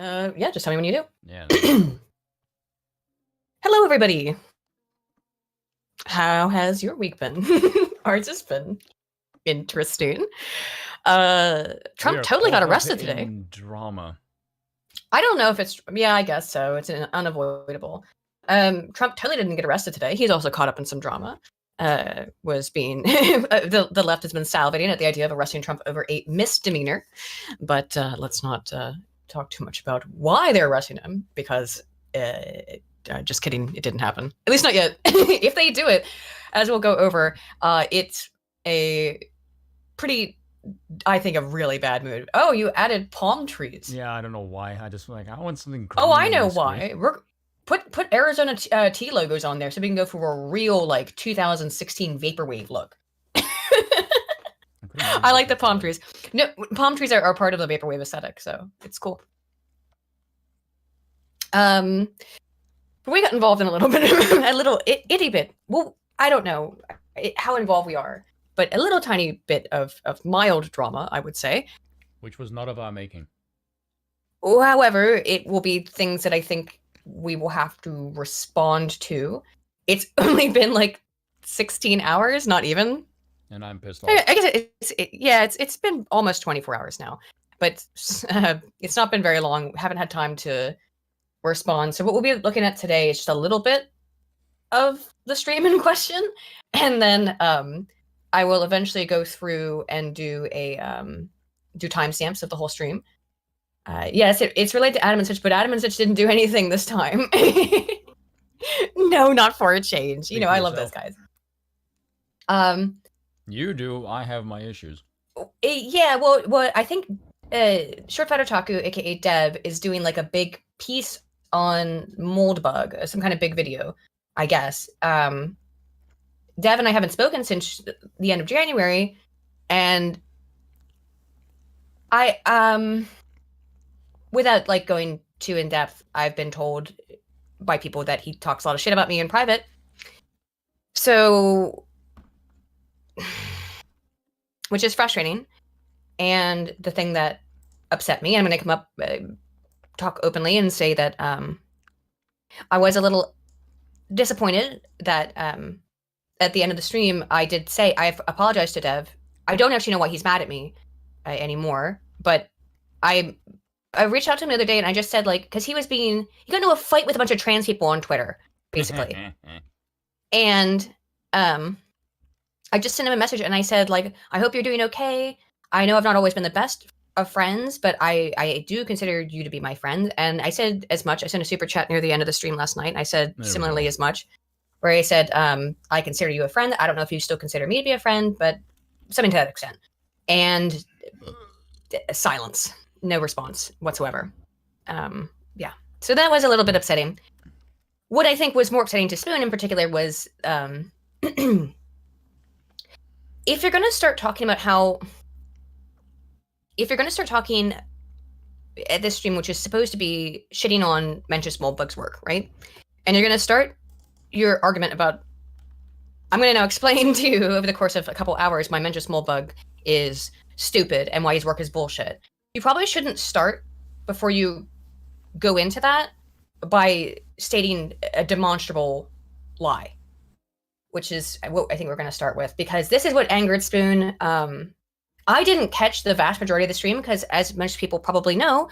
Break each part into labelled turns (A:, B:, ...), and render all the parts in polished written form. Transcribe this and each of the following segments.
A: Yeah, just tell me when you do.
B: Yeah.
A: Hello, everybody. How has your week been? Ours has been interesting. Trump totally got arrested today.
B: Drama.
A: I don't know if it's, yeah, I guess so. It's unavoidable. Trump totally didn't get arrested today. He's also caught up in some drama. Was being, the left has been salivating at the idea of arresting Trump over a misdemeanor. But let's not talk too much about why they're arresting him, because just kidding, it didn't happen. At least not yet. If they do it, as we'll go over, it's a pretty, I think, a really bad move. Oh, you added palm trees.
B: Yeah, I don't know why. I just like, I want something green.
A: Oh, I know why. Put Arizona tea logos on there so we can go for a real, like, 2016 vaporwave look. I like the palm trees. No, palm trees are part of the vaporwave aesthetic, so it's cool. We got involved in a little bit, a little itty bit. Well, I don't know how involved we are, but a little tiny bit of mild drama, I would say.
B: Which was not of our making.
A: However, it will be things that I think we will have to respond to. It's only been like 16 hours, not even.
B: And I'm pissed off.
A: I guess it's been almost 24 hours now, but it's not been very long. Haven't had time to respond. So what we'll be looking at today is just a little bit of the stream in question, and then I will eventually go through and do timestamps of the whole stream. Yes, it's related to Adam and Stitch, but Adam and Stitch didn't do anything this time. No, not for a change. You know, I love those guys.
B: You do. I have my issues.
A: Yeah, well, I think Short Fat Otaku, aka Deb, is doing like a big piece on Moldbug, some kind of big video, I guess. Dev and I haven't spoken since the end of January, and I without like going too in depth, I've been told by people that he talks a lot of shit about me in private. So, which is frustrating. And the thing that upset me, I'm going to come up, talk openly and say that I was a little disappointed that at the end of the stream, I did say, I've apologized to Dev. I don't actually know why he's mad at me anymore, but I reached out to him the other day and I just said, like, because he got into a fight with a bunch of trans people on Twitter, basically. And I just sent him a message and I said, like, I hope you're doing okay. I know I've not always been the best of friends, but I do consider you to be my friend. And I said as much. I sent a super chat near the end of the stream last night. And I said similarly as much, where I said, I consider you a friend. I don't know if you still consider me to be a friend, but something to that extent. And silence. No response whatsoever. Yeah. So that was a little bit upsetting. What I think was more upsetting to Spoon in particular was if you're going to start talking about if you're going to start talking at this stream, which is supposed to be shitting on Mencius Moldbug's work, right? And you're going to start your argument about, I'm going to now explain to you over the course of a couple hours why Mencius Moldbug is stupid and why his work is bullshit. You probably shouldn't start before you go into that by stating a demonstrable lie, which is what I think we're going to start with, because this is what angered Spoon. I didn't catch the vast majority of the stream because, as most people probably know,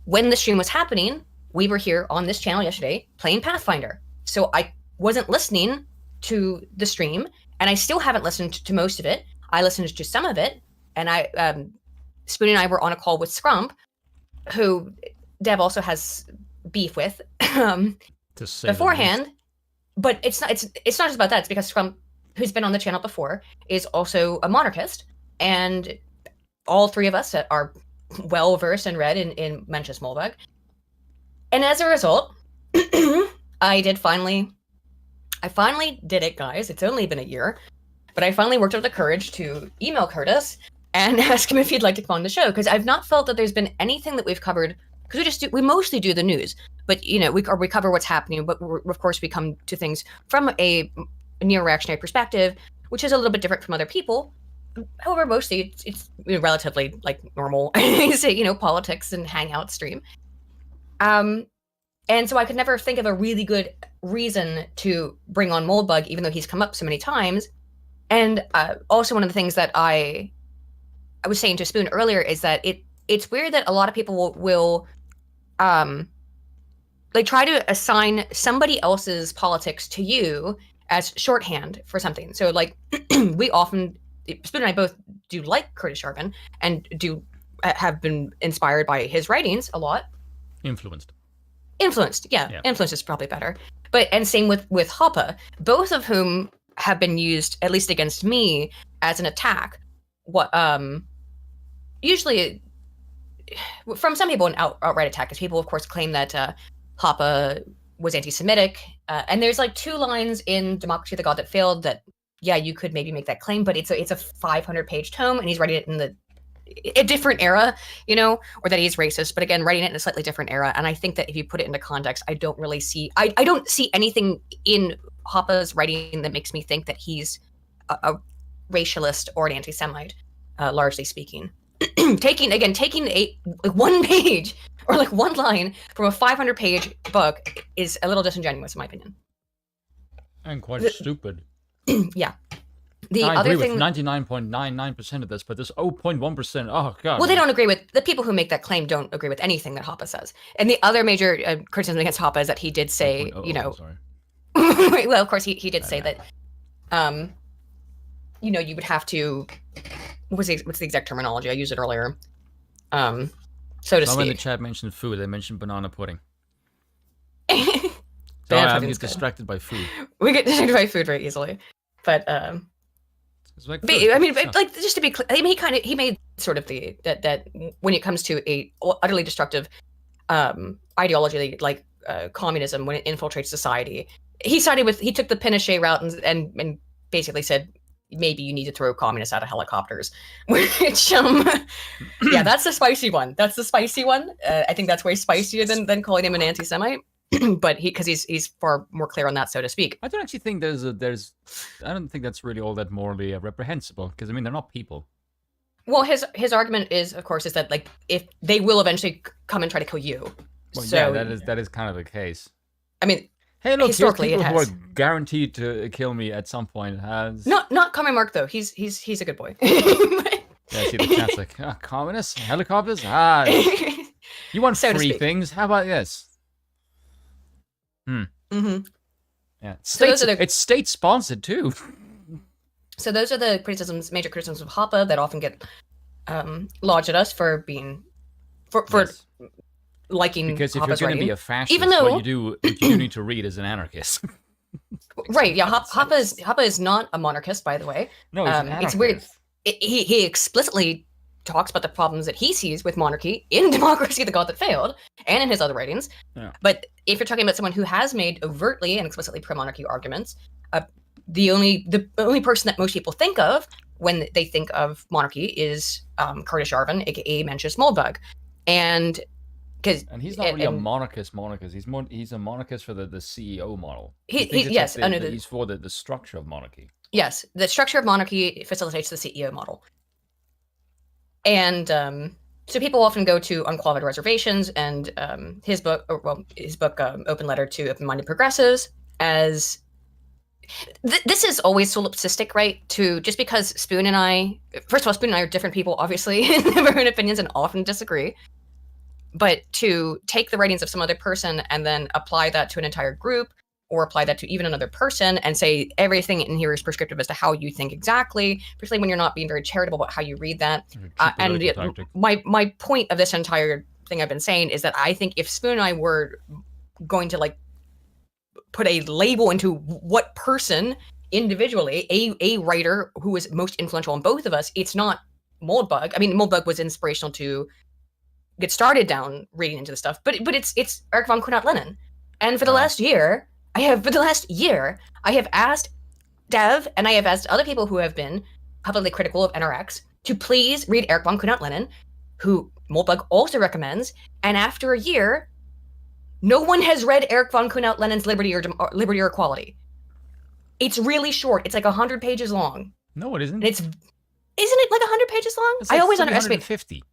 A: when the stream was happening, we were here on this channel yesterday playing Pathfinder. So I wasn't listening to the stream, and I still haven't listened to most of it. I listened to some of it, and Spoon and I were on a call with Scrump, who Deb also has beef with beforehand. But it's not just about that. It's because Scrump, who's been on the channel before, is also a monarchist, and all three of us are well versed and read in Mencius Moldbug. And as a result, I finally did it, guys. It's only been a year, but I finally worked up the courage to email Curtis and ask him if he'd like to come on the show, because I've not felt that there's been anything that we've covered, because we mostly do the news, but you know, we cover what's happening, but of course we come to things from a neo-reactionary perspective, which is a little bit different from other people. However, mostly it's relatively like normal, say, you know, politics and hangout stream. And so I could never think of a really good reason to bring on Moldbug, even though he's come up so many times. And also one of the things that I was saying to Spoon earlier is that it's weird that a lot of people will like try to assign somebody else's politics to you as shorthand for something. So like we often, Spoon and I both do like Curtis Sharpen and do have been inspired by his writings a lot.
B: Influenced,
A: yeah. Influenced is probably better. But and same with Hoppe, both of whom have been used at least against me as an attack. What usually from some people an outright attack, because people of course claim that Hoppe was anti-Semitic, and there's like 2 lines in Democracy of the God That Failed that yeah you could maybe make that claim, but it's a 500-page tome and he's writing it in a different era, you know, or that he's racist, but again writing it in a slightly different era. And I think that if you put it into context, I don't really see I don't see anything in Hoppe's writing that makes me think that he's a racialist or an anti-Semite, largely speaking. taking a one page or like one line from a 500-page book is a little disingenuous in my opinion.
B: And quite stupid.
A: Yeah. The
B: I
A: other
B: agree
A: thing,
B: with 99.99% of this, but this 0.1%, oh god.
A: well, they don't agree with the people who make that claim. Don't agree with anything that Hoppe says. And the other major criticism against Hoppe is that he did say, you know,
B: sorry.
A: well, of course he did say that, you know, you would have to. What's the exact terminology? I used it earlier. So to
B: Someone in the
A: speak.
B: chat mentioned food. They mentioned banana pudding.
A: Banana
B: Sorry, I
A: pudding's
B: get
A: good.
B: distracted by food.
A: We get distracted by food very easily, but
B: It's like
A: I mean,
B: food.
A: like just to be clear, I mean, he made sort of that when it comes to a utterly destructive ideology like communism, when it infiltrates society, he took the Pinochet route and basically said maybe you need to throw communists out of helicopters. Which yeah, that's the spicy one. That's the spicy one. I think that's way spicier than calling him an anti-Semite. But because he's far more clear on that, so to speak.
B: I don't actually think I don't think that's really all that morally reprehensible, because I mean they're not people.
A: Well, his argument is, of course, is that like if they will eventually come and try to kill you.
B: Well,
A: so
B: yeah, that is kind of the case.
A: I mean,
B: Hey, look, here's
A: historically
B: people
A: it
B: who are
A: has.
B: guaranteed to kill me at some point.
A: Not Common Mark though. He's a good boy.
B: Yeah, see the chat's like, communists, helicopters. You want
A: So to
B: free
A: speak.
B: things? How about this?
A: Mm-hmm.
B: Yeah,
A: So those are
B: it's state sponsored too.
A: So those are the major criticisms of Hoppe that often get lodged at us for being for
B: Yes.
A: liking
B: Because if
A: Hoppe's
B: you're going to
A: writing.
B: be a fascist,
A: Even though
B: what you do need to read is an anarchist.
A: right, yeah, Hoppe is not a monarchist, by the way.
B: No, he's an anarchist.
A: It's weird. He explicitly talks about the problems that he sees with monarchy in Democracy of the God That Failed and in his other writings.
B: Yeah.
A: But if you're talking about someone who has made overtly and explicitly pro-monarchy arguments, the only person that most people think of when they think of monarchy is Curtis Yarvin, aka Mencius Moldbug, and
B: he's not really a monarchist. He's a monarchist for the CEO model. He's for the structure of monarchy.
A: Yes, the structure of monarchy facilitates the CEO model. And so people often go to Unqualified Reservations and his book, Open Letter to Open-Minded Progressives, as this is always solipsistic, right? To just because Spoon and I, first of all, Spoon and I are different people, obviously, and have our own opinions and often disagree. But to take the writings of some other person and then apply that to an entire group, or apply that to even another person and say everything in here is prescriptive as to how you think exactly, particularly when you're not being very charitable about how you read that. And my point of this entire thing I've been saying is that I think if Spoon and I were going to like put a label into what person individually, a writer who was most influential on both of us, it's not Moldbug. I mean, Moldbug was inspirational to get started down reading into the stuff, but it's Eric von Kuhnert-Lenin. And for the last year, I have asked Dev and I have asked other people who have been publicly critical of NRX to please read Eric von Kuhnert-Lenin, who Moldbug also recommends. And after a year, no one has read Eric von Kuhnert-Lenin's Liberty or Equality. It's really short. It's like 100 pages long.
B: No, it isn't.
A: And isn't it like 100 pages long?
B: It's like
A: I always
B: underestimate
A: underestimate
B: 50.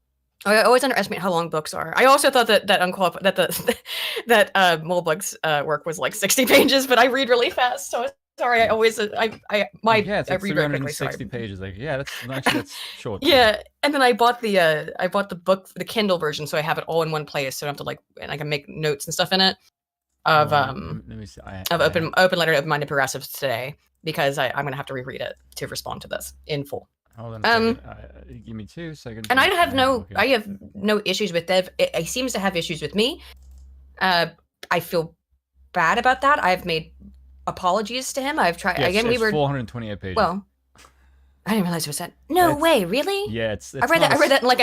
A: I always underestimate how long books are. I also thought that unqualified that Moldbug's work was like 60 pages, but I read really fast, so sorry. I always I
B: it's like
A: read very quickly.
B: 360 pages. Like that's short.
A: Yeah, and then I bought the book, the Kindle version, so I have it all in one place, so I don't have to and I can make notes and stuff in it of
B: let me see.
A: Open Letter of Minded Progressives today, because I'm gonna have to reread it to respond to this in full.
B: Hold on a second. Give me 2 seconds.
A: And I have no issues with Dev. He seems to have issues with me. I feel bad about that. I've made apologies to him. I've tried.
B: Again, we were 428 pages.
A: Well, I didn't realize it was that. No way, really?
B: Yeah, it's
A: I read that in like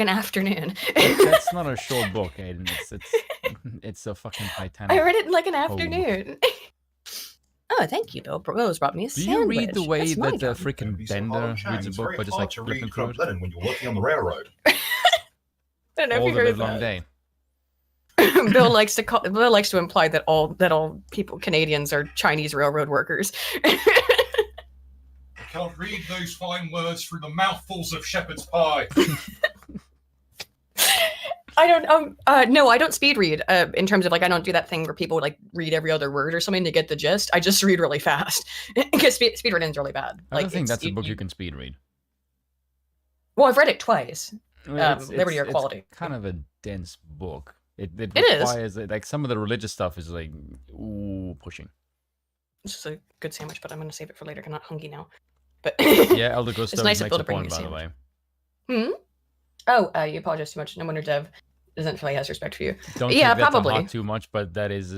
A: an afternoon.
B: That's not a short book, Aiden. It's a fucking Titanic.
A: I read it in like an afternoon. Oh, thank you, Bill. Rose brought me a sandwich.
B: Do you read the way that the freaking Bender reads a book by just like flipping through it?
C: When you're working on the railroad.
A: I don't know if you heard that.
B: All the long day.
A: Bill likes to imply that all people Canadians are Chinese railroad workers.
C: I can't read those fine words through the mouthfuls of shepherd's pie.
A: I don't no, I don't speed read in terms of like, I don't do that thing where people like read every other word or something to get the gist. I just read really fast because speed reading is really bad.
B: I don't think that's a book you can speed read.
A: Well, I've read it twice. Liberty or Equality.
B: It's kind of a dense book. It
A: requires,
B: like some of the religious stuff is like pushing.
A: This is a good sandwich, but I'm gonna save it for later. I'm not hungry now. But
B: yeah, Elder Gusto
A: it's nice
B: makes a point, by the way.
A: Oh, you apologize too much. No wonder Dev doesn't feel he has respect for you.
B: Don't take that probably to heart too much, but that is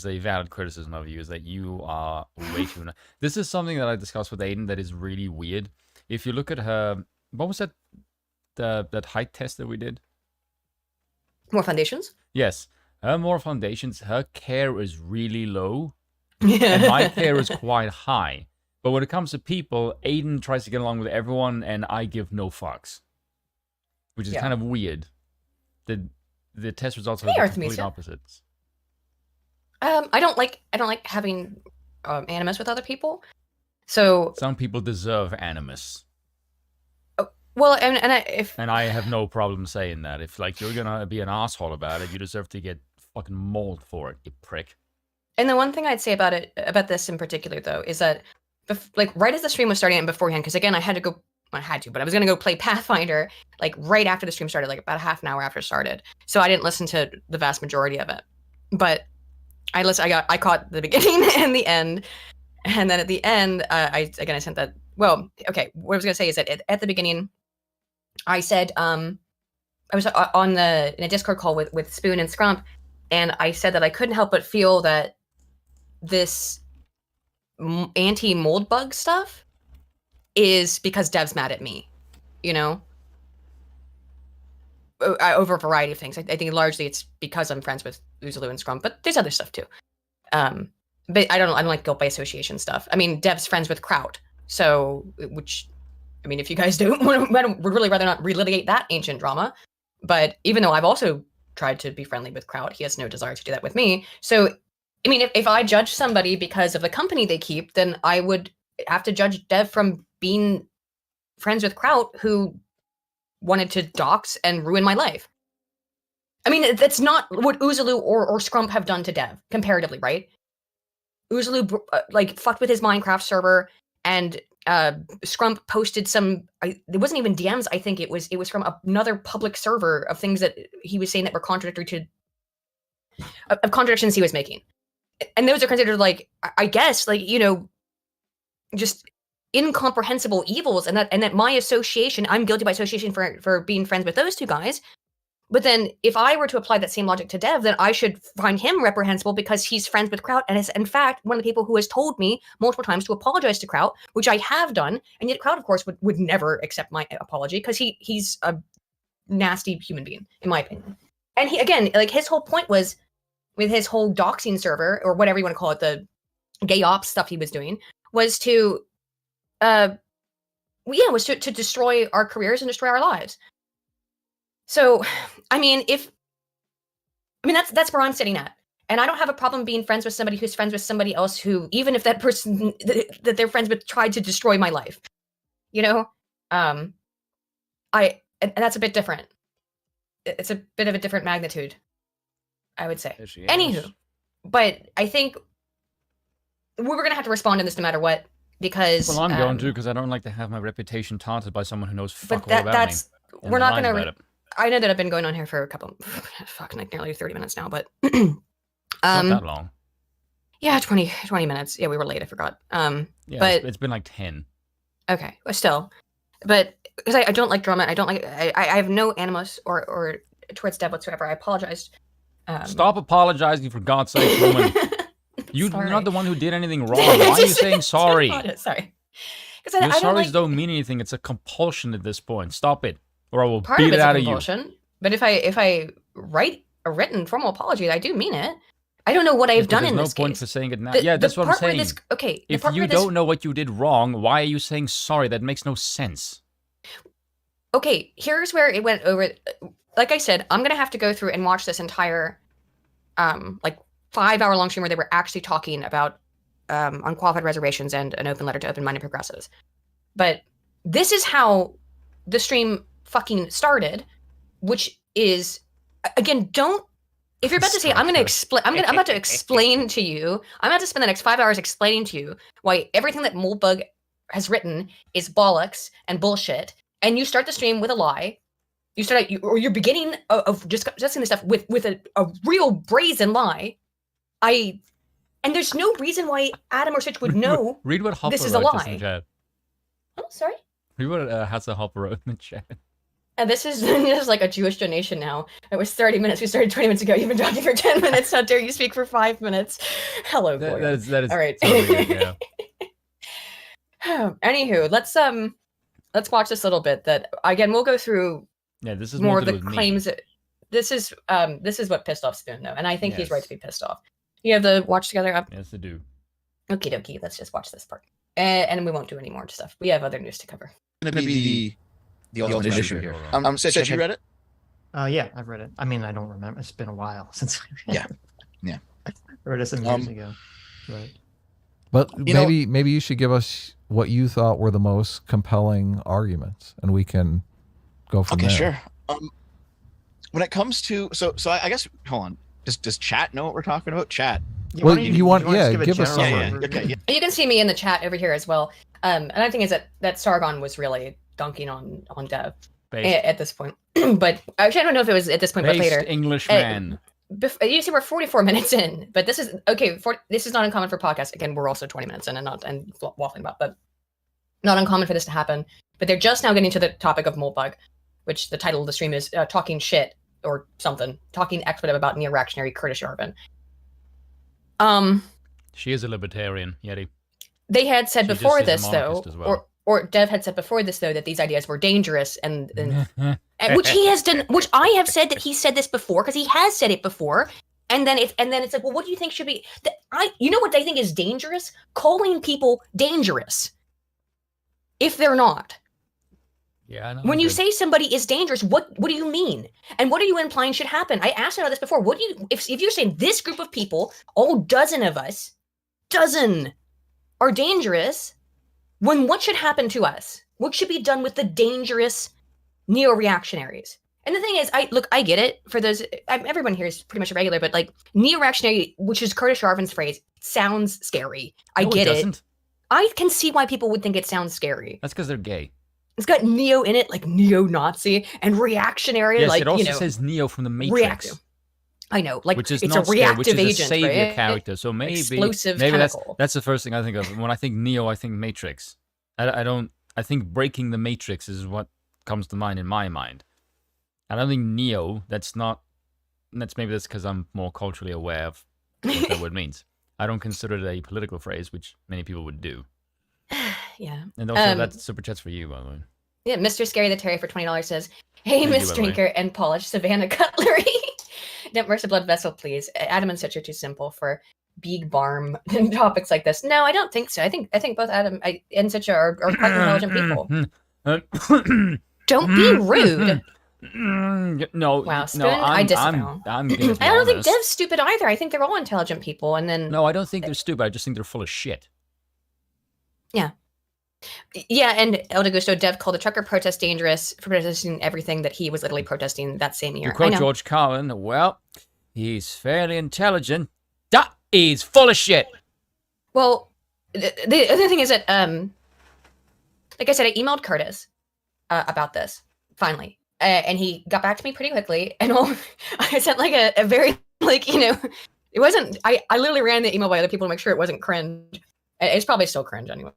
B: a valid criticism of you, is that you are way too. This is something that I discussed with Aiden that is really weird. If you look at her, what was that? That height test that we did.
A: More foundations.
B: Yes, more foundations. Her care is really low, and my care is quite high. But when it comes to people, Aiden tries to get along with everyone, and I give no fucks, which is kind of weird. The test results are the complete opposites.
A: I don't like having animus with other people. So
B: some people deserve animus.
A: Well, and
B: I have no problem saying that. If like you're gonna be an asshole about it, you deserve to get fucking mauled for it, you prick.
A: And the one thing I'd say about this in particular, though, is that like right as the stream was starting and beforehand, because again, I was gonna go play Pathfinder like right after the stream started, like about a half an hour after it started. So I didn't listen to the vast majority of it, but I caught the beginning and the end, and then at the end, I sent that. Well, okay, what I was gonna say is that at the beginning, I said I was in a Discord call with Spoon and Scrump, and I said that I couldn't help but feel that this anti-mold bug stuff is because Dev's mad at me, you know, over a variety of things. I think largely it's because I'm friends with Uzulu and Scrump, but there's other stuff too. But I don't like guilt by association stuff. I mean, Dev's friends with Kraut, so if you guys would really rather not relitigate that ancient drama. But even though I've also tried to be friendly with Kraut, he has no desire to do that with me. So, I mean, if I judge somebody because of the company they keep, then I would have to judge Dev from being friends with Kraut, who wanted to dox and ruin my life. I mean, that's not what Uzulu or Scrump have done to Dev, comparatively, right? Uzulu fucked with his Minecraft server, and Scrump posted some. It wasn't even DMs. I think it was from another public server of things that he was saying that were contradictory to of contradictions he was making, and those are considered I guess just incomprehensible evils, and that my association, I'm guilty by association for being friends with those two guys. But then if I were to apply that same logic to Dev, then I should find him reprehensible because he's friends with Kraut and is, in fact, one of the people who has told me multiple times to apologize to Kraut, which I have done. And yet Kraut, of course, would never accept my apology because he's a nasty human being, in my opinion. And he, again, his whole point was with his whole doxing server, or whatever you want to call it, the gay ops stuff he was doing, was to destroy our careers and destroy our lives. So, that's where I'm sitting at. And I don't have a problem being friends with somebody who's friends with somebody else who, even if that person that they're friends with tried to destroy my life, and that's a bit different. it's a bit of a different magnitude, I would say.
B: There she is.
A: Anywho, but I think we were gonna have to respond to this no matter what, because
B: Well, I'm going to, because I don't like to have my reputation taunted by someone who knows fuck
A: but
B: all about
A: that's
B: me. and
A: we're not
B: lies
A: gonna.
B: about it.
A: I know that I've been going on here for a couple, fucking like nearly 30 minutes now, but
B: Not that long.
A: yeah, 20 minutes. Yeah, we were late. I forgot.
B: Yeah,
A: but
B: it's been like 10.
A: okay, but still, but because I don't like drama, I don't like. I have no animus or towards Dev whatsoever. I apologized.
B: Stop apologizing, for God's sake, woman. You're
A: Sorry.
B: not the one who did anything wrong. Why are you saying sorry?
A: Sorry. Because
B: Your
A: I don't
B: sorries
A: like,
B: don't mean anything. It's a compulsion at this point. Stop it, or I will
A: part
B: beat
A: of
B: it
A: it's a
B: out of you.
A: compulsion. But if I write a written formal apology, I do mean it. I don't know what I've done in
B: There's
A: this
B: no point
A: case.
B: for saying it now.
A: The-
B: Yeah,
A: the
B: that's what I'm
A: part where
B: saying.
A: this- okay, the
B: If
A: part
B: you
A: where this-
B: don't know what you did wrong, why are you saying sorry? That makes no sense.
A: Okay, here's where it went over. Like I said, I'm gonna have to go through and watch this entire, like 5-hour long stream where they were actually talking about unqualified reservations and an open letter to open-minded progressives. But this is how the stream fucking started, which is, again, don't. If you're about to say, I'm gonna explain, I'm about to explain to you. I'm about to spend the next 5 hours explaining to you why everything that Moldbug has written is bollocks and bullshit, and you start the stream with a lie. You start out, or you're beginning of discussing this stuff with a real brazen lie. And there's no reason why Adam or Stitch would know.
B: Read what Hopper
A: this is a
B: wrote just in
A: lie.
B: the chat.
A: Oh, sorry.
B: Read what Hassa Hopper wrote in the chat.
A: And this is like a Jewish donation now. It was 30 minutes. We started 20 minutes ago. You've been talking for 10 minutes. How dare you speak for 5 minutes? Hello, boy.
B: That is
A: All right.
B: totally it, yeah.
A: Anywho, let's watch this little bit. That again, we'll go through
B: Yeah, this is
A: more
B: more
A: of
B: to
A: the
B: do with
A: claims.
B: me.
A: This is what pissed off Spoon though, and I think he's right
B: Yes.
A: to be pissed off. You have the watch together up.
B: Yes, I do.
A: Okie dokie. Let's just watch this part, and we won't do any more stuff. We have other news to cover.
D: Going to be the ultimate issue here. Sitch, have you read it?
E: Yeah, I've read it. I mean, I don't remember. It's been a while since I read
D: Yeah.
E: I read it some years ago. Right.
F: But
D: You know-
F: maybe you should give us what you thought were the most compelling arguments, and we can go from
D: Okay,
F: there.
D: sure. When it comes to so I guess hold on. Does chat know what we're talking about? Chat.
E: Yeah,
F: Well,
E: why don't
F: you want-
E: just
F: yeah,
E: a
F: give us
E: general
F: some-
E: overview?
D: Okay. Yeah.
A: You can see me in the chat over here as well. Another thing is that Sargon was really dunking on Dev
B: Based,
A: at this point. But actually, I don't know if it was at this point, but
B: based
A: later.
B: Englishman.
A: You see, we're 44 minutes in, but this is okay. This is not uncommon for podcasts. Again, we're also 20 minutes in and waffling about, but not uncommon for this to happen. But they're just now getting to the topic of Moldbug, which the title of the stream is "Talking Shit" or something, talking expletive about neo-reactionary Kurdish Yarvin.
B: She is a libertarian, Yeti.
A: They had said
B: She just
A: before
B: is a
A: this though,
B: monarchist as well.
A: or Dev had said before this though that these ideas were dangerous and which he has done, which I have said that he said this before because he has said it before. And then it's like, well, what do you think should be? You know what I think is dangerous? Calling people dangerous if they're not.
B: Yeah, I know.
A: When you
B: but-
A: say somebody is dangerous, what do you mean? And what are you implying should happen? I asked about this before. What do you if you're saying this group of people, all dozen of us, are dangerous? When what should happen to us? What should be done with the dangerous neo-reactionaries? And the thing is, I get it. For those, everyone here is pretty much a regular, but like neo-reactionary, which is Kurdish Yarvin's phrase, sounds scary. I
B: No,
A: get it.
B: doesn't.
A: I can see why people would think it sounds scary.
B: That's because they're gay.
A: It's got neo in it, like neo-Nazi, and reactionary,
B: Yes,
A: like
B: it also
A: you know.
B: says Neo from the Matrix,
A: reactive. I know, like
B: which is
A: it's
B: not
A: a
B: scary,
A: reactive
B: which is a
A: agent,
B: savior
A: right?
B: character. So maybe
A: Explosive
B: maybe
A: chemical.
B: that's the first thing I think of when I think Neo. I think Matrix. I think breaking the Matrix is what comes to mind in my mind. I don't think Neo. That's because I'm more culturally aware of what that word means. I don't consider it a political phrase, which many people would do.
A: Yeah.
B: And also, that's super chats for you, by the way.
A: Yeah, Mr. Scary the Terry for $20 says, "Hey,
B: Thank you,
A: Miss
B: by the way.
A: Drinker and Polished Savannah Cutlery, don't mercy blood vessel, please. Adam and Stitch are too simple for big barm and topics like this." No, I don't think so. I think both Adam and Stitch are quite intelligent people. Don't be rude.
B: No,
A: Wow, Spoon,
B: no,
A: I
B: I'm
A: disavow.
B: I'm gonna be
A: I don't think
B: honest.
A: Dev's stupid either. I think they're all intelligent people. And then
B: No, I don't think they're stupid. I just think they're full of shit.
A: Yeah. Yeah, and El Degusto Dev called the trucker protest dangerous for protesting everything that he was literally protesting that same year.
B: To quote
A: I know.
B: George Carlin, well, he's fairly intelligent. That is full of shit.
A: Well, the other thing is that, like I said, I emailed Curtis about this finally, and he got back to me pretty quickly. And I sent like a very it wasn't. I literally ran the email by other people to make sure it wasn't cringe. It's probably still cringe anyway.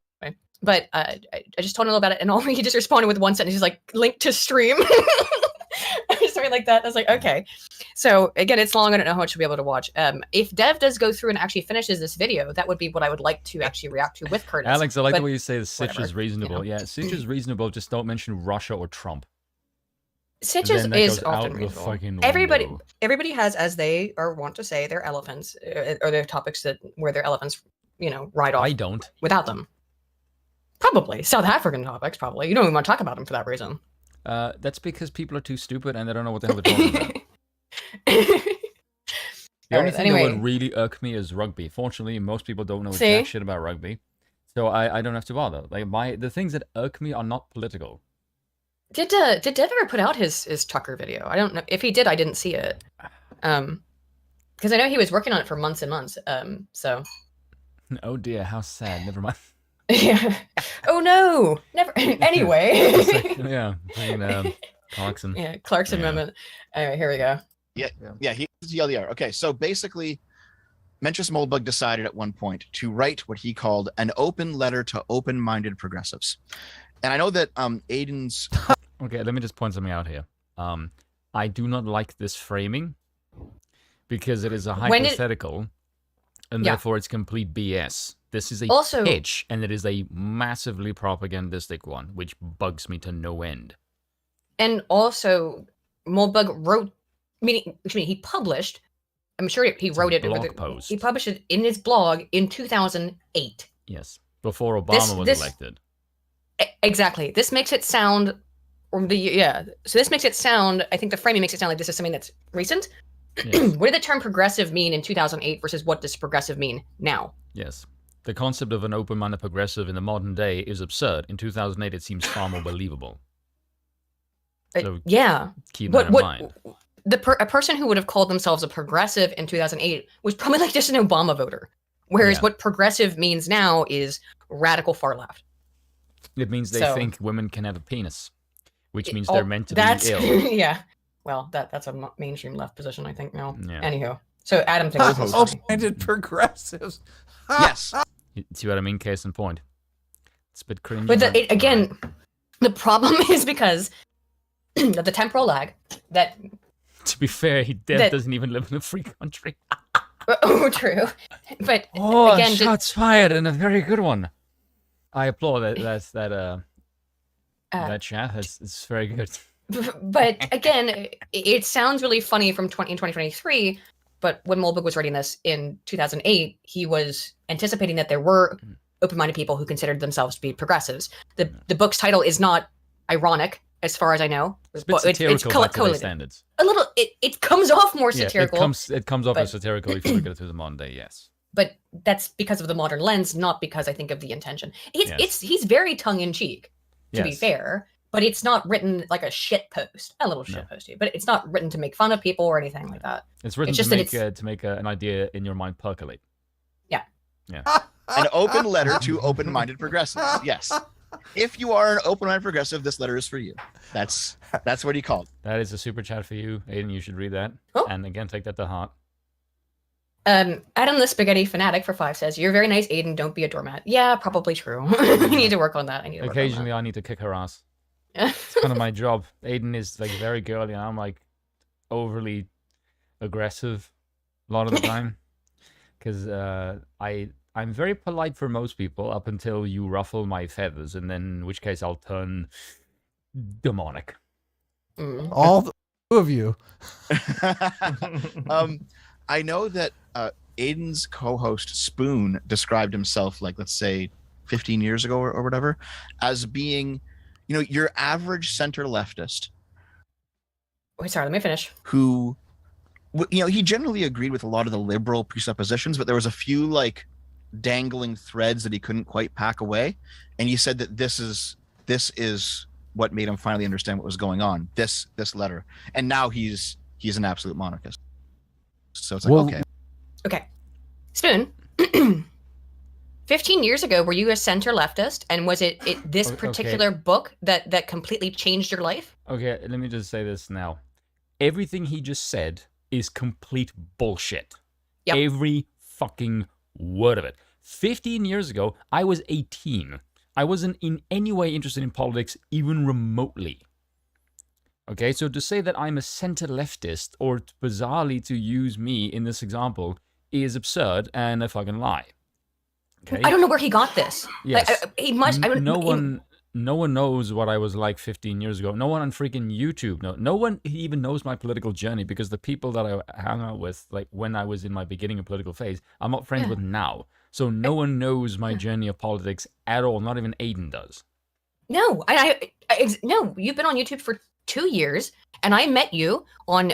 A: But I just told him about it, and he just responded with one sentence. He's like, "Link to stream." Something like that. I was like, okay. So again, it's long. I don't know how much you'll be able to watch. If Dev does go through and actually finishes this video, that would be what I would like to actually react to with Curtis.
B: Alex, I like
A: but
B: the way you say the Sitch
A: whatever,
B: is reasonable.
A: you know.
B: Yeah, Sitch is reasonable. Just don't mention Russia or Trump.
A: Sitch
B: Then that
A: is
B: goes out
A: often
B: the
A: reasonable.
B: fucking
A: Everybody
B: window.
A: has, as they or want to say, their elephants or their topics where their elephants, ride off
B: I don't.
A: without them. Probably South African topics. Probably you don't even want to talk about them for that reason.
B: That's because people are too stupid and they don't know what the hell they're talking about. The only thing that would really irk me is rugby. Fortunately, most people don't know jack shit about rugby, so I don't have to bother. Like the things that irk me are not political.
A: Did Dev ever put out his trucker video? I don't know. If he did, I didn't see it. Because I know he was working on it for months and months. So.
B: Oh dear, how sad. Never mind.
A: Yeah. Oh no. Never. Anyway.
B: Yeah. Clarkson.
A: Yeah. Clarkson moment. All right. Here we go.
D: Yeah. He's the LDR. Okay. So basically, Mencius Moldbug decided at one point to write what he called an open letter to open-minded progressives. And I know that Aiden's...
B: Okay, let me just point something out here. I do not like this framing because it is a hypothetical and therefore it's complete BS. This is a pitch and it is a massively propagandistic one, which bugs me to no end.
A: And also, Moldbug wrote, he published, I'm sure he wrote it.
B: Blog post.
A: He published it in his blog in 2008.
B: Yes, before Obama was elected.
A: Exactly. This makes it sound, so this makes it sound, I think the framing makes it sound like this is something that's recent. Yes. What did the term progressive mean in 2008 versus what does progressive mean now?
B: Yes. The concept of an open-minded progressive in the modern day is absurd. In 2008, it seems far more believable. So keep that in mind.
A: A person who would have called themselves a progressive in 2008 was probably like just an Obama voter. Whereas what progressive means now is radical far left.
B: It means they think women can have a penis, which means they're meant to be ill.
A: Yeah. Well, that's a mainstream left position, I think, now.
B: Yeah.
A: Anywho. So Adam thinks it's
F: open-minded progressives.
D: Yes.
B: See what I mean? Case in point. It's a bit cringy.
A: But again, the problem is because of the temporal lag that...
B: To be fair, Dev doesn't even live in a free country.
A: Oh, true. But
B: again, shots fired and a very good one. I applaud that. That chat. It's very good.
A: But again, it sounds really funny in 2023. But when Moldbug was writing this in 2008, he was anticipating that there were open-minded people who considered themselves to be progressives. The book's title is not ironic, as far as I know.
B: It's a bit satirical by today's standards.
A: A little. It comes off more satirical.
B: It comes off as satirical if you look at it through the modern day. Yes.
A: But that's because of the modern lens, not because I think of the intention. He's very tongue-in-cheek, to be fair, but it's not written like a shit post. A little shit posty, but it's not written to make fun of people or anything like that.
B: It's written to make an idea in your mind percolate.
A: Yeah.
B: Yeah.
D: An open letter to open-minded progressives. Yes. If you are an open-minded progressive, this letter is for you. That's what he called.
B: That is a super chat for you, Aiden. You should read that.
A: Oh.
B: And again, take that to heart.
A: Adam the Spaghetti Fanatic for 5 says, "You're very nice, Aiden. Don't be a doormat." Yeah, probably true. I need to work on that.
B: Occasionally, I need to kick her ass. It's kind of my job. Aiden is like very girly, and I'm like overly aggressive a lot of the time because I'm very polite for most people up until you ruffle my feathers, and then in which case I'll turn demonic.
F: All the two of you.
D: I know that Aiden's co-host Spoon described himself, like, let's say 15 years ago or whatever, as being, your average center leftist.
A: Wait, sorry, let me finish.
D: Who, he generally agreed with a lot of the liberal presuppositions, but there was a few, like, dangling threads that he couldn't quite pack away, and he said that this is what made him finally understand what was going on. This letter, and now he's an absolute monarchist. So it's like,
F: Well,
D: okay,
A: Okay. Spoon. 15 years ago, were you a center leftist? And was it this
B: Okay.
A: particular book that completely changed your life?
B: Okay, let me just say this now. Everything he just said is complete bullshit.
A: Yep.
B: Every fucking word of it. 15 years ago, I was 18. I wasn't in any way interested in politics, even remotely. Okay, so to say that I'm a center leftist, or bizarrely to use me in this example, is absurd and a fucking lie. Okay?
A: I don't know where he got this.
B: Yes.
A: He must.
B: No one knows what I was like 15 years ago. No one on freaking YouTube. No one even knows my political journey, because the people that I hung out with, like when I was in my beginning of political phase, I'm not friends with now. So no one knows my journey of politics at all. Not even Aiden does.
A: No, no. You've been on YouTube for 2 years, and I met you on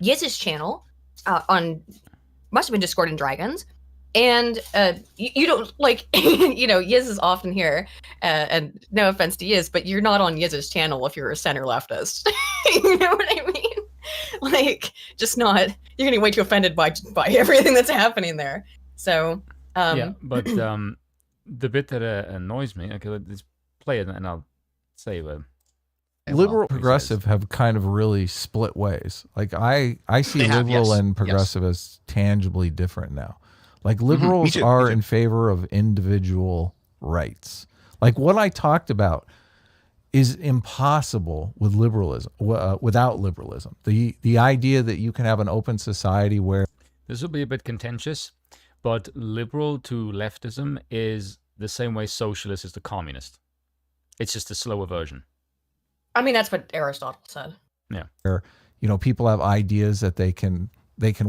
A: Yiz's channel, must have been Discord and Dragons, and you don't like, Yiz is often here, and no offense to Yiz, but you're not on Yiz's channel if you're a center leftist. You know what I mean? Like, just not. You're getting way too offended by everything that's happening there. So
B: yeah, but the bit that annoys me, okay, let's play it and I'll say
F: liberal progressive have kind of really split ways. Like I see
D: They have,
F: liberal
D: yes,
F: and progressive as tangibly different now. Like liberals are in favor of individual rights. Like what I talked about is impossible with liberalism, without liberalism. The idea that you can have an open society where
B: this will be a bit contentious, but liberal to leftism is the same way socialist is to communist. It's just a slower version.
A: I mean, that's what Aristotle said.
B: Yeah.
F: People have ideas that they can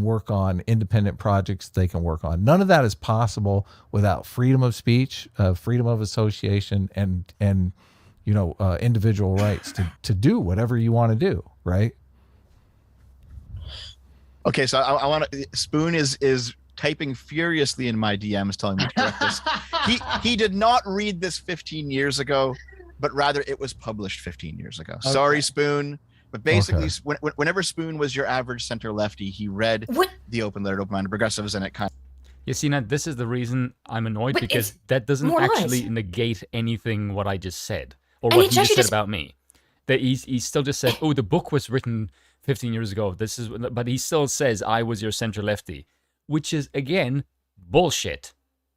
F: work on, independent projects they can work on. None of that is possible without freedom of speech, freedom of association, and individual rights to do whatever you want to do, right?
D: okay. So I want to. Spoon is typing furiously in my DMs, telling me to correct this. He did not read this 15 years ago, but rather it was published 15 years ago.
B: Okay.
D: Sorry, Spoon. But basically, whenever Spoon was your average center lefty, he read the open letter to open-minded progressives, and it kind of.
B: You see, now this is the reason I'm annoyed,
A: But
B: because
A: it's
B: that doesn't
A: more
B: actually
A: lies.
B: negate anything what I just said, or
A: And
B: what
A: it's
B: he just
A: actually
B: said about me. That he still just said, "Oh, the book was written 15 years ago." But he still says I was your center lefty, which is again bullshit.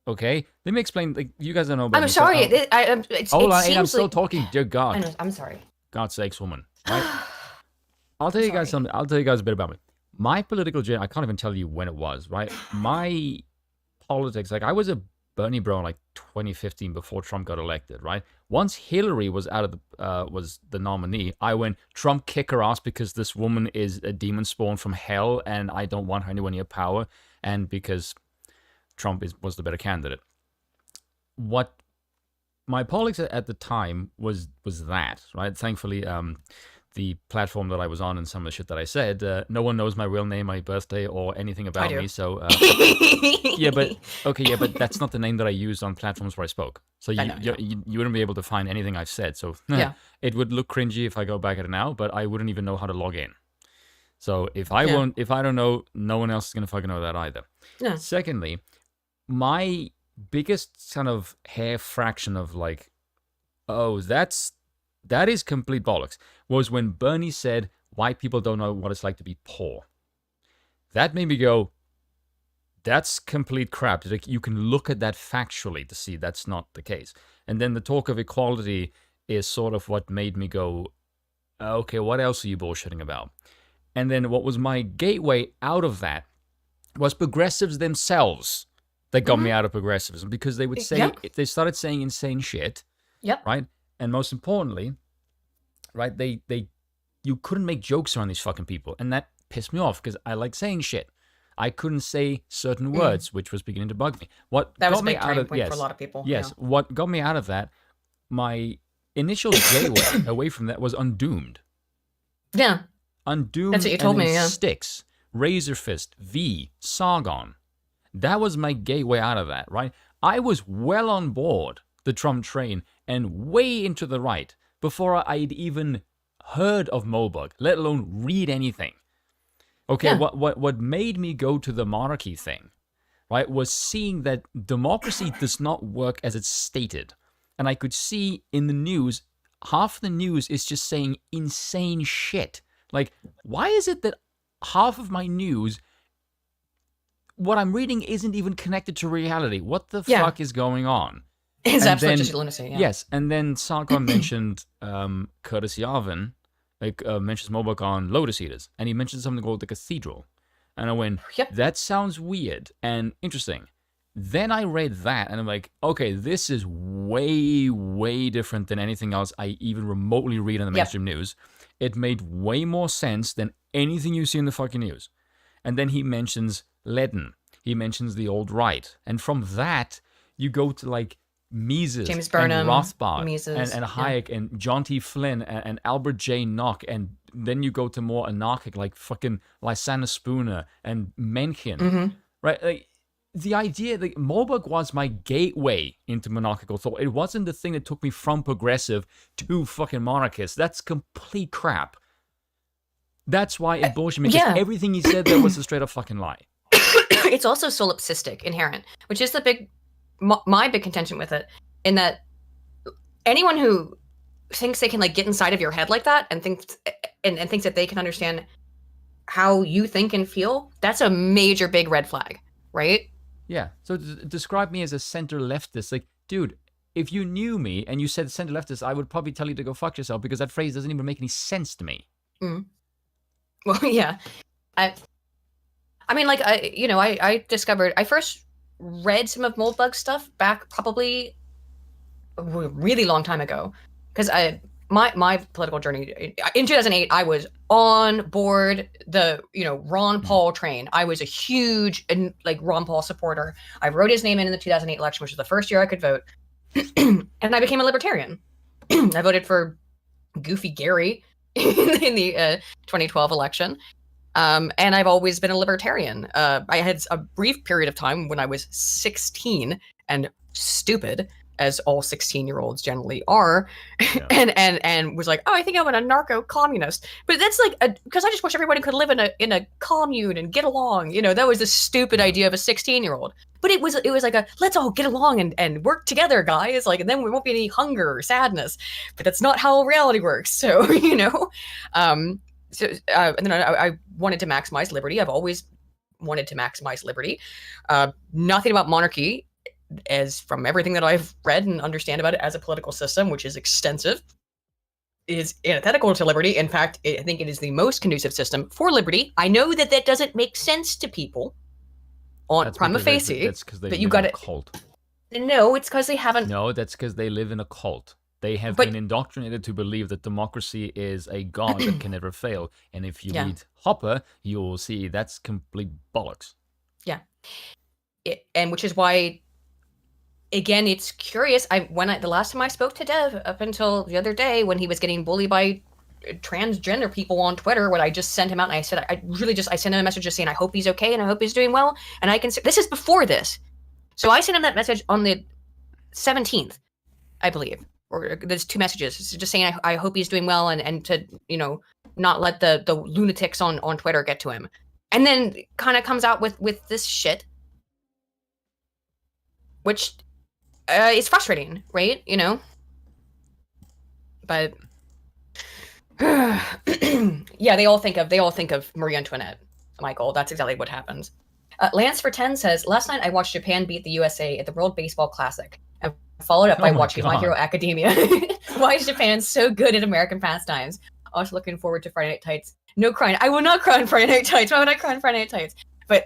B: Okay, let me explain. Like, you guys don't know about
A: I'm
B: me, so
A: sorry.
B: I'll-
A: It
B: Hold on,
A: seems
B: I'm still
A: like...
B: talking. Dear
A: I
B: God,
A: know, I'm sorry.
B: God's sakes, woman. Right? I'll tell you guys
A: Sorry.
B: something. I'll tell you guys a bit about me. My political journey, I can't even tell you when it was, right? My politics, like I was a Bernie bro in like 2015 before Trump got elected, right? Once Hillary was out of was the nominee, I went, Trump, kick her ass, because this woman is a demon spawn from hell and I don't want her anywhere near power, and because Trump was the better candidate. What my politics at the time was that, right? Thankfully, the platform that I was on and some of the shit that I said, no one knows my real name, my birthday, or anything about
A: do.
B: me. So, yeah, but that's not the name that I used on platforms where I spoke. So
A: I know,
B: you wouldn't be able to find anything I've said. So
A: Yeah.
B: it would look cringy if I go back at it now, but I wouldn't even know how to log in. So if I
A: Yeah.
B: if I don't know, no one else is gonna fucking know that either.
A: Yeah.
B: Secondly, my biggest kind of hair fraction of like, oh, that is complete bollocks, was when Bernie said white people don't know what it's like to be poor. That made me go, that's complete crap. Like, you can look at that factually to see that's not the case. And then the talk of equality is sort of what made me go, okay, what else are you bullshitting about? And then what was my gateway out of that was progressives themselves that got me out of progressivism, because they would say,
A: Yep.
B: they started saying insane shit,
A: Yep.
B: right? And most importantly, right, you couldn't make jokes around these fucking people, and that pissed me off, because I like saying shit. I couldn't say certain words, which was beginning to bug me. What
A: That was
B: got
A: a
B: me
A: big
B: out
A: turning
B: of
A: point for a lot of people.
B: yes,
A: Yeah.
B: what got me out of that, my initial gateway away from that was Undoomed.
A: Yeah.
B: Undoomed,
A: That's what you told
B: and then
A: me, yeah.
B: Styx, Razor Fist, V, Sargon. That was my gateway out of that, right? I was well on board the Trump train and way into the right before I'd even heard of Moldbug, let alone read anything. Okay,
A: Yeah.
B: what made me go to the monarchy thing, right, was seeing that democracy does not work as it's stated. And I could see in the news, half the news is just saying insane shit. Like, why is it that half of my news, what I'm reading isn't even connected to reality? What the
A: Yeah.
B: fuck is going on?
A: It's
B: And
A: absolutely
B: then-
A: just lunacy. Yeah.
B: Yes, and then Sarkar mentioned Curtis Yarvin, mentions Moldbug on Lotus Eaters, and he mentioned something called the Cathedral. And I went,
A: Yep.
B: that sounds weird and interesting. Then I read that, and I'm like, okay, this is way, way different than anything else I even remotely read on the
A: Yep.
B: mainstream news. It made way more sense than anything you see in the fucking news. And then he mentions Ledden. He mentions the old right. And from that, you go to like Mises
A: James
B: and
A: Burnham,
B: Rothbard
A: Mises,
B: and
A: yeah.
B: Hayek and John T. Flynn and Albert J. Nock. And then you go to more anarchic like fucking Lysander Spooner and Mencken.
A: Mm-hmm.
B: Right? Like, the idea that Moldbug was my gateway into monarchical thought. It wasn't the thing that took me from progressive to fucking monarchist. That's complete crap. That's why it bullshit me, because
A: yeah.
B: everything he said there was a straight up fucking lie.
A: It's also solipsistic, inherent, which is my big contention with it, in that anyone who thinks they can like get inside of your head like that and thinks that they can understand how you think and feel, that's a major big red flag, right?
B: Yeah. So describe me as a center leftist. Like, dude, if you knew me and you said center leftist, I would probably tell you to go fuck yourself, because that phrase doesn't even make any sense to me.
A: Mm. Well, yeah. I mean, like, I discovered, I first read some of Moldbug stuff back probably a really long time ago, because my political journey in 2008, I was on board the Ron Paul train. I was a huge like Ron Paul supporter. I wrote his name in the 2008 election, which was the first year I could vote, and I became a libertarian. I voted for Goofy Gary in the 2012 election. And I've always been a libertarian. I had a brief period of time when I was 16 and stupid, as all 16-year-olds generally are,
B: Yeah.
A: and was like, oh, I think I'm an anarcho-communist. But that's like because I just wish everybody could live in a commune and get along. That was the stupid idea of a 16-year-old. But it was like a let's all get along and work together, guys. Like, and then there won't be any hunger or sadness. But that's not how reality works. So So, and then I wanted to maximize liberty. I've always wanted to maximize liberty. Nothing about monarchy, as from everything that I've read and understand about it as a political system, which is extensive, is antithetical to liberty. In fact, I think it is the most conducive system for liberty. I know that doesn't make sense to people on
B: That's
A: prima
B: because
A: facie.
B: That's because they
A: but
B: live
A: you got
B: in a
A: it.
B: cult.
A: No, it's because they haven't.
B: No, that's because they live in a cult. They have
A: But-
B: been indoctrinated to believe that democracy is a god that can never fail. And if you
A: Yeah.
B: read Hopper, you'll see that's complete bollocks.
A: And which is why, again, it's curious. The last time I spoke to Dev, up until the other day when he was getting bullied by transgender people on Twitter, when I just sent him out and I said, I sent him a message just saying I hope he's okay and I hope he's doing well. And this is before this, so I sent him that message on the 17th, I believe, or there's two messages. It's just saying I hope he's doing well and to not let the lunatics on Twitter get to him, and then kind of comes out with this shit, which is frustrating, right? But yeah, they all think of Marie Antoinette, Michael. That's exactly what happens. Lance for 10 says, last night I watched Japan beat the USA at the World Baseball Classic and followed up by
B: my
A: watching My
B: God.
A: Hero Academia. Why is Japan so good at American pastimes? Also looking forward to Friday Night Tights. No crying. I will not cry on Friday Night Tights. Why would I cry on Friday Night Tights? But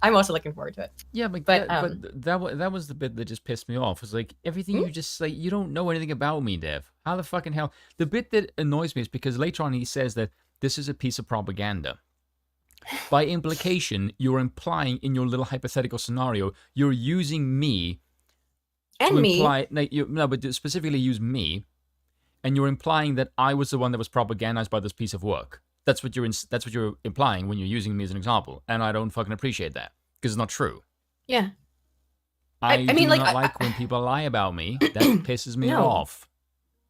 A: I'm also looking forward to it.
B: Yeah, but that was the bit that just pissed me off. It was like everything you just say, you don't know anything about me, Dev. How the fucking hell? The bit that annoys me is because later on he says that this is a piece of propaganda. By implication, you're implying in your little hypothetical scenario, you're using me
A: And
B: to
A: me.
B: imply but specifically use me, and you're implying that I was the one that was propagandized by this piece of work. That's what you're implying when you're using me as an example, and I don't fucking appreciate that because it's not true.
A: Yeah.
B: I
A: mean,
B: do
A: like,
B: not like when people lie about me. That pisses me
A: No.
B: off.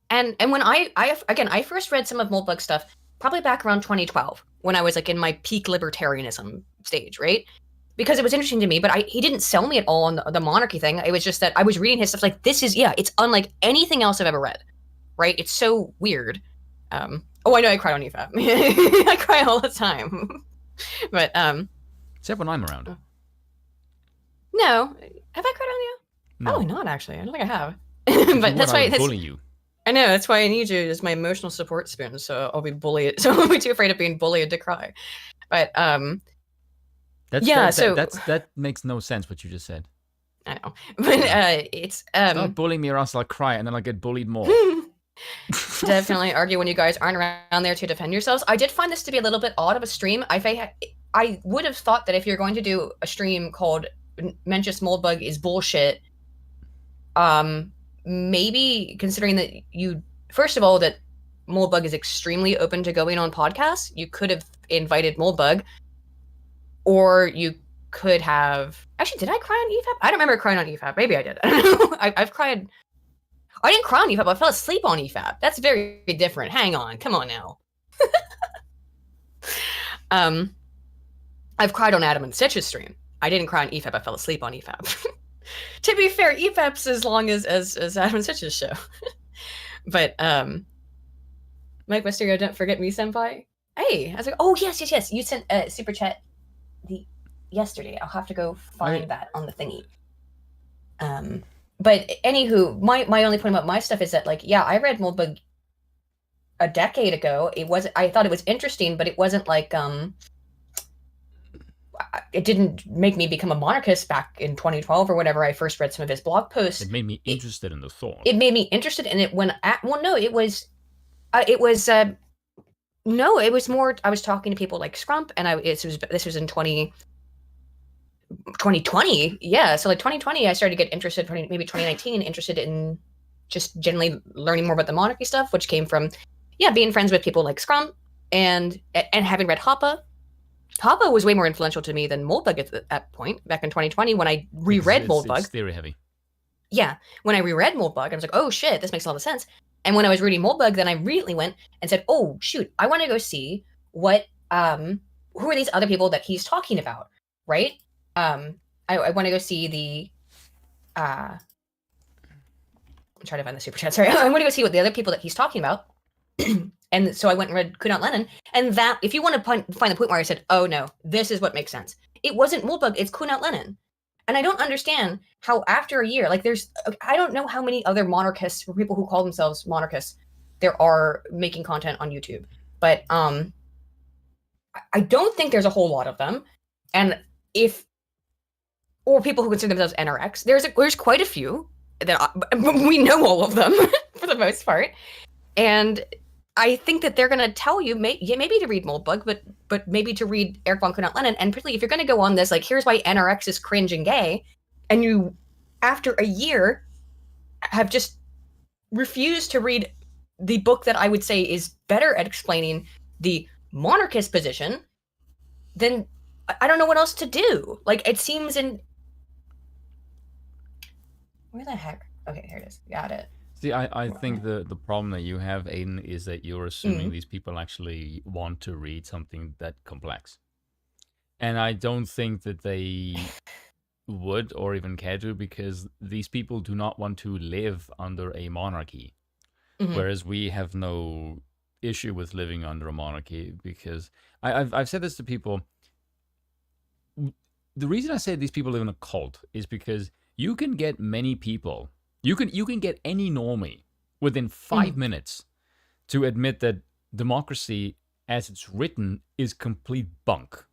A: And when I first read some of Moldbug stuff probably back around 2012 when I was like in my peak libertarianism stage, right? Because it was interesting to me, but he didn't sell me at all on the monarchy thing. It was just that I was reading his stuff like it's unlike anything else I've ever read, right? It's so weird. Oh, I know I cry on EFAP. I cry all the time. But
B: Except when I'm around.
A: no, have I cried on you?
B: No.
A: Probably not actually. I don't think I have.
B: If
A: But
B: you
A: that's
B: would, I
A: why
B: would bully you.
A: I know that's why I need you as my emotional support spoon. So I'll be bullied. So I won't be too afraid of being bullied to cry. But
B: that makes no sense what you just said.
A: I know. But it's
B: Stop bullying me or else I'll cry and then I'll get bullied more.
A: definitely argue when you guys aren't around there to defend yourselves. I did find this to be a little bit odd of a stream. I would have thought that if you're going to do a stream called Mencius Moldbug is bullshit, maybe considering that first of all, that Moldbug is extremely open to going on podcasts, you could have invited Moldbug, or you could have actually. Did I cry on EFAP? I don't remember crying on EFAP. Maybe I did. I don't know. I've cried. I didn't cry on EFAP. I fell asleep on EFAP. That's very different. Hang on. Come on now. I've cried on Adam and Stitch's stream. I didn't cry on EFAP. I fell asleep on EFAP. To be fair, EFAP's as long as Adam and Stitch's show. But Mike Mysterio, don't forget me, senpai. Hey, I was like, oh yes. You sent a super chat yesterday. I'll have to go find that on the thingy. But anywho, my only point about my stuff is that I read Moldbug a decade ago. I thought it was interesting, but it wasn't like it didn't make me become a monarchist back in 2012 or whatever. I first read some of his blog posts.
B: It made me interested in the thought.
A: It made me interested in it it was more. I was talking to people like Scrump, and this was in 2020. Yeah, so 2020, I started to get interested. Maybe 2019, interested in just generally learning more about the monarchy stuff, which came from being friends with people like Scrump and having read Hoppa. Hoppa was way more influential to me than Moldbug at that point, back in 2020, when I reread Moldbug.
B: It's theory heavy.
A: Yeah, when I reread Moldbug, I was like, oh shit, this makes a lot of sense. And when I was reading Moldbug, then I immediately went and said, oh shoot, I want to go see what who are these other people that he's talking about, right? I want to go see the I'm trying to find the super chat. Sorry, I want to go see what the other people that he's talking about. And so I went and read Kunat Lennon, and that, if you want to find the point where I said, oh no, this is what makes sense. It wasn't Moldbug, it's Kunat Lennon. And I don't understand how after a year, I don't know how many other monarchists or people who call themselves monarchists there are making content on YouTube. But I don't think there's a whole lot of them. And or people who consider themselves NRX, there's quite a few that we know all of them for the most part. And I think that they're going to tell you maybe to read Moldbug, but maybe to read Eric von Kunat Lennon. And particularly if you're going to go on this, here's why NRX is cringe and gay, and you, after a year, have just refused to read the book that I would say is better at explaining the monarchist position, then I don't know what else to do. It seems where the heck? Okay, here it is. Got it.
B: See, I think the problem that you have, Aiden, is that you're assuming these people actually want to read something that complex. And I don't think that they would or even care to, because these people do not want to live under a monarchy. Mm-hmm. Whereas we have no issue with living under a monarchy, because I've said this to people. The reason I say these people live in a cult is because you can get many people. You can get any normie within 5 minutes to admit that democracy, as it's written, is complete bunk.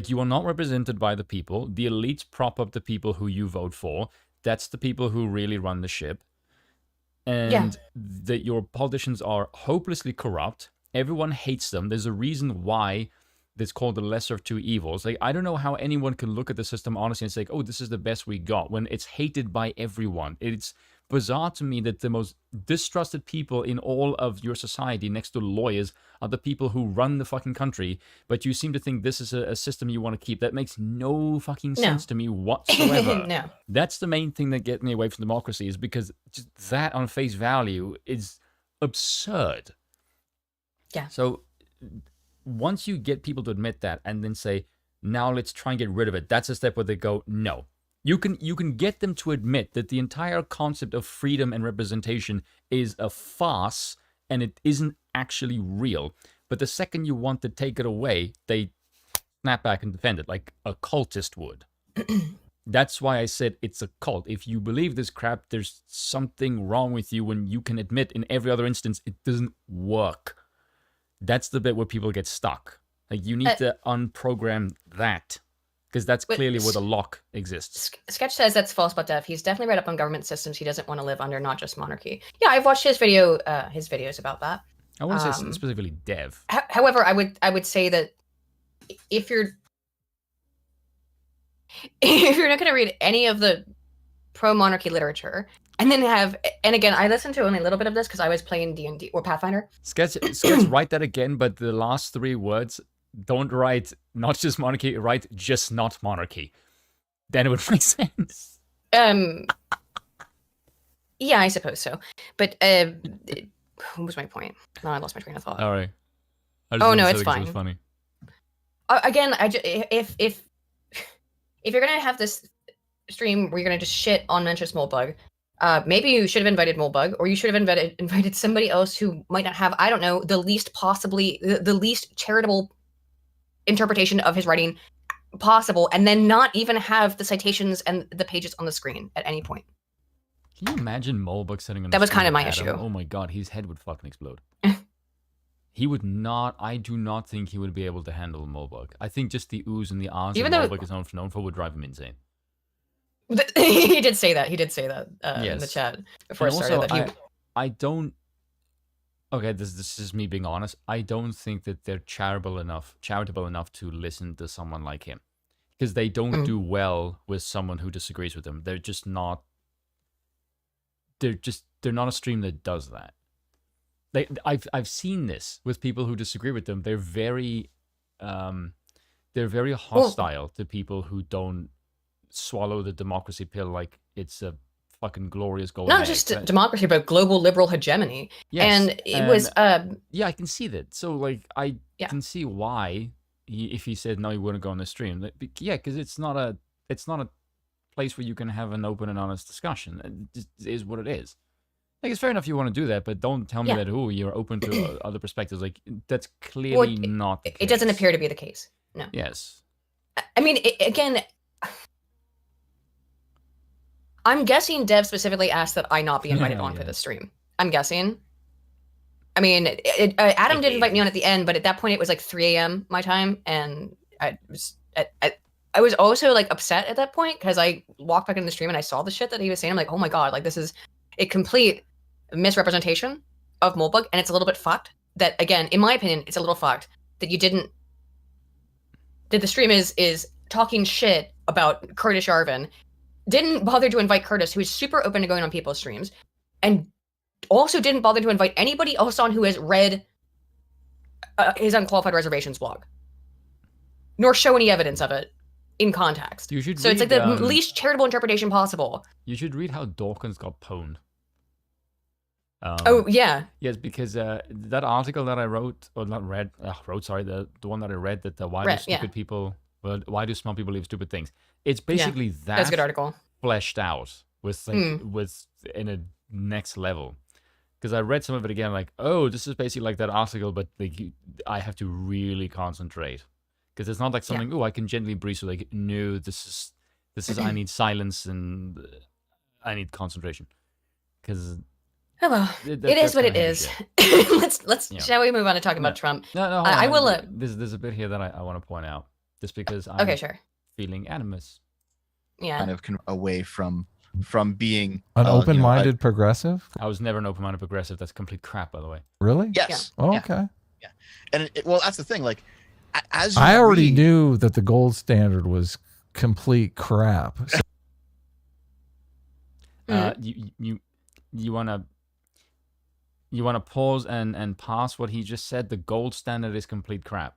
B: You are not represented by the people. The elites prop up the people who you vote for. That's the people who really run the ship. And that your politicians are hopelessly corrupt. Everyone hates them. There's a reason why it's called the lesser of two evils. I don't know how anyone can look at the system honestly and say, oh, this is the best we got, when it's hated by everyone. It's bizarre to me that the most distrusted people in all of your society, next to lawyers, are the people who run the fucking country. But you seem to think this is a system you want to keep. That makes no fucking sense to me whatsoever.
A: No.
B: That's the main thing that gets me away from democracy, is because just that on face value is absurd.
A: Yeah.
B: So once you get people to admit that and then say, now let's try and get rid of it, that's a step where they go, no. You can get them to admit that the entire concept of freedom and representation is a farce and it isn't actually real. But the second you want to take it away, they snap back and defend it like a cultist would. That's why I said it's a cult. If you believe this crap, there's something wrong with you when you can admit in every other instance it doesn't work. That's the bit where people get stuck. Like, you need to unprogram that. Because that's clearly where the lock exists.
A: Sketch says that's false about Dev. He's definitely read up on government systems he doesn't want to live under, not just monarchy. Yeah, I've watched his videos about that.
B: I want to say specifically Dev.
A: However, I would say that if you're not going to read any of the pro-monarchy literature, and then and again, I listened to only a little bit of this because I was playing D&D or Pathfinder.
B: Sketch, write that again, but the last 3 words, don't write not just monarchy, write just not monarchy. Then it would make sense.
A: Yeah, I suppose so. But what was my point? No, I lost my train of thought.
B: All right.
A: Oh no, it's fine.
B: It was funny.
A: Again, if you're gonna have this stream where you're gonna just shit on Mentress Moldbug, maybe you should have invited Moldbug, or you should have invited somebody else who might not have, I don't know, the least charitable interpretation of his writing possible, and then not even have the citations and the pages on the screen at any point.
B: Can you imagine Moldbug sitting on
A: that
B: the
A: was kind of my
B: Adam?
A: issue.
B: Oh my god, his head would fucking explode. He would not, I do not think he would be able to handle Moldbug. I think just the oohs and the ahs that Moldbug is known for would drive him insane.
A: He did say that. Yes. In the chat before
B: and
A: it started.
B: Also,
A: that
B: I don't. Okay, this is me being honest. I don't think that they're charitable enough to listen to someone like him, because they don't do well with someone who disagrees with them. They're just not. They're not a stream that does that. I've seen this with people who disagree with them. They're very hostile to people who don't swallow the democracy pill like it's a fucking glorious golden
A: not
B: egg.
A: just democracy, but global liberal hegemony.
B: Yes,
A: and it was
B: yeah, I can see that. So like I can see why if he said no, he wouldn't go on the stream. Yeah, because it's not a place where you can have an open and honest discussion. It just is what it is. Like, it's fair enough you want to do that, but don't tell me that you're open to other perspectives. Like, that's clearly not the case.
A: It doesn't appear to be the case. No.
B: Yes.
A: I mean, again, I'm guessing Dev specifically asked that I not be invited on for the stream. I'm guessing. I mean, Adam did invite me on at the end, but at that point it was like 3 a.m. my time, and I was also like upset at that point because I walked back into the stream and I saw the shit that he was saying. I'm like, oh my god, like this is a complete misrepresentation of Moldbug, and it's a little bit fucked. That again, in my opinion, it's a little fucked that you didn't. That the stream is talking shit about Curtis Yarvin. Didn't bother to invite Curtis, who is super open to going on people's streams, and also didn't bother to invite anybody else on who has read his Unqualified Reservations blog, nor show any evidence of it in context.
B: You should
A: so
B: read,
A: it's like the least charitable interpretation possible.
B: You should read how Dawkins got pwned.
A: Oh yeah.
B: Yes, because that article that I wrote, or not read, sorry, the one that I read, that why do smart people believe stupid things? It's basically
A: that's a good article
B: fleshed out with like with in a next level. Because I read some of it again, like, oh, this is basically like that article, but like I have to really concentrate because it's not like something. Oh, I can gently breeze. So like, no, this is I need silence and I need concentration because.
A: Hello. It is what it is. let's shall we move on to talking about Trump?
B: No,
A: I will.
B: There's a bit here that I want to point out, just because I'm feeling animus.
A: Yeah.
D: Kind of away from being
F: an open-minded progressive.
B: I was never an open-minded progressive. That's complete crap, by the way.
F: Really?
D: Yes.
F: Yeah. Oh, okay.
D: Yeah. And well, that's the thing. Like, as
F: I already knew that the gold standard was complete crap. So
B: you wanna pause and pass what he just said? The gold standard is complete crap.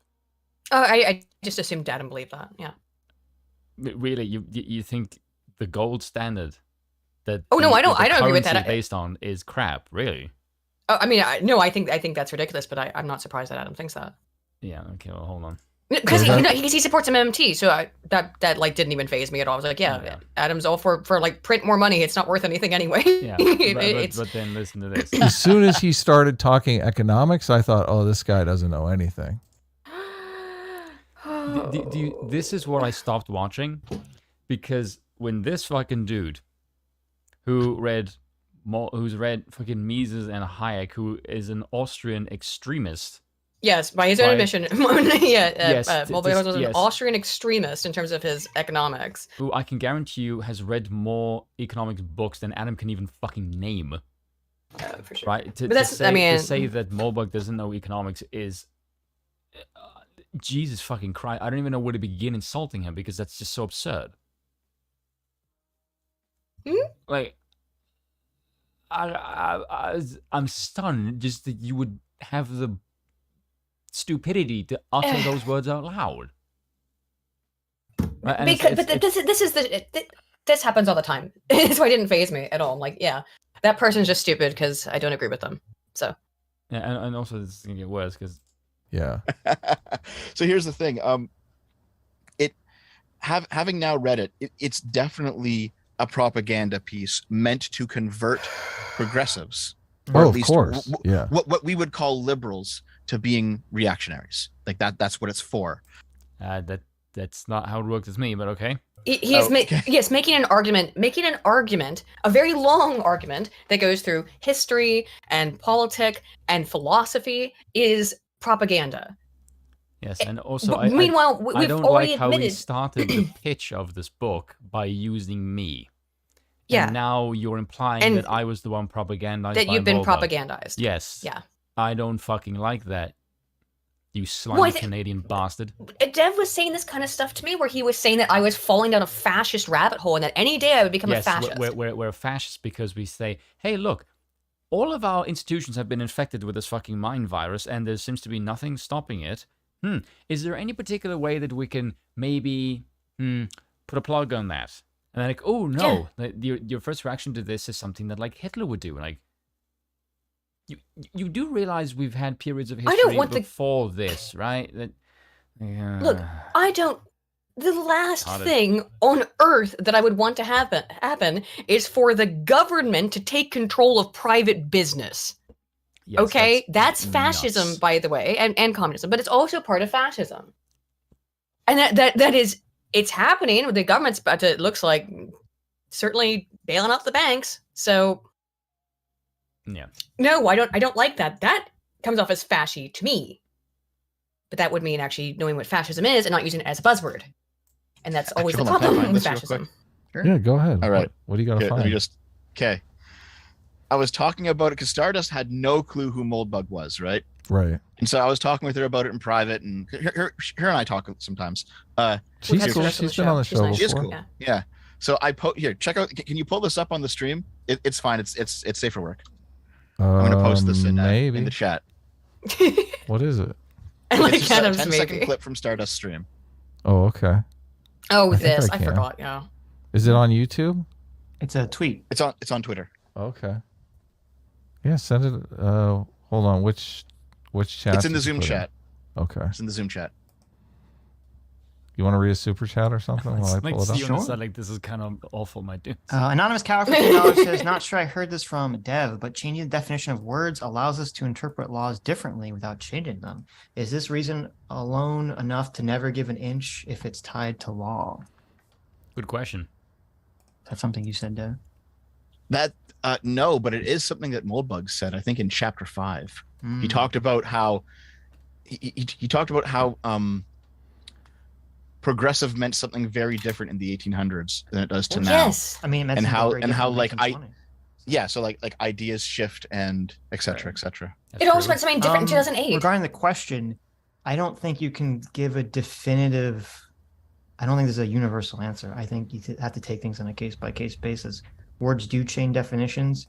A: Oh, I just assumed Adam believed that. Yeah.
B: Really, you think the gold standard that
A: Oh no, I don't
B: the
A: agree with that.
B: currency based on is crap? Really?
A: I mean, no, I think that's ridiculous, but I'm not surprised that Adam thinks that.
B: Yeah. Okay. Well, hold on.
A: Because he supports MMT, so that like didn't even faze me at all. I was like, yeah. Adam's all for like print more money. It's not worth anything anyway.
B: Yeah, but then listen to this.
F: As soon as he started talking economics, I thought, oh, this guy doesn't know anything.
B: This is what I stopped watching, because when this fucking dude who's read fucking Mises and Hayek, who is an Austrian extremist.
A: Yes, by his own admission, Molbach was an
B: yes.
A: Austrian extremist in terms of his economics.
B: Who I can guarantee you has read more economics books than Adam can even fucking name.
A: For sure.
B: Right?
A: But that's,
B: to say that Molbach doesn't know economics is... Jesus fucking Christ. I don't even know where to begin insulting him, because that's just so absurd. Like, I'm stunned just that you would have the stupidity to utter those words out loud.
A: This happens all the time. That's why it didn't faze me at all. I'm like, yeah, that person's just stupid because I don't agree with them. So.
B: Yeah, and also this is gonna get worse because.
F: Yeah.
D: So here's the thing. Having now read it, it's definitely a propaganda piece meant to convert progressives, or at least what we would call liberals, to being reactionaries. Like that's what it's for.
B: That's not how it worked with me, but okay.
A: Yes, making an argument, a very long argument that goes through history and politics and philosophy is propaganda.
B: Yes, and also
A: meanwhile,
B: I don't like how we started the pitch of this book by using me.
A: Yeah.
B: And now you're implying that I was the one propagandized.
A: That you've been
B: Molbach.
A: propagandized.
B: Yes.
A: Yeah.
B: I don't fucking like that. You slimy Canadian bastard.
A: Dev was saying this kind of stuff to me, where he was saying that I was falling down a fascist rabbit hole, and that any day I would become a fascist.
B: We're fascists because we say, hey, look, all of our institutions have been infected with this fucking mind virus, and there seems to be nothing stopping it. Is there any particular way that we can maybe put a plug on that? And they're like, oh no, your first reaction to this is something that like Hitler would do. Like, you do realize we've had periods of history before this, right?
A: Look, I don't. The last thing on earth that I would want to happen is for the government to take control of private business. Yes, okay, that's fascism, nuts. By the way, and communism, but it's also part of fascism. And that is, it's happening. The government's about to, it looks like, certainly bailing out the banks. So,
B: yeah.
A: No, I don't like that. That comes off as fashy to me. But that would mean actually knowing what fascism is and not using it as a buzzword. And that's always the problem with fascism.
F: Sure. Yeah, go ahead.
D: All right.
F: What do you got to find?
D: Okay. I was talking about it because Stardust had no clue who Moldbug was, right?
F: Right.
D: And so I was talking with her about it in private, and her and I talk sometimes.
F: She's cool. She's been on the show before.
D: She's cool. Yeah. So here, check out. Can you pull this up on the stream? It's fine. It's safe for work. I'm gonna post this in the chat.
F: What is it?
D: It's just a 10-second clip from Stardust stream.
F: Oh, okay.
A: Oh, I forgot. Yeah.
F: Is it on YouTube?
E: It's a tweet.
D: It's on Twitter.
F: Okay. Yeah, send it. Hold on. Which chat?
D: It's in the Zoom chat.
F: Okay.
D: It's in the Zoom chat.
F: You want to read a super chat or something while I pull it up?
B: Sure. Like, this is kind of awful, my dude.
E: Anonymous Cow $15 says, not sure I heard this from Dev, but changing the definition of words allows us to interpret laws differently without changing them. Is this reason alone enough to never give an inch if it's tied to law?
B: Good question.
E: That's something you said, Dev?
D: No, but it is something that Moldbug said, I think in chapter 5. He talked about how he talked about how progressive meant something very different in the 1800s than it does to now.
A: Yes.
E: I mean,
D: and how like so like ideas shift and etc. etc.
A: It always meant something different in 2008.
E: Regarding the question, I don't think you can give a definitive. I don't think there's a universal answer. I think you have to take things on a case-by-case basis. Words do change definitions.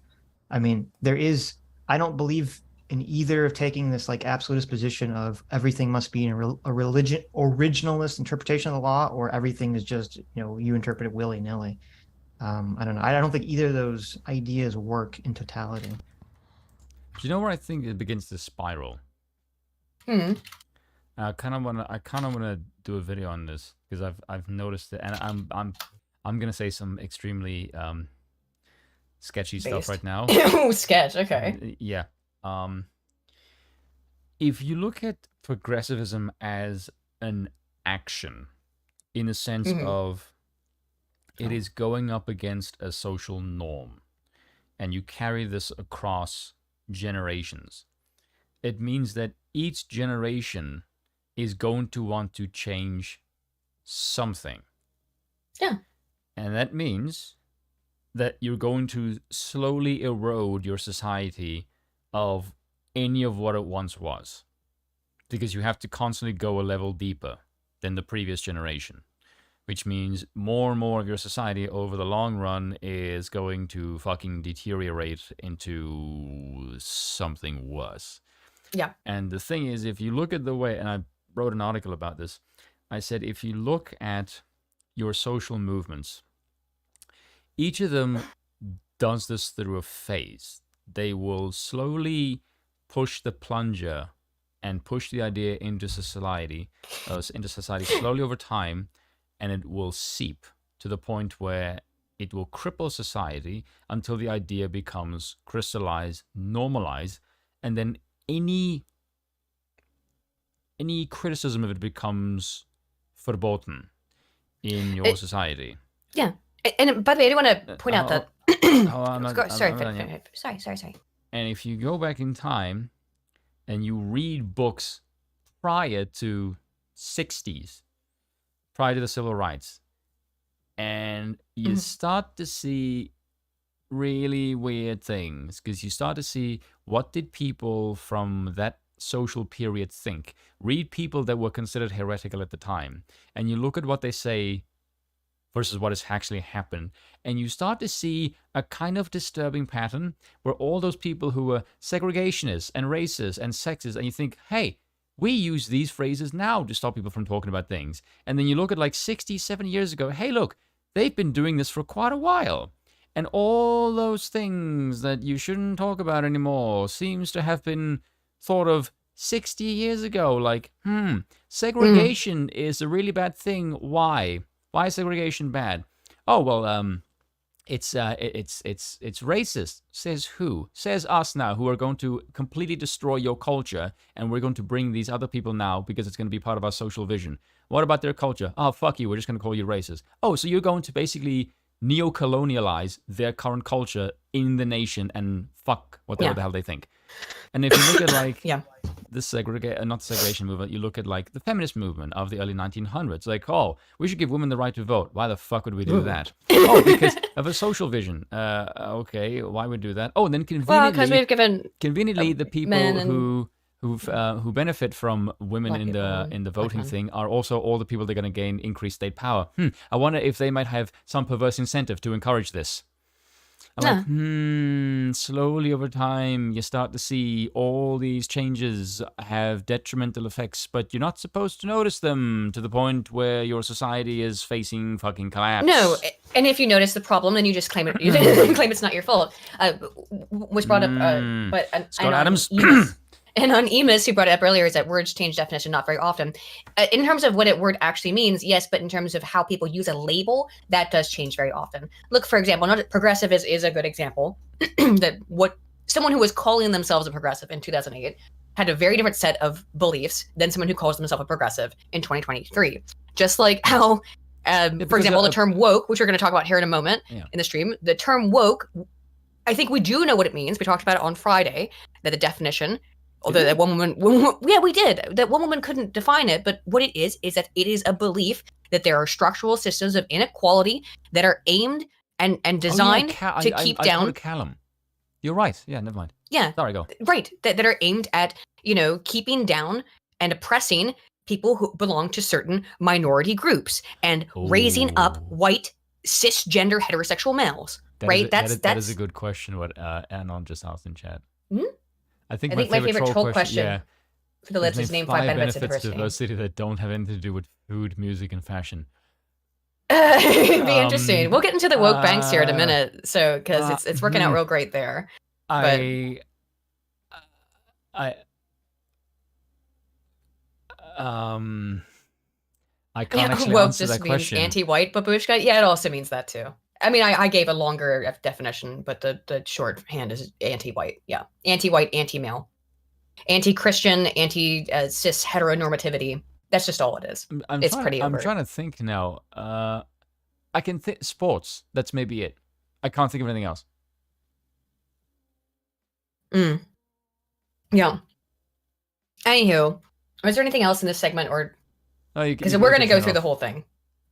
E: I mean, I don't believe in either of taking this like absolutist position of everything must be in a religion originalist interpretation of the law, or everything is just, you interpret it willy-nilly. I don't know. I don't think either of those ideas work in totality.
B: Do you know where I think it begins to spiral?
A: Hmm.
B: I kind of wanna do a video on this because I've noticed it, and I'm gonna say some extremely sketchy stuff
A: Based.
B: right now.
A: Oh, sketch. Okay.
B: Yeah. If you look at progressivism as an action, in the sense of it is going up against a social norm, and you carry this across generations, it means that each generation is going to want to change something.
A: Yeah.
B: And that means that you're going to slowly erode your society of any of what it once was. Because you have to constantly go a level deeper than the previous generation. Which means more and more of your society over the long run is going to fucking deteriorate into something worse.
A: Yeah.
B: And the thing is, if you look at the way, and I wrote an article about this, I said, if you look at your social movements, each of them does this through a phase. They will slowly push the plunger and push the idea into society slowly over time, and it will seep to the point where it will cripple society until the idea becomes crystallized, normalized, and then any criticism of it becomes verboten in your society.
A: Yeah. And by the way, I do want to point out that. Sorry.
B: And if you go back in time and you read books prior to 60s, prior to the civil rights, and you start to see really weird things, because you start to see what did people from that social period think. Read people that were considered heretical at the time, and you look at what they say versus what has actually happened, and you start to see a kind of disturbing pattern where all those people who were segregationists and racist and sexist, and you think, hey, we use these phrases now to stop people from talking about things. And then you look at like 60, 70 years ago, hey, look, they've been doing this for quite a while. And all those things that you shouldn't talk about anymore seems to have been thought of 60 years ago. Like, segregation is a really bad thing. Why? Why is segregation bad? Oh, well, it's racist. Says who? Says us now, who are going to completely destroy your culture, and we're going to bring these other people now because it's going to be part of our social vision. What about their culture? Oh, fuck you, we're just going to call you racist. Oh, so you're going to basically neo-colonialize their current culture in the nation and fuck whatever the hell they think. And if you look at like the segregation movement, you look at like the feminist movement of the early 1900s, like, oh, we should give women the right to vote. Why the fuck would we do that? Oh, because of a social vision. Okay, why would we do that? Oh, and then conveniently,
A: because we've given
B: the people who benefit from women in the voting thing are also all the people that are going to gain increased state power. I wonder if they might have some perverse incentive to encourage this. I'm like, slowly over time, you start to see all these changes have detrimental effects, but you're not supposed to notice them to the point where your society is facing fucking collapse.
A: No, and if you notice the problem, then you just claim it. You claim it's not your fault. Was brought up, but
B: Scott Adams.
A: And on Emus, who brought it up earlier, is that words change definition not very often. In terms of what a word actually means, yes, but in terms of how people use a label, that does change very often. Look, for example, progressive is a good example. That what someone who was calling themselves a progressive in 2008 had a very different set of beliefs than someone who calls themselves a progressive in 2023. Just like how, for example, the term woke, which we're going to talk about here in a moment in the stream, the term woke, I think we do know what it means. We talked about it on Friday, that the definition. Although that one woman, we did. That one woman couldn't define it, but what it is that it is a belief that there are structural systems of inequality that are aimed and designed to keep down.
B: Callum. You're right. Yeah, never mind.
A: Yeah.
B: Sorry, go.
A: Right. That are aimed at, keeping down and oppressing people who belong to certain minority groups and raising up white cisgender heterosexual males. right?
B: That is a good question. What Anon just asked in chat.
A: Hmm?
B: I think
A: I think my favorite troll question
B: Yeah,
A: for the list is name 5 benefits of
B: diversity that don't have anything to do with food, music, and fashion.
A: It'd be interesting. We'll get into the woke banks here in a minute, so because it's working out real great there.
B: I can't actually
A: woke
B: answer
A: just
B: that
A: means
B: question.
A: anti-white babushka. Yeah, it also means that too. I mean, I gave a longer definition, but the shorthand is anti-white. Yeah, anti-white, anti-male, anti-Christian, anti-cis heteronormativity. That's just all it is. It's pretty overt.
B: I'm trying to think now. I can think sports. That's maybe it. I can't think of anything else.
A: Yeah. Anywho, was there anything else in this segment, or because
B: you
A: we're going to go
B: turn
A: through the
B: off.
A: whole thing?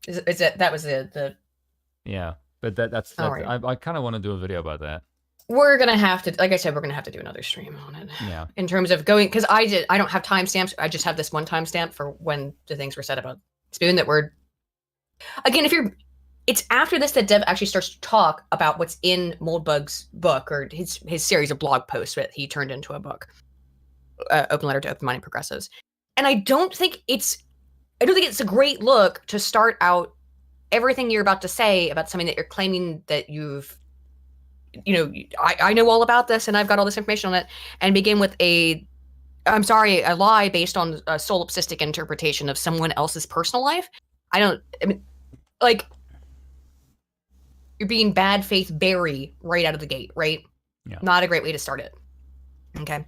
A: Is it that was the
B: Yeah, but that's
A: All right.
B: I kind of want to do a video about that.
A: We're gonna have to, like I said, we're gonna have to do another stream on it.
B: Yeah.
A: In terms of going, because I don't have timestamps. I just have this one timestamp for when the things were said about Spoon that were. Again, it's after this that Dev actually starts to talk about what's in Moldbug's book or his series of blog posts that he turned into a book, Open Letter to Open-Minded Progressives. And I don't think it's a great look to start out everything you're about to say about something that you're claiming that you've. I know all about this and I've got all this information on it, and begin with a lie based on a solipsistic interpretation of someone else's personal life. You're being bad faith Barry right out of the gate, right?
B: Yeah.
A: Not a great way to start it. Okay.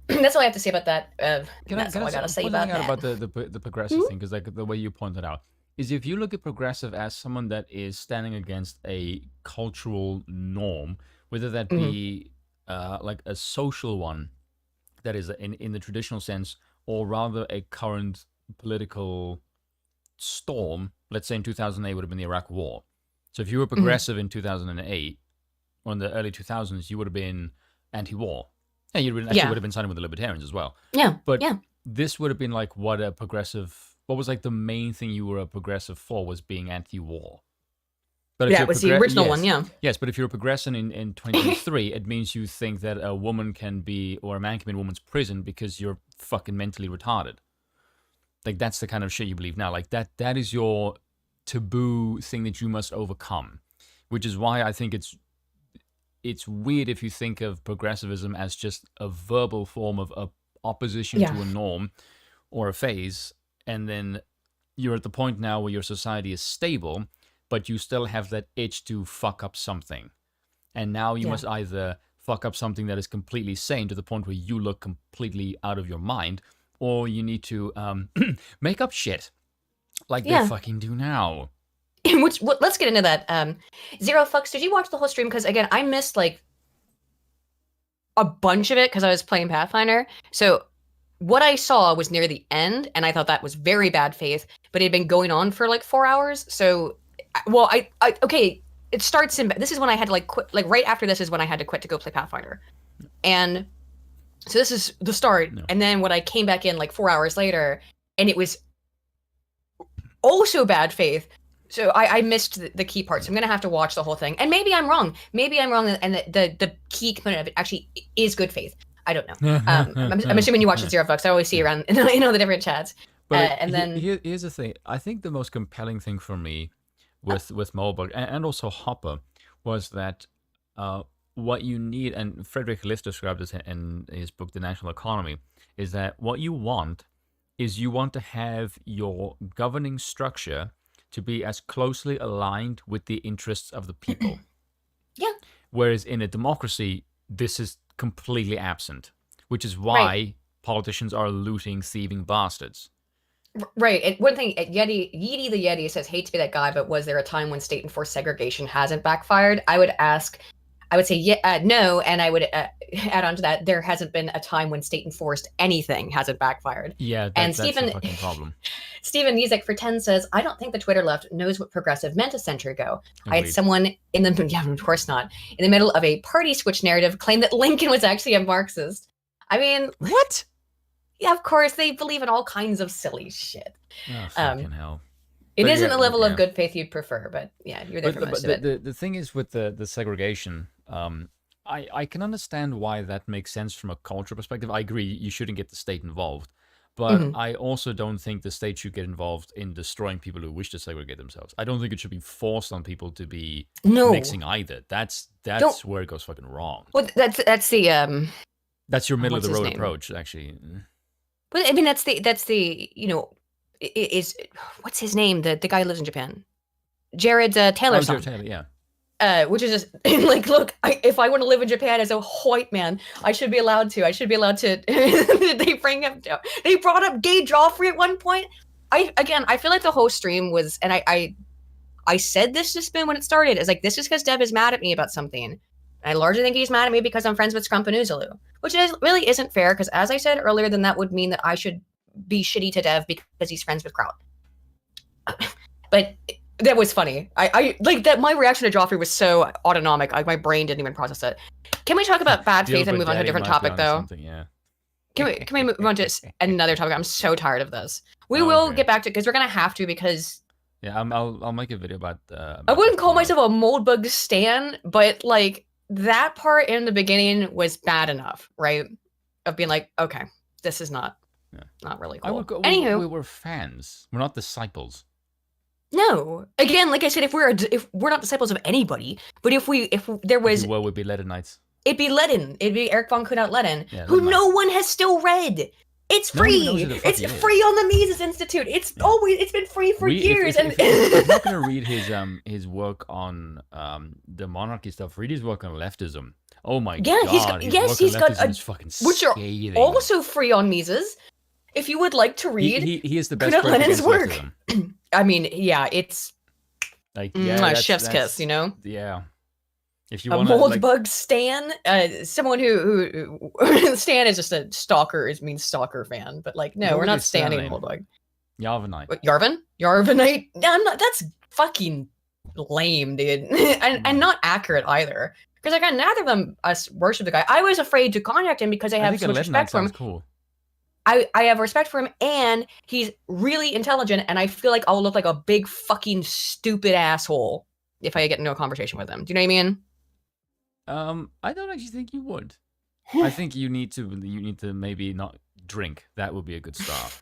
A: That's all I have to say about that. That's all I gotta say about that.
B: About the progressive thing, because like the way you pointed out is, if you look at progressive as someone that is standing against a cultural norm, whether that be like a social one that is in the traditional sense, or rather a current political storm. Let's say in 2008 would have been the Iraq War. So if you were progressive in 2008 or in the early 2000s, you would have been anti-war. Yeah, you would have been siding with the libertarians as well.
A: Yeah.
B: But this would have been like what was like the main thing you were a progressive for, was being anti-war. But
A: it was the original one, yeah.
B: Yes, but if you're a progressive in 2023, it means you think that a woman can be, or a man can be in a woman's prison because you're fucking mentally retarded. Like, that's the kind of shit you believe now. Like, that is your taboo thing that you must overcome, which is why I think it's weird if you think of progressivism as just a verbal form of opposition to a norm or a phase, and then you're at the point now where your society is stable, but you still have that itch to fuck up something. And now you must either fuck up something that is completely sane to the point where you look completely out of your mind, or you need to make up shit like they fucking do now.
A: Let's get into that. Zero Fucks, did you watch the whole stream? Because again, I missed like a bunch of it because I was playing Pathfinder. So what I saw was near the end, and I thought that was very bad faith, but it had been going on for like 4 hours. So, well, okay, it starts in, this is when I had to like quit, like right after this is when I had to quit to go play Pathfinder. And so this is the start. No. And then when I came back in like 4 hours later, and it was also bad faith. So I missed the key parts. I'm going to have to watch the whole thing. And maybe I'm wrong. And the key component of it actually is good faith. I don't know. I'm assuming you watch the Zero Fucks. I always see you around the different chats.
B: But
A: and then
B: here's the thing. I think the most compelling thing for me with Moldbug and also Hopper was that what you need, and Frederick List described this in his book, The National Economy, is that what you want is you want to have your governing structure to be as closely aligned with the interests of the people.
A: Yeah.
B: Whereas in a democracy, this is completely absent, which is why politicians are looting, thieving bastards.
A: Right. And one thing, Yeeti the Yeti says, hate to be that guy, but was there a time when state-enforced segregation hasn't backfired? I would say no, and I would add on to that, there hasn't been a time when state-enforced anything hasn't backfired.
B: Yeah, that's a fucking problem.
A: Stephen Nizik for 10 says, I don't think the Twitter left knows what progressive meant a century ago.
B: Agreed.
A: I had someone in the, yeah, of course not, in the middle of a party switch narrative claim that Lincoln was actually a Marxist. I mean,
B: what?
A: Yeah, of course, they believe in all kinds of silly shit.
B: Oh, fucking hell.
A: It
B: But
A: isn't
B: yeah,
A: the level
B: yeah.
A: of good faith you'd prefer, but yeah, you're there for most of it.
B: The thing is with the segregation, I can understand why that makes sense from a cultural perspective. I agree, you shouldn't get the state involved. But
A: Mhm.
B: I also don't think the state should get involved in destroying people who wish to segregate themselves. I don't think it should be forced on people to be
A: No.
B: mixing either. That's
A: Don't-
B: where it goes fucking wrong.
A: Well, that's the
B: That's your middle of
A: what's
B: the
A: his
B: road
A: name?
B: approach, actually.
A: But I mean, that's the is what's his name? The guy who lives in Japan, Jared Taylor's son.
B: Taylor, yeah.
A: Which is just like, look, if I want to live in Japan as a white man, I should be allowed to. I should be allowed to. They brought up gay Joffrey at one point. I feel like the whole stream was, and I said this to Spin when it started. It's like, this is because Dev is mad at me about something. I largely think he's mad at me because I'm friends with Scrump and Uzulu, which really isn't fair. Because as I said earlier, then that would mean that I should be shitty to Dev because he's friends with Kraut. But that was funny. I like that. My reaction to Joffrey was so autonomic. Like my brain didn't even process it. Can we talk about bad faith and move on to a different topic, though?
B: Yeah.
A: Can we move on to another topic? I'm so tired of this. We will get back to, because we're gonna have to, because
B: yeah, I'll make a video about.
A: I wouldn't call myself a Moldbug stan, but like that part in the beginning was bad enough, right? Of being like, okay, this is not really cool. Anywho,
B: we were fans. We're not disciples.
A: No, again, like I said, if we're not disciples of anybody, but if there was,
B: Well, we'd be Ledenites.
A: It'd be Ledin. It'd be Eric von Kudat Ledin,
B: Yeah,
A: who no one has still read. It's free. It's free on the Mises Institute. It's it's been free for years.
B: If you're not gonna read his work on the monarchy stuff, read his work on leftism. Oh my god!
A: He's got
B: fucking
A: which are
B: scathing.
A: Also free on Mises. If you would like to read,
B: he is the best
A: Kudat Lenin's work.
B: Leftism.
A: I mean, yeah, it's
B: like
A: chef's kiss, you know.
B: Yeah. If you
A: a
B: want
A: Moldbug stan, someone who stan is just a stalker, means stalker fan, but like no, we're not standing Moldbug.
B: Yarvanite.
A: What, Yarvanite? No, I'm not. That's fucking lame, dude, and not accurate either. Because like neither of them worship the guy. I was afraid to contact him because I have so much respect for him.
B: Cool.
A: I have respect for him, and he's really intelligent, and I feel like I'll look like a big fucking stupid asshole if I get into a conversation with him. Do you know what I mean?
B: I don't actually think you would. I think you need to maybe not drink. That would be a good start.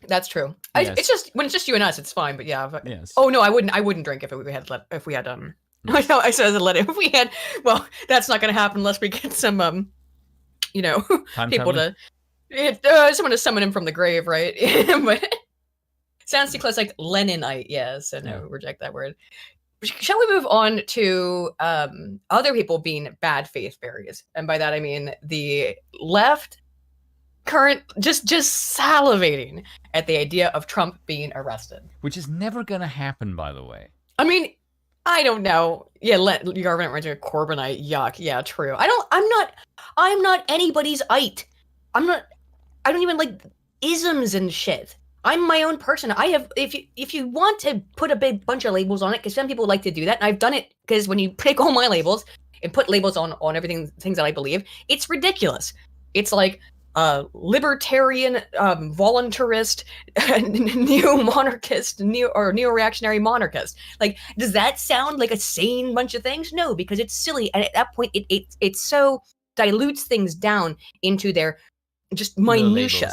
A: That's true.
B: Yes.
A: It's just when it's just you and us, it's fine. But yeah.
B: Yes.
A: Oh no, I wouldn't drink if we had Yes. I said if we had. Well, that's not going to happen unless we get some people to. Someone to summon him from the grave, right? But sounds too close, like Leninite. Yeah, so no, reject that word. Shall we move on to other people being bad faith bearers? And by that I mean the left, current, just salivating at the idea of Trump being arrested,
B: which is never gonna happen, by the way.
A: I mean, I don't know. Yeah, your government runs a Corbynite. Yuck. Yeah, true. I'm not anybody's ite. I don't even like isms and shit. I'm my own person. I have, if you want to put a big bunch of labels on it, because some people like to do that, and I've done it, because when you pick all my labels and put labels on everything, things that I believe, it's ridiculous. It's like libertarian, voluntarist, neo-monarchist, neo-reactionary monarchist. Like, does that sound like a sane bunch of things? No, because it's silly, and at that point, it so dilutes things down into their just minutia.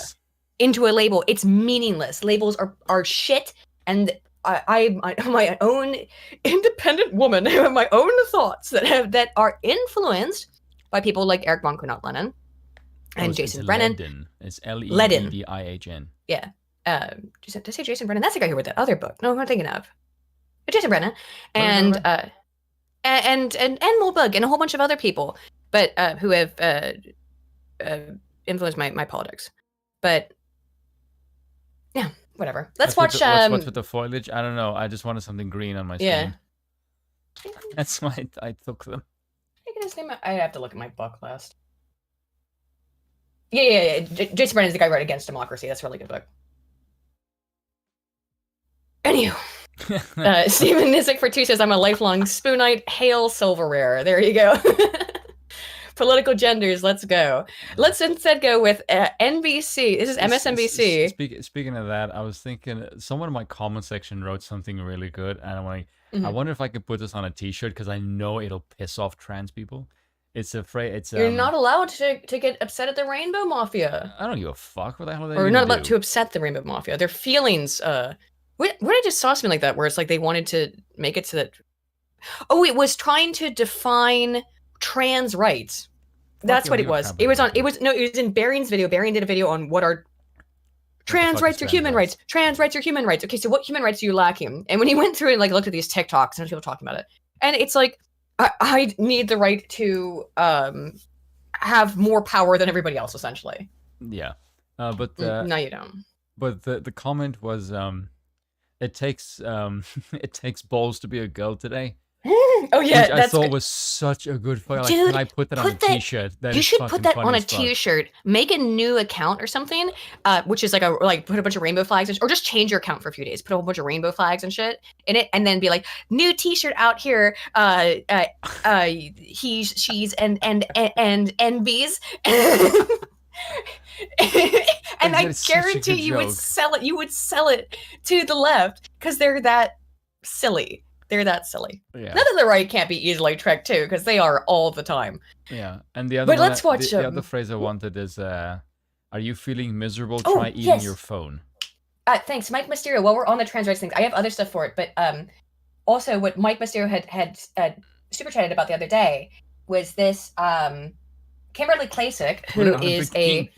A: Into a label. It's meaningless. Labels are shit, and I'm my own independent woman. I have my own thoughts that are influenced by people like Eric von Kudat Lenin and Jason Brennan.
B: Ledin. It's Ledin.
A: Yeah. Did I say Jason Brennan? That's the guy who wrote that other book. No, I'm not thinking of. Jason Brennan and Moldbug and a whole bunch of other people, but who have influenced my politics. But yeah, whatever. Let's watch.
B: What's with the foliage? I don't know. I just wanted something green on my screen.
A: Yeah.
B: That's why I took them.
A: I have to look at my book list. Yeah. Jason Brennan is the guy who wrote Against Democracy. That's a really good book. Anywho, Stephen Nissick for 2 says, I'm a lifelong Spoonite. Hail Silverware. There you go. Political genders. Let's go. Let's instead go with NBC. This is MSNBC.
B: Speaking of that, I was thinking someone in my comment section wrote something really good, and I'm like, I
A: Mhm.
B: wonder if I could put this on a T-shirt because I know it'll piss off trans people. It's a phrase. It's
A: You're not allowed to get upset at the Rainbow Mafia.
B: I don't give a fuck. What the hell are they?
A: Or you're
B: gonna
A: not allowed
B: do?
A: to upset the Rainbow Mafia. Their feelings. What I just saw something like that where it's like they wanted to make it so that. Oh, it was trying to define trans rights. That's
B: you,
A: what
B: you
A: it
B: got
A: was.
B: crap
A: It was on.
B: everywhere.
A: It was in Barron's video. Barron did a video on what are trans
B: fuck
A: rights
B: is
A: or
B: trans
A: human
B: rights?
A: rights. Trans rights or human rights. Okay, so what human rights are you lacking? And when he went through and like looked at these TikToks and people talking about it, and it's like I need the right to have more power than everybody else, essentially.
B: Yeah, but
A: No, you don't.
B: but the comment was it takes it takes balls to be a girl today.
A: Oh yeah,
B: which I
A: that's
B: thought
A: good.
B: was such a good phrase. Like,
A: Dude,
B: can I put that on a
A: put that-
B: T-shirt? That
A: You
B: is
A: should put
B: fucking
A: that
B: funny
A: on a
B: as fuck.
A: T-shirt. Make a new account or something, which is like put a bunch of rainbow flags, or just change your account for a few days. Put a whole bunch of rainbow flags and shit in it, and then be like, new T-shirt out here. He's, she's, and bees. And
B: That
A: I
B: is such a
A: guarantee
B: good
A: you would
B: joke.
A: sell it. You would sell it to the left because they're that silly. They're that silly.
B: Yeah.
A: Not that the right can't be easily tricked too, because they are all the time.
B: Yeah, and the other
A: But
B: one,
A: let's watch,
B: the other phrase I wanted is, "Are you feeling miserable?
A: Oh,
B: Try eating
A: yes.
B: your phone."
A: Thanks, Mike Mysterio. While we're on the trans rights things, I have other stuff for it, but also what Mike Mysterio had super chatted about the other day was this Kimberly Klasick,
B: Put it
A: who
B: on
A: is
B: bikini.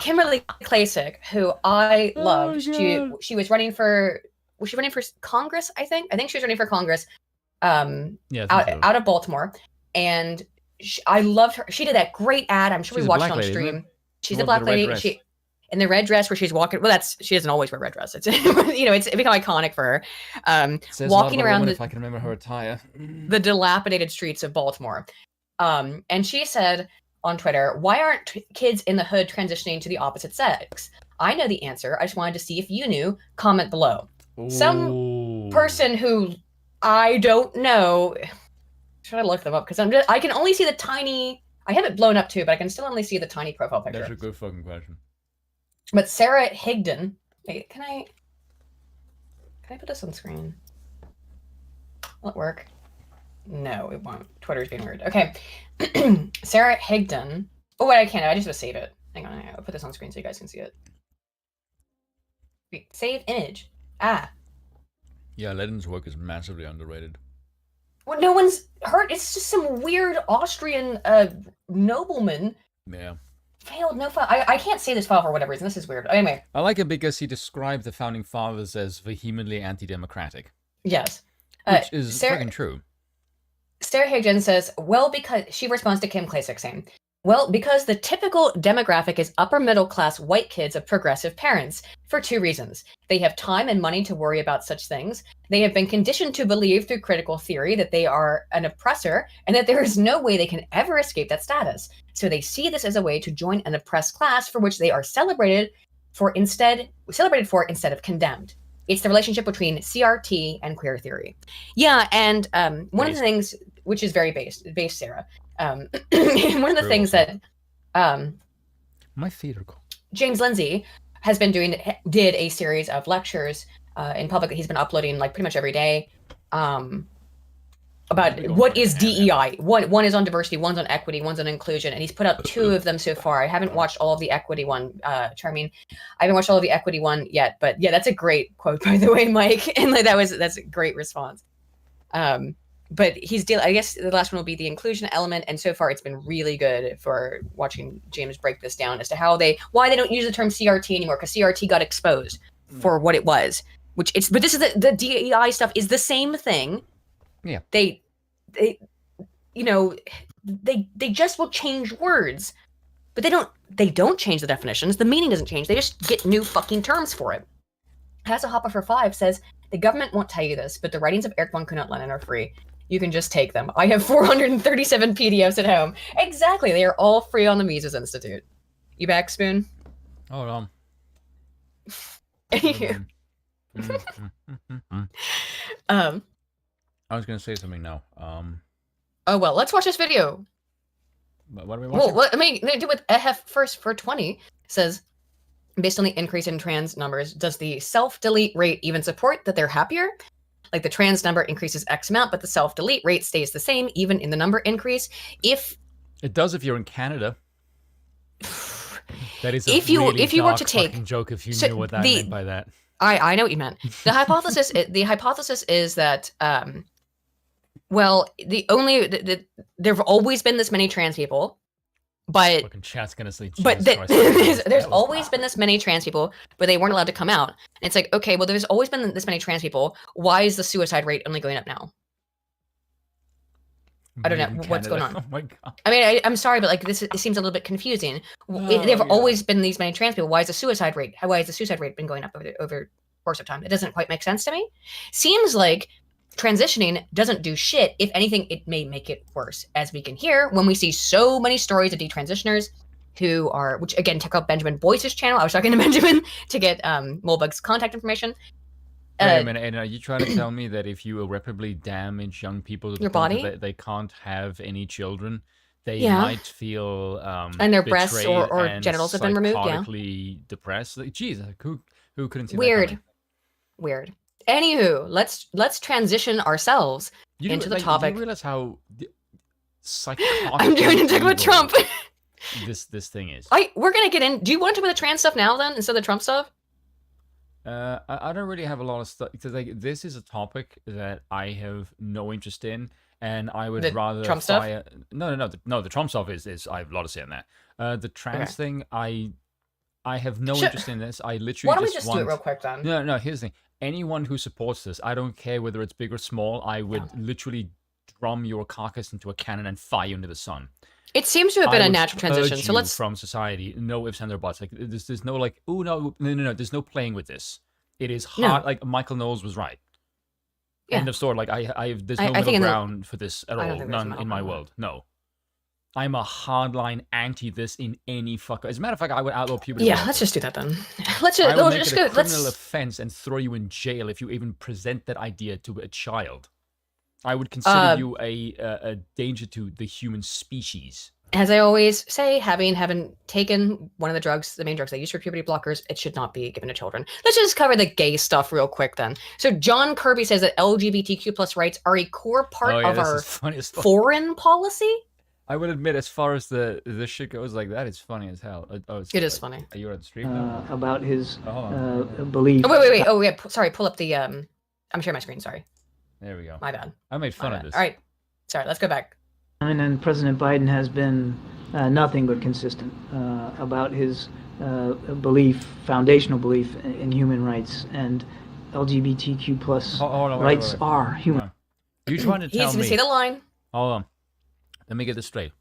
A: Kimberly Klasick, who I
B: Oh,
A: loved.
B: God.
A: She was running for Congress, I think she was running for Congress
B: Yeah, I think so.
A: out of Baltimore, and I loved her. She did that great ad. I'm sure
B: She's
A: we
B: a
A: watched
B: black
A: it on
B: lady, isn't
A: stream.
B: it?
A: She's
B: The
A: a
B: one
A: black
B: with the red
A: lady.
B: dress.
A: She in the red dress where she's walking. Well, she doesn't always wear red dress. It's it's become iconic for her.
B: It says a lot
A: Walking
B: about a
A: around
B: woman
A: the,
B: if I can remember her attire.
A: the dilapidated streets of Baltimore. And she said on Twitter, "Why aren't kids in the hood transitioning to the opposite sex? I know the answer. I just wanted to see if you knew. Comment below." Some
B: Ooh.
A: person who I don't know. Should I look them up? Because I can only see the tiny. I have it blown up too, but I can still only see the tiny profile picture.
B: That's a good fucking question.
A: But Sarah Higdon. Wait, can I put this on screen? Will it work? No, it won't. Twitter's being weird. Okay. Sarah Higdon. Oh wait, I can't. I just have to save it. Hang on, I'll put this on screen so you guys can see it. Wait, save image. Ah.
B: Yeah, Lenon's work is massively underrated.
A: Well, no one's hurt. It's just some weird Austrian nobleman.
B: Yeah.
A: Failed no file. I can't say this file for whatever reason. This is weird. Anyway,
B: I like it because he described the founding fathers as vehemently anti-democratic,
A: yes.
B: which is
A: Sarah-
B: fucking true.
A: Sarah Higdon says, well, because she responds to Kim Klasick saying, well, because the typical demographic is upper middle class white kids of progressive parents for two reasons. They have time and money to worry about such things. They have been conditioned to believe through critical theory that they are an oppressor and that there is no way they can ever escape that status. So they see this as a way to join an oppressed class for which they are celebrated for instead of condemned. It's the relationship between CRT and queer theory. Yeah, and one of the things, which is very based, Sarah. One of the
B: True
A: things
B: also.
A: that
B: My feet are cold.
A: James Lindsay has been did a series of lectures in public that he's been uploading like pretty much every day about what is DEI. One is on diversity, one's on equity, one's on inclusion, and he's put out two of them so far. I haven't watched all of the equity one, Charmine. I haven't watched all of the equity one yet, but yeah, that's a great quote, by the way, Mike. And like, that's a great response. But I guess the last one will be the inclusion element, and so far it's been really good for watching James break this down as to why they don't use the term CRT anymore, because CRT got exposed for what it was. But this is the DEI stuff is the same thing.
B: Yeah.
A: They just will change words, but they don't change the definitions. The meaning doesn't change. They just get new fucking terms for it. Hasa Hoppa for 5 says, the government won't tell you this, but the writings of Erich von Kuhnert Lenin are free. You can just take them. I have 437 PDFs at home. Exactly. They are all free on the Mises Institute. You back, Spoon?
B: Hold on.
A: You.
B: I was gonna say something now.
A: Oh well, let's watch this video.
B: What are we
A: Well,
B: watching?
A: what I mean, they do with EHF first for 20 says, based on the increase in trans numbers, does the self-delete rate even support that they're happier? Like the trans number increases X amount, but the self-delete rate stays the same even in the number increase. If
B: It does if you're in Canada. That is a
A: if you
B: really
A: were
B: dark
A: to take
B: fucking joke if you
A: so
B: knew what that
A: the-
B: meant by that.
A: I know what you meant. The hypothesis is that well, there've always been this many trans people, but
B: Fucking chat's gonna say.
A: but
B: Jesus Christ,
A: there's
B: that was
A: always been this many trans people, but they weren't allowed to come out. And it's like, okay, well, there's always been this many trans people. Why is the suicide rate only going up now? I don't know
B: in
A: what's going
B: Canada.
A: on.
B: Oh my god.
A: I mean, I'm sorry, but like it seems a little bit confusing. There've
B: yeah.
A: always been these many trans people. Why has the suicide rate been going up over the course of time? It doesn't quite make sense to me. Seems like transitioning doesn't do shit. If anything, it may make it worse, as we can hear when we see so many stories of detransitioners who are, which again, check out Benjamin Boyce's channel. I was talking to Benjamin to get Molebug's contact information.
B: Wait a minute, and are you trying to tell me that if you irreparably damage young people to the
A: Your
B: point
A: body?
B: that they can't have any children, they
A: Yeah.
B: might feel
A: And their breasts
B: betrayed
A: or
B: and
A: genitals have been removed, yeah.
B: psychotically depressed? Like, geez, who couldn't see that
A: Weird.
B: coming?
A: Weird. Anywho, let's transition ourselves into the topic.
B: Do you realize how psychotic?
A: I'm doing a talk about Trump.
B: This thing is.
A: We're gonna get in. Do you want to talk about the trans stuff now then instead of the Trump stuff?
B: I don't really have a lot of stuff because like this is a topic that I have no interest in, and I would
A: The
B: rather
A: Trump stuff?
B: No, the Trump stuff is I have a lot to say on that. The trans thing, I have no interest in this. I literally
A: Why don't we
B: just
A: just
B: want.
A: do it real quick then?
B: No. Here's the thing. Anyone who supports this, I don't care whether it's big or small. I would literally drum your carcass into a cannon and fire you into the sun.
A: It seems to have been
B: I
A: a
B: would
A: natural transition.
B: purge
A: So
B: you
A: let's.
B: from society. No ifs and their buts. Like there's no like, oh no. There's no playing with this. It is hard.
A: No.
B: Like Michael Knowles was right.
A: Yeah.
B: End of story. Like there's
A: I
B: no
A: think
B: middle
A: in the-
B: ground for this at
A: I don't
B: all.
A: think there's a
B: None
A: middle
B: in my
A: ground.
B: world. No. I'm a hardline anti this in any fucker. As a matter of fact, I would outlaw puberty.
A: Yeah, let's just do that then. Let's
B: I will
A: just,
B: make
A: just
B: it
A: go.
B: a criminal
A: Let's.
B: offense and throw you in jail if you even present that idea to a child. I would consider you a danger to the human species.
A: As I always say, having taken one of the drugs, the main drugs they use for puberty blockers, it should not be given to children. Let's just cover the gay stuff real quick then. So John Kirby says that LGBTQ plus rights are a core part of
B: this
A: our
B: is funny as fuck.
A: foreign policy.
B: I would admit, as far as this shit goes, like that is funny as hell.
A: It is funny.
B: Are you on the stream now?
G: About his
B: Oh,
G: belief.
A: Oh wait. Oh yeah. Sorry. Pull up the. I'm sharing my screen. Sorry.
B: there we go.
A: My bad.
B: I made fun
A: My
B: of
A: bad.
B: this.
A: All right. Sorry. Let's go back.
G: And President Biden has been nothing but consistent about his foundational belief in human rights, and LGBTQ plus
B: Hold on, wait,
G: rights
B: wait, wait.
G: are human.
B: Hold on. You trying to
A: He's
B: tell
A: gonna
B: me?
A: say the line.
B: Hold on. Let me get this straight.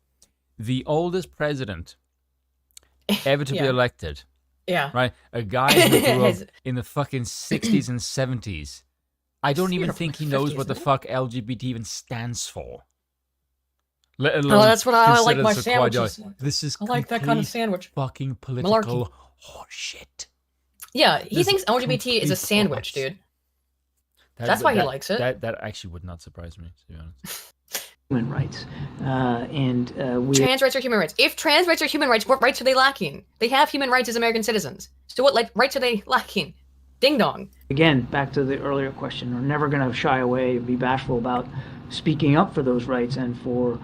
B: The oldest president ever to be
A: Yeah.
B: elected,
A: Yeah.
B: right? A guy who grew up
A: Has-
B: in the fucking 60s and 70s. I don't even
A: You're
B: think he
A: from
B: knows
A: 50s,
B: what the
A: isn't it?
B: fuck LGBT even stands for. Let alone
A: Oh, that's what I like
B: consider
A: my
B: this a quad-
A: sandwiches.
B: This is
A: I like that kind of
B: complete
A: sandwich.
B: fucking political horseshit.
A: Yeah, he
B: This
A: thinks
B: is
A: LGBT is a
B: complete
A: sandwich,
B: farce.
A: dude. That's why he likes it.
B: That actually would not surprise me, to be honest.
G: Human rights, and we
A: Trans rights are human rights. If trans rights are human rights, what rights are they lacking? They have human rights as American citizens. So what rights are they lacking? Ding dong.
G: again back to the earlier question. We're never going to shy away, be bashful about speaking up for those rights and for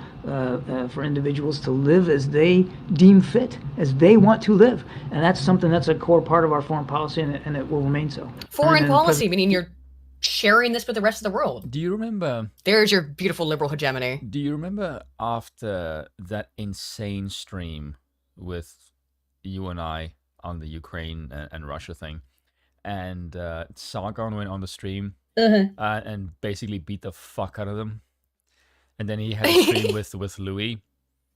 G: individuals to live as they deem fit, as they want to live, and that's something that's a core part of our foreign policy, and it will remain so.
A: Foreign
G: And
A: policy, meaning you're sharing this with the rest of the world.
B: Do you remember
A: There's your beautiful liberal hegemony.
B: Do you remember after that insane stream with you and I on the Ukraine and Russia thing, and Sargon went on the stream and basically beat the fuck out of them, and then he had a stream with Louis,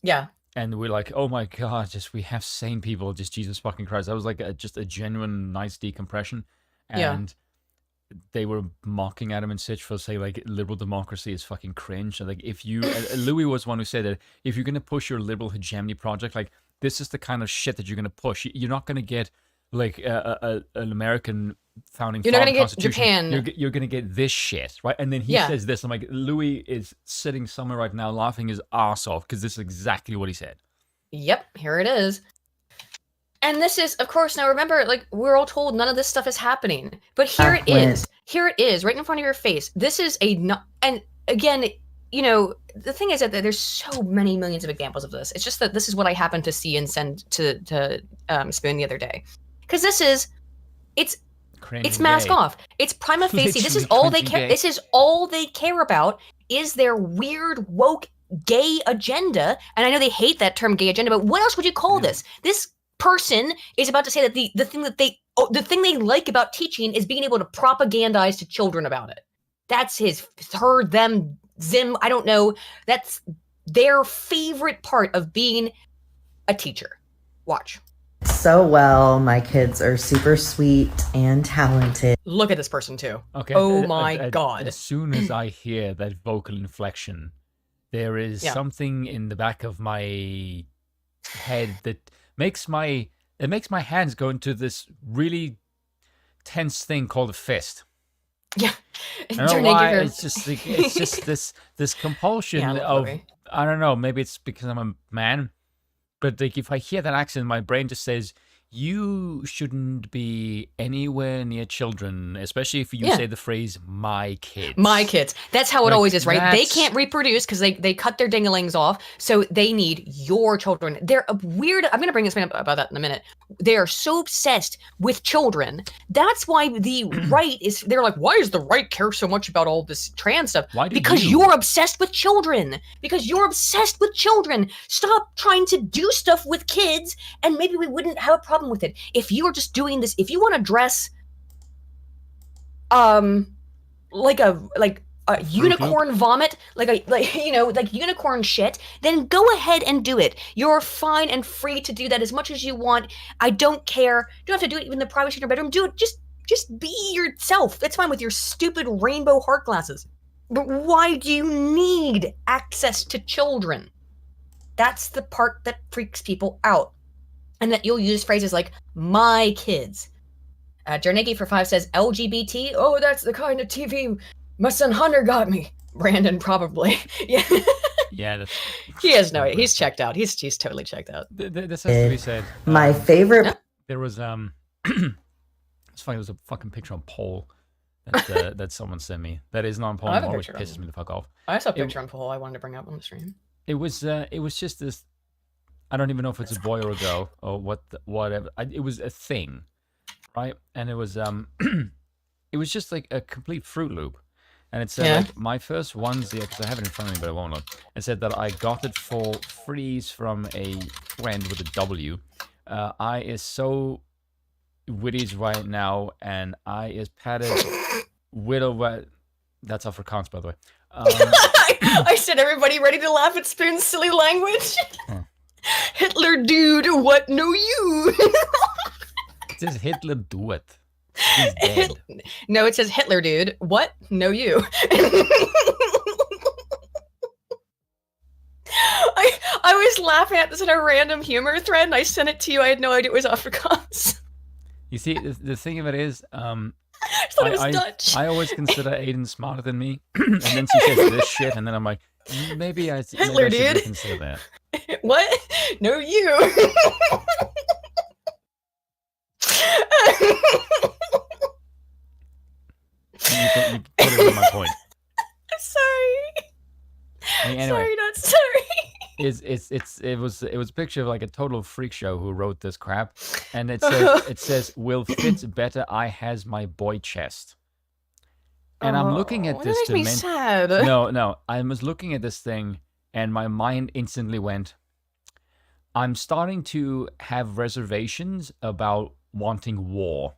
A: Yeah.
B: and we're like, oh my god, just we have sane people, just Jesus fucking Christ. That was like just a genuine nice decompression,
A: Yeah.
B: and they were mocking at him and such for saying like liberal democracy is fucking cringe. And like if you Louis was one who said that if you're gonna push your liberal hegemony project, like this is the kind of shit that you're gonna push. You're not gonna get like an American founding
A: You're not
B: father
A: gonna get
B: constitution,
A: Japan.
B: you're gonna get this shit, right? And then he
A: Yeah.
B: says this. I'm like, Louis is sitting somewhere right now laughing his ass off because this is exactly what he said.
A: Yep, here it is. And this is, of course, now remember, like, we're all told none of this stuff is happening. But here it is. Here it is, right in front of your face. This is and again, you know, the thing is that there's so many millions of examples of this. It's just that this is what I happened to see and send to Spoon the other day. Because it's mask off. It's prima facie. This is all they care. This is all they care about is their weird woke gay agenda. And I know they hate that term gay agenda, but what else would you call this? This person is about to say that the thing they like about teaching is being able to propagandize to children about it. That's her, them, zim. I don't know. That's their favorite part of being a teacher. Watch.
H: So well, my kids are super sweet and talented.
A: Look at this person too.
B: Okay.
A: Oh my God.
B: As soon as I hear that vocal inflection, there is something in the back of my head that makes my hands go into this really tense thing called a fist.
A: Yeah.
B: I don't know why. It's just this compulsion of
A: movie.
B: I don't know. Maybe it's because I'm a man, but like if I hear that accent, my brain just says you shouldn't be anywhere near children, especially if you say the phrase "my kids." My kids.
A: That's how it always is, right? They can't reproduce because they cut their dingalings off, so they need your children. They're weird. I'm gonna bring this man up about that in a minute. They are so obsessed with children. That's why the right is. They're like, why does the right care so much about all this trans stuff? Because you're obsessed with children. Because you're obsessed with children. Stop trying to do stuff with kids, and maybe we wouldn't have a problem with it. If you are just doing this, if you want to dress like a unicorn vomit, like unicorn shit, then go ahead and do it. You're fine and free to do that as much as you want. I don't care. You don't have to do it even in the privacy of your bedroom. Do it. Just be yourself. That's fine with your stupid rainbow heart glasses. But why do you need access to children? That's the part that freaks people out. And that you'll use phrases like, my kids. Jarnegi for 5 says, LGBT? Oh, that's the kind of TV my son Hunter got me. Brandon, probably. Yeah.
B: Yeah.
A: He has no, he's checked out. He's totally checked out.
B: This has to be said.
H: My favorite.
B: There was, it's funny, there was a fucking picture on Poll that someone sent me. That is not on Poll anymore, which pisses me the fuck off.
A: I saw a picture on Poll I wanted to bring up on the stream.
B: It was just this, I don't even know if it's a boy or a girl or whatever. It was a thing, right? And it was it was just like a complete Fruit Loop, and it said like, my first onesie, because I have it in front of me, but I won't look. It said that I got it for freeze from a friend with a W. I is so witties right now, and I is padded widow. That's Afrikaans, by the way.
A: I said everybody ready to laugh at Spoon's silly language. Hitler dude, what know you?
B: It says Hitler do it. He's dead.
A: No, it says Hitler dude, what know you? I was laughing at this in a random humor thread and I sent it to you. I had no idea it was Afrikaans.
B: You see, the thing of it is,
A: I thought it was Dutch.
B: I always consider Aiden smarter than me, and then she says this shit, and then I'm like, maybe I should reconsider that.
A: What? No, you.
B: You put it in my point.
A: I'm sorry.
B: Anyway,
A: sorry, not sorry.
B: It was a picture of like a total freak show who wrote this crap, and it says will fit better. I has my boy chest, and I'm looking at this.
A: That makes me sad.
B: No, I was looking at this thing, and my mind instantly went. I'm starting to have reservations about wanting war,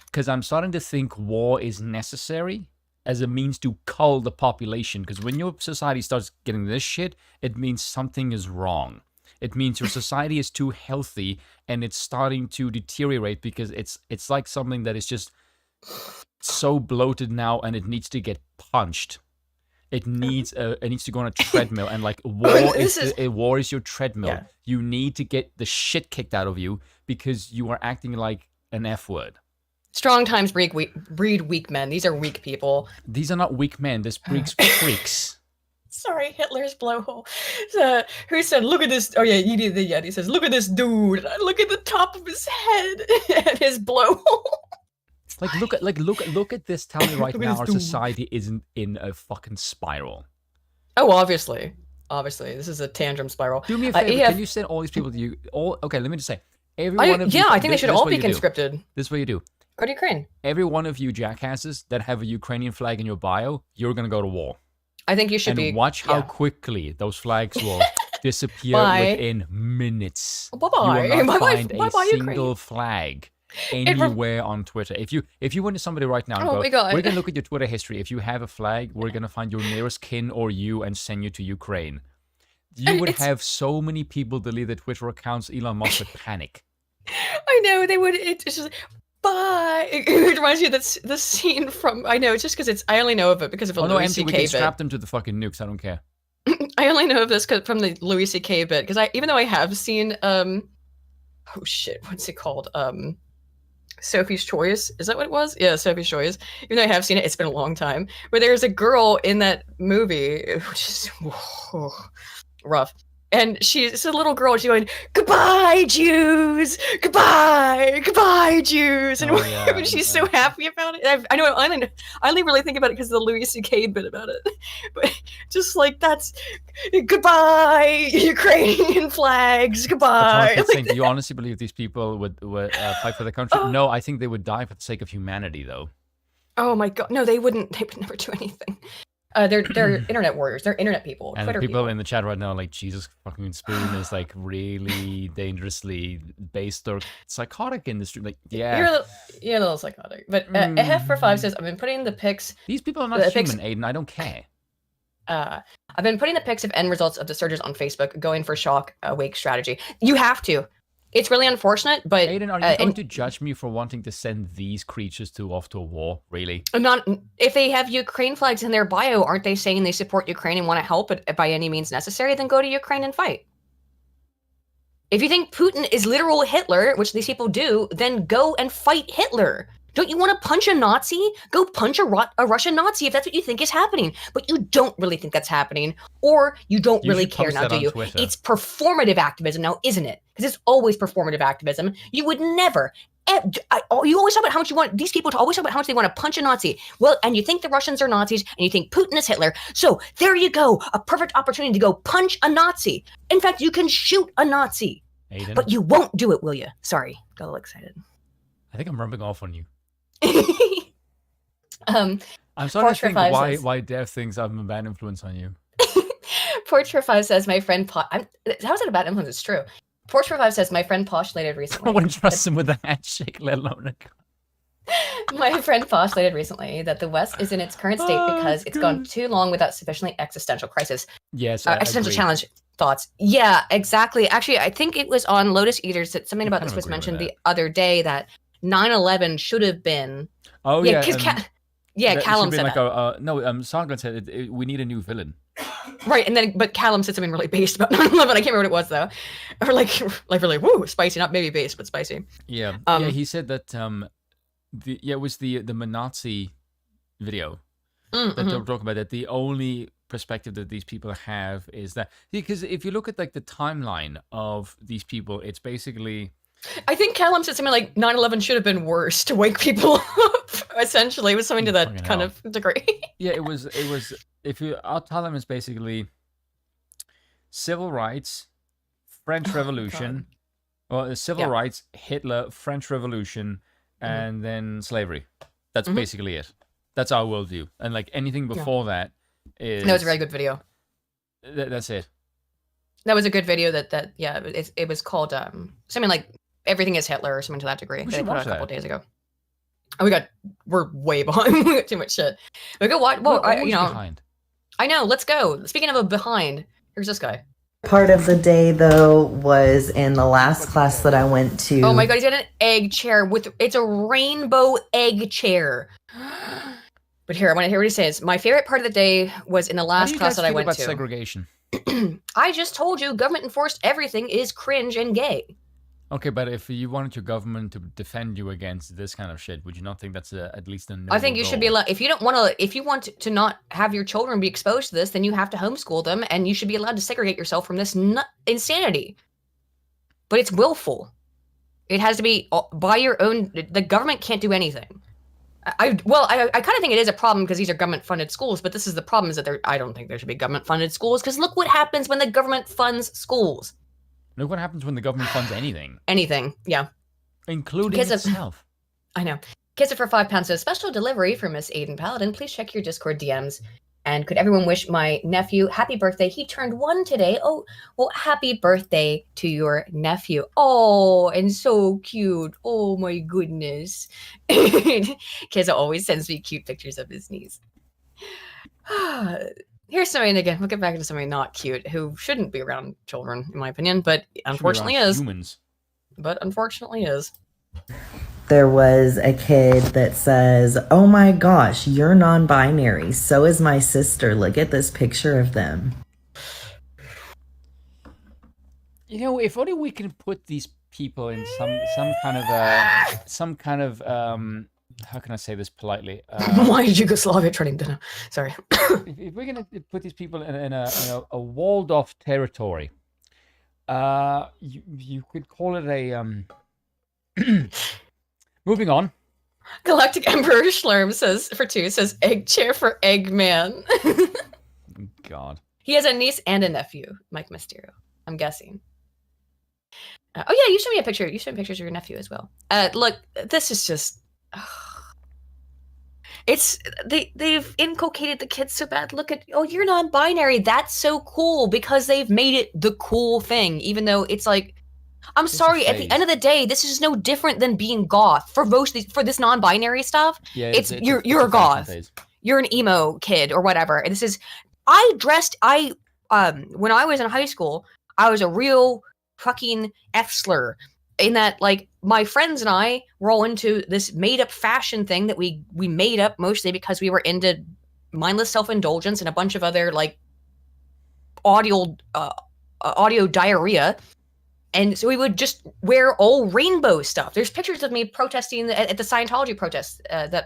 B: because I'm starting to think war is necessary as a means to cull the population. Because when your society starts getting this shit, it means something is wrong. It means your society is too healthy and it's starting to deteriorate because it's like something that is just so bloated now and it needs to get punched. It needs to go on a treadmill, and like war is your treadmill. Yeah. You need to get the shit kicked out of you because you are acting like an F word.
A: Strong times breed weak men. These are weak people.
B: These are not weak men. This breeds freaks.
A: Sorry, Hitler's blowhole. Who said, look at this? Oh, yeah, you did the Yeti says, look at this dude. Look at the top of his head and his blowhole.
B: Like, look at this. Tell me right
A: Look at
B: now,
A: this
B: our
A: dude.
B: society isn't in a fucking spiral.
A: Oh, obviously. Obviously. This is a tantrum spiral.
B: Do me a favor. Can you send all these people to you? Okay, let me just say. Every one of you.
A: Yeah, I think they should all be
B: what you do.
A: conscripted.
B: This is what you do.
A: Go to Ukraine.
B: Every one of you jackasses that have a Ukrainian flag in your bio, you're going to go to war.
A: I think you should
B: and
A: be.
B: watch how quickly those flags will disappear within minutes.
A: Bye-bye.
B: You will not find
A: Bye-bye,
B: a single flag anywhere on Twitter. If you went to somebody right now and go, we're going to look at your Twitter history. If you have a flag, we're going to find your nearest kin or you and send you to Ukraine. You would have so many people delete their Twitter accounts, Elon Musk would panic.
A: I know, they would. It's just... Bye. It reminds me of the scene from. I know it's just because I only know of it because of a Louis C.K.
B: We
A: bit.
B: can strap them to the fucking nukes. I don't care.
A: I only know of this from the Louis C.K. bit because even though I have seen oh shit, what's it called? Sophie's Choice. Is that what it was? Yeah, Sophie's Choice. Even though I have seen it, it's been a long time. Where there's a girl in that movie, which is rough. And she's a little girl. She's going, "Goodbye, Jews! Goodbye, Jews!" And she's so happy about it. I know. I only really think about it because of the Louis C.K. bit about it. But just like that's goodbye, Ukrainian flags. Goodbye.
B: Do you honestly believe these people would fight for the country? No, I think they would die for the sake of humanity, though.
A: Oh my god, no, they wouldn't. They would never do anything. They're internet warriors. They're internet people.
B: And
A: Twitter
B: people in the chat right now, like Jesus fucking Spoon is like really dangerously based or psychotic in the stream. Like, yeah,
A: you're a little psychotic. But F for 5 says, I've been putting the pics.
B: These people are not human, Aiden. I don't care.
A: I've been putting the pics of end results of the surges on Facebook, going for shock awake strategy. You have to. It's really unfortunate, but
B: Aiden, are you going to judge me for wanting to send these creatures off to a war? Really?
A: Not if they have Ukraine flags in their bio, aren't they saying they support Ukraine and want to help it by any means necessary? Then go to Ukraine and fight. If you think Putin is literal Hitler, which these people do, then go and fight Hitler. Don't you want to punch a Nazi? Go punch a Russian Nazi if that's what you think is happening. But you don't really think that's happening, or you don't really care now, do you?
B: Twitter.
A: It's performative activism now, isn't it? Because it's always performative activism. You would never. You always talk about how much you want these people to always talk about how much they want to punch a Nazi. Well, and you think the Russians are Nazis, and you think Putin is Hitler. So there you go, a perfect opportunity to go punch a Nazi. In fact, you can shoot a Nazi.
B: Aiden?
A: But you won't do it, will you? Sorry, got a little excited.
B: I think I'm rubbing off on you.
A: I'm
B: starting to think why Dev thinks I'm a bad influence on you.
A: Portrait 5 says my friend how's it a bad influence? It's true. Portrait 5 says my friend postulated recently.
B: I wouldn't trust him with a handshake, let alone a
A: My friend postulated recently that the West is in its current state because it's gone too long without sufficiently existential crisis.
B: Yes,
A: existential challenge. Thoughts? Yeah, exactly. Actually, I think it was on Lotus Eaters that something about this was mentioned the other day that 9/11 should have been.
B: Oh yeah,
A: because Callum said
B: like
A: that.
B: Sargon said we need a new villain.
A: Right, and then but Callum said something really based about 9/11. I can't remember what it was though, or like really woo spicy, not maybe based but spicy.
B: Yeah, he said that it was the Nazi video that they were talking about, that the only perspective that these people have is that, because if you look at like the timeline of these people, it's basically.
A: I think Callum said something like 9/11 should have been worse to wake people up. Essentially, it was something to that kind of degree.
B: Yeah, it was. I'll tell them it's basically civil rights, French Revolution, civil rights, Hitler, French Revolution, and then slavery. That's basically it. That's our worldview, and like anything before that is.
A: That was a very good video.
B: That's it.
A: That was a good video. It was called something like "Everything Is Hitler" or something to that degree. They put out a couple days ago. We're way behind. We got too much shit. We go watch. Well,
B: behind.
A: I know. Let's go. Speaking of a behind, here's this guy.
H: Part of the day, though, was in the last class that I went to.
A: Oh my god, he's got an egg chair it's a rainbow egg chair. But here, I want to hear what he says. My favorite part of the day was in the last class that I went to.
B: Segregation.
A: I just told you, government enforced everything is cringe and gay.
B: Okay, but if you wanted your government to defend you against this kind of shit, would you not think that's at least a noble
A: I think you should be
B: goal?
A: allowed. If you don't want to, if you want to not have your children be exposed to this, then you have to homeschool them, and you should be allowed to segregate yourself from this insanity. But it's willful. It has to be by your own. The government can't do anything. I kind of think it is a problem because these are government-funded schools. But this is the problem: is that I don't think there should be government-funded schools because look what happens when the government funds schools.
B: Look what happens when the government funds anything.
A: Anything, yeah.
B: Including itself.
A: I know. Kiss it for £5 says, special delivery for Miss Aiden Paladin. Please check your Discord DMs. And could everyone wish my nephew happy birthday? He turned 1 today. Oh, well, happy birthday to your nephew. Oh, and so cute. Oh, my goodness. Kiz always sends me cute pictures of his niece. Here's somebody, again, we'll get back into somebody not cute who shouldn't be around children, in my opinion, but unfortunately is.
B: Humans.
A: But unfortunately is.
H: There was a kid that says, oh my gosh, you're non-binary. So is my sister. Look at this picture of them.
B: You know, if only we can put these people in some kind of how can I say this politely?
A: Why is Yugoslavia turning to? Sorry.
B: If we're gonna put these people in a walled off territory, you could call it a Moving on.
A: Galactic Emperor Schlurm says egg chair for Eggman.
B: God.
A: He has a niece and a nephew, Mike Mysterio. I'm guessing. Oh yeah, you showed me a picture. You showed me pictures of your nephew as well. Look, this is just. They've inculcated the kids so bad. Look at, oh, you're non-binary. That's so cool because they've made it the cool thing, even though it's like, I'm sorry. At the end of the day, this is no different than being goth. For for this non-binary stuff,
B: yeah,
A: you're a goth. You're an emo kid or whatever. And this is, when I was in high school, I was a real fucking F-slur. In that, like, my friends and I were all into this made-up fashion thing that we made up mostly because we were into mindless self-indulgence and a bunch of other, like, audio diarrhea. And so we would just wear all rainbow stuff. There's pictures of me protesting at the Scientology protests that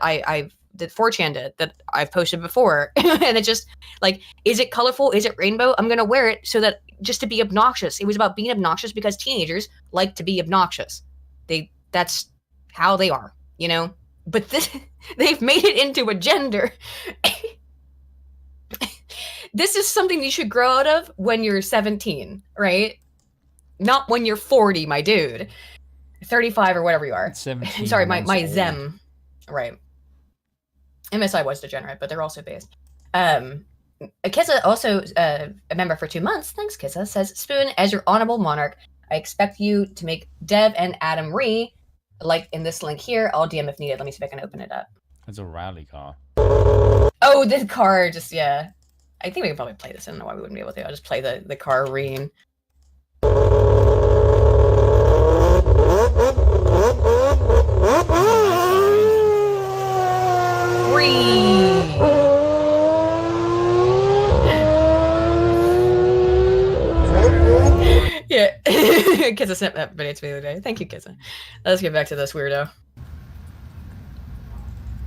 A: that 4chan did, that I've posted before. And it's just, like, is it colorful? Is it rainbow? I'm going to wear it so that, just to be obnoxious. It was about being obnoxious because teenagers like to be obnoxious. That's how they are, you know? But they've made it into a gender. This is something you should grow out of when you're 17, right? Not when you're 40, my dude. 35 or whatever you are.
B: 17
A: Sorry, my Zem. Right. MSI was degenerate, but they're also based. Kissa, also a member for 2 months, thanks Kissa, says, Spoon, as your honorable monarch, I expect you to make Dev and Adam Ree, like in this link here. I'll DM if needed. Let me see if I can open it up.
B: It's a rally car.
A: Oh, the car, just, yeah. I think we can probably play this. I don't know why we wouldn't be able to. I'll just play the car reeing. Yeah. Kissa sent that video to me the other day. Thank you, Kissa. Let's get back to this weirdo.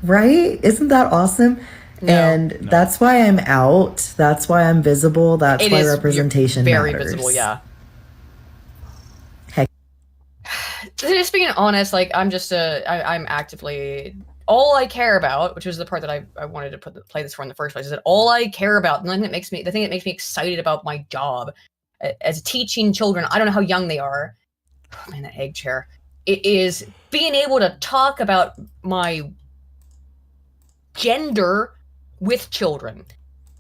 H: Right? Isn't that awesome? No. That's why I'm out. That's why I'm visible. That's why representation
A: very
H: matters.
A: Visible, yeah.
H: Heck.
A: Just being honest, like, I'm just I'm actively, all I care about, which was the part that I wanted to play this for in the first place, is that all I care about, and the thing that makes me excited about my job as teaching children, I don't know how young they are. Oh, man, that egg chair. It is being able to talk about my gender with children.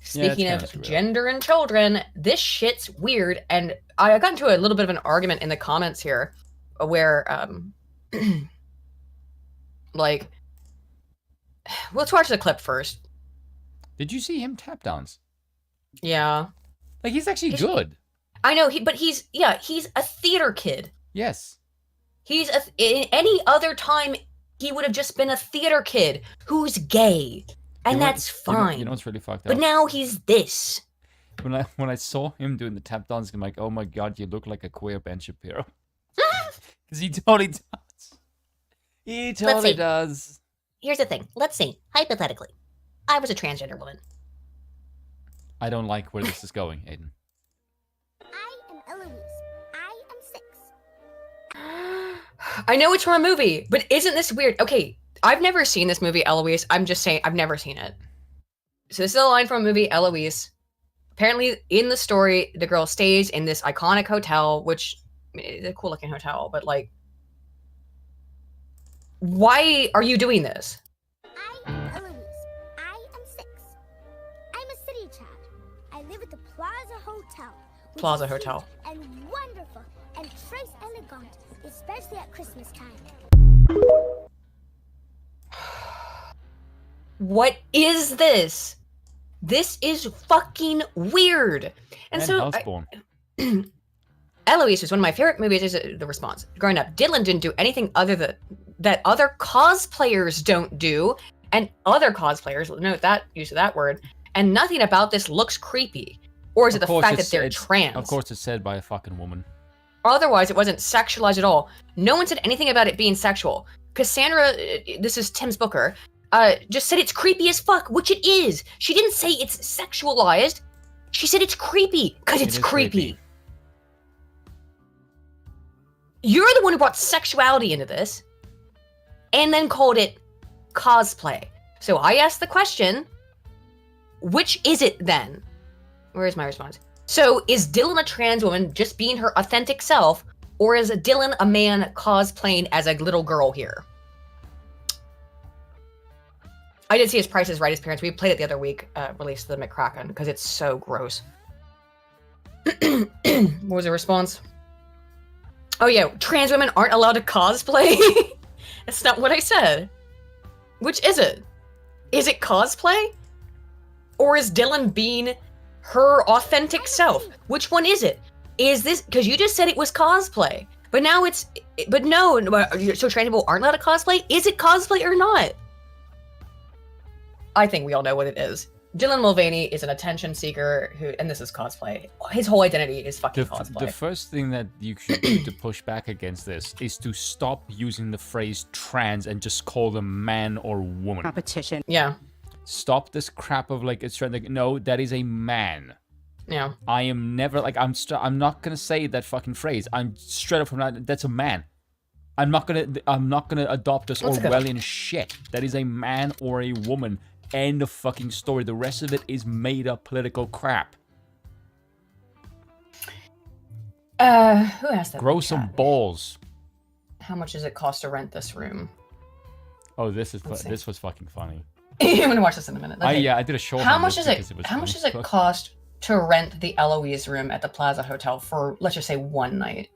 A: Speaking of gender and children, this shit's weird, and I got into a little bit of an argument in the comments here, where, like, let's watch the clip first.
B: Did you see him tap dance?
A: Yeah.
B: Like, he's actually good.
A: I know, but he's a theater kid.
B: Yes.
A: In any other time, he would have just been a theater kid who's gay. And that's fine.
B: You know what's really fucked up?
A: But now he's this.
B: When I saw him doing the tap dance, I'm like, oh my god, you look like a queer Ben Shapiro. Because he totally does. He totally
A: see.
B: does.
A: Here's the thing. Let's see. Hypothetically, I was a transgender woman.
B: I don't like where this is going, Aiden.
I: I am Eloise. I am 6.
A: I know it's from a movie, but isn't this weird? Okay, I've never seen this movie, Eloise. I'm just saying, I've never seen it. So this is a line from a movie, Eloise. Apparently, in the story, the girl stays in this iconic hotel, which is a cool-looking hotel, but like, why are you doing this?
I: I am Eloise. I am 6. I'm a city child. I live at the Plaza Hotel. which
A: Plaza
I: is
A: Hotel.
I: cute and wonderful and très elegant, especially at Christmas time.
A: What is this? This is fucking weird. And so,
B: Houseborn.
A: Eloise was one of my favorite movies. Is the response growing up? Dylan didn't do anything other that other cosplayers don't do, and other cosplayers note that use of that word. And nothing about this looks creepy, or is it the fact that they're trans?
B: Of course, it's said by a fucking woman.
A: Otherwise, it wasn't sexualized at all. No one said anything about it being sexual. Cassandra, this is Tim's Booker, just said it's creepy as fuck, which it is. She didn't say it's sexualized. She said it's creepy because it's creepy. You're the one who brought sexuality into this and then called it cosplay. So I asked the question, which is it then? Where is my response? So is Dylan a trans woman just being her authentic self, or is Dylan a man cosplaying as a little girl here? I did see his Price is Right, his parents. We played it the other week, released the McCracken, because it's so gross. What was the response? Oh yeah, trans women aren't allowed to cosplay? That's not what I said. Which is it? Is it cosplay? Or is Dylan being her authentic self? Which one is it? Is this, because you just said it was cosplay, but now it's, but no, so trans people aren't allowed to cosplay? Is it cosplay or not? I think we all know what it is. Dylan Mulvaney is an attention seeker who, and this is cosplay. His whole identity is fucking cosplay.
B: The first thing that you should do to push back against this is to stop using the phrase trans and just call them man or woman.
J: Competition.
A: Yeah.
B: Stop this crap of like, it's like, no, that is a man.
A: Yeah.
B: I am never like, I'm not gonna say that fucking phrase. I'm straight up from that. That's a man. I'm not gonna adopt this Orwellian shit. That is a man or a woman. End of fucking story. The rest of it is made up political crap.
A: Who asked that?
B: Grow some balls.
A: How much does it cost to rent this room?
B: Oh, this was fucking funny.
A: I'm gonna watch this in a minute. Okay.
B: Yeah, I did a short.
A: How much does it cost to rent the Eloise room at the Plaza Hotel for, let's just say, one night?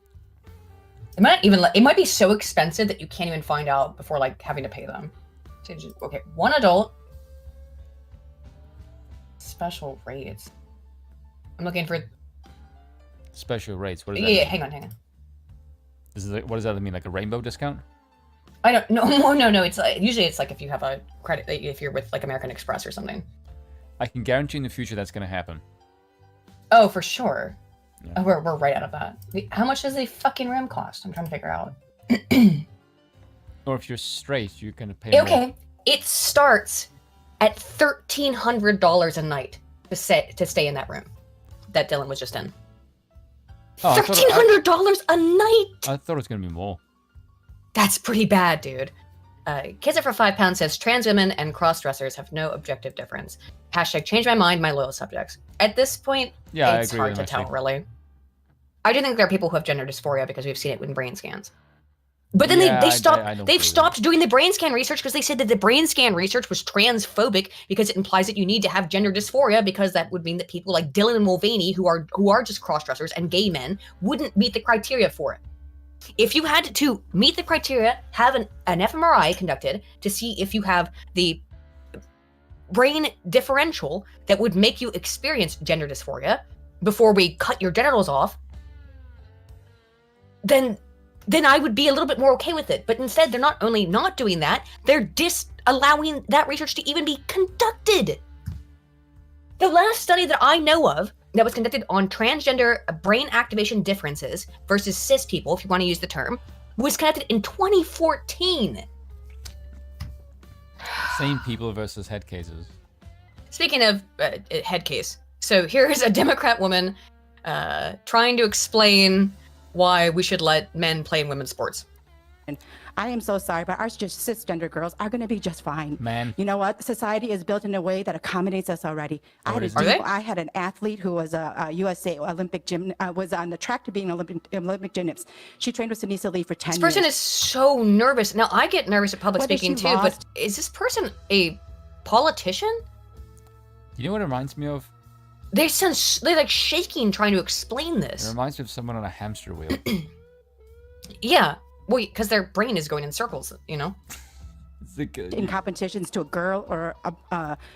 A: It might be so expensive that you can't even find out before like having to pay them. So okay, one adult. Special rates. I'm looking for
B: special rates. What is that?
A: Yeah, hang on.
B: What does that mean? Like a rainbow discount?
A: I don't know. No. It's like, usually it's like if you have a credit, if you're with like American Express or something.
B: I can guarantee in the future that's gonna happen.
A: Oh, for sure.
B: Yeah.
A: Oh, we're right out of that. How much does a fucking room cost? I'm trying to figure out.
B: Or if you're straight, you're gonna pay.
A: Okay,
B: more.
A: It starts at $1,300 a night to stay in that room that Dylan was just in. Oh, $1,300 a night.
B: I thought it was gonna be more.
A: That's pretty bad, dude. Kids It for £5 says trans women and cross-dressers have no objective difference. Hashtag change my mind, my loyal subjects. At this point,
B: yeah,
A: it's hard to tell, really. I do think there are people who have gender dysphoria because we've seen it in brain scans. But then they stopped. They've stopped doing the brain scan research because they said that the brain scan research was transphobic because it implies that you need to have gender dysphoria because that would mean that people like Dylan and Mulvaney, who are just cross-dressers and gay men, wouldn't meet the criteria for it. If you had to meet the criteria, have an fMRI conducted to see if you have the brain differential that would make you experience gender dysphoria before we cut your genitals off, then I would be a little bit more okay with it. But instead, they're not only not doing that, they're disallowing that research to even be conducted. The last study that I know of that was conducted on transgender brain activation differences versus cis people, if you want to use the term, was conducted in 2014.
B: Same people versus head cases.
A: Speaking of head case, so here's a Democrat woman trying to explain why we should let men play in women's sports.
J: I am so sorry, but our just cisgender girls are going to be just fine.
B: Man.
J: You know what? Society is built in a way that accommodates us already.
B: Are they?
J: I had an athlete who was a USA Olympic gym, was on the track to being an Olympic gymnast. She trained with Sunisa Lee for 10 years.
A: This person is so nervous. Now, I get nervous at public
J: Whether
A: speaking
J: she
A: too,
J: lost-
A: but is this person a politician?
B: You know what it reminds me of?
A: They're like shaking trying to explain
B: It
A: this.
B: reminds me of someone on a hamster wheel.
A: Yeah, well, because their brain is going in circles, you know?
B: It's like,
J: in competitions to a girl or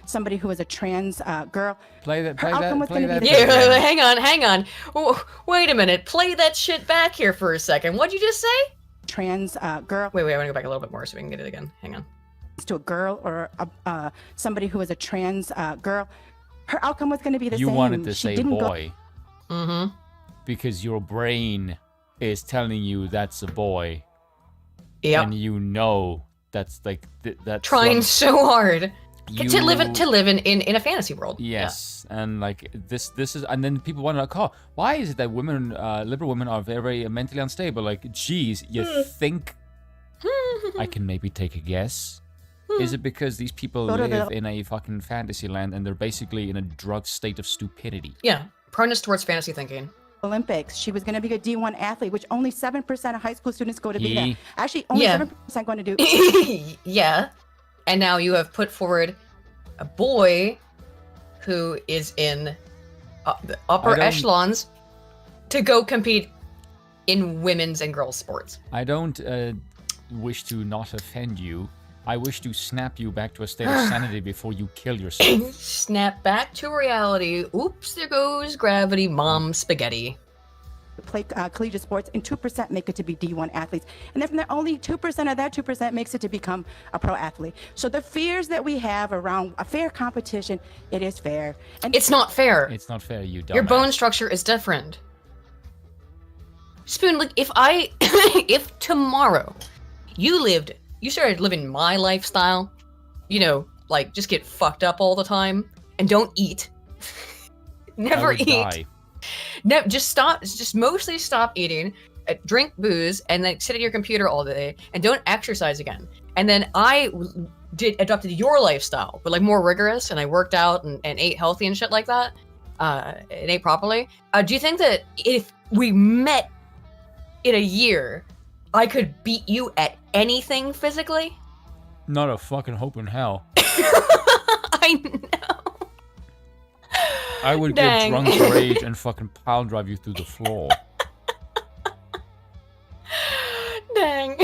J: somebody who is a trans girl.
B: play that.
J: Her
B: Play
J: outcome
B: that.
J: was
B: Play
J: gonna
B: that.
J: be
B: bit
J: the-
A: Yeah,
B: again.
A: hang on. Wait a minute. Play that shit back here for a second. What'd you just say?
J: Trans girl.
A: Wait, I want to go back a little bit more so we can get it again. Hang on.
J: To a girl or somebody who is a trans girl. Her outcome was going to be the
B: You
J: same.
B: wanted to
J: She
B: say
J: didn't
B: boy
A: Mm-hmm.
B: because your brain is telling you that's a boy,
A: Yep.
B: and you know that's like that's
A: Trying so hard
B: you,
A: to live in a fantasy world.
B: Yes, and like this is, and then people want to like, oh, why is it that women, liberal women, are very mentally unstable? Like, geez, you think I can maybe take a guess? Is it because these people
J: Go to
B: live
J: the-
B: in a fucking fantasy land and they're basically in a drug state of stupidity?
A: Yeah. Proneness towards fantasy thinking.
J: Olympics. She was going to be a D1 athlete, which only 7% of high school students go to be there.
B: He-
J: Actually, only
A: Yeah.
J: 7% going to do.
A: Yeah. And now you have put forward a boy who is in the upper
B: I don't-
A: echelons to go compete in women's and girls' sports.
B: I don't wish to not offend you. I wish to snap you back to a state of sanity before you kill yourself.
A: Snap back to reality. Oops, there goes gravity, mom spaghetti.
J: Play collegiate sports, and 2% make it to be D1 athletes. And then only 2% of that 2% makes it to become a pro athlete. So the fears that we have around a fair competition, it is fair. And
A: It's not fair.
B: It's not fair, you dumbass.
A: Your bone structure is different. Spoon, like if tomorrow you started living my lifestyle, like just get fucked up all the time and don't eat.
B: I
A: Never
B: would
A: eat.
B: die.
A: No, just mostly stop eating, drink booze, and then sit at your computer all day and don't exercise again. And then I adopted your lifestyle, but like more rigorous, and I worked out and ate healthy and shit like that, and ate properly. Do you think that if we met in a year, I could beat you at anything physically?
B: Not a fucking hope in hell.
A: I know.
B: I would
A: Dang.
B: get drunk rage and fucking pile drive you through the floor.
A: Dang.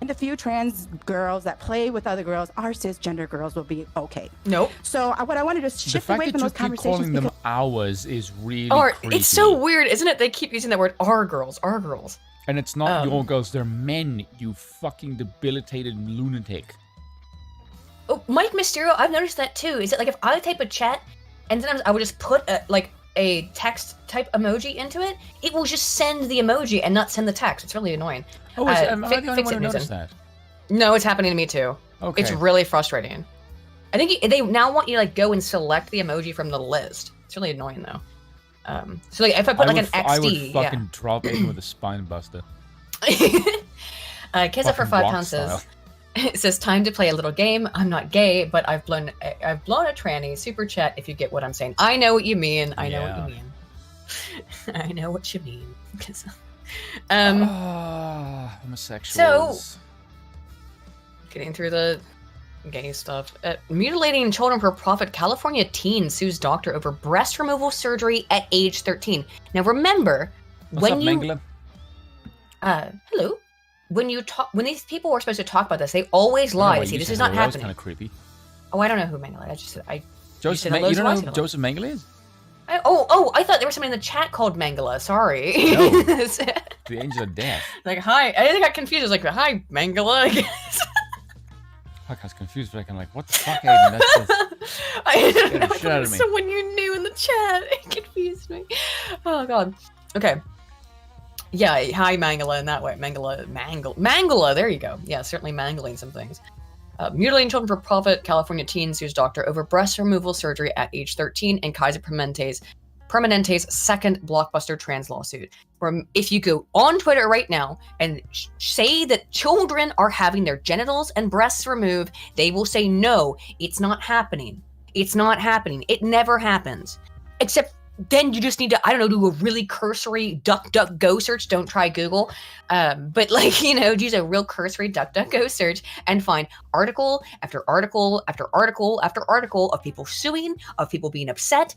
J: the few trans girls that play with other girls, our cisgender girls will be okay.
A: Nope.
J: So what I wanted to
B: The
J: shift
B: fact
J: away
B: that
J: from
B: you
J: those
B: keep
J: conversations
B: calling them
J: because
B: ours is really
A: Or
B: creepy.
A: it's so weird, isn't it? They keep using that word "our girls," "our girls."
B: And it's not
A: Um,
B: your girls, they're men, you fucking debilitated lunatic.
A: Oh, Mike Mysterio, I've noticed that too. Is it like if I type a chat and sometimes I would just put a text type emoji into it, it will just send the emoji and not send the text. It's really annoying.
B: Oh, am I the only
A: fix
B: one
A: it,
B: who noticed
A: Nathan.
B: that?
A: No, it's happening to me too.
B: Okay.
A: It's really frustrating. I think they now want you to go and select the emoji from the list. It's really annoying though. So like if I put an XD,
B: I would fucking drop in with a spine buster.
A: Kizza for
B: Fucking
A: 5
B: rock
A: pounds
B: style.
A: says, it says time to play a little game. I'm not gay, but I've blown a tranny. Super chat if you get what I'm saying. I know what you mean. I know what you mean. I know what you mean.
B: Homosexuals.
A: Getting through the gay stuff. Mutilating children for profit. California teen sues doctor over breast removal surgery at age 13. Now remember,
B: What's
A: when
B: up,
A: you
B: Mangala?
A: hello, when these people were supposed to talk about this, they always lie. See, this is not
B: That was
A: happening.
B: kind of creepy.
A: Oh, I don't know who Mangala is.
B: Joseph,
A: hello,
B: you
A: so
B: don't
A: I
B: know
A: said
B: who
A: hello.
B: Joseph Mangala is?
A: I thought there was somebody in the chat called Mangala. Sorry.
B: No. The angel of death.
A: Like, hi. I got confused. I was like, hi, Mangala. I guess.
B: Fuck, I was confused for a second. Like, what the fuck, Aiden? That's just...
A: I don't
B: Get
A: know.
B: the shit out of me.
A: Someone you knew in the chat. It confused me. Oh, God. Okay. Yeah, hi Mangala in that way. Mangala, there you go. Yeah, certainly mangling some things. Mutilating children for profit, California teen sues doctor over breast removal surgery at age 13, and Kaiser Permanente's second blockbuster trans lawsuit. If you go on Twitter right now and say that children are having their genitals and breasts removed, they will say, no, it's not happening. It's not happening. It never happens. Except then you just need to, I don't know, do a really cursory DuckDuckGo search. Don't try Google. But like, use a real cursory DuckDuckGo search and find article after article after article after article of people suing, of people being upset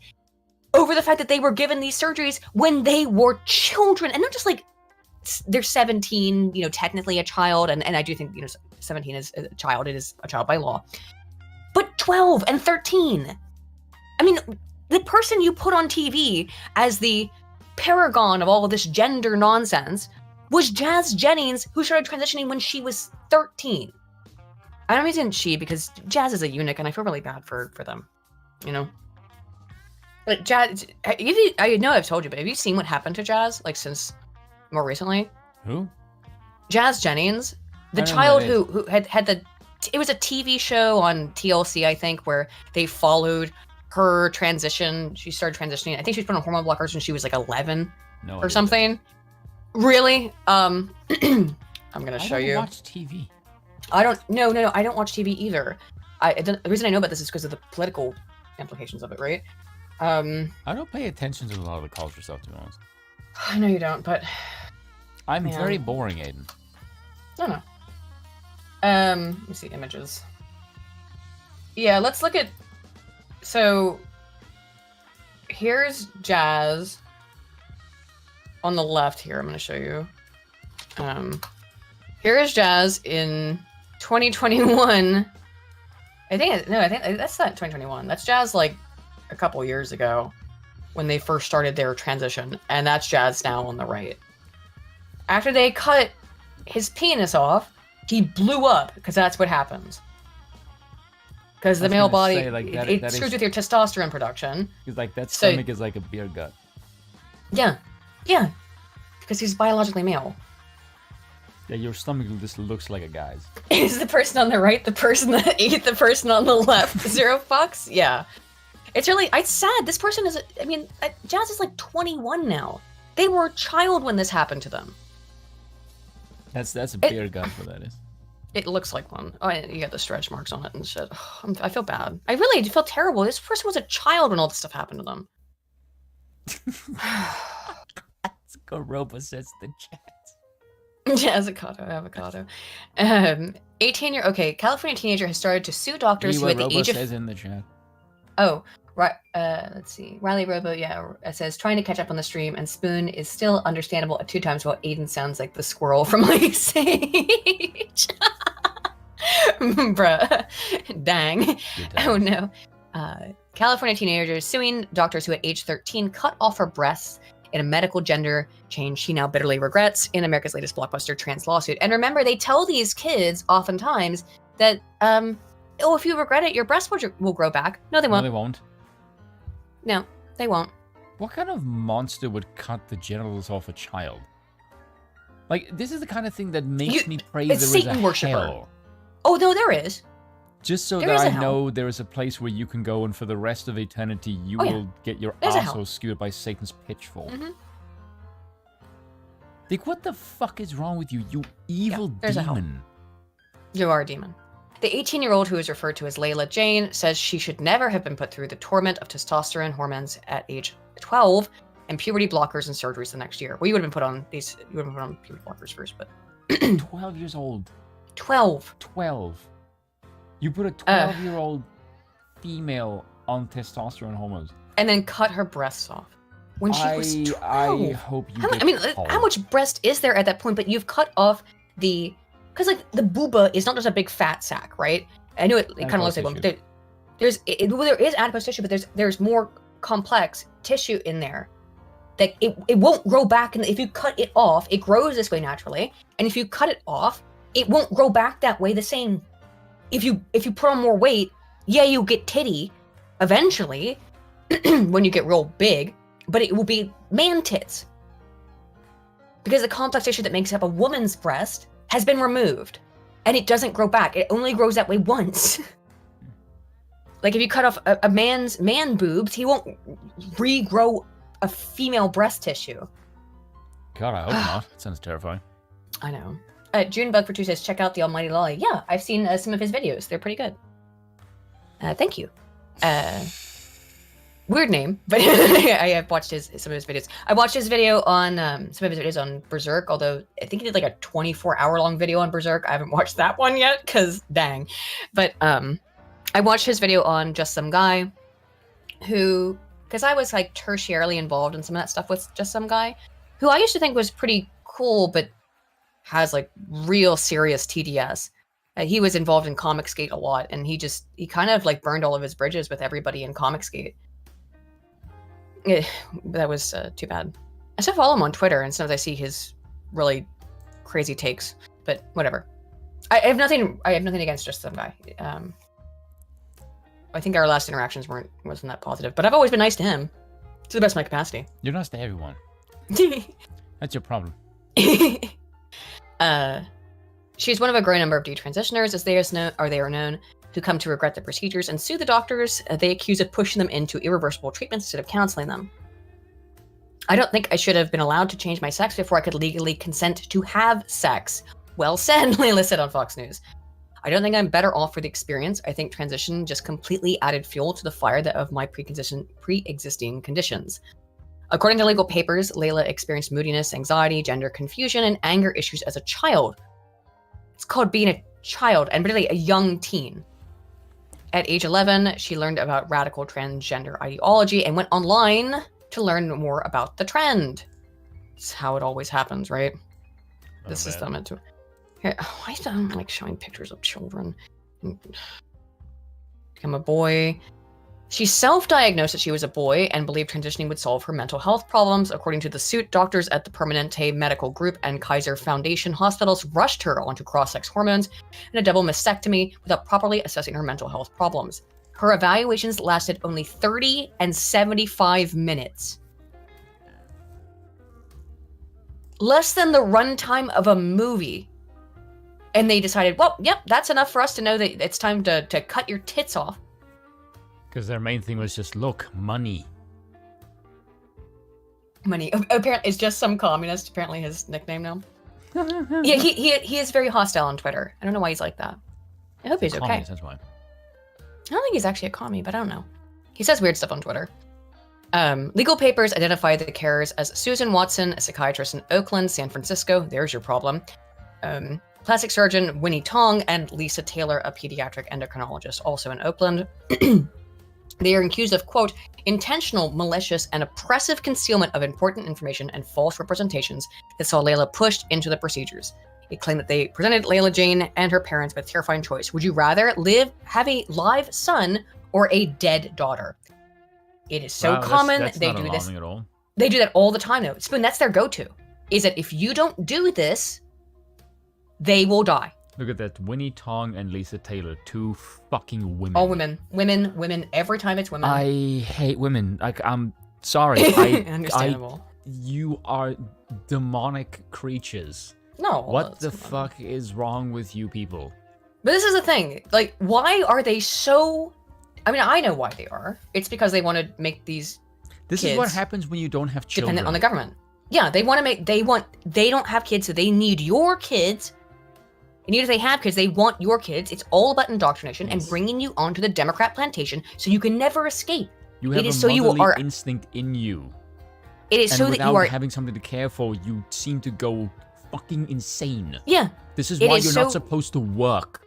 A: over the fact that they were given these surgeries when they were children. And not just like, they're 17, technically a child. And I do think, 17 is a child. It is a child by law. But 12 and 13. I mean, the person you put on TV as the paragon of all of this gender nonsense was Jazz Jennings, who started transitioning when she was 13. I'm using she because Jazz is a eunuch, and I feel really bad for them, But Jazz, I know I've told you, but have you seen what happened to Jazz, like, since more recently?
B: Who?
A: Jazz Jennings, the child who had it was a TV show on TLC, I think, where they followed her transition. She started transitioning. I think she was put on hormone blockers when she was like 11 or something. Really? I'm gonna show you.
B: I don't watch TV.
A: I don't. No. I don't watch TV either. The reason I know about this is because of the political implications of it, right?
B: I don't pay attention to a lot of the culture stuff, to be honest.
A: I know you don't, but
B: I'm very boring, Aiden.
A: No. Let me see images. Yeah, let's look at. So here's Jazz on the left here. I'm going to show you. Here is Jazz in 2021. I think that's not 2021. That's Jazz like a couple years ago when they first started their transition. And that's Jazz now on the right. After they cut his penis off, he blew up because that's what happens. Because the male body, it screws with your testosterone production.
B: He's like, that stomach is like a beer gut.
A: Yeah. Because he's biologically male.
B: Yeah, your stomach just looks like a guy's.
A: Is the person on the right the person that ate the person on the left? 0 fucks? Yeah. It's sad. This person is, Jazz is like 21 now. They were a child when this happened to them.
B: That's a beer gut, what that is.
A: It looks like one. Oh, you got the stretch marks on it and shit. I feel bad. I really feel terrible. This person was a child when all this stuff happened to them.
B: Let's go, Robo says the chat.
A: Yeah, avocado. 18-year. Okay, California teenager has started to sue doctors who at the age of.
B: Says in the chat.
A: Oh, right. Let's see. Riley Robo, says trying to catch up on the stream, and Spoon is still understandable at 2 times, while Aiden sounds like the squirrel from Lake Sage. Bruh. Dang. Oh no. California teenager is suing doctors who at age 13 cut off her breasts in a medical gender change she now bitterly regrets in America's latest blockbuster trans lawsuit. And remember, they tell these kids oftentimes that, if you regret it, your breasts will grow back. No, they won't.
B: No, they won't.
A: No, they won't.
B: What kind of monster would cut the genitals off a child? Like, this is the kind of thing that makes me pray there is a hell.
A: Oh, no, there is.
B: Just so that I know there is a place where you can go and for the rest of eternity you will get your asshole skewered by Satan's pitchfork. Mm-hmm. Like, what the fuck is wrong with you, you evil demon?
A: You are a demon. The 18-year-old, who is referred to as Layla Jane, says she should never have been put through the torment of testosterone hormones at age 12 and puberty blockers and surgeries the next year. Well, you would have been put on puberty blockers first, but
B: 12 years old.
A: 12.
B: You put a 12-year-old female on testosterone hormones. And
A: then cut her breasts off. When she was 12.
B: I hope you
A: how much breast is there at that point? But you've cut off the... Because, like, the booba is not just a big fat sack, right? I know it kind of looks like one, but there is adipose tissue, but there's more complex tissue in there that it won't grow back. And if you cut it off, it grows this way naturally. And if you cut it off, it won't grow back that way the same. If you put on more weight, you'll get titty eventually when you get real big, but it will be man tits. because the complex tissue that makes up a woman's breast has been removed, and it doesn't grow back. It only grows that way once. Like if you cut off a man's boobs, he won't regrow a female breast tissue.
B: God, I hope not. That sounds terrifying.
A: I know. Junebug for 2 says, check out the Almighty Lolly. Yeah, I've seen some of his videos. They're pretty good. Thank you. Weird name, but I have watched some of his videos. I watched his video on some of his videos on Berserk, although I think he did like a 24-hour-long video on Berserk. I haven't watched that one yet, because dang. But I watched his video on Just Some Guy, who, because I was like tertiarily involved in some of that stuff with Just Some Guy, who I used to think was pretty cool, but has like real serious TDS. He was involved in Comicsgate a lot, and he kind of like burned all of his bridges with everybody in Comicsgate. That was too bad. I still follow him on Twitter, and sometimes I see his really crazy takes, but whatever. I have nothing against Just Some Guy. I think our last interactions wasn't that positive, but I've always been nice to him, to the best of my capacity.
B: You're nice to everyone. That's your problem.
A: She's one of a growing number of detransitioners, as they are known, who come to regret the procedures and sue the doctors they accuse of pushing them into irreversible treatments instead of counseling them. I don't think I should have been allowed to change my sex before I could legally consent to have sex. Well said, Layla said on Fox News. I don't think I'm better off for the experience. I think transition just completely added fuel to the fire of my pre-existing conditions. According to legal papers, Layla experienced moodiness, anxiety, gender confusion, and anger issues as a child. It's called being a child, and really a young teen. At age 11, she learned about radical transgender ideology and went online to learn more about the trend. It's how it always happens, right? This is meant to. Here, why is that like showing pictures of children? Become a boy. She self-diagnosed that she was a boy and believed transitioning would solve her mental health problems. According to the suit, doctors at the Permanente Medical Group and Kaiser Foundation hospitals rushed her onto cross-sex hormones and a double mastectomy without properly assessing her mental health problems. Her evaluations lasted only 30 and 75 minutes. Less than the runtime of a movie. And they decided, well, yep, that's enough for us to know that it's time to cut your tits off.
B: Because their main thing was just, look, money.
A: Money. Apparently, it's just some communist. Apparently, his nickname now. Yeah, he is very hostile on Twitter. I don't know why he's like that. I hope he's okay.
B: That's why.
A: I don't think he's actually a commie, but I don't know. He says weird stuff on Twitter. Legal papers identify the carers as Susan Watson, a psychiatrist in Oakland, San Francisco. There's your problem. Plastic surgeon Winnie Tong, and Lisa Taylor, a pediatric endocrinologist, also in Oakland. They are accused of, quote, intentional, malicious, and oppressive concealment of important information and false representations that saw Layla pushed into the procedures. It claimed that they presented Layla Jane and her parents with a terrifying choice. Would you rather have a live son or a dead daughter? It is so common.
B: That's
A: they
B: not
A: do this.
B: at all.
A: They do that all the time, though. Spoon, that's their go-to. Is that if you don't do this, they will die.
B: Look at that. Winnie Tong and Lisa Taylor. 2 fucking women.
A: All women. Women. Every time it's women.
B: I hate women. Like, I'm sorry.
A: Understandable.
B: You are demonic creatures.
A: No.
B: What the fuck is wrong with you people?
A: But this is the thing. Like, why are they so... I mean, I know why they are. It's because they want to make these
B: This
A: kids
B: is what happens when you don't have children.
A: dependent on the government. Yeah, they don't have kids, so they need your kids. And even if they have kids, they want your kids. It's all about indoctrination and bringing you onto the Democrat plantation so you can never escape.
B: You have a motherly instinct in you.
A: It is so that you are...
B: without having something to care for, you seem to go fucking insane.
A: Yeah.
B: This is why you're not supposed to work.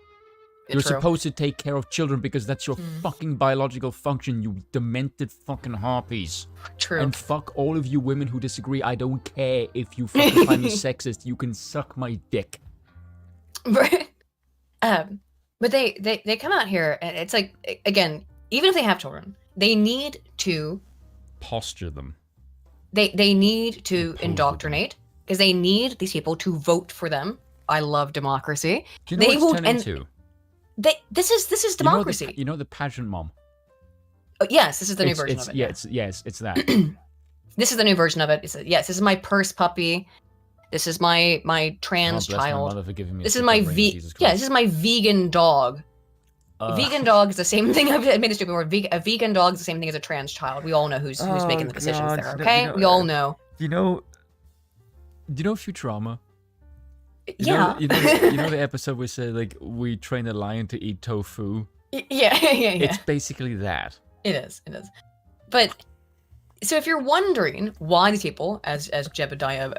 B: You're supposed to take care of children because that's your fucking biological function, you demented fucking harpies.
A: True.
B: And fuck all of you women who disagree. I don't care if you fucking find me sexist. You can suck my dick.
A: But they come out here and it's like, again, even if they have children, they need to
B: posture them.
A: They need to indoctrinate because they need these people to vote for them. I love democracy.
B: Do you know what it's turned into?
A: This is democracy.
B: You know the pageant mom.
A: Oh, yes, this is the new version of it.
B: Yeah, it's that.
A: This is the new version of it. Yes, this is my purse puppy. This is my trans
B: God bless my
A: child.
B: mother for giving me
A: This
B: a
A: is my
B: sick upbringing, Jesus
A: yeah.
B: Christ.
A: This is my vegan dog. Vegan dog is the same thing. I've made this stupid word. A vegan dog is the same thing as a trans child. We all know who's making the decisions
B: God,
A: there. Okay, we all know.
B: Do you know Futurama?
A: Yeah.
B: You know the episode where said like we train a lion to eat tofu.
A: Yeah.
B: It's basically that.
A: It is. But so if you're wondering why these people, as Jebediah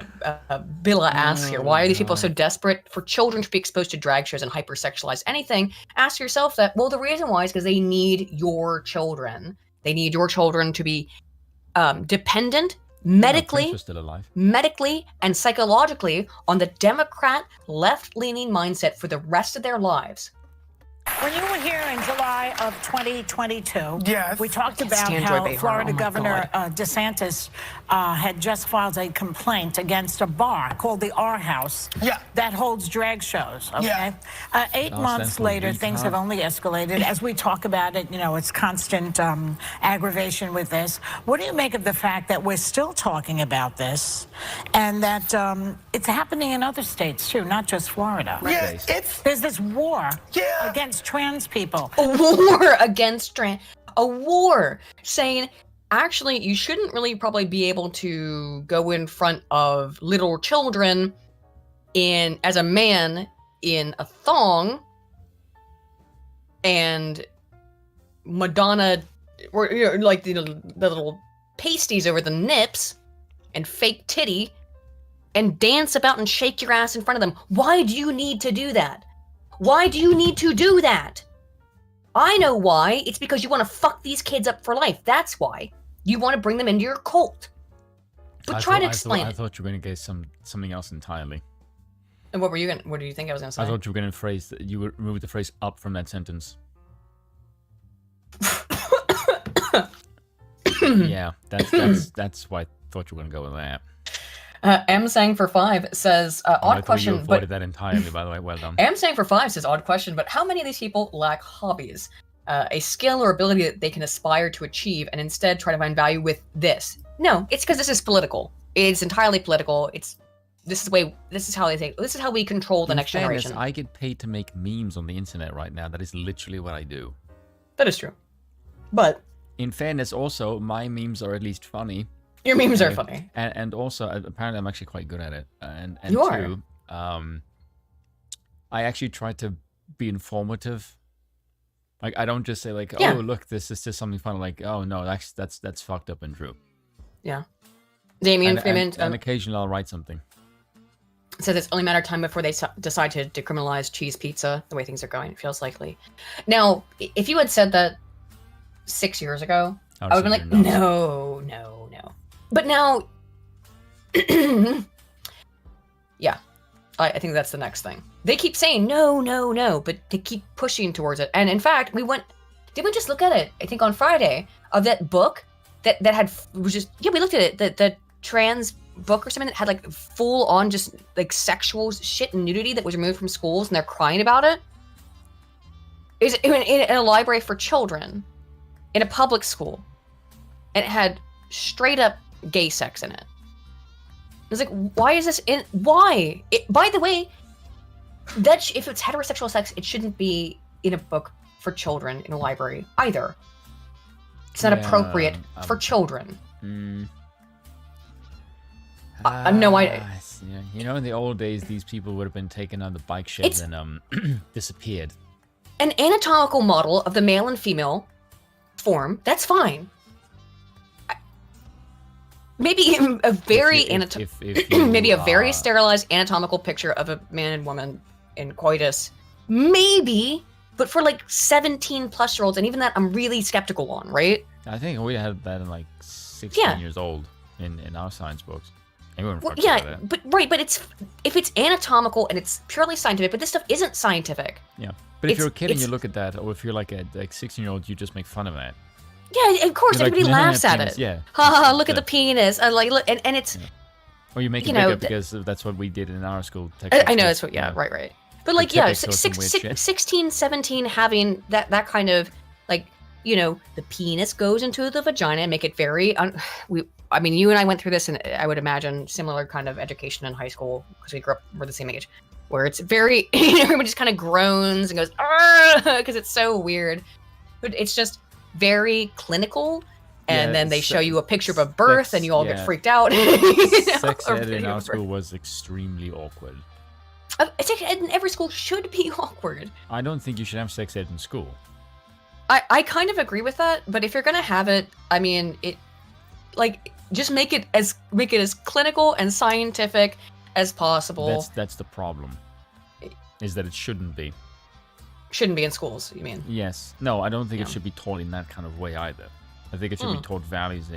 A: Billa asks here, why are these people so desperate for children to be exposed to drag shows and hypersexualize anything? Ask yourself that. Well, the reason why is because they need your children. They need your children to be dependent medically and psychologically on the Democrat left-leaning mindset for the rest of their lives.
K: When you were here in July of 2022,
L: yes,
K: we talked about how Florida Governor Desantis had just filed a complaint against a bar called the R House that holds drag shows. Okay, 8 months later, things have only escalated. As we talk about it, it's constant aggravation with this. What do you make of the fact that we're still talking about this, and that it's happening in other states too, not just Florida?
L: Yeah,
K: there's this war against trans people.
A: A war against a war saying, actually, you shouldn't really probably be able to go in front of little children as a man in a thong and Madonna, or like the little pasties over the nips and fake titty and dance about and shake your ass in front of them. Why do you need to do that? Why do you need to do that? I know why. It's because you want to fuck these kids up for life. That's why. You want to bring them into your cult. But try to explain it.
B: I thought you were going to get something else entirely.
A: And what do you think I was going to say?
B: I thought you were going to you would remove the phrase up from that sentence. Yeah, that's why I thought you were going to go with that.
A: M sang for 5 says odd question.
B: You avoided that entirely, by the way. Well done.
A: M sang for 5 says odd question, but how many of these people lack hobbies, a skill or ability that they can aspire to achieve, and instead try to find value with this? No, it's because this is political. It's entirely political. This is how they think. This is how we control the next generation.
B: I get paid to make memes on the internet right now. That is literally what I do.
A: That is true. But
B: in fairness, also my memes are at least funny.
A: Your memes are funny,
B: and also apparently I'm actually quite good at it. And
A: you
B: two, I actually try to be informative. Like I don't just say like, oh look, this is just something fun. Like, oh no, that's fucked up and true.
A: Yeah, Damien Freeman.
B: And occasionally I'll write something.
A: Says it's only a matter of time before they decide to decriminalize cheese pizza. The way things are going, it feels likely. Now, if you had said that 6 years ago, I would have been like, no. But now, yeah, I think that's the next thing. They keep saying no, but they keep pushing towards it. And in fact, didn't we just look at it? I think on Friday of that book that we looked at it. The trans book or something that had like full on just like sexual shit and nudity that was removed from schools, and they're crying about it. Is in a library for children, in a public school, and it had straight up gay sex in it. It's like, why is this in? Why? By the way, if it's heterosexual sex, it shouldn't be in a book for children in a library either. It's not appropriate for children. No,
B: in the old days, these people would have been taken on the bike sheds and disappeared.
A: An anatomical model of the male and female form, that's fine. Maybe a very maybe a very sterilized anatomical picture of a man and woman in coitus, maybe, but for like 17-plus-year-olds, and even that I'm really skeptical on, right?
B: I think we had that in like 16 years old in our science books.
A: But if it's anatomical and it's purely scientific, but this stuff isn't scientific.
B: Yeah, but if you're a kid and you look at that, or if you're like a 16-year-old, you just make fun of it.
A: Yeah, of course, everybody laughs at it.
B: Yeah.
A: Ha, look at the penis. Look, and it's.
B: Yeah. Or you make it bigger because that's what we did in our school.
A: I know that's what. Yeah, right. But like, 16, 17, having that kind of like, the penis goes into the vagina and make it very. I mean, you and I went through this, and I would imagine similar kind of education in high school because we're the same age, where it's very everyone just kind of groans and goes because it's so weird. But it's just very clinical, and then they show you a picture of a birth, and you all get freaked out.
B: Sex ed in our school was extremely awkward.
A: Sex ed in every school should be awkward.
B: I don't think you should have sex ed in school.
A: I kind of agree with that, but if you're gonna have it, I mean, just make it as clinical and scientific as possible.
B: That's the problem, is that it shouldn't be.
A: Shouldn't be in schools, you mean?
B: Yes. No, I don't think it should be taught in that kind of way either. I think it should be taught values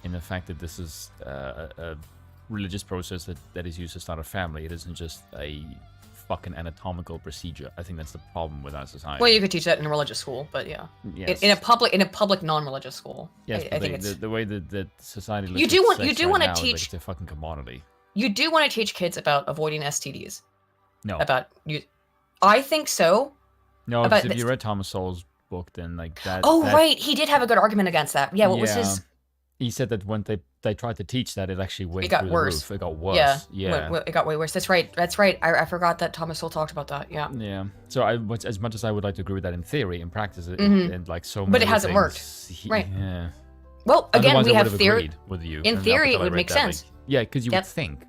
B: in the fact that this is a religious process that is used to start a family. It isn't just a fucking anatomical procedure. I think that's the problem with our society.
A: Well, you could teach that in a religious school, but yeah,
B: yes.
A: in a public non-religious school.
B: Yes,
A: I think it's
B: the way that society looks.
A: You do want to
B: teach.
A: Like
B: it's a fucking commodity.
A: You do want to teach kids about avoiding STDs.
B: No.
A: I think so.
B: No, if you read Thomas Sowell's book, then like that.
A: Oh, right, he did have a good argument against that. Yeah, what was his?
B: He said that when they tried to teach that, it actually went
A: got
B: through
A: worse.
B: The roof. It got worse.
A: Yeah. It got way worse. That's right. I forgot that Thomas Sowell talked about that. Yeah.
B: Yeah. So as much as I would like to agree with that in theory, in practice, and like so many.
A: But it hasn't worked. Right.
B: Yeah.
A: Well, again,
B: Otherwise,
A: we have theory.
B: With you.
A: In theory, it would make sense.
B: Yeah, because you would think.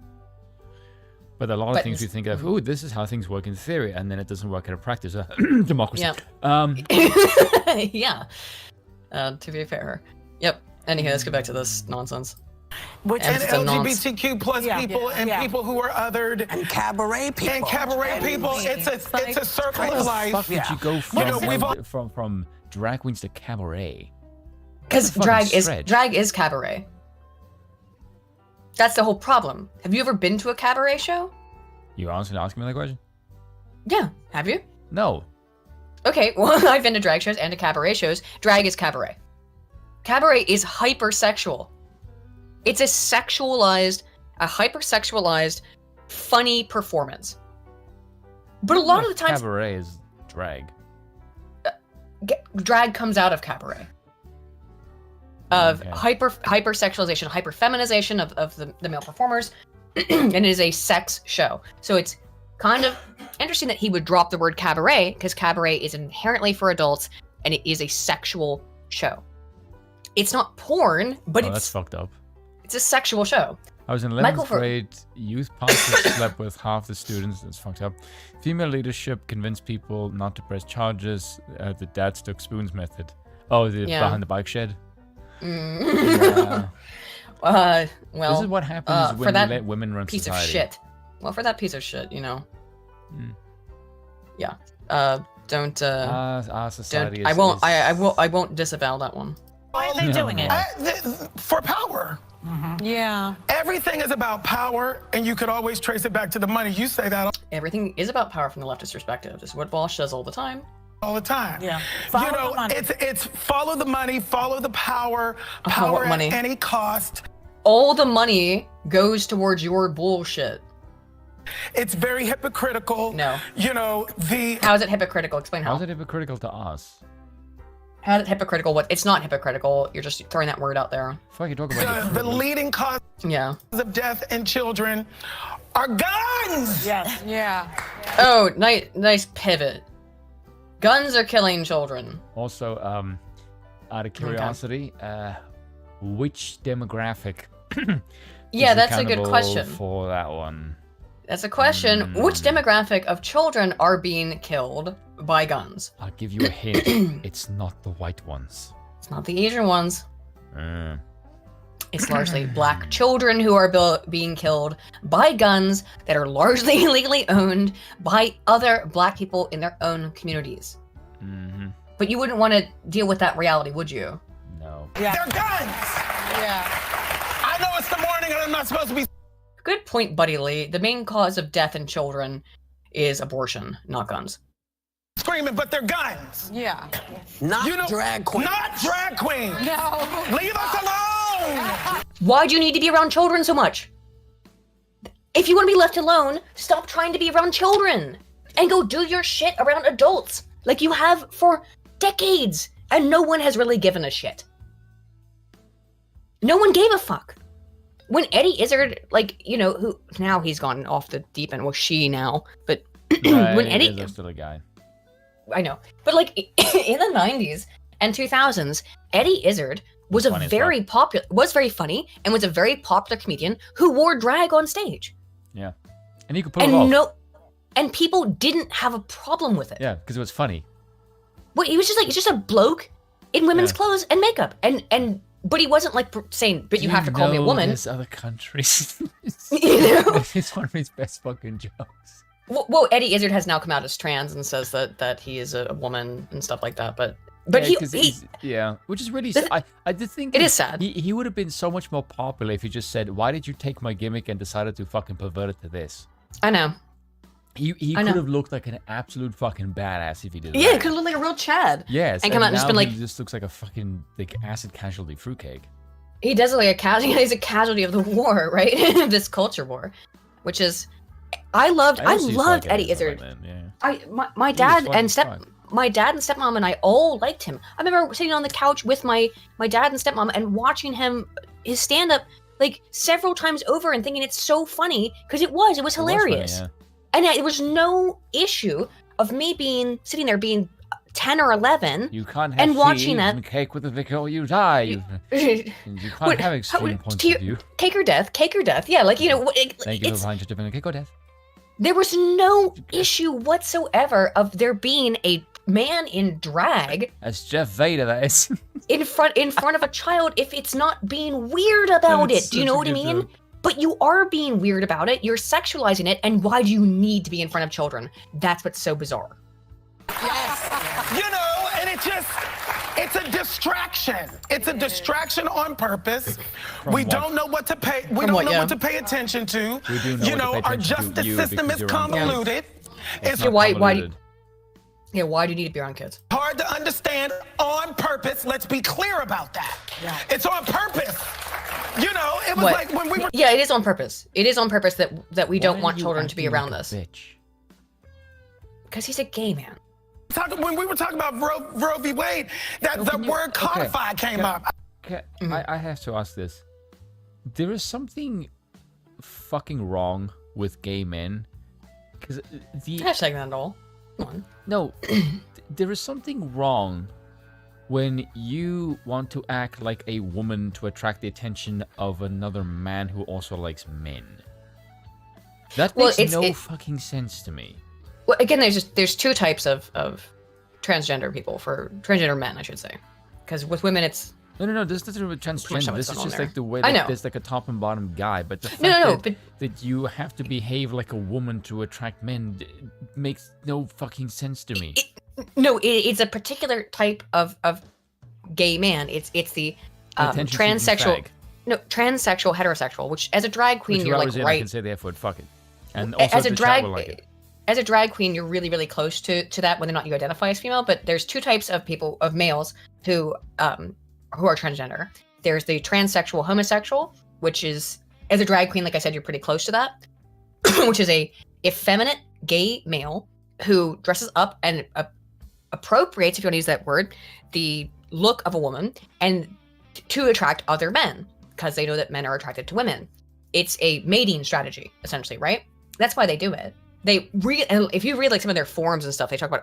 B: But a lot of things we think of, oh, this is how things work in theory, and then it doesn't work in practice. Democracy.
A: Yeah. Yeah. To be fair. Yep. Anyway, let's get back to this nonsense.
L: Which and LGBTQ plus people and people who are othered
K: and cabaret people.
L: It's a circle of life.
B: How the fuck did you go from drag queens to cabaret?
A: Because drag is cabaret. That's the whole problem. Have you ever been to a cabaret show?
B: You honestly asking me that question?
A: Yeah. Have you?
B: No.
A: Okay, well, I've been to drag shows and to cabaret shows. Drag is cabaret. Cabaret is hypersexual. It's a hypersexualized, funny performance. But a lot of the times,
B: cabaret is drag.
A: Drag comes out of cabaret. Of hypersexualization, hyperfeminization of the male performers, and it is a sex show. So it's kind of interesting that he would drop the word cabaret, because cabaret is inherently for adults, and it is a sexual show. It's not porn, but
B: that's fucked up.
A: It's a sexual show.
B: I was in 11th grade. Youth pastor slept with half the students. That's fucked up. Female leadership convinced people not to press charges. The dads took spoons method. Oh, behind the bike shed.
A: Well,
B: this is what happens when we let women run
A: piece
B: society.
A: Of shit. Well, for that piece of shit, you know. Yeah. Don't.
B: Our society.
A: I won't disavow that one.
K: Why are they doing it?
L: For power.
K: Mm-hmm. Yeah.
L: Everything is about power, and you could always trace it back to the money. You say that.
A: Everything is about power from the leftist perspective. This is what Walsh says all the time.
L: Yeah.
K: Follow the money.
L: It's follow the money, follow the power at any cost.
A: All the money goes towards your bullshit.
L: It's very hypocritical.
A: No.
L: How
A: is it hypocritical? Explain how.
B: How is it hypocritical to us?
A: How is it hypocritical? What? It's not hypocritical. You're just throwing that word out there.
B: Fuck, you talk about
L: the leading cause of death in children are guns.
K: Yes. Yeah.
A: Oh, nice pivot. Guns are killing children.
B: Also, out of curiosity, which demographic?
A: Yeah, that's a good question.
B: For that one.
A: That's a question. Which demographic of children are being killed by guns?
B: I'll give you a hint. It's not the white ones.
A: It's not the Asian ones. It's largely black children who are being killed by guns that are largely illegally owned by other black people in their own communities.
B: Mm-hmm.
A: But you wouldn't want to deal with that reality, would you?
B: No.
L: Yeah. They're guns!
K: Yeah.
L: I know it's the morning and I'm not supposed to be...
A: Good point, Buddy Lee. The main cause of death in children is abortion, not guns.
L: Screaming, but they're guns.
K: Yeah.
L: Not drag queens. Not drag queens.
K: No.
L: Leave us alone.
A: Why do you need to be around children so much? If you want to be left alone, stop trying to be around children and go do your shit around adults like you have for decades, and no one has really given a shit. no one gave a fuck. When Eddie Izzard, like, you know, who now he's gone off the deep end, well, she now, but when Eddie,
B: is still a guy.
A: I know, but like in the 90s and 2000s, Eddie Izzard was a very popular, was very funny, and was a very popular comedian who wore drag on stage.
B: Yeah, and he could pull it off.
A: And people didn't have a problem with it.
B: Yeah, because it was funny.
A: Well, he was just like, it's just a bloke in women's clothes and makeup, but he wasn't like saying, but you have to call me a woman.
B: There's other countries.
A: You know?
B: It's one of his best fucking jokes.
A: Well, Eddie Izzard has now come out as trans and says that he is a woman and stuff like that, but
B: which is really sad. I did think
A: it is sad.
B: He would have been so much more popular if he just said, "Why did you take my gimmick and decided to fucking pervert it to this?"
A: I know.
B: He could have looked like an absolute fucking badass if he did.
A: Yeah, it could have looked like a real Chad.
B: Yes,
A: and come out and just been like,
B: he just looks like a fucking like acid casualty fruitcake.
A: He does look like a casualty. He's a casualty of the war, right? This culture war, which is, I loved Eddie Izzard. My dad and stepmom and I all liked him. I remember sitting on the couch with my dad and stepmom and watching his stand up like several times over and thinking it's so funny because it was hilarious.
B: Funny,
A: and there was no issue of me sitting there being 10 or 11
B: you can't have
A: and watching that
B: and cake with a vicar or you die. You can't have extreme points of view.
A: Cake or death. Yeah, like, you know.
B: Thank you for finding such a cake or death.
A: There was no issue whatsoever of there being a man in drag.
B: That's Jeff Vader, that is.
A: in front of a child if it's not being weird about it. Do you know what I mean? Joke. But you are being weird about it. You're sexualizing it. And why do you need to be in front of children? That's what's so bizarre.
L: Yes. You know, and it's a distraction. It's a distraction on purpose. We don't know what to pay. We don't know what to pay attention to.
B: We do know
L: you know, our justice system is convoluted.
A: It's why do you need to be around kids?
L: Hard to understand on purpose. Let's be clear about that. Yeah. It's on purpose. You know, it was like when we were.
A: Yeah, it is on purpose. It is on purpose that we don't want children to be around this. Because he's a gay man.
L: When we were talking about Roe v. Wade, the word codified came up.
B: I have to ask this. There is something fucking wrong with gay men. Because
A: hashtag not at all. Come on.
B: No, there is something wrong when you want to act like a woman to attract the attention of another man who also likes men. That makes no fucking sense to me.
A: Well, again, there's two types of transgender people, for transgender men, I should say. Because with women, it's...
B: No, this doesn't do with transgender. This is just like the way that there's like a top and bottom guy. But the fact that you have to behave like a woman to attract men makes no fucking sense to me.
A: It's a particular type of gay man. It's the transsexual. No, transsexual heterosexual. Which as a drag queen, you're like right.
B: I can say the F word. Fuck it. And also
A: as a drag queen, you're really, really close to that, whether or not you identify as female. But there's two types of males who are transgender. There's the transsexual homosexual, which is, as a drag queen, like I said, you're pretty close to that, which is a effeminate gay male who dresses up and appropriates, if you want to use that word, the look of a woman and to attract other men because they know that men are attracted to women. It's a mating strategy, essentially, right? That's why they do it. If you read like some of their forums and stuff, they talk about,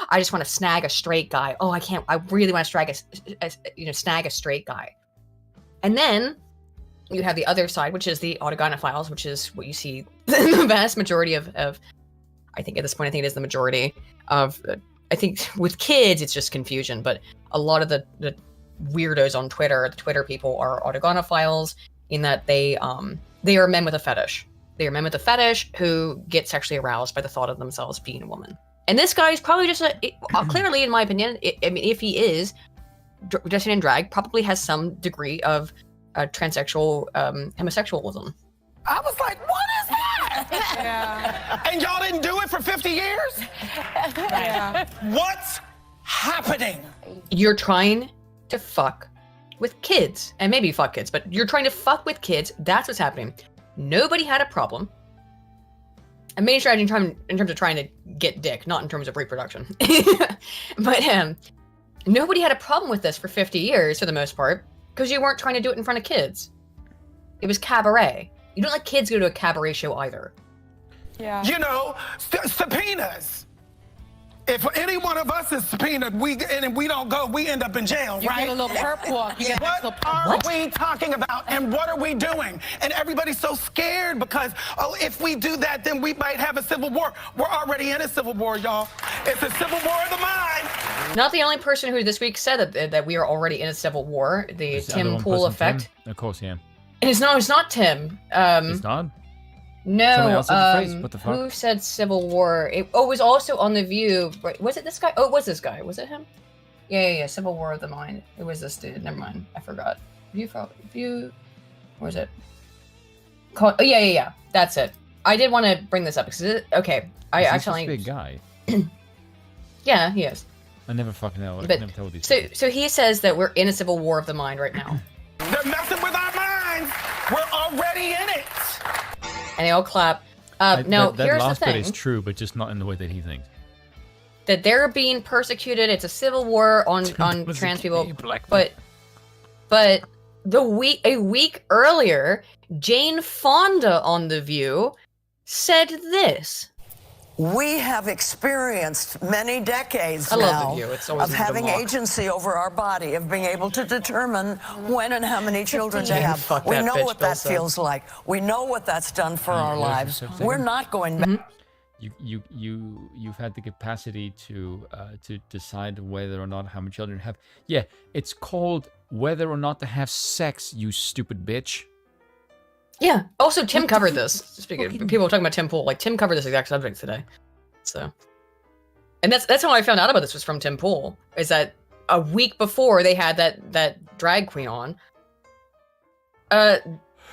A: I just want to snag a straight guy. I really want to snag a straight guy. And then you have the other side, which is the autogynephiles, which is what you see the vast majority of I think at this point, it is the majority of, I think with kids, it's just confusion, but a lot of the weirdos on Twitter, the Twitter people are autogynephiles in that they are men with a fetish. They are men with a fetish who get sexually aroused by the thought of themselves being a woman. And this guy is probably just clearly, in my opinion, if he is dressing in drag, probably has some degree of transsexual homosexualism.
L: I was like, what is that? Yeah. And y'all didn't do it for 50 years? Yeah. What's happening?
A: You're trying to fuck with kids. And maybe fuck kids, but you're trying to fuck with kids. That's what's happening. Nobody had a problem. A main strategy in terms of trying to get dick, not in terms of reproduction. But nobody had a problem with this for 50 years, for the most part. Because you weren't trying to do it in front of kids. It was cabaret. You don't let kids go to a cabaret show either.
L: Yeah. You know, subpoenas. If any one of us is subpoenaed, we don't go, we end up in jail,
K: You
L: right?
K: get a little perp walk. You get
L: What are we talking about, and what are we doing? And everybody's so scared because, if we do that, then we might have a civil war. We're already in a civil war, y'all. It's a civil war of the mind.
A: Not the only person who this week said that we are already in a civil war. The Tim Pool effect.
B: Tim? Of course, yeah.
A: It's not Tim.
B: It's not?
A: No,
B: Someone else said the phrase. What the fuck?
A: Who said Civil War? It was also on The View. Was it this guy? Oh, it was this guy. Was it him? Yeah. Civil War of the Mind. It was this dude. Never mind. I forgot. View. What was it? Oh, yeah. That's it. I did want to bring this up because I actually.
B: He's a big guy.
A: Yeah, he is.
B: I never fucking know. I can never tell these.
A: So he says that we're in a civil war of the mind right now.
L: They're messing with our minds. We're already in it.
A: And they all clap. Now,
B: that
A: here's the
B: last
A: thing.
B: bit is true, but just not in the way that he thinks.
A: That they're being persecuted. It's a civil war on trans people. But a week earlier, Jane Fonda on The View said this.
M: We have experienced many decades
A: I love
M: now
A: The View. It's always
M: of
A: a good
M: having
A: mock.
M: agency over our body, of being able to determine when and how many children to have.
A: Fuck
M: We
A: that
M: know
A: bitch,
M: what
A: Bill
M: that
A: said.
M: feels like. We know what that's done for our lives. We're not going back.
B: You've had the capacity to decide whether or not how many children to have. Yeah, it's called whether or not to have sex, you stupid bitch.
A: Yeah. Also, Tim covered this. Speaking of people talking about Tim Pool, like Tim covered this exact subject today. So, and that's how I found out about this was from Tim Pool. Is that a week before they had that drag queen on?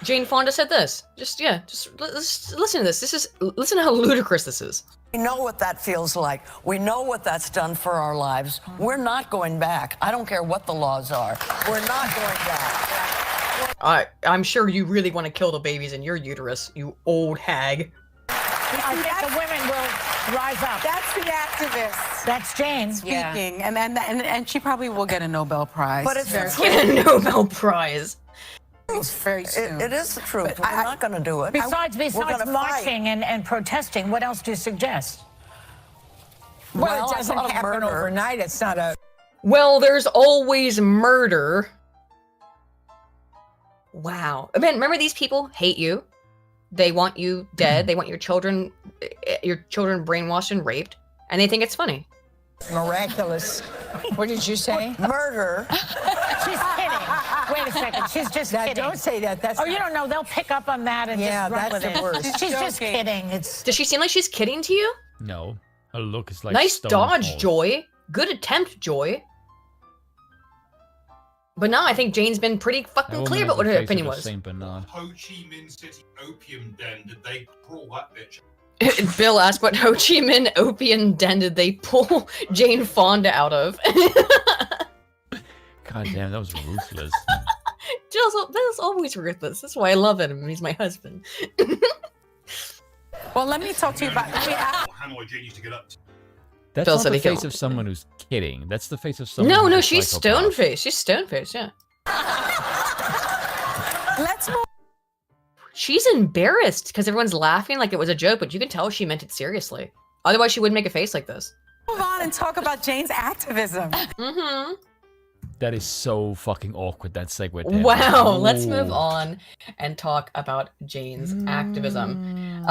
A: Jane Fonda said this. Just listen to this. Listen to how ludicrous this is.
M: We know what that feels like. We know what that's done for our lives. We're not going back. I don't care what the laws are. We're not going back.
A: I'm sure you really want to kill the babies in your uterus, you old hag.
K: I think the women will rise up.
J: That's the activist
K: That's Jane.
J: speaking, and she probably will get a Nobel Prize.
M: But it's
A: Get a Nobel Prize.
J: very soon.
M: It is the truth. We're not going to do it.
K: Besides
M: We're gonna
K: marching and protesting, what else do you suggest?
M: Well,
J: it doesn't happen overnight. It's not a.
A: Well, there's always murder. Wow. I mean, remember these people hate you. They want you dead. They want your children brainwashed and raped, and they think it's funny.
J: Miraculous. What did you say?
M: Murder.
K: She's kidding. Wait a second. She's just kidding.
J: Don't say that. That's
K: you don't know. They'll pick up on that and just run with it.
J: worst.
K: She's just kidding.
A: Does she seem like she's kidding to you?
B: No, her look is like
A: Nice
B: stone
A: dodge,
B: cold.
A: Joy. Good attempt, Joy. But no, I think Jane's been pretty fucking clear about what her opinion was.
C: Ho Chi Minh City opium den, did they crawl that bitch?
A: Bill asked what Ho Chi Minh opium den did they pull Jane Fonda out of?
B: God damn, that was ruthless.
A: Bill's always ruthless. That's why I love him. He's my husband.
J: Well, let me talk to you about.
C: Hanoi Jane used to get up to.
B: That's
A: Bill
B: not
A: said
B: the
A: he
B: face
A: killed-
B: of someone who's kidding. That's the face of someone.
A: No,
B: who's a
A: she's
B: psychopath.
A: stone-faced. She's stone-faced, yeah.
J: Let's move.
A: She's embarrassed because everyone's laughing like it was a joke, but you can tell she meant it seriously. Otherwise, she wouldn't make a face like this.
J: Move on and talk about Jane's activism.
A: Mm-hmm.
B: That is so fucking awkward, that segue. Dan.
A: Wow, let's
B: Ooh.
A: move on and talk about Jane's activism.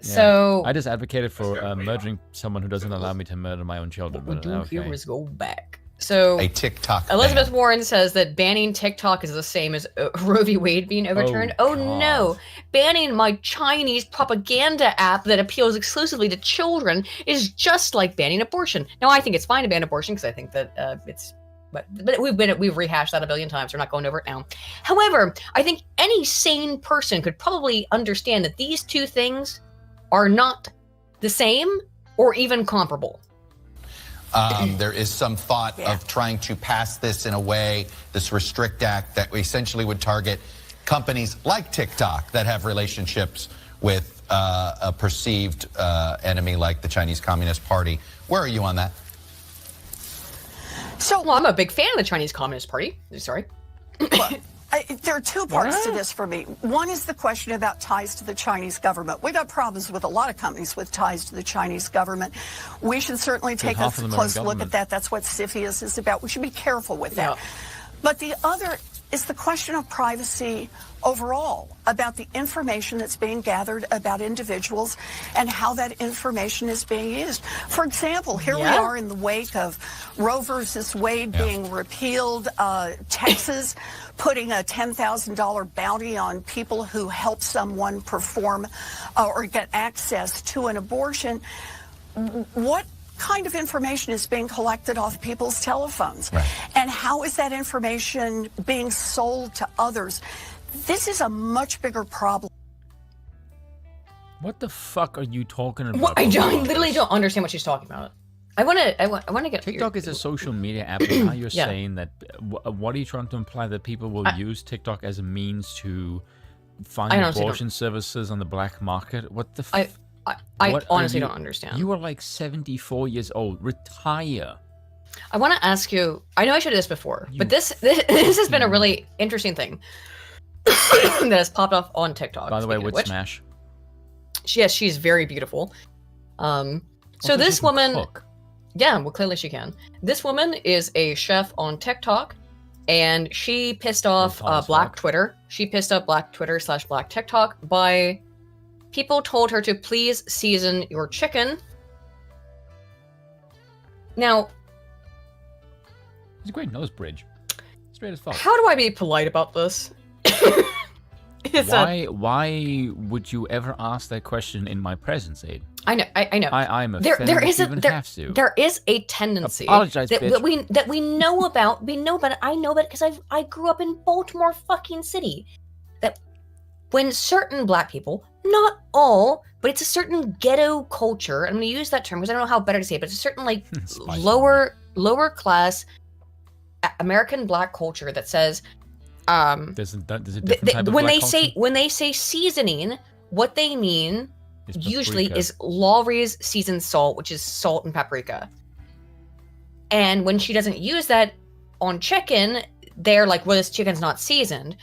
A: So
B: I just advocated for murdering someone who doesn't allow me to murder my own children.
A: what we
B: But,
A: do
B: okay.
A: here is go back. So
N: A TikTok.
A: Elizabeth Warren says that banning TikTok is the same as Roe v. Wade being overturned. Oh, no. Banning my Chinese propaganda app that appeals exclusively to children is just like banning abortion. Now, I think it's fine to ban abortion because I think that it's... But we've rehashed that a billion times. We're not going over it now. However, I think any sane person could probably understand that these two things are not the same or even comparable.
N: There is some thought of trying to pass this in a way, this Restrict Act, that essentially would target companies like TikTok that have relationships with a perceived enemy like the Chinese Communist Party. Where are you on that?
A: Well, I'm a big fan of the Chinese Communist Party. Sorry.
O: There are two parts to this for me. One is the question about ties to the Chinese government. We've got problems with a lot of companies with ties to the Chinese government. We should certainly take a close look at that. That's what CFIUS is about. We should be careful with that.
A: Yeah.
O: But the other is the question of privacy overall, about the information that's being gathered about individuals and how that information is being used. For example, here we are in the wake of Roe versus Wade being repealed, Texas putting a $10,000 bounty on people who help someone perform or get access to an abortion. What kind of information is being collected off people's telephones? And how is that information being sold to others? This is a much bigger problem.
B: What the fuck are you talking about?
A: What? I literally don't understand what she's talking about. I want to get
B: TikTok is a social media app, and now you're saying that. What are you trying to imply, that people will use TikTok as a means to find abortion services on the black market? What the?
A: I honestly don't understand.
B: You are like 74 years old. Retire.
A: I want to ask you. I know I should have this before, but this has been a really interesting thing that has popped off on TikTok.
B: By the way, with Smash.
A: Yes, she's very beautiful. So this woman, well, clearly she can. This woman is a chef on TikTok, and she pissed off Black Twitter. She pissed off Black Twitter / Black TikTok by people told her to please season your chicken. Now,
B: it's a great nose bridge. Straight as fuck.
A: How do I be polite about this?
B: Why would you ever ask that question in my presence, Aid?
A: I know.
B: I'm offended.
A: There is a tendency that we know about. We know about it. I know about it because I grew up in Baltimore fucking City. That when certain black people, not all, but it's a certain ghetto culture. I'm going to use that term because I don't know how better to say it, but it's a certain like lower class American black culture that says.
B: There's a different type of
A: when
B: black
A: they say seasoning, what they mean usually is Lawry's seasoned salt, which is salt and paprika. And when she doesn't use that on chicken, they're like, well, this chicken's not seasoned.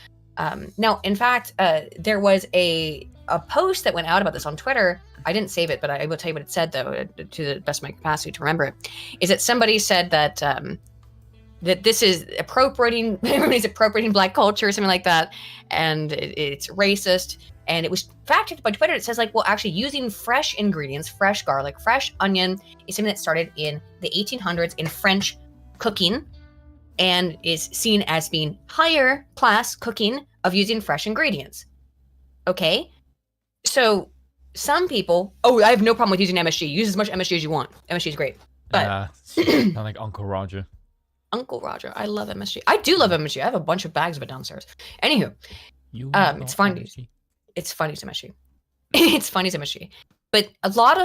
A: Now, in fact, there was a post that went out about this on Twitter. I didn't save it, but I will tell you what it said, though, to the best of my capacity to remember it. Is that somebody said that that this is everybody's appropriating black culture or something like that, and it's racist. And it was fact-checked by Twitter. It says like, well, actually using fresh ingredients, fresh garlic, fresh onion is something that started in the 1800s in French cooking and is seen as being higher class cooking of using fresh ingredients. Okay? So some people, I have no problem with using MSG. Use as much MSG as you want. MSG is great. But
B: kind of like Uncle Roger.
A: Uncle Roger. I love MSG. I do love MSG. I have a bunch of bags of it downstairs. Anywho, it's fine. It's funny to MSG. It's funny to MSG. But a lot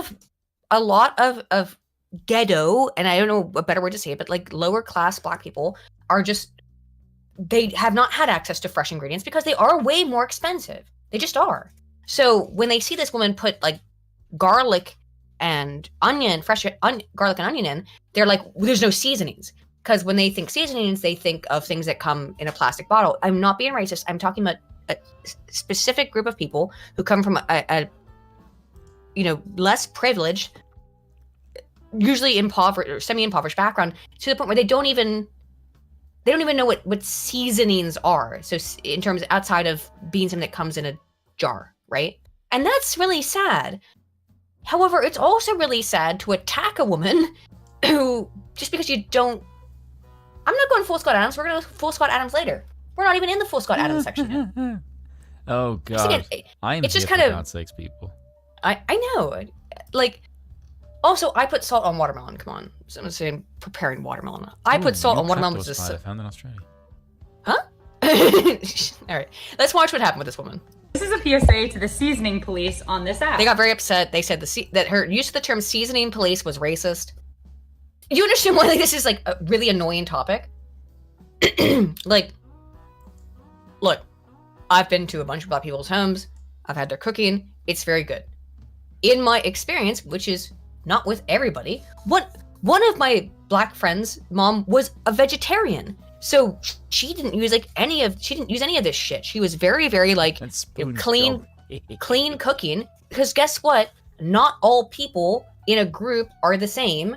A: of ghetto, and I don't know a better word to say it, but like lower class black people are just, they have not had access to fresh ingredients because they are way more expensive. They just are. So when they see this woman put like garlic and onion, garlic and onion in, they're like, well, there's no seasonings. Because when they think seasonings, they think of things that come in a plastic bottle. I'm not being racist. I'm talking about a specific group of people who come from a less privileged, usually impoverished or semi-impoverished background, to the point where they don't even know what seasonings are. So in terms outside of being something that comes in a jar, right? And that's really sad. However, it's also really sad to attack a woman who, just because you don't, I'm not going full Scott Adams. We're going to full Scott Adams later. We're not even in the full Scott Adams section yet.
B: Oh God! I'm
A: it's just
B: here
A: kind
B: for
A: of
B: God's sakes, people.
A: I know. Like, also, I put salt on watermelon. Come on, so I'm saying preparing watermelon. I put salt on watermelon.
B: Which I found in Australia.
A: Huh? All right, let's watch what happened with this woman.
P: This is a PSA to the seasoning police on this app.
A: They got very upset. They said that her use of the term seasoning police was racist. You understand why this is like a really annoying topic? Like, look, I've been to a bunch of black people's homes. I've had their cooking. It's very good. In my experience, which is not with everybody, one of my black friends' mom was a vegetarian. So she didn't use any of this shit. She was very, very clean cooking. Because guess what? Not all people in a group are the same.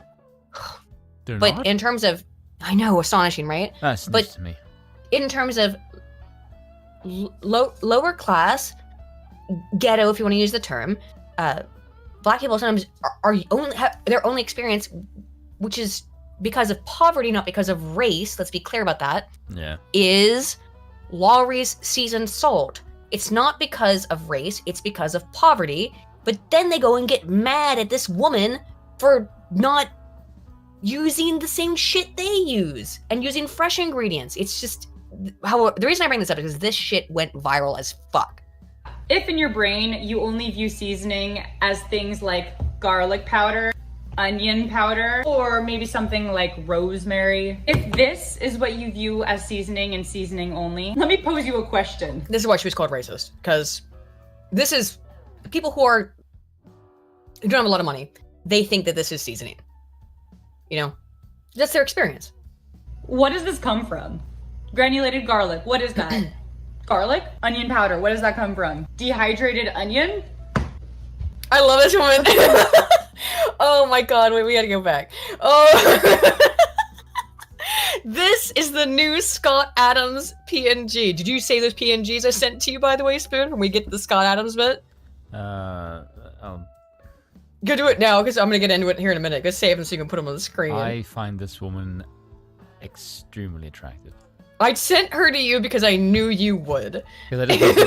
B: They're
A: but
B: not?
A: in terms of, I know, astonishing, right?
B: That's news to me.
A: In terms of lower class, ghetto, if you want to use the term, Black people sometimes are only have their only experience, which is because of poverty, not because of race. Let's be clear about that.
B: Yeah.
A: Is Lawry's seasoned salt. It's not because of race, it's because of poverty. But then they go and get mad at this woman for not using the same shit they use and using fresh ingredients. It's just the reason I bring this up is because this shit went viral as fuck.
P: If in your brain you only view seasoning as things like garlic powder, onion powder, or maybe something like rosemary, if this is what you view as seasoning and seasoning only, let me pose you a question.
A: This is why she was called racist, because this is people who don't have a lot of money. They think that this is seasoning. You know, that's their experience.
P: What does this come from? Granulated garlic, what is that? Garlic? Onion powder, where does that come from? Dehydrated onion?
A: I love this woman. Oh my god, wait, we gotta go back. Oh. This is the new Scott Adams PNG. Did you say those PNGs I sent to you, by the way, Spoon, when we get to the Scott Adams bit? Go do it now, because I'm gonna get into it here in a minute. Go save them so you can put them on the screen.
B: I find this woman extremely attractive.
A: I sent her to you because I knew you would.
B: Because I just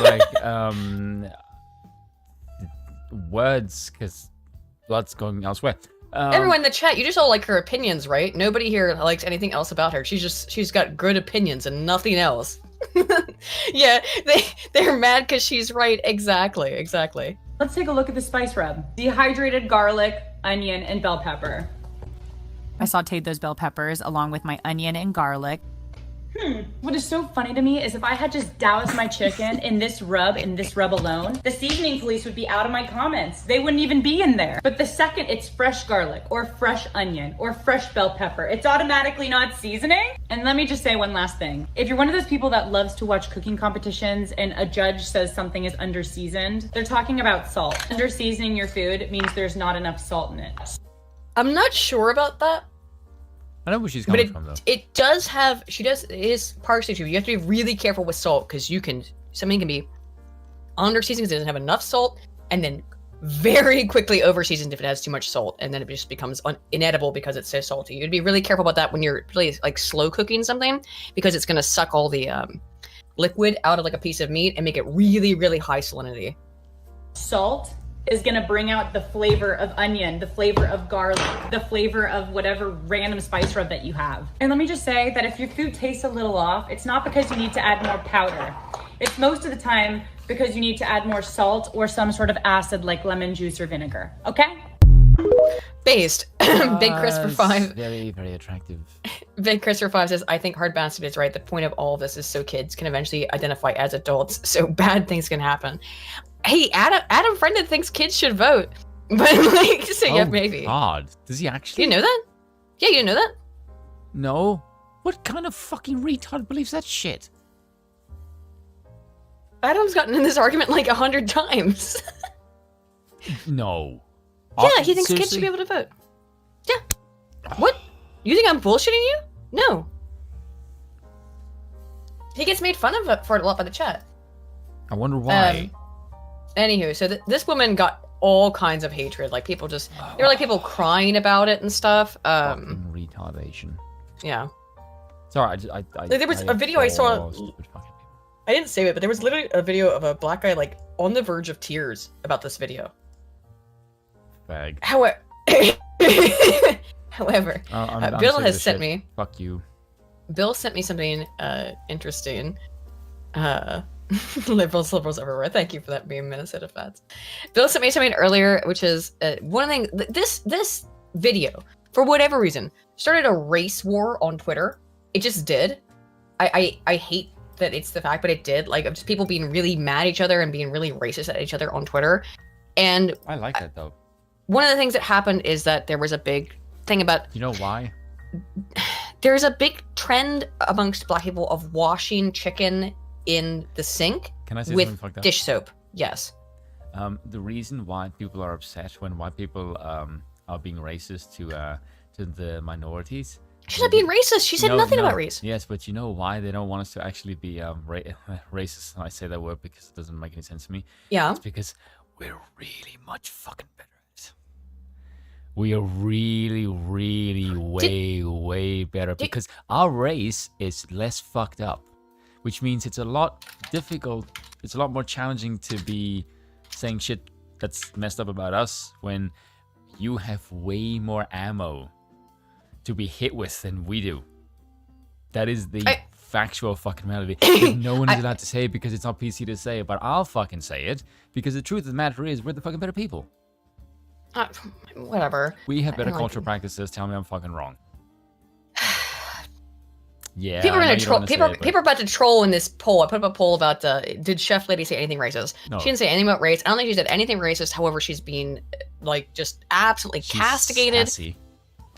B: like words, because blood's going elsewhere.
A: Everyone in the chat, you just all like her opinions, right? Nobody here likes anything else about her. She's got good opinions and nothing else. Yeah, they're mad because she's right. Exactly.
P: Let's take a look at the spice rub. Dehydrated garlic, onion, and bell pepper.
Q: I sauteed those bell peppers along with my onion and garlic.
P: What is so funny to me is if I had just doused my chicken in this rub alone, the seasoning police would be out of my comments. They wouldn't even be in there. But the second it's fresh garlic or fresh onion or fresh bell pepper, it's automatically not seasoning. And let me just say one last thing. If you're one of those people that loves to watch cooking competitions and a judge says something is under-seasoned, they're talking about salt. Under-seasoning your food means there's not enough salt in it.
A: I'm not sure about that.
B: I know where she's coming from, though.
A: It is partially true. You have to be really careful with salt, because something can be under-seasoned because it doesn't have enough salt, and then very quickly over-seasoned if it has too much salt, and then it just becomes inedible because it's so salty. You'd be really careful about that when you're really slow cooking something, because it's going to suck all the liquid out of a piece of meat and make it really, really high salinity.
P: Salt is gonna bring out the flavor of onion, the flavor of garlic, the flavor of whatever random spice rub that you have. And let me just say that if your food tastes a little off, it's not because you need to add more powder. It's most of the time because you need to add more salt or some sort of acid like lemon juice or vinegar, okay?
A: Based. Big Chris for 5.
B: Very, very attractive.
A: Big Chris for 5 says, I think Hard Bastard is right. The point of all of this is so kids can eventually identify as adults, so bad things can happen. Hey, Adam Friended thinks kids should vote. But yeah, maybe.
B: God. Does he actually?
A: You know that? Yeah, you know that?
B: No. What kind of fucking retard believes that shit?
A: Adam's gotten in this argument 100 times.
B: No.
A: Yeah, he thinks kids should be able to vote. Yeah. What? You think I'm bullshitting you? No. He gets made fun of for it a lot by the chat.
B: I wonder why.
A: Anywho, so this woman got all kinds of hatred. People there were people crying about it and stuff.
B: Fucking retardation.
A: Yeah.
B: Sorry,
A: there was a video I saw. I didn't save it, but there was literally a video of a black guy on the verge of tears about this video.
B: Fag.
A: However,
B: I'm
A: Bill
B: sick
A: has
B: of
A: sent
B: shit.
A: me.
B: Fuck you.
A: Bill sent me something interesting. Liberals everywhere. Thank you for that being Minnesota Fats. Bill sent me something earlier, which is one thing. This video, for whatever reason, started a race war on Twitter. It just did. I hate that it's the fact, but it did. Of just people being really mad at each other and being really racist at each other on Twitter. And
B: I like that though.
A: One of the things that happened is that there was a big thing about.
B: You know why?
A: there's a big trend amongst Black people of washing chicken in the sink
B: Can I say
A: with
B: something fucked up?
A: dish soap. Yes.
B: The reason why people are upset when white people are being racist to the minorities.
A: She's not being racist. She said nothing about race.
B: Yes, but you know why they don't want us to actually be racist? I say that word because it doesn't make any sense to me.
A: Yeah.
B: It's because we're really much fucking better at it. We are really, really way better because our race is less fucked up, which means it's a lot difficult. It's a lot more challenging to be saying shit that's messed up about us when you have way more ammo to be hit with than we do. That is the factual fucking reality that no one is allowed to say because it's not PC to say, but I'll fucking say it because the truth of the matter is we're the fucking better people.
A: Whatever.
B: We have better cultural practices. Tell me I'm fucking wrong. Yeah,
A: people are gonna troll. People are about to troll in this poll. I put up a poll about did Chef Lady say anything racist?
B: No.
A: She didn't say anything about race. I don't think she said anything racist. However, she's being like just absolutely castigated.
B: Sassy.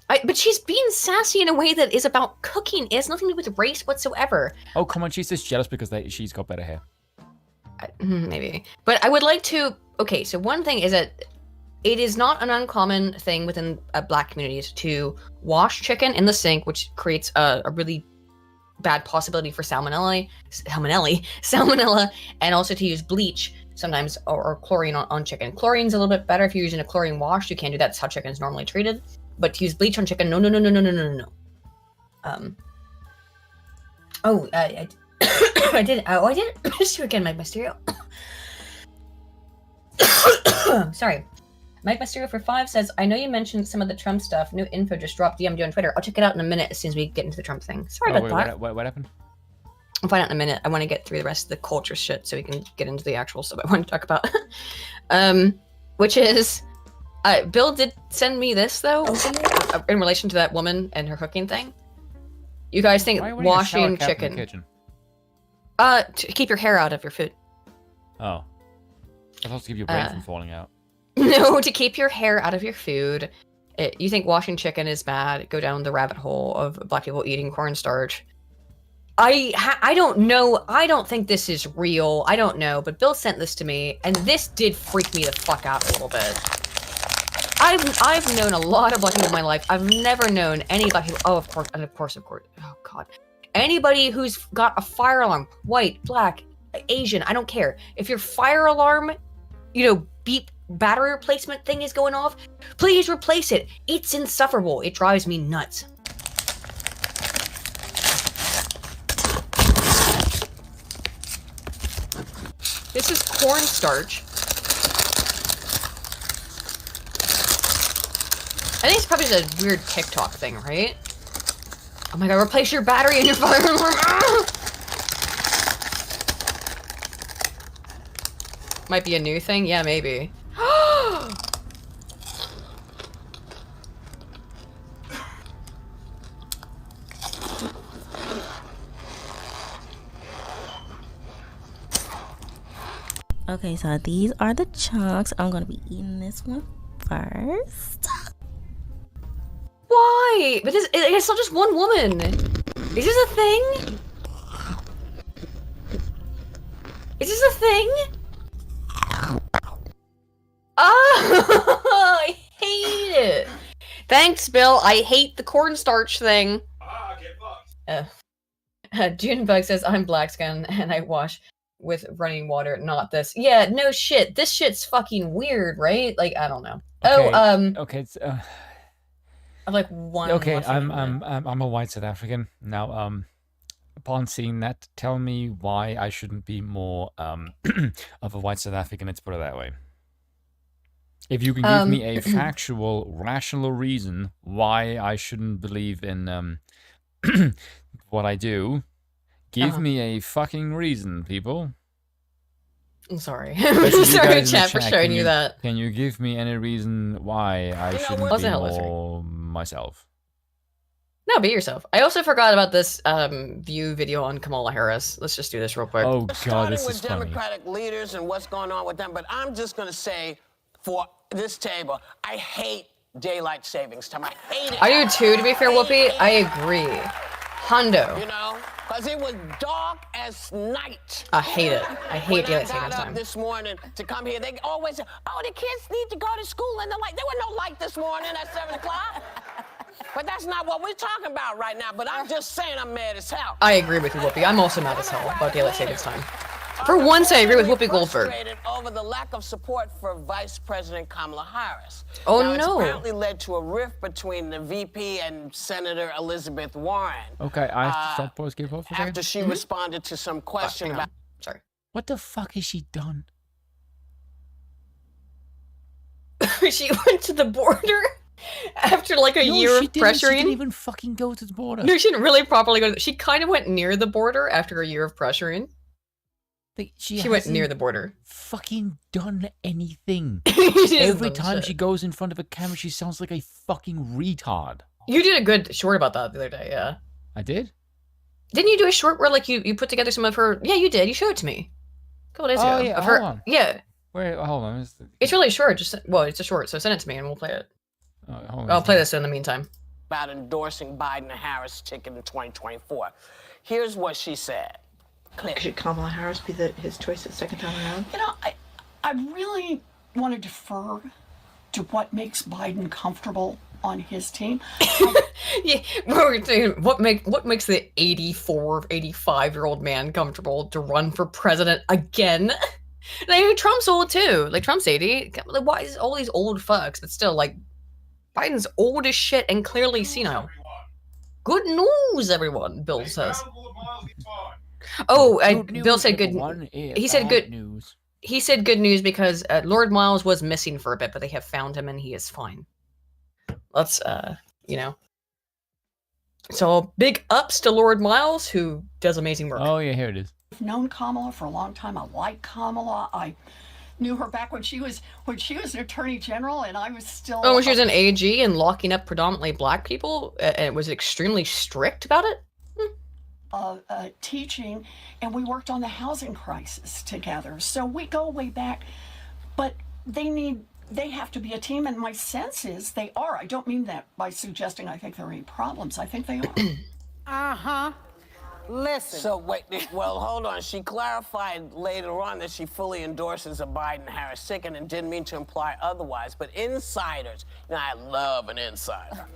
A: But she's being sassy in a way that is about cooking. It has nothing to do with race whatsoever.
B: Oh come on, she's just jealous because she's got better hair.
A: Maybe, but I would like to. Okay, so one thing is that it is not an uncommon thing within Black communities to wash chicken in the sink, which creates a really bad possibility for salmonella, and also to use bleach sometimes or chlorine on chicken. Chlorine's a little bit better if you're using a chlorine wash. You can't do that. That's how chicken is normally treated. But to use bleach on chicken, no. I did miss you again, Mike Mysterio. Sorry. Mike Mysterio for 5 says, I know you mentioned some of the Trump stuff. New info just dropped DM'd you on Twitter. I'll check it out in a minute as soon as we get into the Trump thing. Sorry about that.
B: What happened?
A: I'll find out in a minute. I want to get through the rest of the culture shit so we can get into the actual stuff I want to talk about. Which is, Bill did send me this, though, in relation to that woman and her cooking thing. You guys think washing chicken... to keep your hair out of your food.
B: Oh. I thought to keep your brain from falling out.
A: No, to keep your hair out of your food. You think washing chicken is bad? Go down the rabbit hole of Black people eating cornstarch. I don't know. I don't think this is real. I don't know. But Bill sent this to me, and this did freak me the fuck out a little bit. I've known a lot of Black people in my life. I've never known any Black people. Oh, of course. Oh, God. Anybody who's got a fire alarm, white, Black, Asian, I don't care. If your fire alarm, beep battery replacement thing is going off, please replace it. It's insufferable. It drives me nuts. This is cornstarch. I think it's probably just a weird TikTok thing, right? Oh my god, replace your battery in your fire alarm. Might be a new thing? Yeah, maybe.
R: Okay, so these are the chunks. I'm gonna be eating this one first.
A: Why? But it's not just one woman. Is this a thing? Is this a thing? Oh, I hate it. Thanks, Bill. I hate the cornstarch thing.
C: Get fucked.
A: Junebug says, I'm black skin and I wash with running water, not this. Yeah, no shit. This shit's fucking weird, right? Like, I don't know.
B: Okay. Okay.
A: I'm like one.
B: Okay, I'm a white South African. Now, upon seeing that, tell me why I shouldn't be more of a white South African. Let's put it that way. If you can give me a factual, rational reason why I shouldn't believe in what I do, give me a fucking reason, people.
A: I'm sorry. I'm sorry, chat, for showing you that.
B: Can you give me any reason why I shouldn't be more myself?
A: No, be yourself. I also forgot about this View video on Kamala Harris. Let's just do this real quick.
B: Oh god, this is
S: with
B: funny.
S: Democratic leaders and what's going on with them, but I'm just going to say for this table, I hate daylight savings time. I hate it.
A: I do too, to be fair, Whoopi. I agree. Hundo.
S: You know, because it was dark as night.
A: I hate it. I hate daylight savings
S: When I got up
A: time.
S: this morning to come here, they always say, oh, the kids need to go to school and the light. There was no light this morning at 7 o'clock. But that's not what we're talking about right now. But I'm just saying I'm mad as hell.
A: I agree with you, Whoopi. I'm also mad as hell about daylight savings time. For once, I agree with Whoopi Goldberg.
S: Frustrated over the lack of support for Vice President Kamala Harris.
A: Oh,
S: now,
A: no.
S: It's apparently led to a rift between the VP and Senator Elizabeth Warren.
B: Okay, I have to stop pause, give off for a second.
S: After she responded to some question about...
A: Sorry.
B: What the fuck has she done?
A: She went to the border after like a year of pressuring.
B: She didn't even fucking go to the border.
A: No, she didn't really properly go. She kind of went near the border after a year of pressuring. She went near the border.
B: Fucking done anything.
A: She
B: Every
A: done
B: time
A: shit.
B: she goes in front of a camera, she sounds like a fucking retard.
A: You did a good short about that the other day, yeah.
B: I did?
A: Didn't you do a short where like you put together some of her? Yeah, you did. You showed it to me a couple days ago.
B: Yeah,
A: of her.
B: hold on.
A: Yeah.
B: Wait, hold on.
A: It's really short. Just it's a short, so send it to me and we'll play it.
B: Hold on.
A: I'll play this in the meantime.
S: about endorsing Biden and Harris ticket in 2024. Here's what she said.
J: Should Kamala Harris be his choice the second time around?
O: You know, I really want to defer to what makes Biden comfortable on his team.
A: Yeah, what makes the 84, 85-year-old man comfortable to run for president again? Like, Trump's old too. Like, Trump's 80. Like, why is all these old fucks? But still, like, Biden's old as shit and clearly senile. Good news, everyone, Bill says. Oh, Bill said good. He said good
B: news.
A: He said good news because Lord Miles was missing for a bit, but they have found him and he is fine. Let's, you know. So big ups to Lord Miles, who does amazing work.
B: Oh yeah, here it is.
O: I've known Kamala for a long time. I like Kamala. I knew her back when she was an attorney general, and I was still.
A: Oh, when she was an AG and locking up predominantly black people, and was extremely strict about it.
O: Teaching, and we worked on the housing crisis together. So we go way back, but they have to be a team, and my sense is they are. I don't mean that by suggesting I think there are any problems. I think they are.
S: Uh-huh. Listen. So wait, well, hold on. She clarified later on that she fully endorses a Biden-Harris ticket and didn't mean to imply otherwise. But insiders, you know, I love an insider.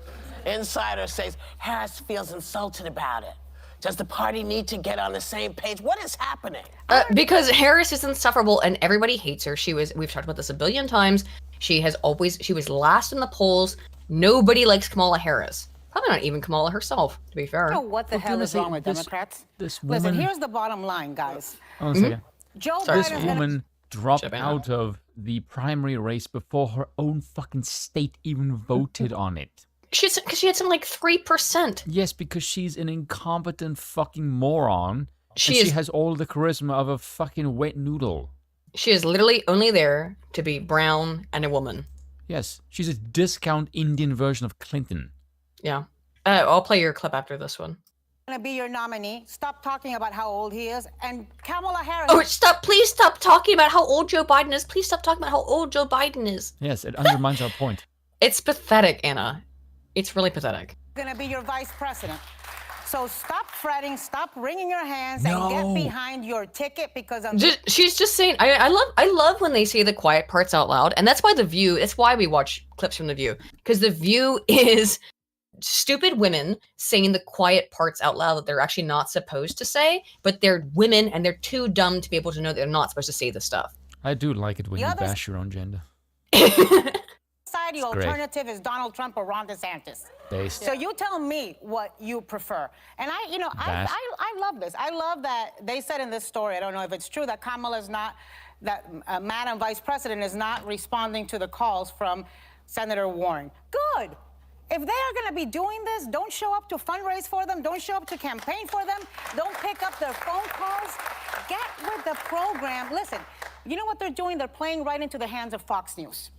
S: Insider says Harris feels insulted about it. Does the party need to get on the same page? What is happening?
A: Because Harris is insufferable and everybody hates her. We've talked about this a billion times. She was last in the polls. Nobody likes Kamala Harris. Probably not even Kamala herself, to be fair.
K: I don't know what the hell is wrong with Democrats. Listen, here's the bottom line, guys.
B: Hold on a second.
K: Joe
B: This
K: Biden's
B: woman dropped out of the primary race before her own fucking state even voted on it.
A: Because she had something like 3%.
B: Yes, because she's an incompetent fucking moron.
A: She
B: has all the charisma of a fucking wet noodle.
A: She is literally only there to be brown and a woman.
B: Yes, she's a discount Indian version of Clinton.
A: Yeah. I'll play your clip after this one.
K: Gonna be your nominee. Stop talking about how old he is. And Kamala Harris.
A: Oh, please stop talking about how old Joe Biden is. Please stop talking about how old Joe Biden is.
B: Yes, it undermines our point.
A: It's pathetic, Anna. It's really pathetic.
K: Gonna be your vice president. So stop fretting, stop wringing your hands, and get behind your ticket because
A: she's just saying. I love when they say the quiet parts out loud, and that's why The View. It's why we watch clips from The View, because The View is stupid women saying the quiet parts out loud that they're actually not supposed to say, but they're women and they're too dumb to be able to know they're not supposed to say this stuff.
B: I do like it when you bash your own gender.
K: the alternative is Donald Trump or Ron DeSantis.
B: Based.
K: So you tell me what you prefer. And I love this. I love that they said in this story, I don't know if it's true, that Kamala's not, that Madam Vice President is not responding to the calls from Senator Warren. Good. If they are going to be doing this, don't show up to fundraise for them. Don't show up to campaign for them. Don't pick up their phone calls. Get with the program. Listen, you know what they're doing? They're playing right into the hands of Fox News.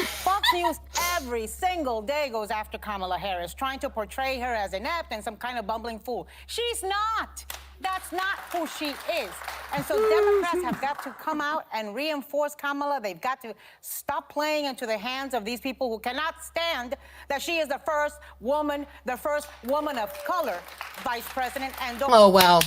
K: Fox News every single day goes after Kamala Harris, trying to portray her as inept and some kind of bumbling fool. She's not. That's not who she is. And so Democrats have got to come out and reinforce Kamala. They've got to stop playing into the hands of these people who cannot stand that she is the first woman of color vice president. And don't
A: Oh, wow.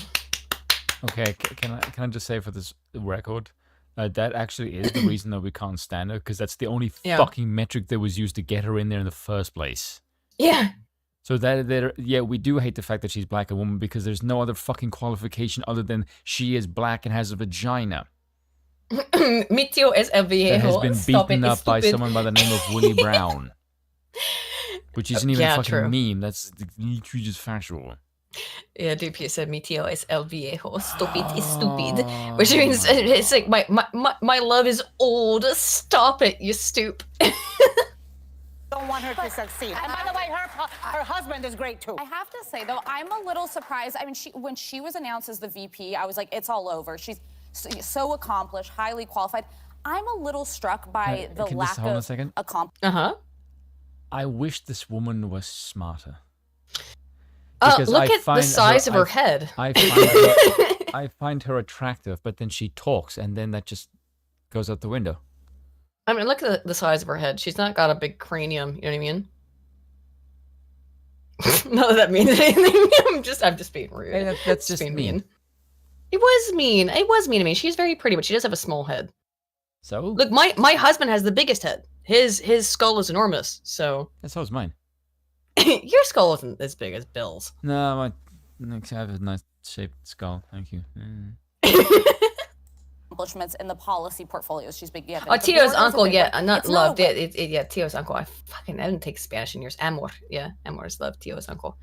B: Okay, can I just say for this record, that actually is the reason that we can't stand her, because that's the only fucking metric that was used to get her in there in the first place.
A: Yeah.
B: So we do hate the fact that she's black, a woman, because there's no other fucking qualification other than she is black and has a vagina.
A: Mi tío es el viejo.
B: That has been
A: Stop
B: beaten
A: it,
B: up by
A: stupid.
B: someone by the name of Willie Brown. Which isn't even a fucking
A: true.
B: meme. That's literally just factual.
A: Yeah, DP said mi tío es el viejo. Stupid is stupid. Which means it's like my love is old. Stop it, you stoop.
K: don't want her to succeed. And by the way, her husband is great too.
T: I have to say though, I'm a little surprised. I mean, when she was announced as the VP, I was like, it's all over. She's so accomplished, highly qualified. I'm a little struck by the
B: can you
T: lack
B: just hold on a
T: of
B: second?
T: accomplishment.
B: I wish this woman was smarter.
A: Look at the size of her head.
B: I find her attractive, but then she talks, and then that just goes out the window.
A: I mean, look at the size of her head. She's not got a big cranium. You know what I mean? Not that that means anything. I'm just being rude.
B: Hey, that's just
A: being mean. It was mean. It was mean to me. She's very pretty, but she does have a small head.
B: So
A: look, my husband has the biggest head. His skull is enormous. So
B: that's how is mine.
A: Your skull isn't as big as Bill's.
B: No, I have a nice shaped skull. Thank you.
T: Accomplishments in the policy portfoliows she's been given.
A: Oh, Tio's uncle, not
T: it's
A: loved.
T: not
A: Yeah, Tio's uncle. I didn't take Spanish in years. Amor, yeah, Amor is loved. Tio's uncle.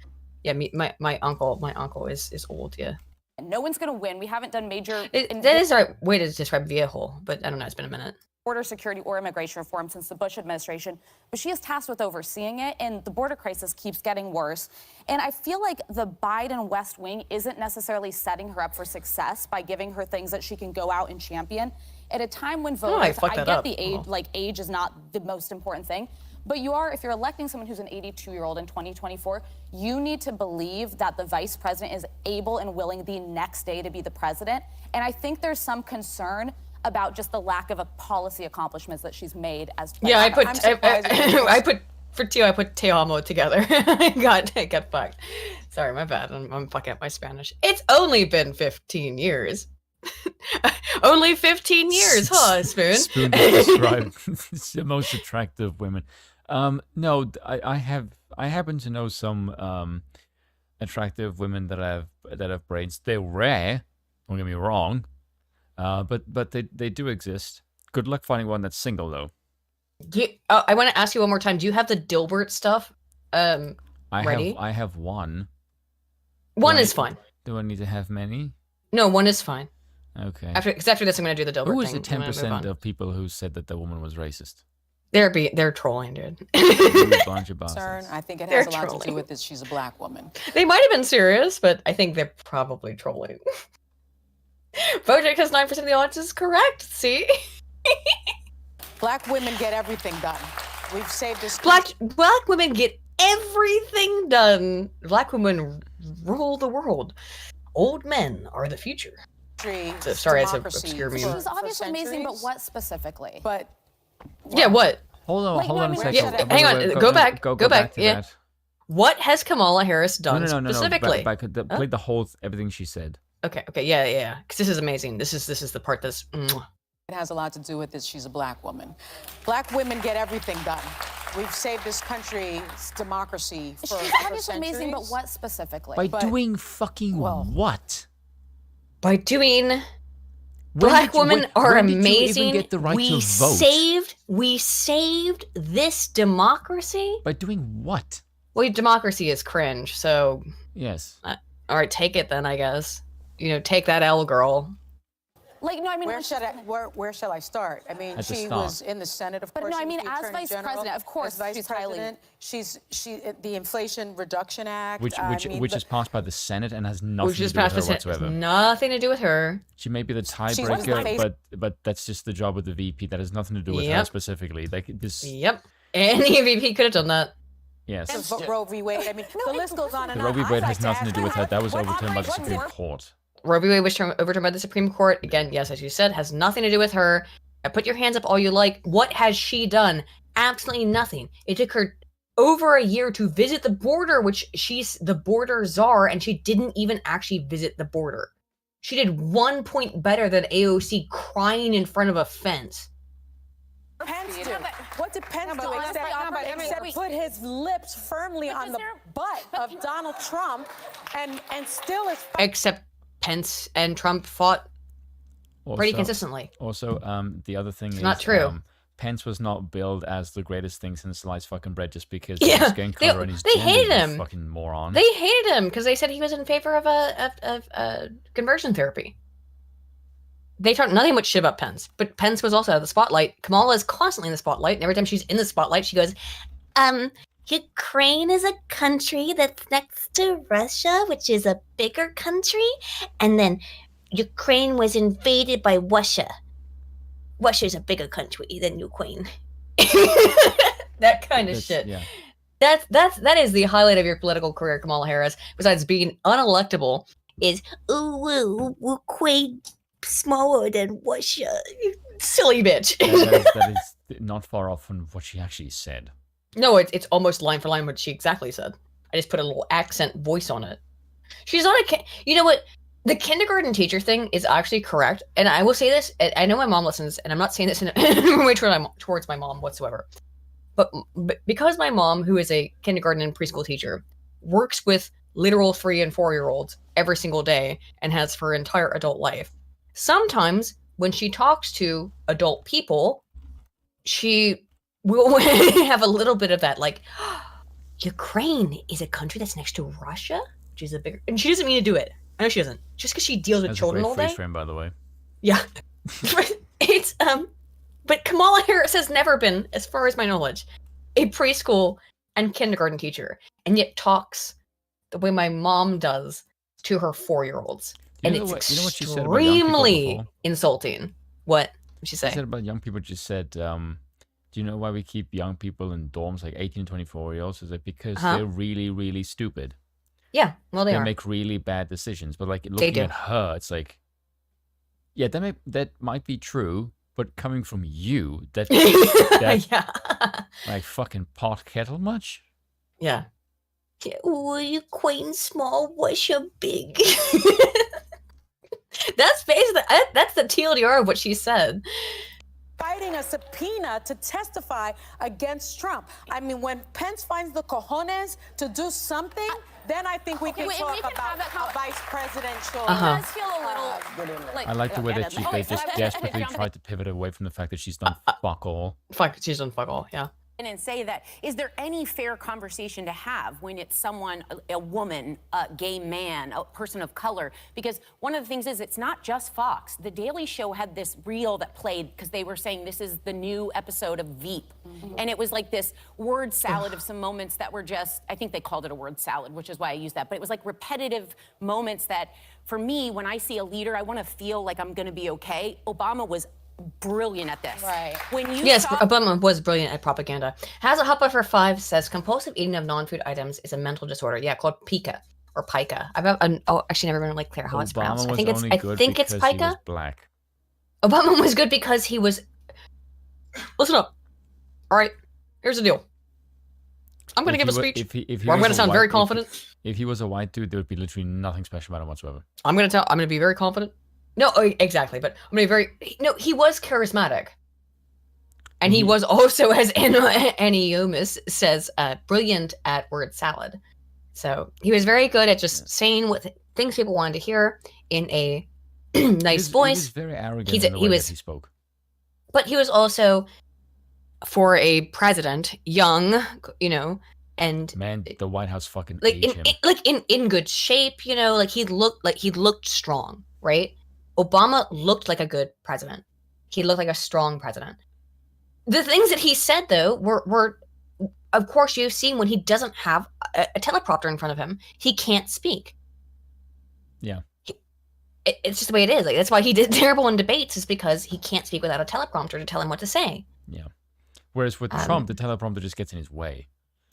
A: Yeah, my uncle is old. Yeah.
T: No one's gonna win. We haven't done major.
A: That is the right way to describe viejo, but I don't know. It's been a minute.
T: Border security or immigration reform since the Bush administration, but she is tasked with overseeing it, and the border crisis keeps getting worse. And I feel like the Biden West Wing isn't necessarily setting her up for success by giving her things that she can go out and champion at a time when voters. I get the age, age is not the most important thing, but if you're electing someone who's an 82-year-old in 2024, you need to believe that the vice president is able and willing the next day to be the president. And I think there's some concern about just the lack of policy accomplishments that she's made as president.
A: Yeah, I put for Tio, I put Te Amo together. I got fucked. Sorry, my bad. I'm fucking up my Spanish. It's only been 15 years. Only 15 years, huh, Spoon?
B: Spoon described the most attractive women. No, I happen to know some attractive women that have braids. They're rare. Don't get me wrong. But they do exist. Good luck finding one that's single, though.
A: I want to ask you one more time. Do you have the Dilbert stuff ready?
B: I have one.
A: One is fine.
B: Do I need to have many?
A: No, one is fine.
B: Okay.
A: After this, I'm going to do the Dilbert thing.
B: Who was the 10% of people who said that the woman was racist?
A: They're trolling, dude.
B: A bunch of bastards.
U: I think it has a lot to do with that she's a black woman.
A: They might have been serious, but I think they're probably trolling. Bojack has 9% of the audience is correct. See?
U: Black women get everything done. We've saved this.
A: Black women get everything done. Black women rule the world. Old men are the future. Sorry, it's an obscure meme.
T: She's obviously amazing, but what specifically?
U: But
A: yeah, what?
B: Hold on a second.
A: Yeah, hang on. Go back. Go back.
B: To
A: yeah.
B: that.
A: What has Kamala Harris done specifically?
B: No. Play the whole everything she said.
A: Okay. Yeah. Because this is amazing. This is the part that's.
U: It has a lot to do with that she's a black woman. Black women get everything done. We've saved this country's democracy for
T: She's obviously
U: centuries.
T: amazing, but what specifically?
B: By doing fucking what?
A: By doing. Black women are amazing.
B: You even get the right to vote?
A: We saved this democracy.
B: By doing what?
A: Well, democracy is cringe. So.
B: Yes.
A: All right, take it then. I guess. Take that L, girl.
U: Where shall I start? I mean, she was in the Senate, of course.
T: But no, I mean, as vice president, of course,
U: she's highly. The Inflation Reduction Act,
B: which is passed by the Senate and has nothing to do with her whatsoever.
A: Nothing to do with her.
B: She may be the tiebreaker, but that's just the job of the VP. That has nothing to do with her specifically.
A: Yep. Any VP could have done that.
U: Yes. Roe v. Wade. I mean, the list goes on and
B: on. The Roe v. Wade has nothing to do with her. That was overturned by the Supreme Court.
A: Roe v. Wade was overturned by the Supreme Court. Again, yes, as you said, has nothing to do with her. Put your hands up all you like. What has she done? Absolutely nothing. It took her over a year to visit the border, which she's the border czar, and she didn't even actually visit the border. She did 1 point better than AOC crying in front of a fence.
U: Pence do? What did Pence do except put his lips firmly on the butt of Donald Trump and still is...
A: Except Pence and Trump fought pretty consistently.
B: Also, the other thing is...
A: not true.
B: Pence was not billed as the greatest thing since sliced fucking bread just because
A: Yeah,
B: of his skin color and his
A: they
B: gender,
A: hated
B: you
A: him.
B: fucking moron.
A: They hated him because they said he was in favor of conversion therapy. They talked nothing but shit about Pence, but Pence was also out of the spotlight. Kamala is constantly in the spotlight, and every time she's in the spotlight, she goes, Ukraine is a country that's next to Russia, which is a bigger country, and then Ukraine was invaded by Russia. Russia's a bigger country than Ukraine. That kind of shit.
B: Yeah.
A: That is the highlight of your political career, Kamala Harris, besides being unelectable, is, Ukraine smaller than Russia. You silly bitch.
B: That is not far off from what she actually said.
A: No, it's almost line for line what she exactly said. I just put a little accent voice on it. She's not you know what? The kindergarten teacher thing is actually correct. And I will say this, I know my mom listens, and I'm not saying this in a way towards my mom whatsoever. But because my mom, who is a kindergarten and preschool teacher, works with literal 3 and 4-year-olds every single day and has for her entire adult life, sometimes when she talks to adult people, she will have a little bit of that, like, Ukraine is a country that's next to Russia, which is a bigger, and she doesn't mean to do it. I know she doesn't. Just because she deals with
B: That's
A: children
B: a
A: all
B: great
A: day.
B: freeze frame, by the way.
A: Yeah. It's but Kamala Harris has never been, as far as my knowledge, a preschool and kindergarten teacher, and yet talks the way my mom does to her 4-year-olds. And it's extremely insulting. What did she say?
B: She said about young people, just said, do you know why we keep young people in dorms like 18 to 24-year-olds? Is it because they're really, really stupid?
A: Yeah, well, they are.
B: Make really bad decisions. But like looking at her, it's like, yeah, that might be true, but coming from you, that like fucking pot kettle much?
A: Yeah. Ukraine small, Russia big. That's basically that's the TLDR of what she said.
U: Fighting a subpoena to testify against Trump. I mean, when Pence finds the cojones to do something, then I think we can talk about a vice presidential.
T: It does feel a little like.
B: I like the way that they just desperately tried to pivot away from the fact that she's done fuck all.
A: She's done fuck all, yeah.
F: And say that, is there any fair conversation to have when it's someone, a woman, a gay man, a person of color? Because one of the things is, it's not just Fox. The Daily Show had this reel that played because they were saying this is the new episode of Veep. And it was like this word salad of some moments that were just, I think they called it a word salad, which is why I use that. But it was like repetitive moments that, for me, when I see a leader, I want to feel like I'm going to be okay. Obama was brilliant at this.
U: Right.
F: When you
A: Obama was brilliant at propaganda. Has a Huppa for 5 says compulsive eating of non-food items is a mental disorder. Yeah, called pica or pica. I've actually never been like clear how it's pronounced. I think it's pica.
B: He was black.
A: Obama was good because he was. Listen up. All right, here's the deal. I'm going to give a speech. I'm going to sound very confident.
B: If he was a white dude, there would be literally nothing special about him whatsoever.
A: I'm going to be very confident. No, exactly. But I'm going to be very. No, he was charismatic. And he was also, as Annie Yomis says, brilliant at word salad. So he was very good at just saying what things people wanted to hear in a nice voice.
B: He was very arrogant in the way that he spoke.
A: But he was also, for a president, young, and
B: man, the White House fucking
A: like
B: aged him.
A: in good shape, like he looked strong, right? Obama looked like a good president. He looked like a strong president. The things that he said, though, were of course, you've seen when he doesn't have a teleprompter in front of him, he can't speak.
B: Yeah.
A: It's just the way it is. Like, that's why he did terrible in debates, is because he can't speak without a teleprompter to tell him what to say.
B: Yeah. Whereas with Trump, the teleprompter just gets in his way.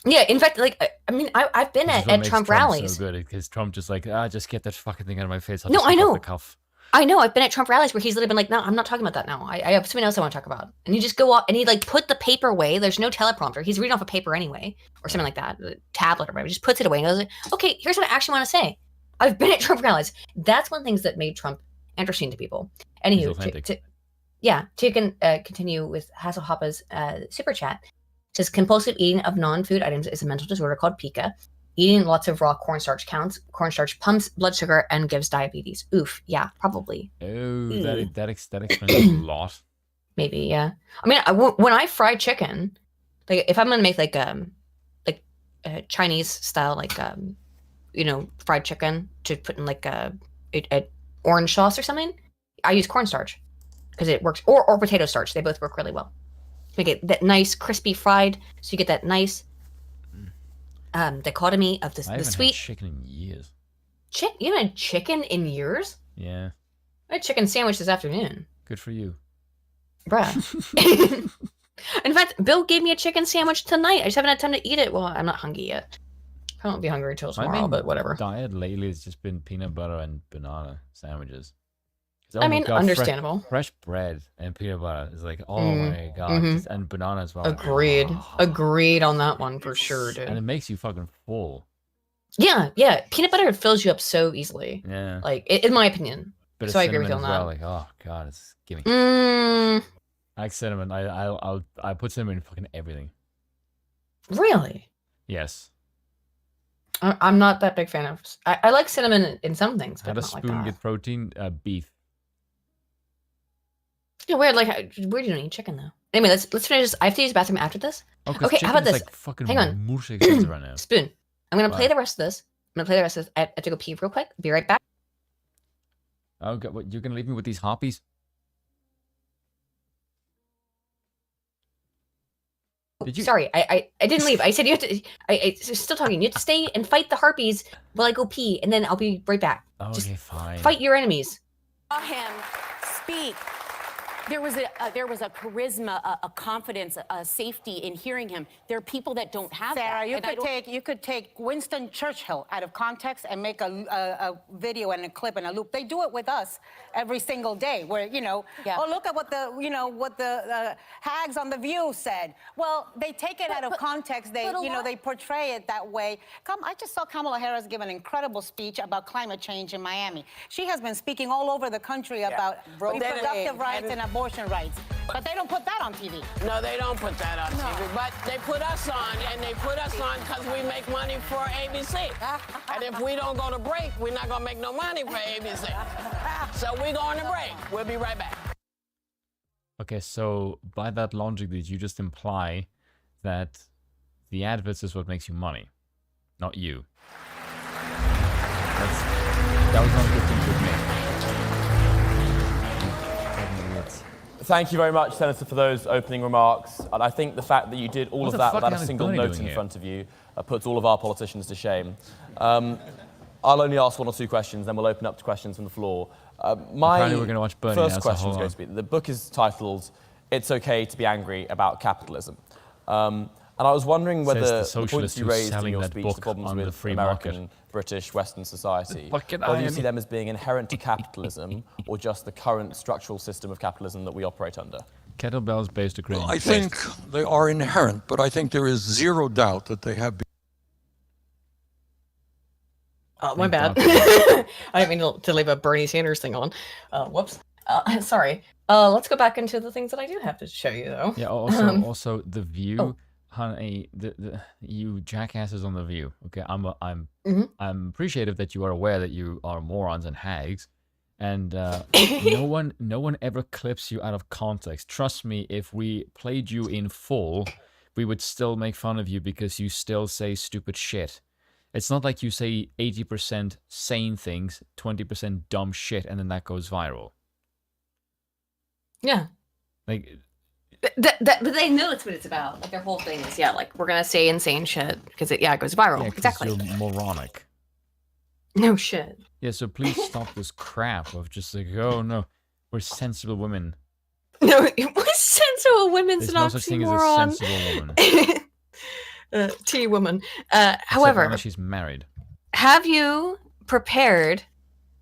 A: Yeah, in fact, like I mean, I've been
B: This is what
A: at
B: makes
A: Trump rallies.
B: so good because Trump just like, just get that fucking thing out of my face. I'll
A: No,
B: just
A: I
B: speak off
A: know.
B: the cuff.
A: I know. I've been at Trump rallies where he's literally been like, "No, I'm not talking about that now. I have something else I want to talk about." And you just go off and he like put the paper away. There's no teleprompter. He's reading off a paper anyway, or something like that, a tablet or whatever. He just puts it away and goes, "Okay, here's what I actually want to say. I've been at Trump rallies." That's one of the things that made Trump interesting to people.
B: He's
A: Anywho,
B: authentic.
A: continue with Hasselhoppa's super chat. It says compulsive eating of non-food items is a mental disorder called pica. Eating lots of raw cornstarch counts. Cornstarch pumps blood sugar and gives diabetes. Oof. Yeah, probably.
B: Oh, that explains a lot.
A: Maybe, yeah. I mean, when I fry chicken, like if I'm gonna make like a Chinese style fried chicken to put in like a orange sauce or something, I use cornstarch because it works, or potato starch. They both work really well. You get that nice crispy fried, so you get that nice dichotomy of the sweet.
B: Had chicken in years.
A: You haven't had chicken in years?
B: Yeah.
A: I had chicken sandwich this afternoon.
B: Good for you.
A: Bruh. In fact, Bill gave me a chicken sandwich tonight. I just haven't had time to eat it. Well, I'm not hungry yet. I won't be hungry until tomorrow, but whatever.
B: Diet lately has just been peanut butter and banana sandwiches. Oh
A: I mean, understandable.
B: Fresh bread and peanut butter is like, oh my god, and banana as well.
A: Agreed on that one for sure, dude.
B: And it makes you fucking full.
A: Yeah. Peanut butter fills you up so easily.
B: Yeah.
A: Like, in my opinion.
B: But
A: so I agree with you on that.
B: Well, like, oh god, it's gimme. I like cinnamon. I put cinnamon in fucking everything.
A: Really?
B: Yes.
A: I'm not that big fan of. I like cinnamon in some things, but
B: Had a
A: not like
B: spoon
A: that.
B: get protein, beef.
A: Yeah, weird. Like, weird you don't eat chicken though. Anyway, let's finish this. I have to use the bathroom after this.
B: Okay,
A: how about this?
B: Like fucking
A: hang on.
B: Right now.
A: Spoon. I'm gonna play the rest of this. I have to go pee real quick. Be right back.
B: Oh god, what? You're gonna leave me with these harpies?
A: Sorry, I didn't leave. I said you have to. I still talking. You have to stay and fight the harpies while I go pee, and then I'll be right back.
B: Okay,
A: just
B: fine.
A: Fight your enemies.
F: Saw him speak. There was a charisma, a confidence, a safety in hearing him. There are people that don't have
K: Sarah,
F: that.
K: you could take Winston Churchill out of context and make a video and a clip and a loop. They do it with us every single day. Where oh, look at what the hags on The View said. Well, they take it out of context. They they portray it that way. I just saw Kamala Harris give an incredible speech about climate change in Miami. She has been speaking all over the country about reproductive rights and abortion rights, but they don't put that on TV.
S: No, they don't put that on TV, but they put us on, and they put us on because we make money for ABC. And if we don't go to break, we're not going to make no money for ABC. So we're going to break. We'll be right back.
B: Okay, so by that logic, did you just imply that the adverts is what makes you money, not you? That was not a good thing to admit.
D: Thank you very much, Senator, for those opening remarks. And I think the fact that you did all of that without a single note in front of you puts all of our politicians to shame. I'll only ask one or two questions, then we'll open up to questions from the floor.
B: Apparently we're going to watch Bernie.
D: First question is going to be, the book is titled, "It's Okay to be Angry About Capitalism." And I was wondering whether the points you raised in your speech, the problems with American, British, Western society, whether you see them as being inherent to capitalism or just the current structural system of capitalism that we operate under?
B: Kettlebells based Ukraine.
V: Well, I think they are inherent, but I think there is zero doubt that they have been.
A: Oh, my bad. I didn't mean to leave a Bernie Sanders thing on. Whoops. Sorry. Let's go back into the things that I do have to show you, though.
B: Yeah. Also, The View. Honey, you jackasses on The View. Okay, I'm appreciative that you are aware that you are morons and hags, and no one ever clips you out of context. Trust me, if we played you in full, we would still make fun of you because you still say stupid shit. It's not like you say 80% sane things, 20% dumb shit, and then that goes viral.
A: Yeah.
B: Like.
A: But they know it's what it's about. Like their whole thing is, like we're gonna say insane shit because it goes viral.
B: Yeah,
A: exactly.
B: You're moronic.
A: No shit.
B: Yeah, so please stop this crap of just like, oh no, we're sensible women.
A: No, we're sensible women's
B: There's
A: an
B: no such thing as a
A: oxymoron.
B: sensible woman.
A: T woman.
B: Except
A: However,
B: unless she's married.
A: have you prepared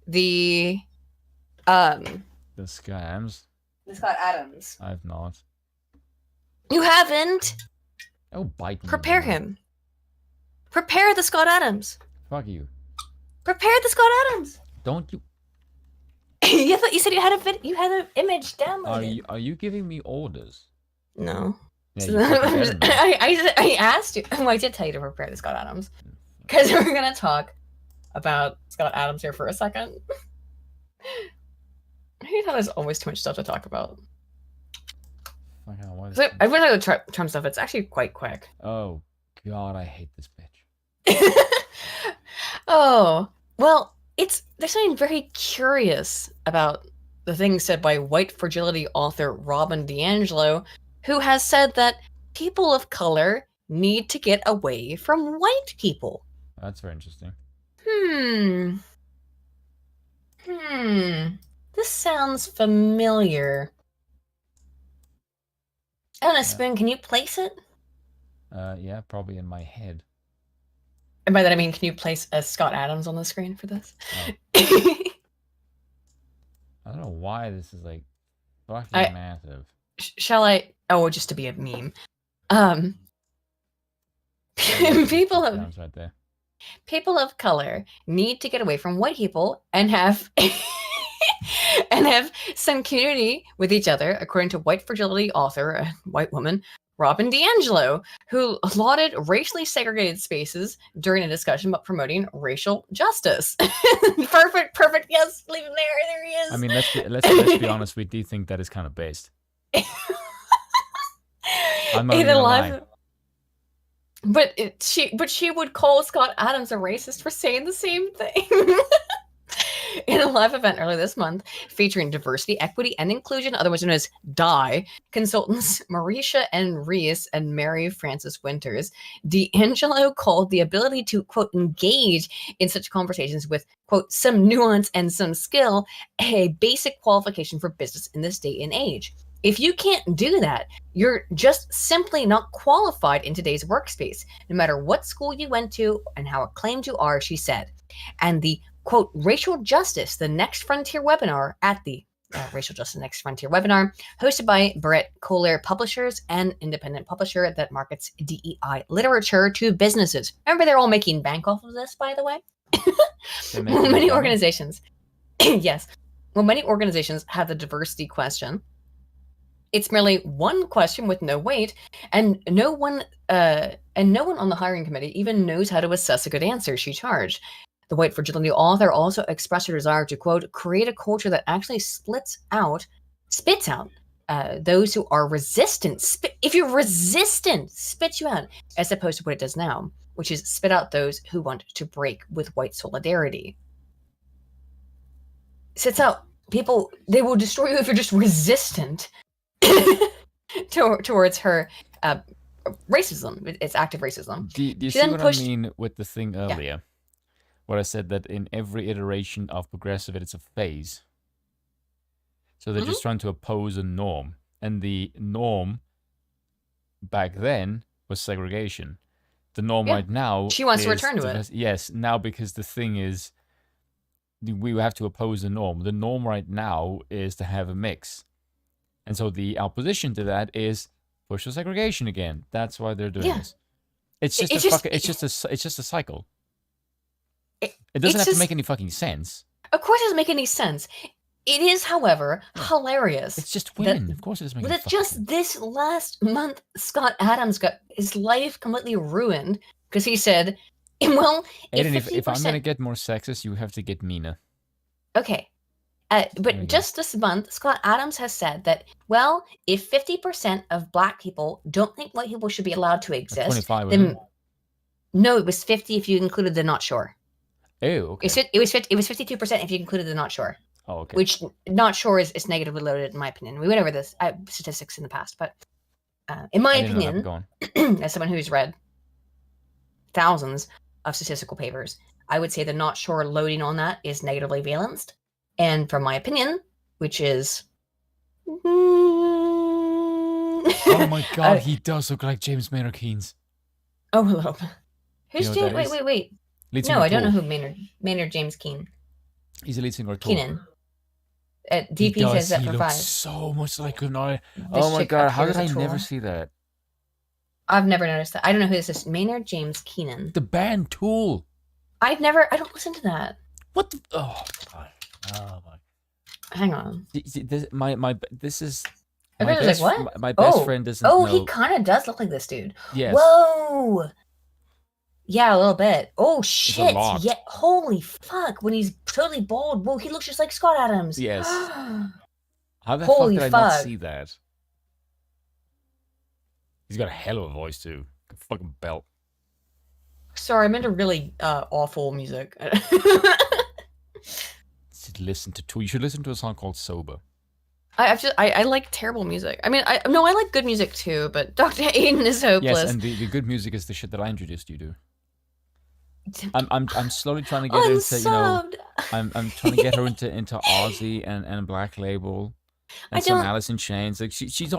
A: the
B: Scott Adams?
A: The Scott Adams.
B: I've not.
A: You haven't?
B: Oh, bite me.
A: Prepare him. Prepare the Scott Adams.
B: Fuck you.
A: Prepare the Scott Adams.
B: Don't you?
A: You thought you said you had an image downloaded.
B: Are you giving me orders?
A: No.
B: Yeah,
A: So
B: you fucking better be.
A: I asked you. Well, I did tell you to prepare the Scott Adams because we're gonna talk about Scott Adams here for a second. I hate how there's always too much stuff to talk about. So I went to the Trump stuff. It's actually quite quick.
B: Oh God, I hate this bitch.
A: Oh well, there's something very curious about the things said by white fragility author Robin DiAngelo, who has said that people of color need to get away from white people.
B: That's very interesting.
A: This sounds familiar. I don't know, Spoon, can you place it?
B: Yeah, probably in my head.
A: And by that I mean, can you place a Scott Adams on the screen for this?
B: I don't know why this is like fucking massive.
A: Shall I? Oh, just to be a meme. People of color need to get away from white people and have and have some community with each other, according to white fragility author, a white woman, Robin DiAngelo, who lauded racially segregated spaces during a discussion about promoting racial justice. Perfect. Yes, leave him there. There he is.
B: I mean, let's be honest. We do think that is kind of based. I'm not gonna lie.
A: But she would call Scott Adams a racist for saying the same thing. In a live event earlier this month featuring diversity, equity, and inclusion, otherwise known as DIE, consultants Marisha N. Reese and Mary Frances Winters, DiAngelo called the ability to, quote, engage in such conversations with, quote, some nuance and some skill a basic qualification for business in this day and age. If you can't do that, you're just simply not qualified in today's workspace, no matter what school you went to and how acclaimed you are, she said. And the, quote, Racial Justice, the Next Frontier webinar at the Racial Justice Next Frontier webinar, hosted by Brett Kohler Publishers, an independent publisher that markets DEI literature to businesses. Remember, they're all making bank off of this, by the way? Many organizations, yes, well, many organizations have the diversity question. It's merely one question with no weight, and no one on the hiring committee even knows how to assess a good answer, she charged. The white fragility author also expressed her desire to, quote, create a culture that actually spits out those who are resistant. If you're resistant, spit you out, as opposed to what it does now, which is spit out those who want to break with white solidarity. Spits out people, they will destroy you if you're just resistant towards her racism. It's active racism.
B: Do you see what I mean with the thing earlier? Yeah. What I said that in every iteration of progressive, it's a phase. So they're just trying to oppose a norm. And the norm back then was segregation. The norm right now...
A: She wants to return to it.
B: Yes, now because the thing is, we have to oppose the norm. The norm right now is to have a mix. And so the opposition to that is push the segregation again. That's why they're doing this. It's just a cycle. It doesn't have to make any fucking sense.
A: Of course it doesn't make any sense. It is, however, hilarious.
B: It's just women. Of course it doesn't make any
A: sense. Just this last month, Scott Adams got his life completely ruined because he said, well,
B: Aiden, if I'm going to get more sexist, you have to get meaner.
A: Okay. But just this month, Scott Adams has said that, well, if 50% of black people don't think white people should be allowed to exist,
B: 25,
A: then no, it was 50 if you included the not sure.
B: Oh, okay.
A: It was 52% if you included the not sure.
B: Oh, okay.
A: Which not sure is negatively loaded in my opinion. We went over this statistics in the past, but in my opinion, as someone who's read thousands of statistical papers, I would say the not sure loading on that is negatively valenced. And from my opinion, which is...
B: Oh my god, he does look like James Maynard Keynes.
A: Oh, a little bit. Who's
B: You know
A: James?
B: who that
A: Wait.
B: Lead
A: No,
B: singer
A: I don't know
B: Tool.
A: who Maynard James
B: He's a lead singer of Tool.
A: Keenan. DP
B: He does.
A: says that
B: He
A: for
B: looks
A: 5.
B: so much like him now.
A: This
B: Oh my
A: chick
B: god, how
A: appears
B: did I
A: at
B: never
A: Tool.
B: see that?
A: I've never noticed that. I don't know who this is. Maynard James Keenan.
B: The band Tool.
A: I don't listen to that.
B: What the? Oh my. Oh my.
A: Hang on.
B: This is.
A: I
B: My
A: was
B: best,
A: like, what?
B: my best friend doesn't
A: Oh,
B: know.
A: he kind of does look like this dude.
B: Yes.
A: Whoa. Yeah, a little bit. Oh, shit.
B: lot.
A: Yeah. Holy fuck. When he's totally bald. Whoa, he looks just like Scott Adams.
B: Yes. How the
A: Holy
B: fuck did I not
A: fuck.
B: see that? He's got a hell of a voice too. A fucking belt.
A: Sorry, I'm into really awful music.
B: Listen to Tool. You should listen to a song called Sober.
A: I like terrible music. I mean, I like good music too, but Dr. Aiden is hopeless.
B: Yes, and the good music is the shit that I introduced you to. I'm slowly trying to get her into, you know, I'm trying to get her into Ozzy and Black Label and some Alice in Chains. Like she's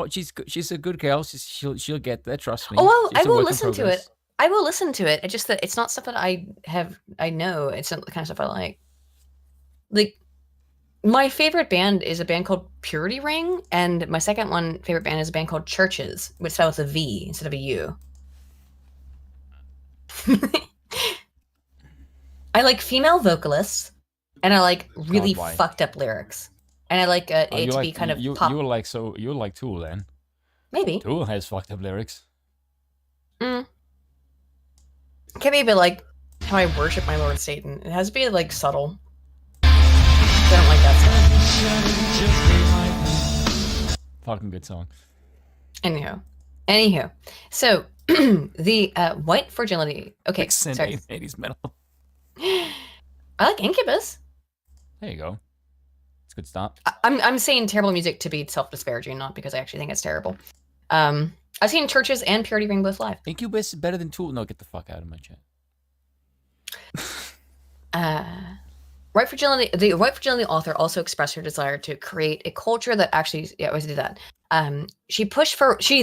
B: a good girl. She'll get there. Trust me.
A: Oh,
B: It's
A: I
B: a
A: will
B: work in
A: listen to
B: progress.
A: it. I will listen to it. It's just that it's not stuff that I know. It's not the kind of stuff I like. Like, my favorite band is a band called Purity Ring, and my second favorite band is a band called Churches, which spells with a V instead of a U. I like female vocalists, and I like really
B: why?
A: fucked up lyrics, and I like it to be kind of pop.
B: You like Tool then?
A: Maybe.
B: Tool has fucked up lyrics.
A: Can be a bit like how I worship my Lord Satan. It has to be like subtle. I don't like that song.
B: Fucking good song.
A: Anywho, so the white fragility. Okay,
B: Like synth
A: sorry.
B: 80s metal.
A: I like Incubus.
B: There you go. It's a good start.
A: I'm saying terrible music to be self-disparaging, not because I actually think it's terrible. I've seen Churches and Purity Ring both live.
B: Incubus is better than Tool. No, get the fuck out of my chat.
A: White fragility. The white fragility author also expressed her desire to create a culture that actually, I always do that. She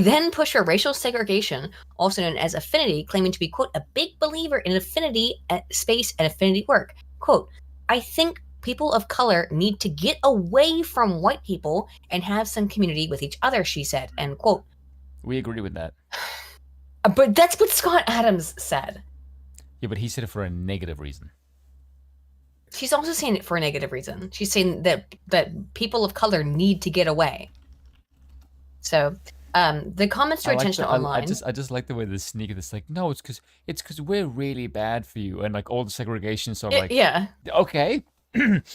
A: then pushed for racial segregation, also known as affinity, claiming to be, quote, a big believer in affinity space and affinity work. Quote, I think people of color need to get away from white people and have some community with each other, she said, end quote.
B: We agree with that.
A: But that's what Scott Adams said.
B: Yeah, but he said it for a negative reason.
A: She's also saying it for a negative reason. She's saying that people of color need to get away. So, the comments drew attention online.
B: I just like the way they sneak it. It's like, no, it's because we're really bad for you, and like all the segregation. So like,
A: yeah,
B: okay,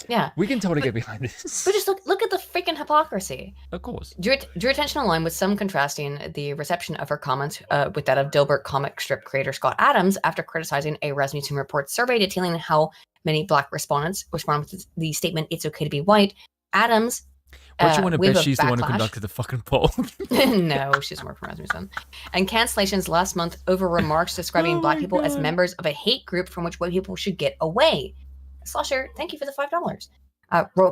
A: yeah,
B: we can totally get behind this.
A: But just look at the freaking hypocrisy.
B: Of course,
A: drew attention online with some contrasting the reception of her comments with that of Dilbert comic strip creator Scott Adams after criticizing a Rasmussen report survey detailing how many Black respondents responded with the statement "It's okay to be white." Adams.
B: Don't you want to bet she's the one who
A: backlash.
B: conducted the fucking poll?
A: No, she's more from Rasmussen. And cancellations last month over remarks describing Black people as members of a hate group from which white people should get away. Slosher, thank you for the $5.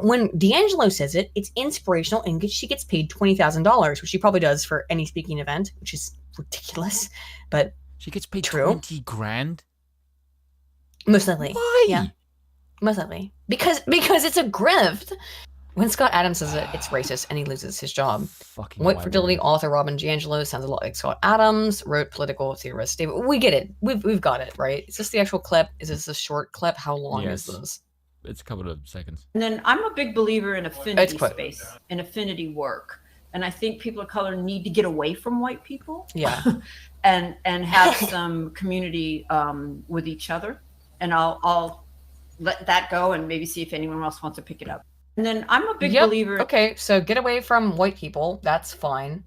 A: When D'Angelo says it, it's inspirational and she gets paid $20,000, which she probably does for any speaking event, which is ridiculous. But
B: she gets paid
A: true.
B: 20 grand?
A: Most likely.
B: Why?
A: Yeah. Most likely. Because it's a grift. When Scott Adams says it, it's racist and he loses his job.
B: Fucking
A: White fragility author Robin DiAngelo sounds a lot like Scott Adams, wrote political theorist David. We get it. We've got it, right? Is this the actual clip? Is this a short clip? How long is this?
B: It's a couple of seconds.
E: And then I'm a big believer in affinity space and affinity work. And I think people of color need to get away from white people.
A: Yeah.
E: and have some community with each other. And I'll let that go and maybe see if anyone else wants to pick it up. And then I'm a big believer.
A: Okay, so get away from white people. That's fine.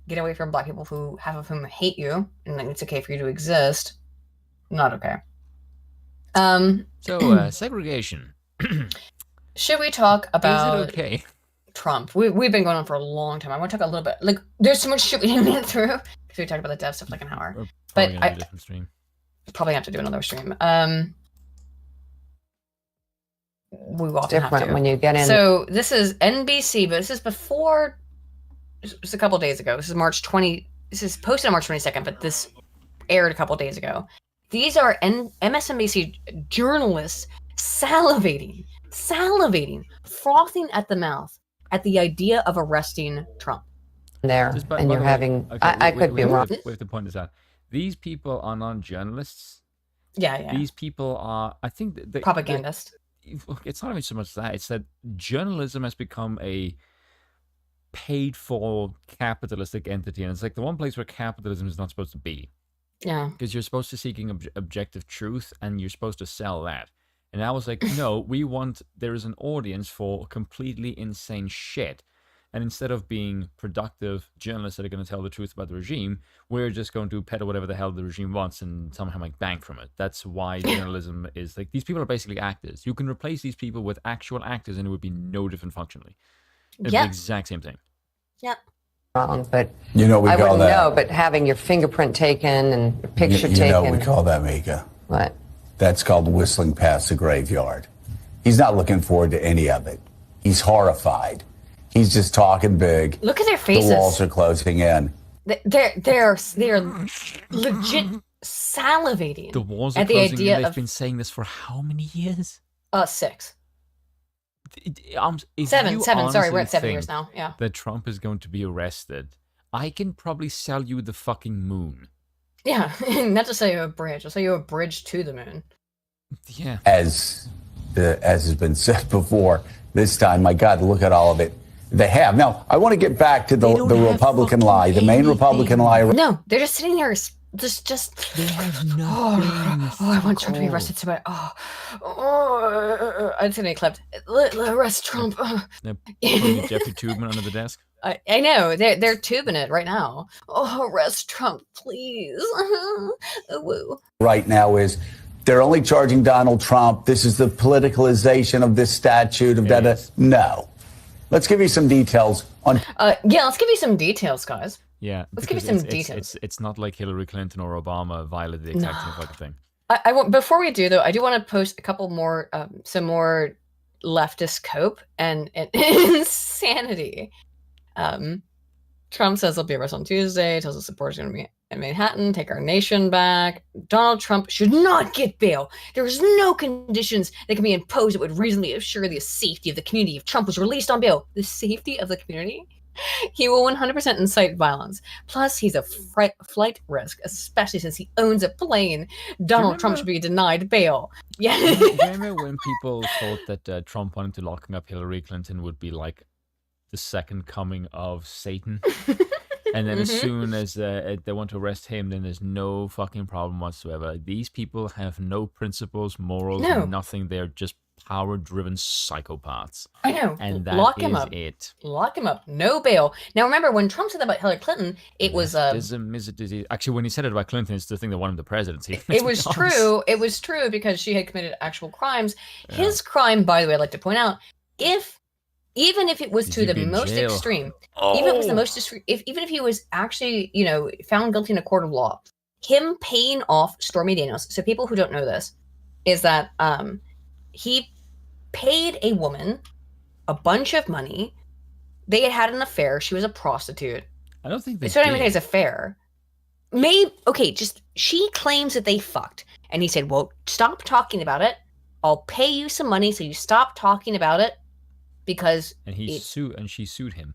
A: Get away from Black people who half of whom hate you, and then it's okay for you to exist. Not okay.
B: So segregation.
A: Should we talk about?
B: Is it okay?
A: Trump. We've been going on for a long time. I want to talk a little bit. Like, there's so much shit we didn't get through because we talked about the dev stuff like an hour. But
B: I different stream.
A: Probably have to do another stream. We will
G: Different
A: have to.
G: when you get in.
A: So this is NBC, but this is before. It was a couple days ago. This is March 20. This is posted on March 22nd, but this aired a couple days ago. These are MSNBC journalists salivating, frothing at the mouth at the idea of arresting Trump.
G: There, and you're having, I could be wrong.
B: We have to point this out. These people are not journalists.
A: Yeah.
B: These people are, I think,
A: propagandists.
B: It's not even so much that. It's that journalism has become a paid-for capitalistic entity, and it's like the one place where capitalism is not supposed to be.
A: Yeah.
B: Because you're supposed to seeking objective truth, and you're supposed to sell that. And I was like, no, there is an audience for completely insane shit. And instead of being productive journalists that are going to tell the truth about the regime, we're just going to peddle whatever the hell the regime wants and somehow make bank from it. That's why journalism is like, these people are basically actors. You can replace these people with actual actors and it would be no different functionally. It's the exact same thing.
A: Yeah.
G: Wrong, but
H: we
G: I
H: call
G: wouldn't
H: that.
G: know, but having your fingerprint taken and a picture
H: You
G: taken.
H: know what we call that, Mika?
G: What?
H: That's called whistling past the graveyard. He's not looking forward to any of it. He's horrified. He's just talking big.
A: Look at their faces.
H: The walls are closing in.
A: They're legit salivating.
B: The walls are
A: at the
B: closing
A: idea
B: in. They've
A: of
B: been saying this for how many years?
A: 6.
B: If
A: Seven.
B: you
A: Sorry, we're at 7
B: honestly
A: years
B: think
A: now. Yeah.
B: That Trump is going to be arrested, I can probably sell you the fucking moon.
A: Yeah, not to sell you a bridge. I'll sell you a bridge to the moon.
B: Yeah.
H: As has been said before, this time, my God, look at all of it. They have. Now, I want to get back to the Republican lie, the main Republican lie.
A: No, they're just sitting there, just.
B: They have nothing.
A: I want Trump to be arrested so bad. I'm sitting clipped. Arrest Trump.
B: They're putting Jeffrey Tubman under the desk.
A: I know they're tubing it right now. Arrest Trump, please. Woo.
H: Right now is they're only charging Donald Trump. This is the politicalization of this statute of that. No. Let's give you some details on.
A: Let's give you some details, guys.
B: Yeah,
A: let's give you some details.
B: It's not like Hillary Clinton or Obama violated the exact same fucking thing.
A: I want, before we do though, I do want to post a couple more, some more leftist cope and insanity. Trump says he'll be arrested on Tuesday. Tells his supporters going to be in Manhattan. Take our nation back. Donald Trump should not get bail. There is no conditions that can be imposed that would reasonably assure the safety of the community if Trump was released on bail. The safety of the community? He will 100% incite violence. Plus, he's a flight risk, especially since he owns a plane. Donald Trump should be denied bail. Yeah.
B: Do you remember when people thought that Trump wanted to locking up Hillary Clinton would be like the second coming of Satan? And then as soon as they want to arrest him, then there's no fucking problem whatsoever. These people have no principles, morals, nothing. They're just power-driven psychopaths.
A: I know.
B: And that
A: Lock him
B: is
A: up.
B: it.
A: Lock him up. No bail. Now remember, when Trump said that about Hillary Clinton, it was
B: is a disease. Actually, when he said it about Clinton, it's the thing that won him the presidency.
A: It was true. It was true because she had committed actual crimes. His crime, by the way, I'd like to point out, even if it was to the most extreme, even if it was the most extreme, even if he was actually, found guilty in a court of law, him paying off Stormy Daniels. So people who don't know this is that he paid a woman a bunch of money. They had an affair. She was a prostitute.
B: I don't think they
A: did. It's not even his affair. She claims that they fucked. And he said, well, stop talking about it. I'll pay you some money so you stop talking about it. Because
B: she sued him.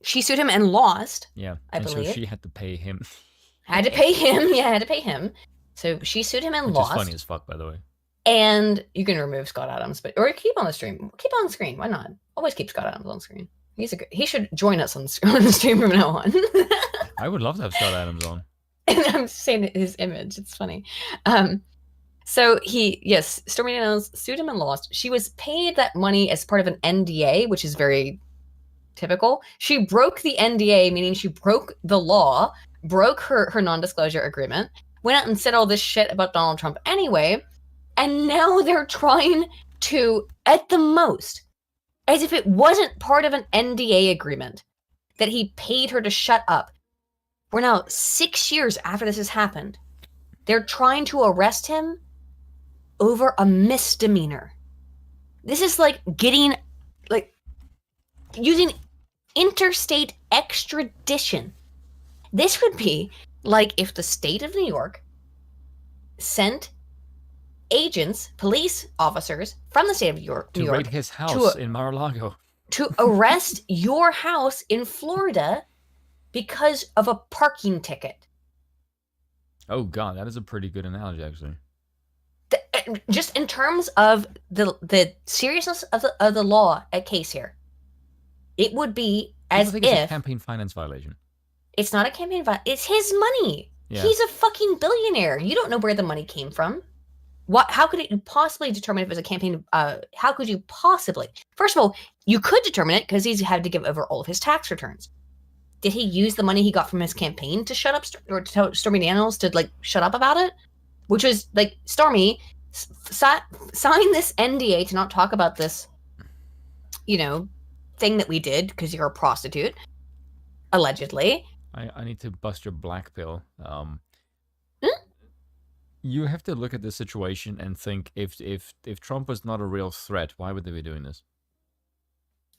A: She sued him and lost.
B: Yeah,
A: I believe.
B: So she had to pay him.
A: Had to pay him. Yeah, had to pay him. So she sued him and lost.
B: Which is funny as fuck, by the way.
A: And you can remove Scott Adams, or keep on the stream. Keep on the screen. Why not? Always keep Scott Adams on the screen. He should join us on the stream from now on.
B: I would love to have Scott Adams on.
A: And I'm saying his image. It's funny. So Stormy Daniels sued him and lost. She was paid that money as part of an NDA, which is very typical. She broke the NDA, meaning she broke the law, broke her non-disclosure agreement, went out and said all this shit about Donald Trump anyway, and now they're trying to, at the most, as if it wasn't part of an NDA agreement, that he paid her to shut up. We're now 6 years after this has happened. They're trying to arrest him over a misdemeanor. This is using interstate extradition. This would be like if the state of New York sent agents, police officers from the state of New York,
B: to raid his house in Mar-a-Lago,
A: to arrest your house in Florida because of a parking ticket.
B: Oh God, that is a pretty good analogy, actually.
A: Just in terms of the seriousness of the law at case here, it would be as if
B: it's a campaign finance violation.
A: It's not a campaign violation. It's his money.
B: Yeah.
A: He's a fucking billionaire. You don't know where the money came from. How could you possibly determine if it was a campaign? How could you possibly? First of all, you could determine it because he's had to give over all of his tax returns. Did he use the money he got from his campaign to shut up, or to tell Stormy Daniels to like shut up about it? Which was like, Stormy, sign this NDA to not talk about this, thing that we did because you're a prostitute, allegedly.
B: I need to bust your black pill. You have to look at the situation and think, if Trump was not a real threat, why would they be doing this?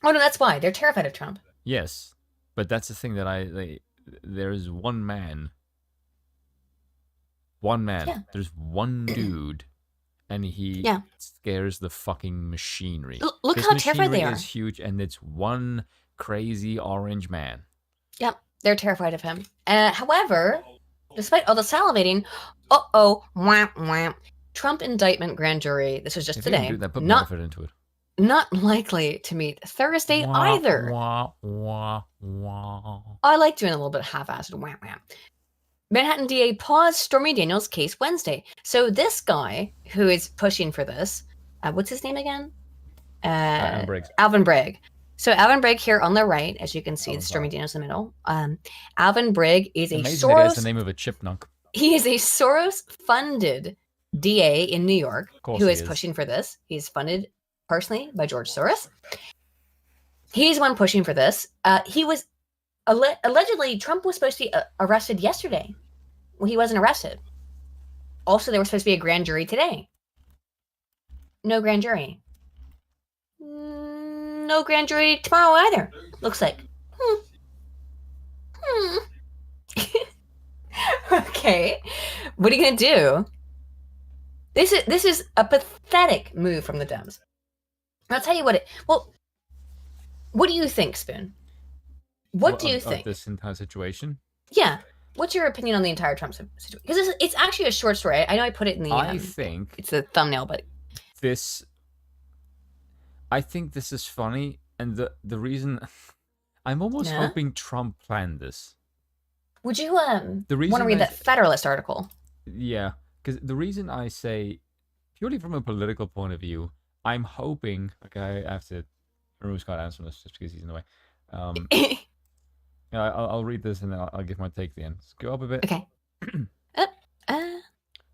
A: Oh no, that's why they're terrified of Trump.
B: Yes, but that's the thing that there is one man. Yeah. There's one dude, and he scares the fucking machinery.
A: Look how terrified they are.
B: Is huge, and it's one crazy orange man.
A: Yep, they're terrified of him. However, despite all the salivating, whamp whamp, Trump indictment grand jury. This was just today.
B: Put more effort into it.
A: Not likely to meet Thursday either. I like doing a little bit of half-assed wham wham. Manhattan DA paused Stormy Daniels' case Wednesday. So this guy who is pushing for this, what's his name again? Alvin Bragg. So Alvin Bragg here on the right, as you can see, Stormy Daniels in the middle. Alvin Bragg is
B: amazing that he has the name of a chipmunk.
A: He is a Soros-funded DA in New York who is pushing for this. He's funded personally by George Soros. He's one pushing for this. He was allegedly, Trump was supposed to be arrested yesterday. Well, he wasn't arrested. Also, there was supposed to be a grand jury today. No grand jury. No grand jury tomorrow either. Looks like. Okay. What are you gonna do? This is a pathetic move from the Dems. I'll tell you what what do you think, Spoon? What do you think?
B: Of this entire situation?
A: Yeah. What's your opinion on the entire Trump situation? Because it's actually a short story. I know I put it in the.
B: I think
A: it's the thumbnail, but
B: I think this is funny, and the reason I'm almost hoping Trump planned this.
A: Would you want to read that Federalist article?
B: Yeah, because the reason I say, purely from a political point of view, I'm hoping. Okay, I have to remove Scott Anderson just because he's in the way. Yeah, I'll read this and then I'll give my take at the end. Let's go up a bit.
A: Okay.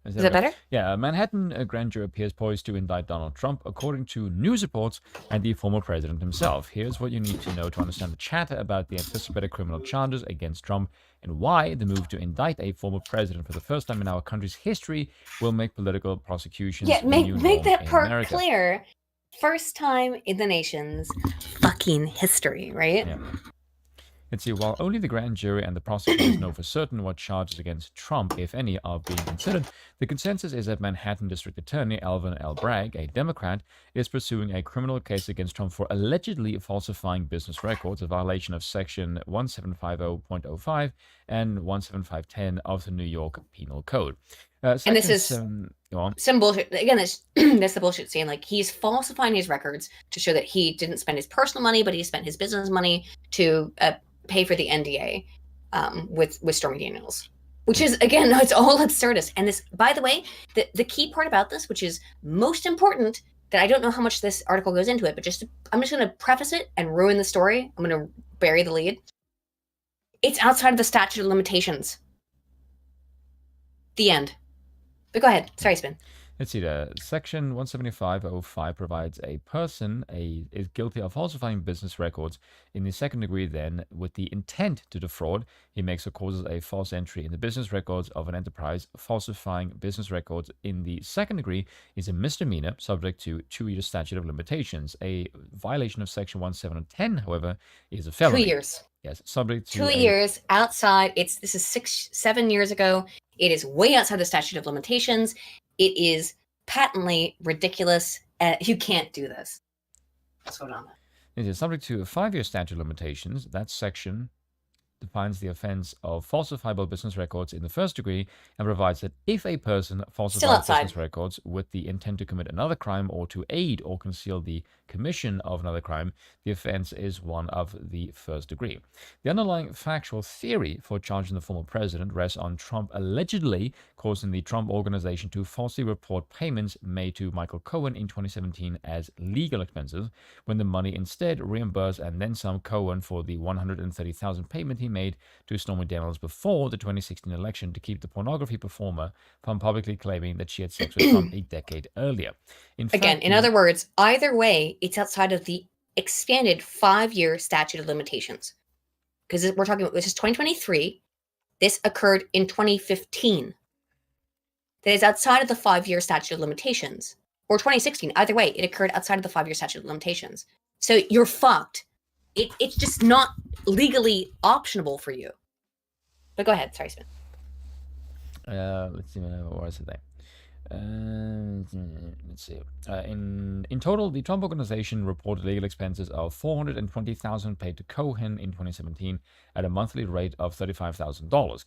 A: Is that better?
B: Yeah, Manhattan grand jury appears poised to indict Donald Trump, according to news reports and the former president himself. Here's what you need to know to understand the chatter about the anticipated criminal charges against Trump and why the move to indict a former president for the first time in our country's history will make political prosecutions.
A: Yeah, make that part clear. First time in the nation's fucking history, right?
B: Yeah. Let's see, while only the grand jury and the prosecutors know for certain what charges against Trump, if any, are being considered, the consensus is that Manhattan District Attorney Alvin L. Bragg, a Democrat, is pursuing a criminal case against Trump for allegedly falsifying business records, a violation of Section 1750.05 and 17510 of the New York Penal Code.
A: And this is some bullshit. Again, that's the bullshit saying, like, he's falsifying his records to show that he didn't spend his personal money, but he spent his business money to pay for the NDA with Stormy Daniels, which is, again, it's all absurdist. And this, by the way, the key part about this, which is most important, that I don't know how much this article goes into it, but I'm just going to preface it and ruin the story. I'm going to bury the lead. It's outside of the statute of limitations. The end. But go ahead. Sorry, Spin.
B: Let's see, Section 175.05 provides a person is guilty of falsifying business records in the second degree, then, with the intent to defraud, he makes or causes a false entry in the business records of an enterprise. Falsifying business records in the second degree is a misdemeanor subject to 2-year statute of limitations. A violation of Section 1710, however, is a felony.
A: 2 years.
B: Yes, subject to
A: 2 years outside. This is 7 years ago. It is way outside the statute of limitations. It is patently ridiculous. You can't do this. That's what I'm at.
B: It is subject to a 5-year statute of limitations. That section defines the offense of falsifiable business records in the first degree and provides that if a person falsifies business records with the intent to commit another crime or to aid or conceal the commission of another crime, the offense is one of the first degree. The underlying factual theory for charging the former president rests on Trump allegedly causing the Trump Organization to falsely report payments made to Michael Cohen in 2017 as legal expenses, when the money instead reimbursed and then some Cohen for the $130,000 payment he made to Stormy Daniels before the 2016 election to keep the pornography performer from publicly claiming that she had sex with Trump a decade earlier.
A: In other words, either way, it's outside of the expanded 5-year statute of limitations. Because we're talking about, this is 2023. This occurred in 2015. That is outside of the 5-year statute of limitations. Or 2016. Either way, it occurred outside of the 5-year statute of limitations. So you're fucked. It's just not legally optionable for you. But go ahead. Sorry, Smith.
B: Let's see. What is it there? Let's see. In total, the Trump Organization reported legal expenses of $420,000 paid to Cohen in 2017 at a monthly rate of $35,000.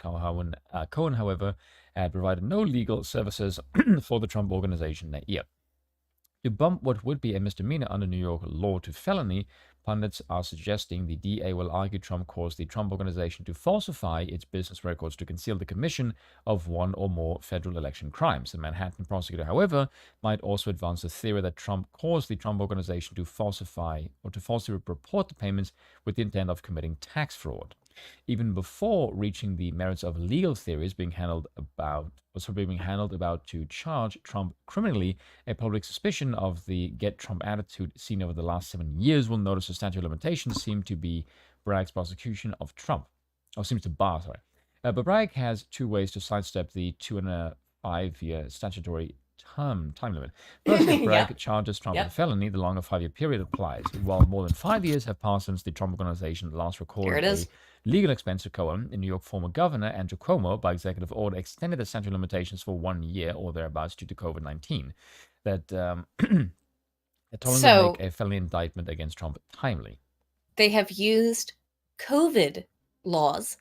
B: Cohen, however, had provided no legal services for the Trump Organization that year. To bump what would be a misdemeanor under New York law to felony, pundits are suggesting the DA will argue Trump caused the Trump Organization to falsify its business records to conceal the commission of one or more federal election crimes. The Manhattan prosecutor, however, might also advance the theory that Trump caused the Trump Organization to falsify or to falsely report the payments with the intent of committing tax fraud. Even before reaching the merits of legal theories being handled about to charge Trump criminally, a public suspicion of the get Trump attitude seen over the last 7 years will notice the statute of limitations seem to be Bragg's prosecution of Trump. But Bragg has 2 ways to sidestep the 2.5-year statutory time limit. First, if Bragg charges Trump with a felony, the longer 5-year period applies. While more than 5 years have passed since the Trump Organization last recorded a legal expense to Cohen, the New York former governor Andrew Cuomo, by executive order, extended the statute of limitations for 1 year or thereabouts due to COVID-19. That told him to make a felony indictment against Trump timely.
A: They have used COVID laws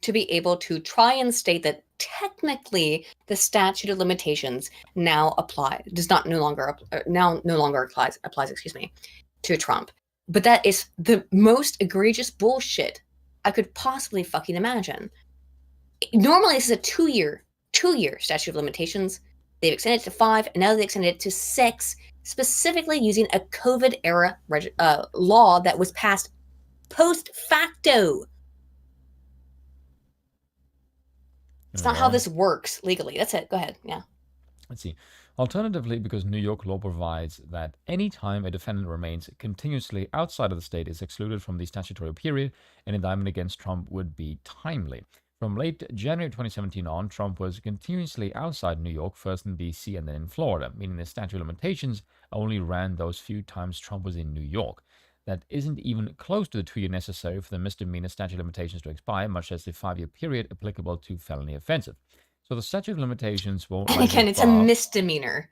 A: to be able to try and state that technically the statute of limitations now no longer applies, to Trump. But that is the most egregious bullshit I could possibly fucking imagine. Normally this is a 2-year statute of limitations. They've extended it to 5, and now they extended it to 6, specifically using a COVID era law that was passed post facto. It's not how this works legally. That's it. Go ahead. Yeah.
B: Let's see. Alternatively, because New York law provides that any time a defendant remains continuously outside of the state is excluded from the statutory period, an indictment against Trump would be timely. From late January 2017 on, Trump was continuously outside New York, first in D.C. and then in Florida, meaning the statute of limitations only ran those few times Trump was in New York. That isn't even close to the 2 year necessary for the misdemeanor statute of limitations to expire, much as the 5-year period applicable to felony offenses. So the statute of limitations won't...
A: And again, it's a misdemeanor.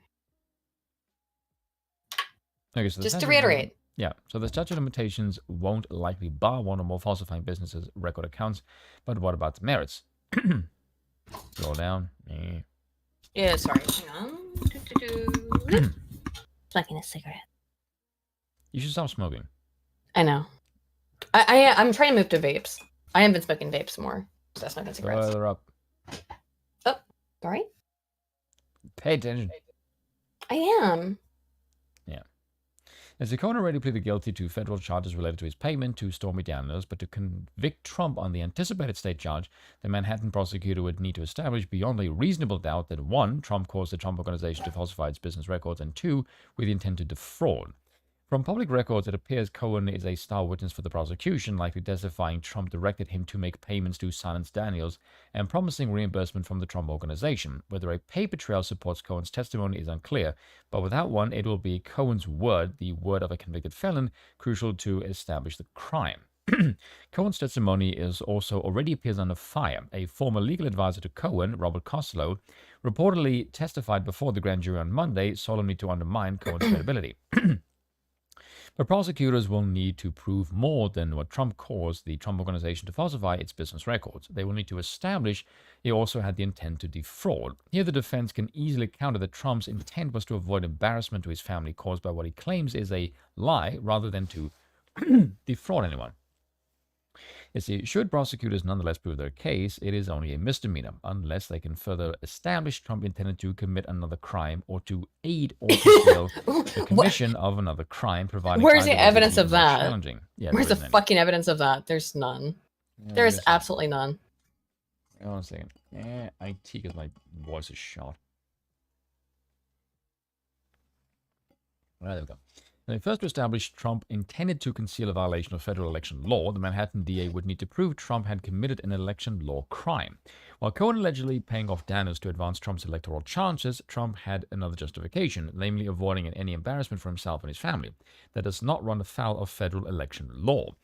B: Okay, so
A: just to reiterate.
B: Yeah, so the statute of limitations won't likely bar one or more falsifying businesses' record accounts, but what about the merits? Scroll down.
A: Yeah, sorry. Hang on. Smoking a cigarette.
B: You should stop smoking.
A: I know. I'm trying to move to vapes. I have been smoking vapes more. So that's not cigarettes.
B: Further up.
A: Oh, sorry.
B: Pay attention.
A: I am.
B: Yeah. As Cohen already pleaded guilty to federal charges related to his payment to Stormy Daniels, but to convict Trump on the anticipated state charge, the Manhattan prosecutor would need to establish beyond a reasonable doubt that 1. Trump caused the Trump Organization to falsify its business records, and 2. with the intent to defraud. From public records, it appears Cohen is a star witness for the prosecution, likely testifying Trump directed him to make payments to silence Daniels and promising reimbursement from the Trump Organization. Whether a paper trail supports Cohen's testimony is unclear, but without one, it will be Cohen's word, the word of a convicted felon, crucial to establish the crime. Cohen's testimony is also already appears under fire. A former legal advisor to Cohen, Robert Costello, reportedly testified before the grand jury on Monday, solemnly to undermine Cohen's credibility. But prosecutors will need to prove more than what Trump caused the Trump Organization to falsify its business records. They will need to establish he also had the intent to defraud. Here the defense can easily counter that Trump's intent was to avoid embarrassment to his family caused by what he claims is a lie rather than to defraud anyone. You see, should prosecutors nonetheless prove their case, it is only a misdemeanor, unless they can further establish Trump intended to commit another crime or to aid or conceal the commission of another crime, providing...
A: Where's the evidence of that?
B: Challenging. Yeah,
A: where's the fucking evidence of that? There's none.
B: Yeah,
A: There's absolutely none.
B: Hold on a second. IT, because my voice is shot. Right, there we go. When first to establish Trump intended to conceal a violation of federal election law, the Manhattan DA would need to prove Trump had committed an election law crime. While Cohen allegedly paying off Daniels to advance Trump's electoral chances, Trump had another justification, namely avoiding any embarrassment for himself and his family. That does not run afoul of federal election law.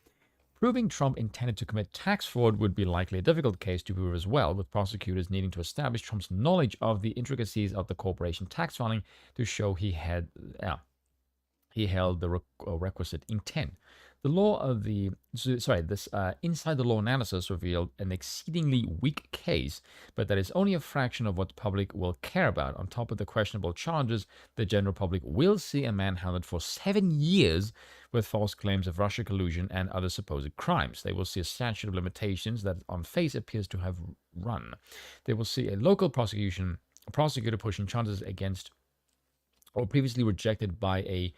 B: Proving Trump intended to commit tax fraud would be likely a difficult case to prove as well, with prosecutors needing to establish Trump's knowledge of the intricacies of the corporation tax filing to show he held the requisite intent. The law of the inside the law analysis revealed an exceedingly weak case, but that is only a fraction of what the public will care about. On top of the questionable charges, the general public will see a man held for 7 years with false claims of Russia collusion and other supposed crimes. They will see a statute of limitations that on face appears to have run. They will see a local prosecutor pushing charges against or previously rejected by a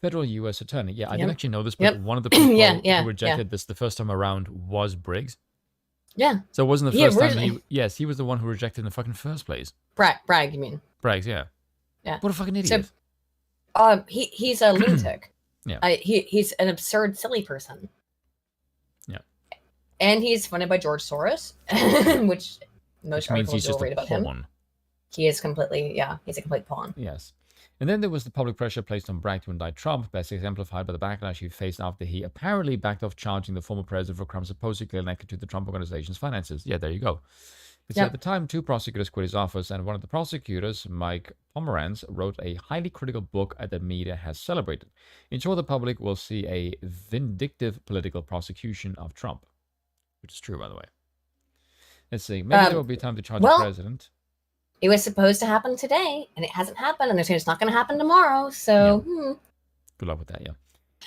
B: federal U.S. attorney. Yeah, I didn't actually know this, but one of the people who rejected this the first time around was Briggs.
A: Yeah.
B: So it wasn't the first time. He was the one who rejected in the fucking first place.
A: Bragg, you mean?
B: Braggs, yeah.
A: Yeah.
B: What a fucking idiot.
A: So, he's a lunatic.
B: Yeah.
A: He's an absurd, silly person.
B: Yeah.
A: And he's funded by George Soros, which most articles will read about him. He is completely, he's a complete pawn.
B: Yes. And then there was the public pressure placed on Bragg to indict Trump, best exemplified by the backlash he faced after he apparently backed off charging the former president for crimes supposedly connected to the Trump Organization's finances. Yeah, there you go. At the time, 2 prosecutors quit his office, and one of the prosecutors, Mike Pomerantz, wrote a highly critical book that the media has celebrated. In short, the public will see a vindictive political prosecution of Trump, which is true, by the way. Let's see. Maybe there will be time to charge the president.
A: It was supposed to happen today, and it hasn't happened, and they're saying it's not going to happen tomorrow, so...
B: Good luck with that, yeah.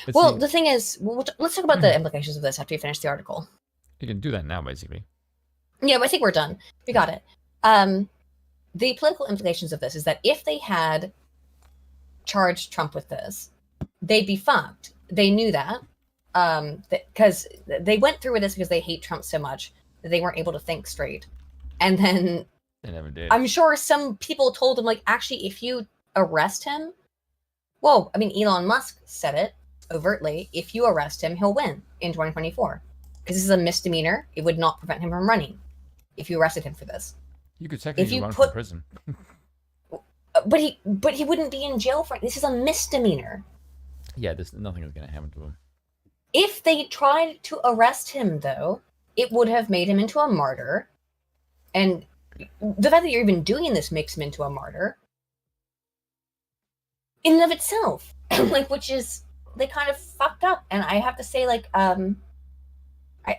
A: The thing is, let's talk about the implications of this after you finish the article.
B: You can do that now, basically.
A: Yeah, but I think we're done. We got it. The political implications of this is that if they had charged Trump with this, they'd be fucked. They knew that. Because they went through with this because they hate Trump so much that they weren't able to think straight. And then...
B: They never did.
A: I'm sure some people told him, like, actually, if you arrest him, well, I mean, Elon Musk said it overtly. If you arrest him, he'll win in 2024. Because this is a misdemeanor. It would not prevent him from running if you arrested him for this.
B: You could technically run from prison.
A: But he wouldn't be in jail for it. This is a misdemeanor.
B: Yeah, nothing is going to happen to him.
A: If they tried to arrest him, though, it would have made him into a martyr. And... the fact that you're even doing this makes him into a martyr in and of itself. Which is, they kind of fucked up. And I have to say, I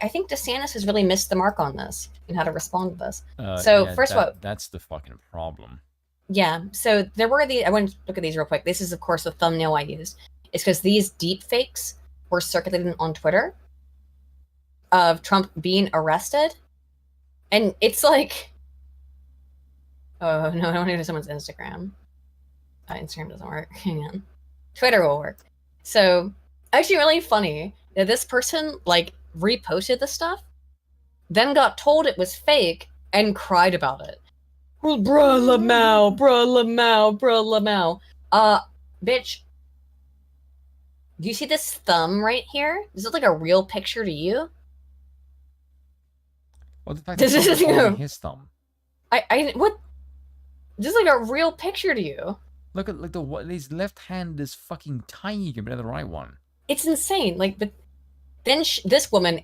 A: think Desantis has really missed the mark on this and how to respond to this. First of all,
B: that's the fucking problem.
A: Yeah. So there were I want to look at these real quick. This is, of course, the thumbnail I used. It's because these deep fakes were circulated on Twitter of Trump being arrested. And it's like, oh, no, I don't want to go to someone's Instagram. Instagram doesn't work. Hang on. Twitter will work. So, actually really funny that this person, like, reposted the stuff, then got told it was fake, and cried about it. Well, bruh Lamau, bitch. Do you see this thumb right here? Is it like a real picture to you?
B: Well, the fact that he's holding his thumb.
A: What? This is like a real picture to you.
B: Look at his left hand is fucking tiny compared to the right one.
A: It's insane. Like, but then this woman,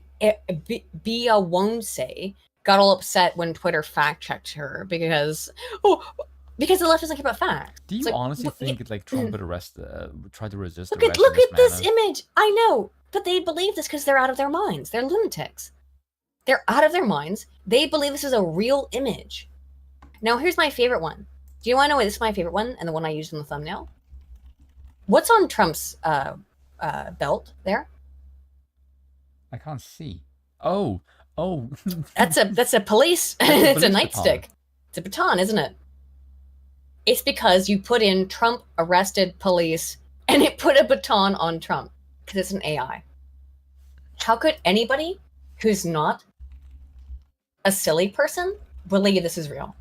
A: Bia Wonse, got all upset when Twitter fact checked her because the left doesn't care about facts.
B: Do you honestly think like Trump would try to resist?
A: Look at this image. I know, but they believe this because they're out of their minds. They're lunatics. They're out of their minds. They believe this is a real image. Now, here's my favorite one. Do you want to know why this is my favorite one and the one I used in the thumbnail? What's on Trump's belt there?
B: I can't see. Oh.
A: That's a police. It's a nightstick. It's a baton, isn't it? It's because you put in Trump arrested police and it put a baton on Trump because it's an AI. How could anybody who's not a silly person believe this is real?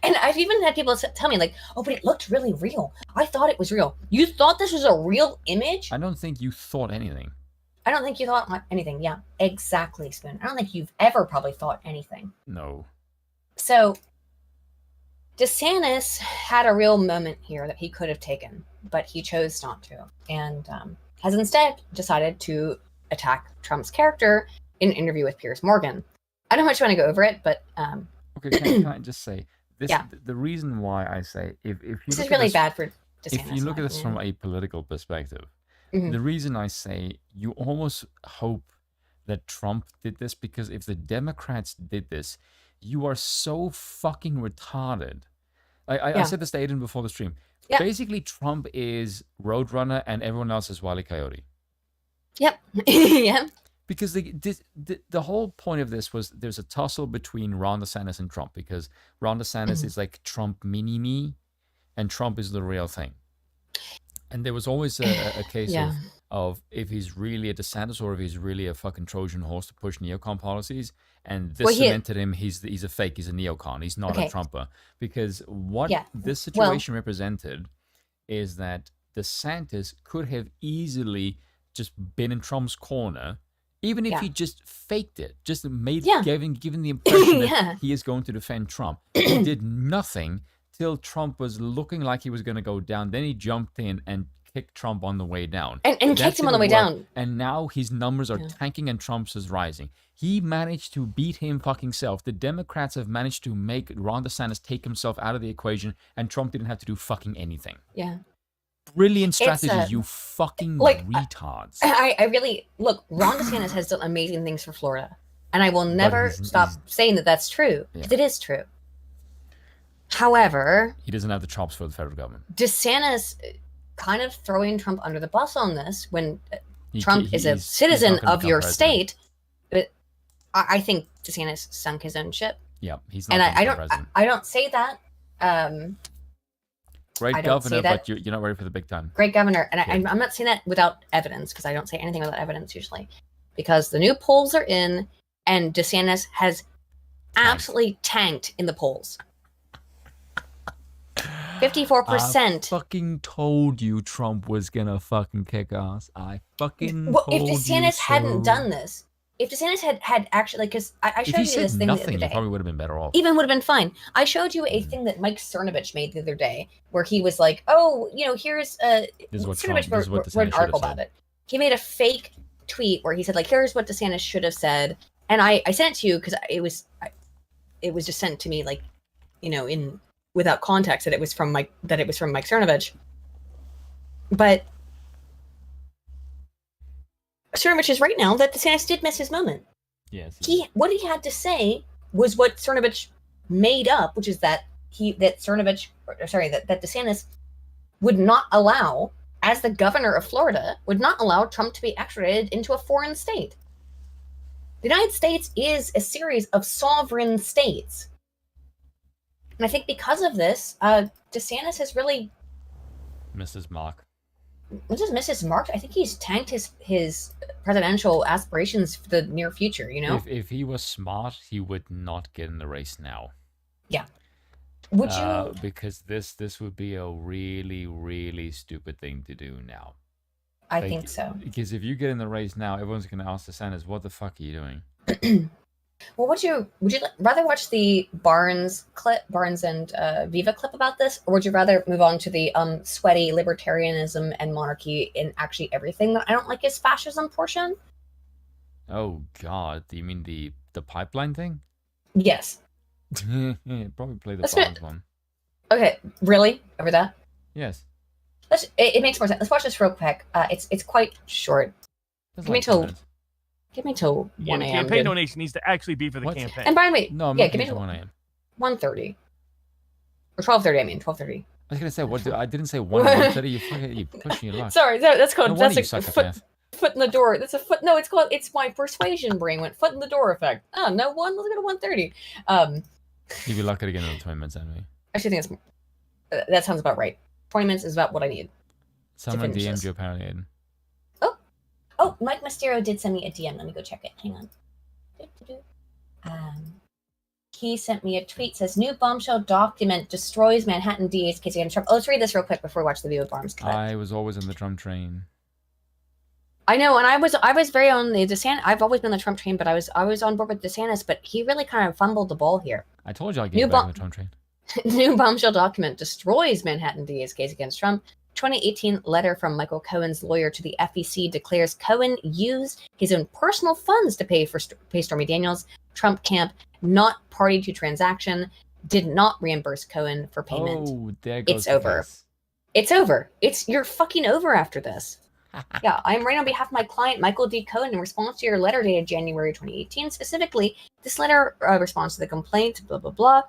A: And I've even had people tell me like, oh, but it looked really real. I thought it was real. You thought this was a real image?
B: I don't think you thought anything.
A: I don't think you thought anything. Yeah, exactly, Spoon. I don't think you've ever probably thought anything.
B: No.
A: So, DeSantis had a real moment here that he could have taken, but he chose not to, and has instead decided to attack Trump's character in an interview with Piers Morgan. I don't know how much you want to go over it, but...
B: Okay, can I just say... The reason why I say if you
A: this is really bad for DeSantis.
B: If you look at this from a political perspective, the reason I say you almost hope that Trump did this, because if the Democrats did this, you are so fucking retarded. I said this to Aiden before the stream. Yeah. Basically, Trump is Roadrunner and everyone else is Wile E. Coyote.
A: Yep. Yeah.
B: Because the whole point of this was there's a tussle between Ron DeSantis and Trump, because Ron DeSantis is like Trump mini-me, and Trump is the real thing. And there was always a case of if he's really a DeSantis or if he's really a fucking Trojan horse to push neocon policies. And this cemented him. He's a fake. He's a neocon. He's not a Trumper. Because what this situation represented is that DeSantis could have easily just been in Trump's corner. Even if he just faked it, just given the impression that he is going to defend Trump. He did nothing till Trump was looking like he was going to go down. Then he jumped in and kicked Trump on the way down.
A: And kicked him on the way down.
B: And now his numbers are tanking and Trump's is rising. He managed to beat him fucking self. The Democrats have managed to make Ron DeSantis take himself out of the equation, and Trump didn't have to do fucking anything.
A: Yeah.
B: Brilliant strategy, you fucking retards.
A: I really... Look, Ron DeSantis has done amazing things for Florida. And I will never stop saying that that's true. Because it is true. However...
B: He doesn't have the chops for the federal government.
A: DeSantis kind of throwing Trump under the bus on this when Trump is a citizen of your state. But I think DeSantis sunk his own ship.
B: Yeah, he's not president.
A: I don't say that.
B: Great governor, but you're not ready for the big time.
A: Great governor. And I'm not saying that without evidence, because I don't say anything without evidence usually. Because the new polls are in, and DeSantis has absolutely tanked in the polls. 54%.
B: I fucking told you Trump was gonna fucking kick ass. I fucking told
A: if DeSantis hadn't done this, if DeSantis had actually, because I showed you this thing the other day.
B: He probably would have been better off.
A: Even would have been fine. I showed you a thing that Mike Cernovich made the other day, where he was like, "Oh, here's Cernovich wrote an article about it." He made a fake tweet where he said, like, "Here's what DeSantis should have said," and I sent it to you because it was just sent to me like, in without context that it was from Mike Cernovich, but. Cernovich is right now that DeSantis did miss his moment.
B: Yes.
A: What he had to say was what Cernovich made up, which is that DeSantis would not allow, as the governor of Florida, would not allow Trump to be extradited into a foreign state. The United States is a series of sovereign states. And I think because of this, DeSantis has really
B: missed his mark.
A: just missed his mark. I think he's tanked his presidential aspirations for the near future, you know?
B: If he was smart, he would not get in the race now.
A: Yeah. Would you?
B: Because this would be a really, really stupid thing to do now.
A: I think so.
B: Because if you get in the race now, everyone's going to ask DeSantis, what the fuck are you doing?
A: Well, would you rather watch the Barnes and Viva clip about this, or would you rather move on to the sweaty libertarianism and monarchy in actually everything that I don't like is fascism portion?
B: Oh God, do you mean the pipeline thing?
A: Yes.
B: Probably play the Barnes one.
A: Okay, really? Over that?
B: Yes.
A: It makes more sense. Let's watch this real quick. It's quite short. Give me till 1 a.m.
I: Campaign donation needs to actually be for the campaign.
A: And by the way,
B: no,
A: give me till
B: 1 a.m.
A: 1:30 or 12:30. I mean 12:30.
B: I was gonna say what? I didn't say 1:30. You're pushing your luck.
A: Sorry, that's called
B: no
A: that's a foot in the door. That's a foot. No, it's my persuasion brain went foot in the door effect. Oh no, let's go to 1:30.
B: You'd be lucky to get another 20 minutes anyway.
A: I actually think that sounds about right. 20 minutes is about what I need.
B: Someone DM'd you apparently, Aiden.
A: Oh, Mike Mysterio did send me a DM. Let me go check it. Hang on. He sent me a tweet. Says new bombshell document destroys Manhattan DA's case against Trump. Oh, let's read this real quick before we watch the video of Barnes clip.
B: I was always on the Trump train.
A: I know, and I was very on the DeSantis. I've always been on the Trump train, but I was on board with DeSantis, but he really kind of fumbled the ball here.
B: I told you I'd get back on the Trump train.
A: New bombshell document destroys Manhattan DA's case against Trump. 2018 letter from Michael Cohen's lawyer to the FEC declares Cohen used his own personal funds to pay Stormy Daniels. Trump camp, not party to transaction, did not reimburse Cohen for payment.
B: Oh, there goes
A: it's over.
B: Case.
A: It's over. You're fucking over after this. Yeah, I'm right on behalf of my client, Michael D. Cohen, in response to your letter dated January 2018. Specifically, this letter responds to the complaint, blah, blah, blah,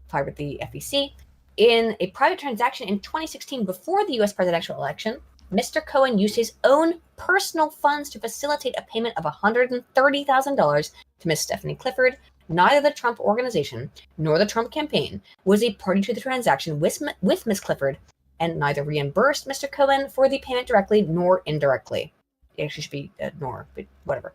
A: filed with the FEC. In a private transaction in 2016 before the U.S. presidential election, Mr. Cohen used his own personal funds to facilitate a payment of $130,000 to Ms. Stephanie Clifford. Neither the Trump organization nor the Trump campaign was a party to the transaction with Ms. Clifford, and neither reimbursed Mr. Cohen for the payment directly nor indirectly. It actually should be nor, but whatever.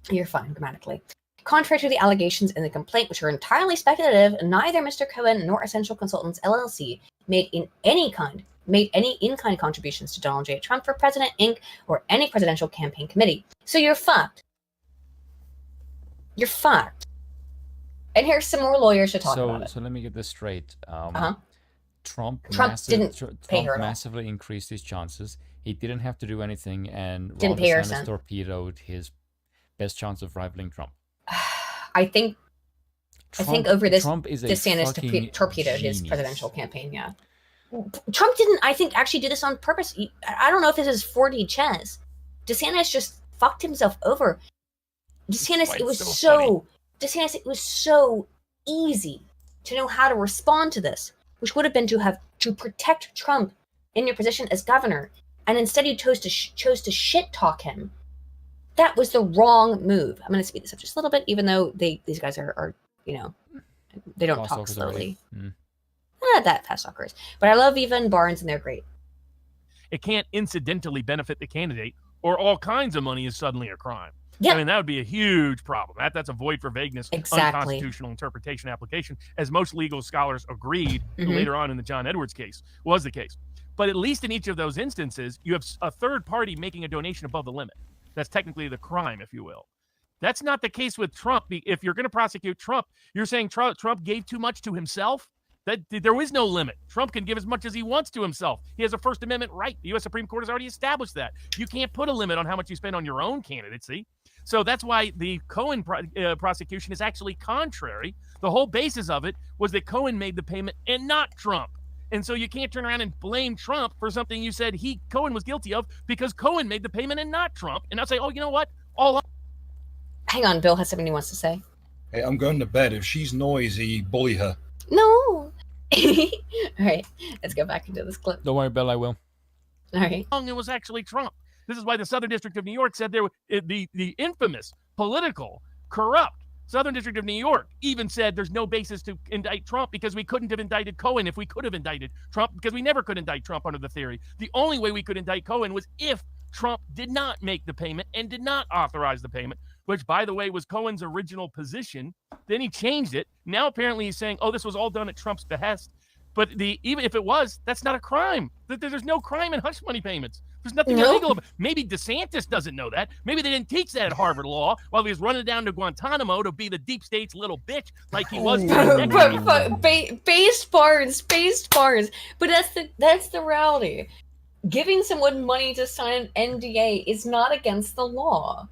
A: You're fine grammatically. Contrary to the allegations in the complaint, which are entirely speculative, neither Mr. Cohen nor Essential Consultants LLC made any in-kind contributions to Donald J. Trump for President Inc. or any presidential campaign committee. So you're fucked. You're fucked. And here's some more lawyers to talk about it.
B: So let me get this straight. Trump massively increased his chances. He didn't have to do anything, and Ron DeSantis torpedoed his best chance of rivaling Trump.
A: I think over this,
B: Trump is
A: DeSantis torpedoed his presidential campaign. Yeah, Trump didn't. I think actually do this on purpose. I don't know if this is 4D chess. DeSantis just fucked himself over. DeSantis, it was so easy to know how to respond to this, which would have been to protect Trump in your position as governor, and instead you chose to shit talk him. That was the wrong move. I'm going to speed this up just a little bit, even though these guys are they don't talk slowly. Not that fast talkers. But I love Eva and Barnes, and they're great.
I: It can't incidentally benefit the candidate, or all kinds of money is suddenly a crime.
A: Yeah.
I: I mean, that would be a huge problem. That's a void for vagueness, unconstitutional interpretation application, as most legal scholars agreed later on in the John Edwards case was the case. But at least in each of those instances, you have a third party making a donation above the limit. That's technically the crime, if you will. That's not the case with Trump. If you're going to prosecute Trump, you're saying Trump gave too much to himself? That there is no limit. Trump can give as much as he wants to himself. He has a First Amendment right. The U.S. Supreme Court has already established that. You can't put a limit on how much you spend on your own candidacy. So that's why the Cohen prosecution is actually contrary. The whole basis of it was that Cohen made the payment and not Trump. And so you can't turn around and blame Trump for something you said Cohen was guilty of because Cohen made the payment and not Trump. And I'll say, oh, you know what?
A: Hang on, Bill has something he wants to say.
C: Hey, I'm going to bed. If she's noisy, bully her.
A: No. All right, let's go back into this clip.
B: Don't worry, Bill, I will.
A: All right.
I: It was actually Trump. This is why the Southern District of New York said the infamous, political, corrupt Southern District of New York even said there's no basis to indict Trump because we couldn't have indicted Cohen if we could have indicted Trump, because we never could indict Trump under the theory. The only way we could indict Cohen was if Trump did not make the payment and did not authorize the payment, which, by the way, was Cohen's original position. Then he changed it. Now apparently he's saying, oh, this was all done at Trump's behest. But even if it was, that's not a crime. There's no crime in hush money payments. There's nothing illegal about it. Maybe DeSantis doesn't know that. Maybe they didn't teach that at Harvard Law while he was running down to Guantanamo to be the deep state's little bitch like he was.
A: Based Barnes. But that's the reality. Giving someone money to sign an NDA is not against the law.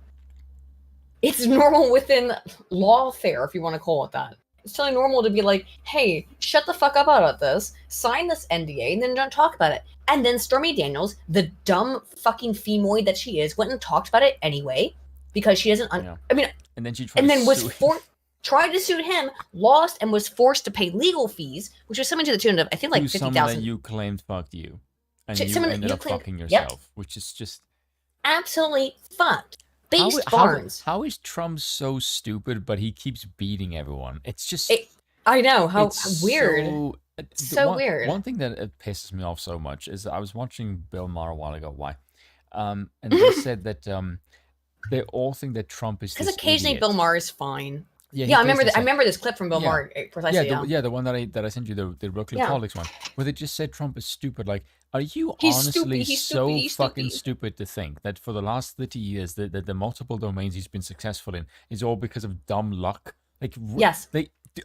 A: It's normal within lawfare, if you want to call it that. It's totally normal to be like, hey, shut the fuck up about this, sign this NDA, and then don't talk about it. And then Stormy Daniels, the dumb fucking femoid that she is, went and talked about it anyway, because she doesn't, and
B: then she
A: tried to sue him, lost, and was forced to pay legal fees, which was something to the tune of, I think, like $50,000.
B: Someone that you claimed fucked you, and you ended up fucking yourself, which is just
A: absolutely fucked.
B: How is Trump so stupid, but he keeps beating everyone? It's just...
A: I know, how weird. So weird.
B: One thing that pisses me off so much is I was watching Bill Maher a while ago. Why? And they said that they all think that Trump is
A: because occasionally
B: idiot.
A: Bill Maher is fine.
B: Yeah,
A: I remember this clip from Bill Maher precisely.
B: The one that I sent you, the real clip politics one, where they just said Trump is stupid. Like, are you honestly so fucking stupid to think that for the last 30 years, the multiple domains he's been successful in is all because of dumb luck? Like,
A: yes.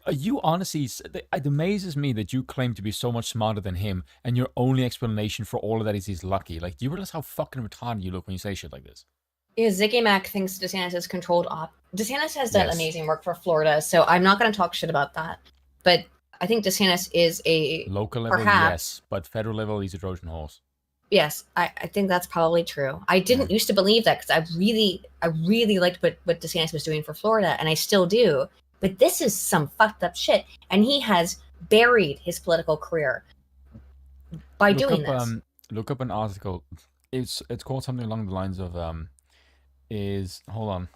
B: Are you honestly? It amazes me that you claim to be so much smarter than him, and your only explanation for all of that is he's lucky. Like, do you realize how fucking retarded you look when you say shit like this?
A: Yeah, Ziggy Mac thinks DeSantis controlled DeSantis has done amazing work for Florida, so I'm not going to talk shit about that. But I think DeSantis is a
B: local level, yes, but federal level, he's a Trojan horse.
A: Yes, I think that's probably true. I didn't used to believe that because I really liked what DeSantis was doing for Florida, and I still do. But this is some fucked up shit, and he has buried his political career by doing this.
B: Look up an article. It's called something along the lines of hold on.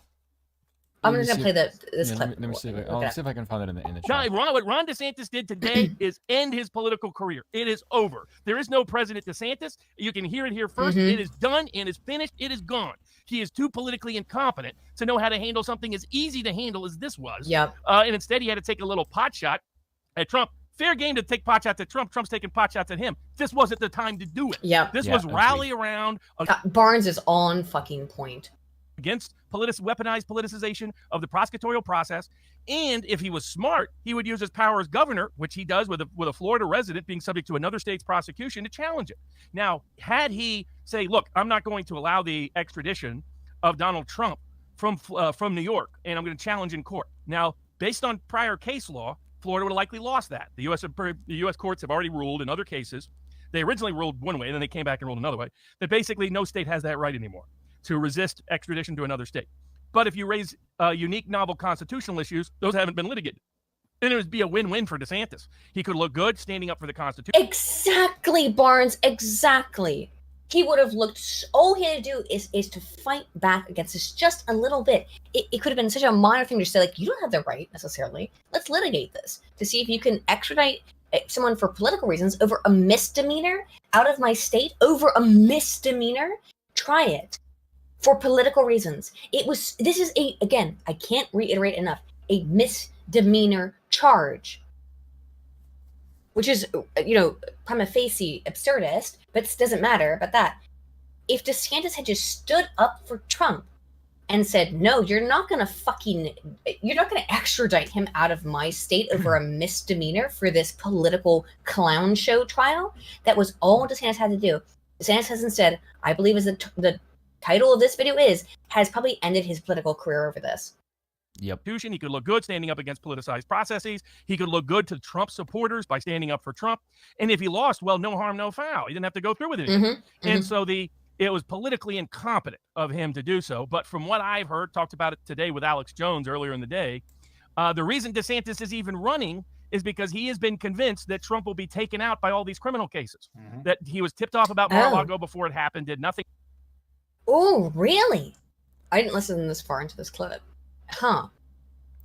A: I'm just gonna play this clip.
B: Let me see if I can find it in the chat.
I: What Ron DeSantis did today is end his political career. It is over. There is no President DeSantis. You can hear it here first. It is done and is finished. It is gone. He is too politically incompetent to know how to handle something as easy to handle as this was.
A: Yep.
I: And instead, he had to take a little pot shot at Trump. Fair game to take pot shots at Trump. Trump's taking pot shots at him. This wasn't the time to do it.
A: Yep.
I: This was rally around.
A: Barnes is on fucking point.
I: Against weaponized politicization of the prosecutorial process. And if he was smart, he would use his power as governor, which he does with a Florida resident being subject to another state's prosecution, to challenge it. Now, had he say, look, I'm not going to allow the extradition of Donald Trump from New York, and I'm going to challenge in court. Now, based on prior case law, Florida would have likely lost that. The U.S. courts have already ruled in other cases. They originally ruled one way, and then they came back and ruled another way, that basically no state has that right anymore to resist extradition to another state. But if you raise unique, novel constitutional issues, those haven't been litigated. Then it would be a win-win for DeSantis. He could look good standing up for the Constitution.
A: Exactly, Barnes, exactly. He would have looked, all he had to do is to fight back against this just a little bit. It could have been such a minor thing to say, like, you don't have the right necessarily. Let's litigate this to see if you can extradite someone for political reasons over a misdemeanor out of my state, over a misdemeanor. Try it. For political reasons. This is again, I can't reiterate enough, a misdemeanor charge. Which is, prima facie absurdist, but it doesn't matter about that. If DeSantis had just stood up for Trump and said, no, you're not going to extradite him out of my state over a misdemeanor for this political clown show trial, that was all DeSantis had to do. DeSantis has instead, I believe is the title of this video has probably ended his political career over this.
B: Yep.
I: He could look good standing up against politicized processes. He could look good to Trump supporters by standing up for Trump. And if he lost, well, no harm, no foul. He didn't have to go through with it. And so it was politically incompetent of him to do so. But from what I've heard, talked about it today with Alex Jones earlier in the day, the reason DeSantis is even running is because he has been convinced that Trump will be taken out by all these criminal cases. That he was tipped off about Mar-a-Lago before it happened, did nothing.
A: Oh, really? I didn't listen this far into this clip. Huh.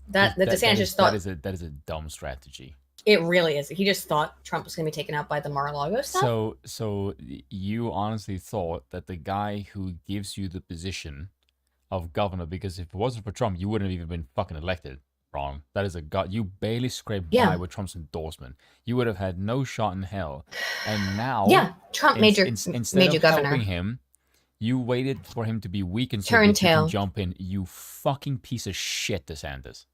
A: That DeSantis thought
B: that is a dumb strategy.
A: It really is. He just thought Trump was going to be taken out by the Mar-a-Lago stuff.
B: So you honestly thought that the guy who gives you the position of governor, because if it wasn't for Trump, you wouldn't have even been fucking elected. Wrong. That is you barely scraped by with Trump's endorsement. You would have had no shot in hell. And now,
A: Trump made you governor.
B: Helping him, you waited for him to be weak and so you can jump in. You fucking piece of shit, DeSantis.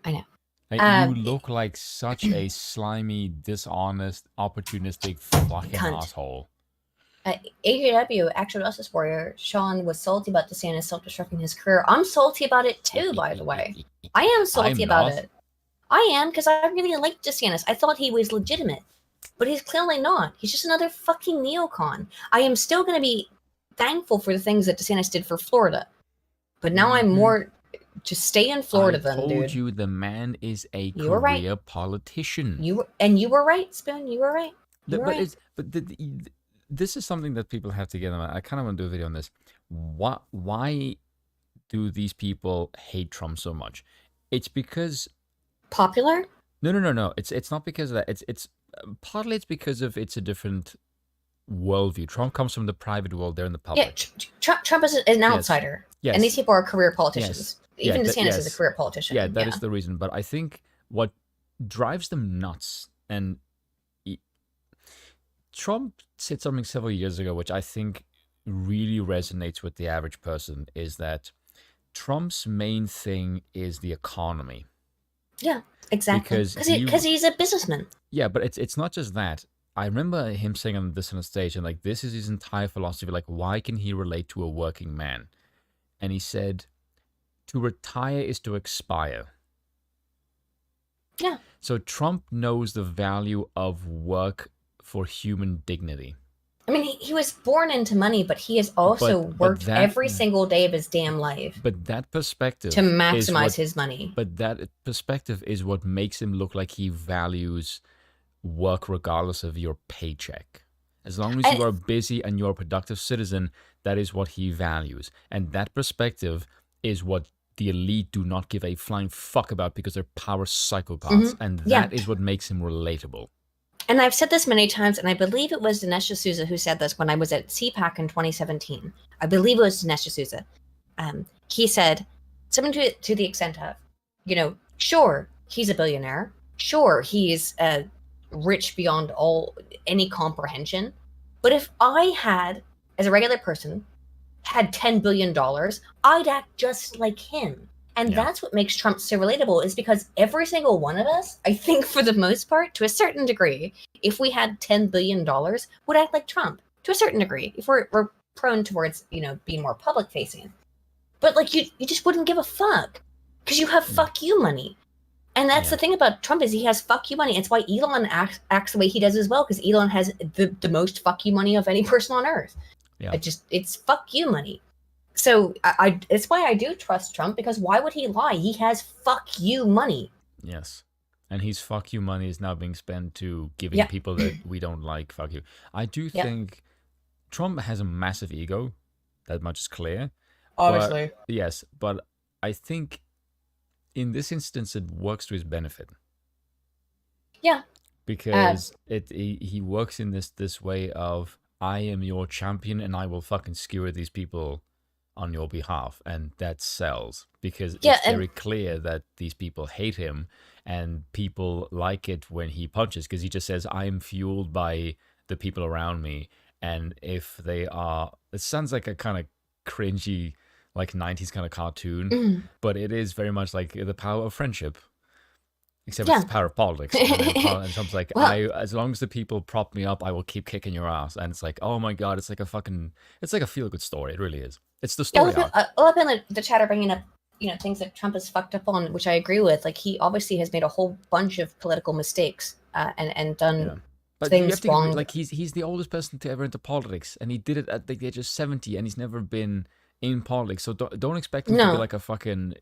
A: I know.
B: You look like such a slimy, dishonest, opportunistic fucking asshole.
A: AJW, Actual Justice Warrior, Sean was salty about DeSantis self-destructing his career. I'm salty about it too, by the way. I am salty about it. I am, because I really liked DeSantis. I thought he was legitimate. But he's clearly not. He's just another fucking neocon. I am still going to be thankful for the things that DeSantis did for Florida. But now I'm more... Just stay in Florida, then, dude. I
B: told you the man is a career politician.
A: You were right, Spoon. You were right.
B: This is something that people have to get on. I kind of want to do a video on this. Why do these people hate Trump so much? It's because
A: popular.
B: No. It's not because of that. It's partly it's because of it's a different worldview. Trump comes from the private world. They're in the public.
A: Yeah, Trump is an outsider. Yes. And these people are career politicians.
B: Yes.
A: Even DeSantis is a career politician.
B: Yeah, that is the reason. But I think what drives them nuts, and Trump said something several years ago, which I think really resonates with the average person, is that Trump's main thing is the economy.
A: Yeah, exactly. Because he's a businessman.
B: Yeah, but it's not just that. I remember him saying on this on a stage, and like this is his entire philosophy. Like, why can he relate to a working man? And he said, to retire is to expire.
A: Yeah.
B: So Trump knows the value of work for human dignity.
A: I mean, he was born into money, but he has also worked every single day of his damn life.
B: But that perspective
A: to maximize his money.
B: But that perspective is what makes him look like he values work regardless of your paycheck. As long as you are busy and you're a productive citizen, that is what he values. And that perspective is what the elite do not give a flying fuck about because they're power psychopaths. And that is what makes him relatable.
A: And I've said this many times, and I believe it was Dinesh D'Souza who said this when I was at CPAC in 2017. I believe it was Dinesh D'Souza. He said something to the extent of, sure, he's a billionaire. Sure, he's rich beyond any comprehension. But if I had, as a regular person, had $10 billion, I'd act just like him. And that's what makes Trump so relatable, is because every single one of us, I think for the most part, to a certain degree, if we had $10 billion, would act like Trump to a certain degree, if we're prone towards, being more public facing. But like, you just wouldn't give a fuck because you have fuck you money. And that's the thing about Trump, is he has fuck you money. It's why Elon acts the way he does as well, because Elon has the most fuck you money of any person on earth. Yeah. It's fuck you money. So it's why I do trust Trump, because why would he lie? He has fuck you money.
B: Yes. And his fuck you money is now being spent to giving people that we don't like fuck you. I do think Trump has a massive ego. That much is clear.
A: Obviously.
B: Yes, but I think in this instance it works to his benefit.
A: Yeah.
B: Because he works in this way of, I am your champion and I will fucking skewer these people on your behalf, and that sells because it's very clear that these people hate him, and people like it when he punches, because he just says, I am fueled by the people around me, and if they are, it sounds like a kind of cringy, like 90s kind of cartoon, but it is very much like the power of friendship. Except it's the power of politics. And Trump's like, as long as the people prop me up, I will keep kicking your ass. And it's like, oh my God, it's like a feel-good story. It really is. It's the story arc.
A: A lot of the chat are bringing up, things that Trump has fucked up on, which I agree with. Like, he obviously has made a whole bunch of political mistakes and done things wrong.
B: Like, he's the oldest person to ever enter politics, and he did it at the age of 70, and he's never been in politics. So don't expect him to be like a fucking,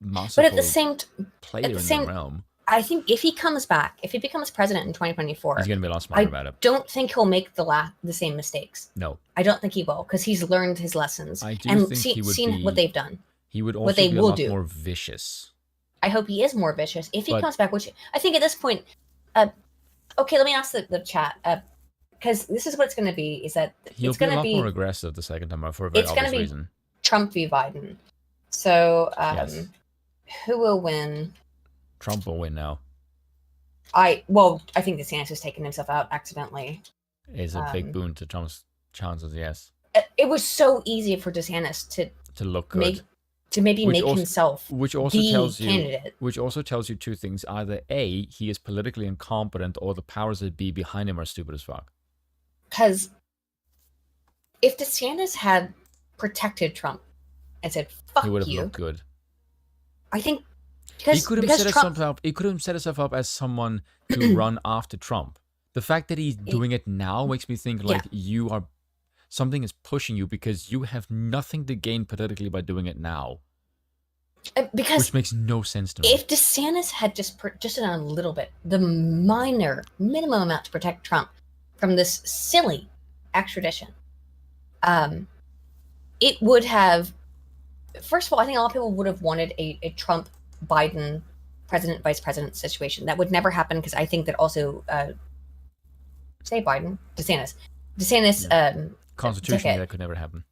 B: masterful
A: but at the same
B: player in the realm.
A: I think if he comes back, if he becomes president in 2024,
B: he's going to be a lot smarter about it.
A: I don't think he'll make the same mistakes.
B: No.
A: I don't think he will, because he's learned his lessons
B: and seen
A: what they've done.
B: He would also be a lot more vicious.
A: I hope he is more vicious if he comes back, which I think at this point, okay, let me ask the chat, because this is what it's going to be, is that
B: he'll
A: it's
B: be
A: going
B: a
A: to
B: lot
A: be
B: more aggressive the second time for a very obvious reason.
A: Trump v. Biden. So,
B: Yes.
A: who will win?
B: Trump will win now.
A: I think DeSantis has taken himself out accidentally.
B: Is a big boon to Trump's chances, yes.
A: It was so easy for DeSantis to
B: look good.
A: Make himself
B: which also
A: the
B: tells you,
A: candidate.
B: Which also tells you two things. Either A, he is politically incompetent, or the powers that be behind him are stupid as fuck.
A: Because if DeSantis had protected Trump and said, fuck you,
B: he would have looked good.
A: I think
B: he could have set himself up as someone to run after Trump. The fact that he's doing it now makes me think like something is pushing you because you have nothing to gain politically by doing it now. Which makes no sense to me.
A: If DeSantis had just done a little bit, the minimum amount to protect Trump from this silly extradition, it would have. First of all, I think a lot of people would have wanted a Trump-Biden president vice president situation. That would never happen because I think that also DeSantis.
B: Constitutionally, that could never happen.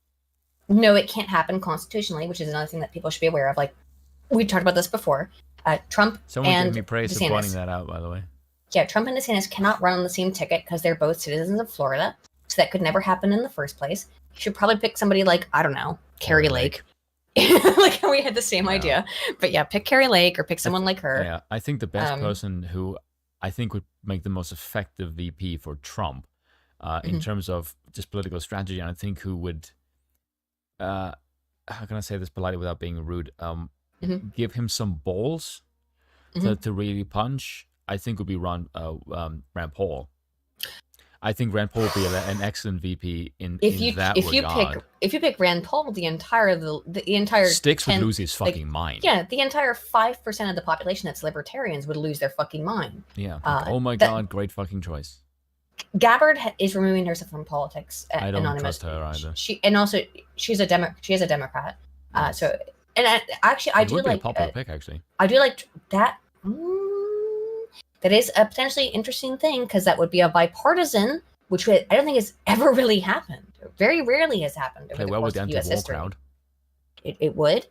A: No, it can't happen constitutionally, which is another thing that people should be aware of. Like, we talked about this before. Trump
B: Someone
A: and
B: gave me praise
A: DeSantis.
B: for pointing that out, by the way.
A: Yeah, Trump and DeSantis cannot run on the same ticket because they're both citizens of Florida. So that could never happen in the first place. You should probably pick somebody like, I don't know, Carrie Lake. Like we had the same idea. But yeah, pick Carrie Lake or pick someone like her.
B: Yeah, I think the best person who I think would make the most effective VP for Trump in terms of just political strategy, and I think who would, how can I say this politely without being rude, give him some balls to really punch, I think would be Rand Paul. I think Rand Paul would be an excellent VP in that regard.
A: If you pick Rand Paul, the entire
B: Sticks would lose his fucking mind.
A: Yeah, the entire 5% of the population that's libertarians would lose their fucking mind.
B: Yeah. Oh my god, great fucking choice.
A: Gabbard is removing herself from politics.
B: I don't trust her either.
A: She's a Democrat.
B: Yes.
A: So I do like
B: a popular pick actually.
A: I do like that. That is a potentially interesting thing because that would be a bipartisan, which I don't think has ever really happened. Very rarely has happened.
B: Play well with the anti-war crowd.
A: It would.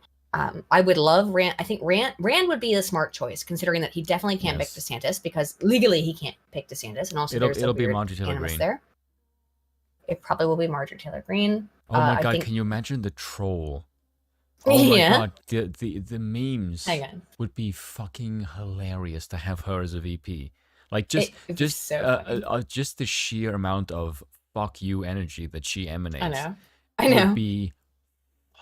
A: I would love Rand. I think Rand would be the smart choice, considering that he definitely can't pick DeSantis because legally he can't pick DeSantis, and also
B: it'll be Marjorie Taylor Greene
A: there. It probably will be Marjorie Taylor Greene.
B: Oh my god! Can you imagine the troll? Oh my god! The memes would be fucking hilarious to have her as a VP. Like just the sheer amount of fuck you energy that she emanates.
A: I know.
B: Would be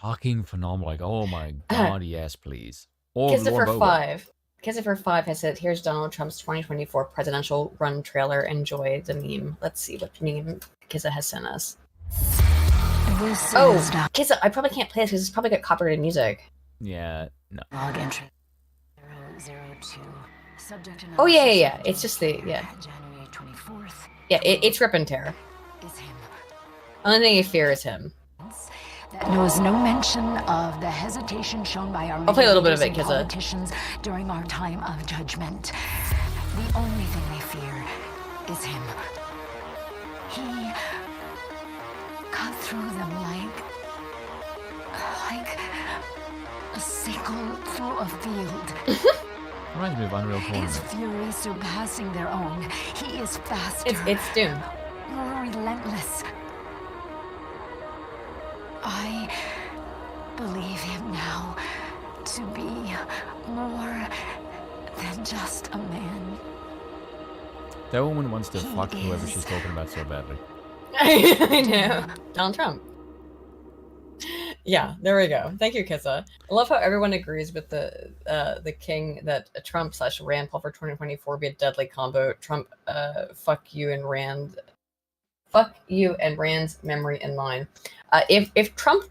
B: fucking phenomenal. Like, oh my god, yes, please.
A: Christopher 5 has said, "Here's Donald Trump's 2024 presidential run trailer. Enjoy the meme." Let's see what meme Kizza has sent us. Kizza, I probably can't play this because it's probably got copyrighted music.
B: Yeah, no.
L: Log entry 002. Subject
A: Oh yeah. It's just
L: January 24th.
A: Yeah, it's Rip and Tear.
L: Is him.
A: Only thing I fear is him.
L: There was no mention of the hesitation shown by our
A: I'll play a little bit of it,
L: politicians during our time of judgment. The only thing they fear is him. He cut through them like a sickle through a field.
B: Reminds me of Unreal Tournament.
L: His fury surpassing their own. He is faster.
A: It's Doom.
L: More relentless. I believe him now to be more than just a man.
B: That woman wants to fuck whoever she's talking about so badly.
A: I know. Donald Trump. Yeah, there we go. Thank you, Kissa. I love how everyone agrees with the king that Trump / Rand Paul for 2024 be a deadly combo. Trump, fuck you and Rand's memory in line. If Trump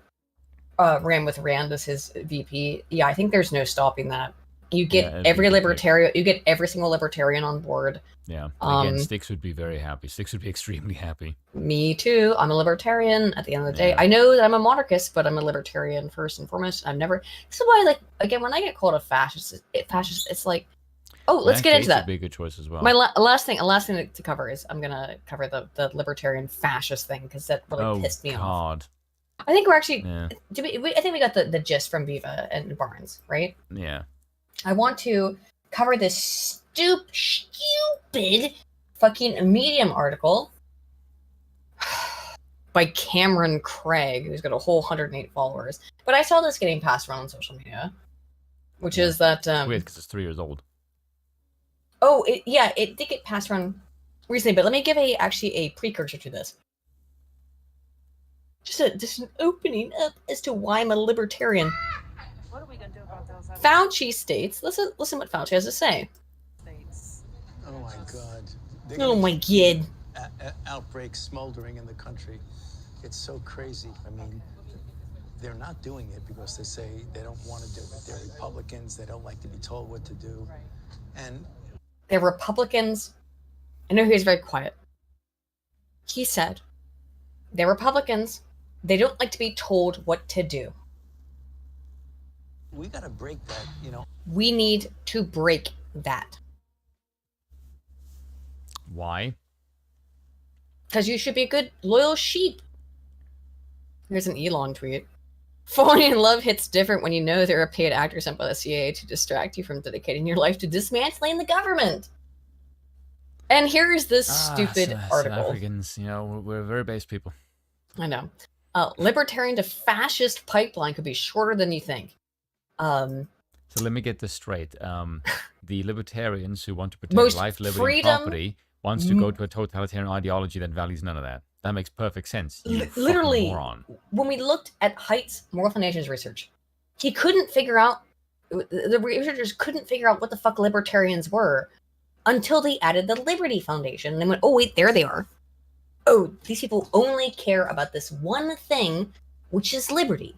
A: ran with Rand as his VP, yeah, I think there's no stopping that. You get every libertarian. You get every single libertarian on board.
B: Yeah. Again, Styx would be very happy. Styx would be extremely happy.
A: Me too. I'm a libertarian at the end of the day. I know that I'm a monarchist, but I'm a libertarian first and foremost. I've never. This is why, like, again, when I get called a fascist, it's like, oh, let's get into that.
B: Would be a good choice as well.
A: My last thing to cover is I'm gonna cover the libertarian fascist thing because that really pissed me off. I think we're actually. Yeah. I think we got the gist from Viva and Barnes, right?
B: Yeah.
A: I want to cover this stupid fucking Medium article by Cameron Craig, who's got a whole 108 followers. But I saw this getting passed around on social media, which is that
B: weird because it's 3 years old.
A: Oh, it did get passed around recently, but let me give actually a precursor to this. Just an opening up as to why I'm a libertarian. What are we gonna do about those? Fauci states. Listen what Fauci has to say.
M: Oh my God.
A: Oh my God.
M: Outbreaks smoldering in the country. It's so crazy. I mean, they're not doing it because they say they don't want to do it. They're Republicans. They don't like to be told what to do. And
A: they're Republicans. I know he was very quiet. He said, they're Republicans. They don't like to be told what to do.
M: We got to break that, you know.
A: We need to break that.
B: Why?
A: Because you should be a good, loyal sheep. Here's an Elon tweet. Falling in love hits different when you know they're a paid actor sent by the CIA to distract you from dedicating your life to dismantling the government. And here's this stupid article.
B: South Africans, you know, we're very base people.
A: I know. Libertarian to fascist pipeline could be shorter than you think.
B: So let me get this straight. The libertarians who want to protect life, liberty, and property wants to go to a totalitarian ideology that values none of that. That makes perfect sense. You
A: literally,
B: moron.
A: When we looked at Haidt's Moral Foundation's research, he couldn't figure out, the researchers couldn't figure out what the fuck libertarians were until they added the Liberty Foundation. And they went, oh wait, there they are. Oh, these people only care about this one thing, which is liberty.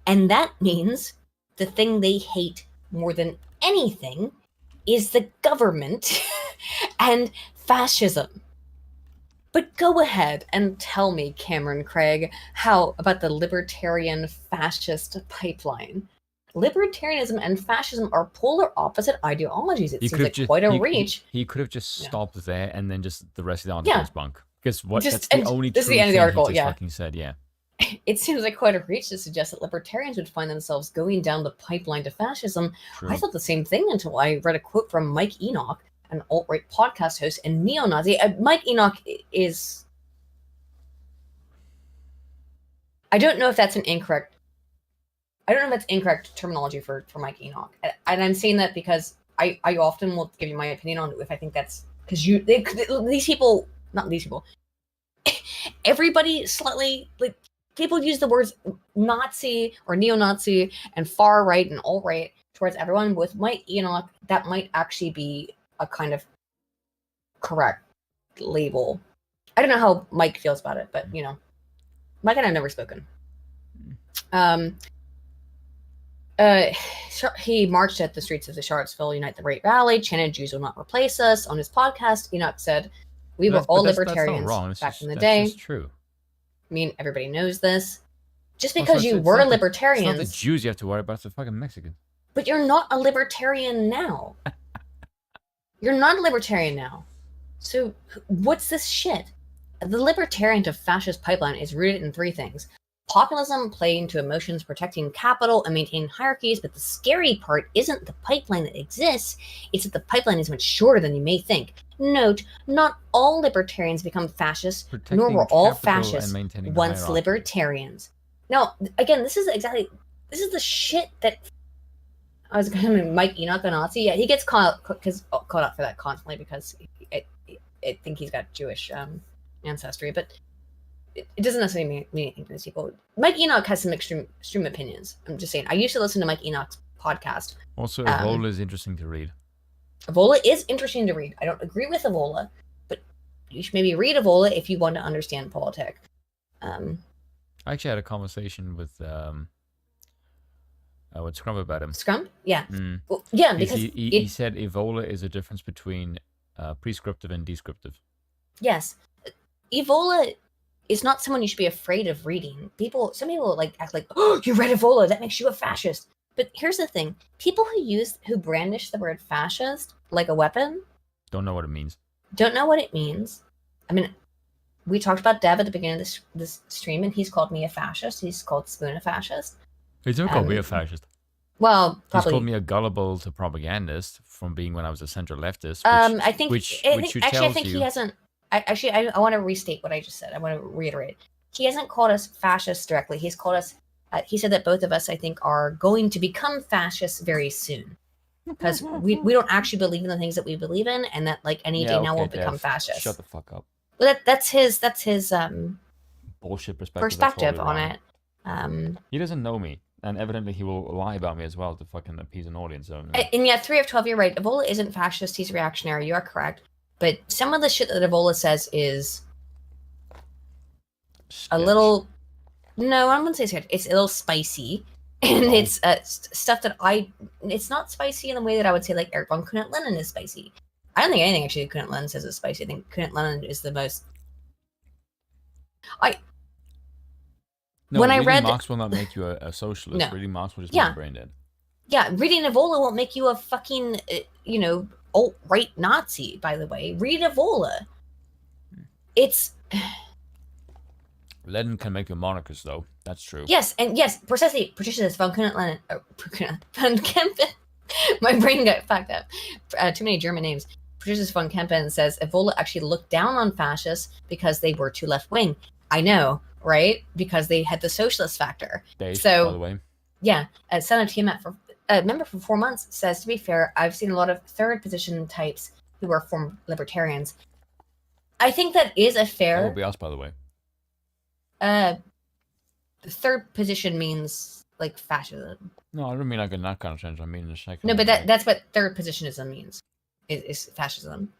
A: And that means the thing they hate more than anything is the government and fascism. But go ahead and tell me, Cameron Craig, how about the libertarian fascist pipeline? Libertarianism and fascism are polar opposite ideologies. It seems like quite a reach.
B: He could have just stopped there and then just the rest of the article was bunk. Because that's the only
A: this
B: true
A: is the end of the article,
B: he just fucking said, yeah.
A: It seems like quite a reach to suggest that libertarians would find themselves going down the pipeline to fascism. True. I thought the same thing until I read a quote from Mike Enoch, an alt-right podcast host and neo-Nazi. Mike Enoch is... I don't know if that's incorrect terminology for Mike Enoch. And I'm saying that because I often will give you my opinion on it if I think that's... Because these people... Not these people. Everybody slightly... like people use the words Nazi or neo-Nazi and far-right and alt-right towards everyone. With Mike Enoch, that might actually be a kind of correct label. I don't know how Mike feels about it, but, you know, Mike and I have never spoken. He marched at the streets of the Charlottesville Unite the Great Valley, chanted Jews will not replace us. On his podcast, Enoch said, we were all libertarians back in the day.
B: That's true.
A: I mean, everybody knows this. Just because you were libertarians...
B: It's not the Jews you have to worry about, it's the fucking Mexicans.
A: But you're not a libertarian now. You're not a libertarian now. So what's this shit? The libertarian to fascist pipeline is rooted in three things. Populism, playing to emotions, protecting capital, and maintaining hierarchies. But the scary part isn't the pipeline that exists. It's that the pipeline is much shorter than you may think. Note, not all libertarians become fascists, nor were all fascists once libertarians. Now, again, this is the shit that I was going to Mike Enoch a Nazi. Yeah, he gets caught out for that constantly because I think he's got Jewish ancestry, but it doesn't necessarily mean anything to these people. Mike Enoch has some extreme opinions. I'm just saying. I used to listen to Mike Enoch's podcast.
B: Also, Evola is interesting to read.
A: Evola is interesting to read. I don't agree with Evola, but you should maybe read Evola if you want to understand politics.
B: I actually had a conversation with What's Scrump about him?
A: Scrump? Yeah.
B: Mm.
A: Well, yeah, because
B: he said Evola is a difference between prescriptive and descriptive.
A: Yes. Evola is not someone you should be afraid of reading. Some people like act like, oh, you read Evola, that makes you a fascist. But here's the thing. People who brandish the word fascist like a weapon
B: don't know what it means.
A: Don't know what it means. I mean, we talked about Dev at the beginning of this stream, and he's called me a fascist. He's called Spoon a fascist.
B: He's never called me a fascist.
A: Well, probably.
B: He's called me a gullible to propagandist from being when I was a central leftist.
A: I think he hasn't. I want to restate what I just said. I want to reiterate. He hasn't called us fascists directly. He's called us. He said that both of us, I think, are going to become fascists very soon, because we don't actually believe in the things that we believe in, and that like any day now we'll become fascists.
B: Shut the fuck up.
A: Well, that's his
B: bullshit
A: perspective on it.
B: He doesn't know me, and evidently he will lie about me as well to fucking appease an audience. So,
A: and yeah, 3 of 12, you're right. Evola isn't fascist; he's reactionary. You are correct. But some of the shit that Evola says is a little. No, I wouldn't say sketch. It's a little spicy, and it's stuff that it's not spicy in the way that I would say like Eric von Kunert Lennon is spicy. I don't think anything actually Kunert Lennon says is spicy. I think Kunert Lennon is the most. When I read
B: Marx will not make you a socialist.
A: No.
B: Reading Marx will just make you brain dead.
A: Yeah, reading Evola won't make you a fucking alt-right Nazi. By the way, read Evola. It's.
B: Lenin can make you a monarchist, though. That's true.
A: Yes, and yes, precisely. Patricia von Kunert Lennon, von Kempen. My brain got fucked up. Too many German names. Patricia von Kempen says Evola actually looked down on fascists because they were too left wing. I know, right? Because they had the socialist factor.
B: Dave,
A: so,
B: by the way.
A: Yeah, Son of Tiamat for member for 4 months says, to be fair, I've seen a lot of third position types who are former libertarians. I think that is a fair.
B: That will be us, by the way.
A: The third position means like fascism.
B: No, I don't mean like in that kind of sense. I mean in the second.
A: No, but that's what third positionism means. Is fascism.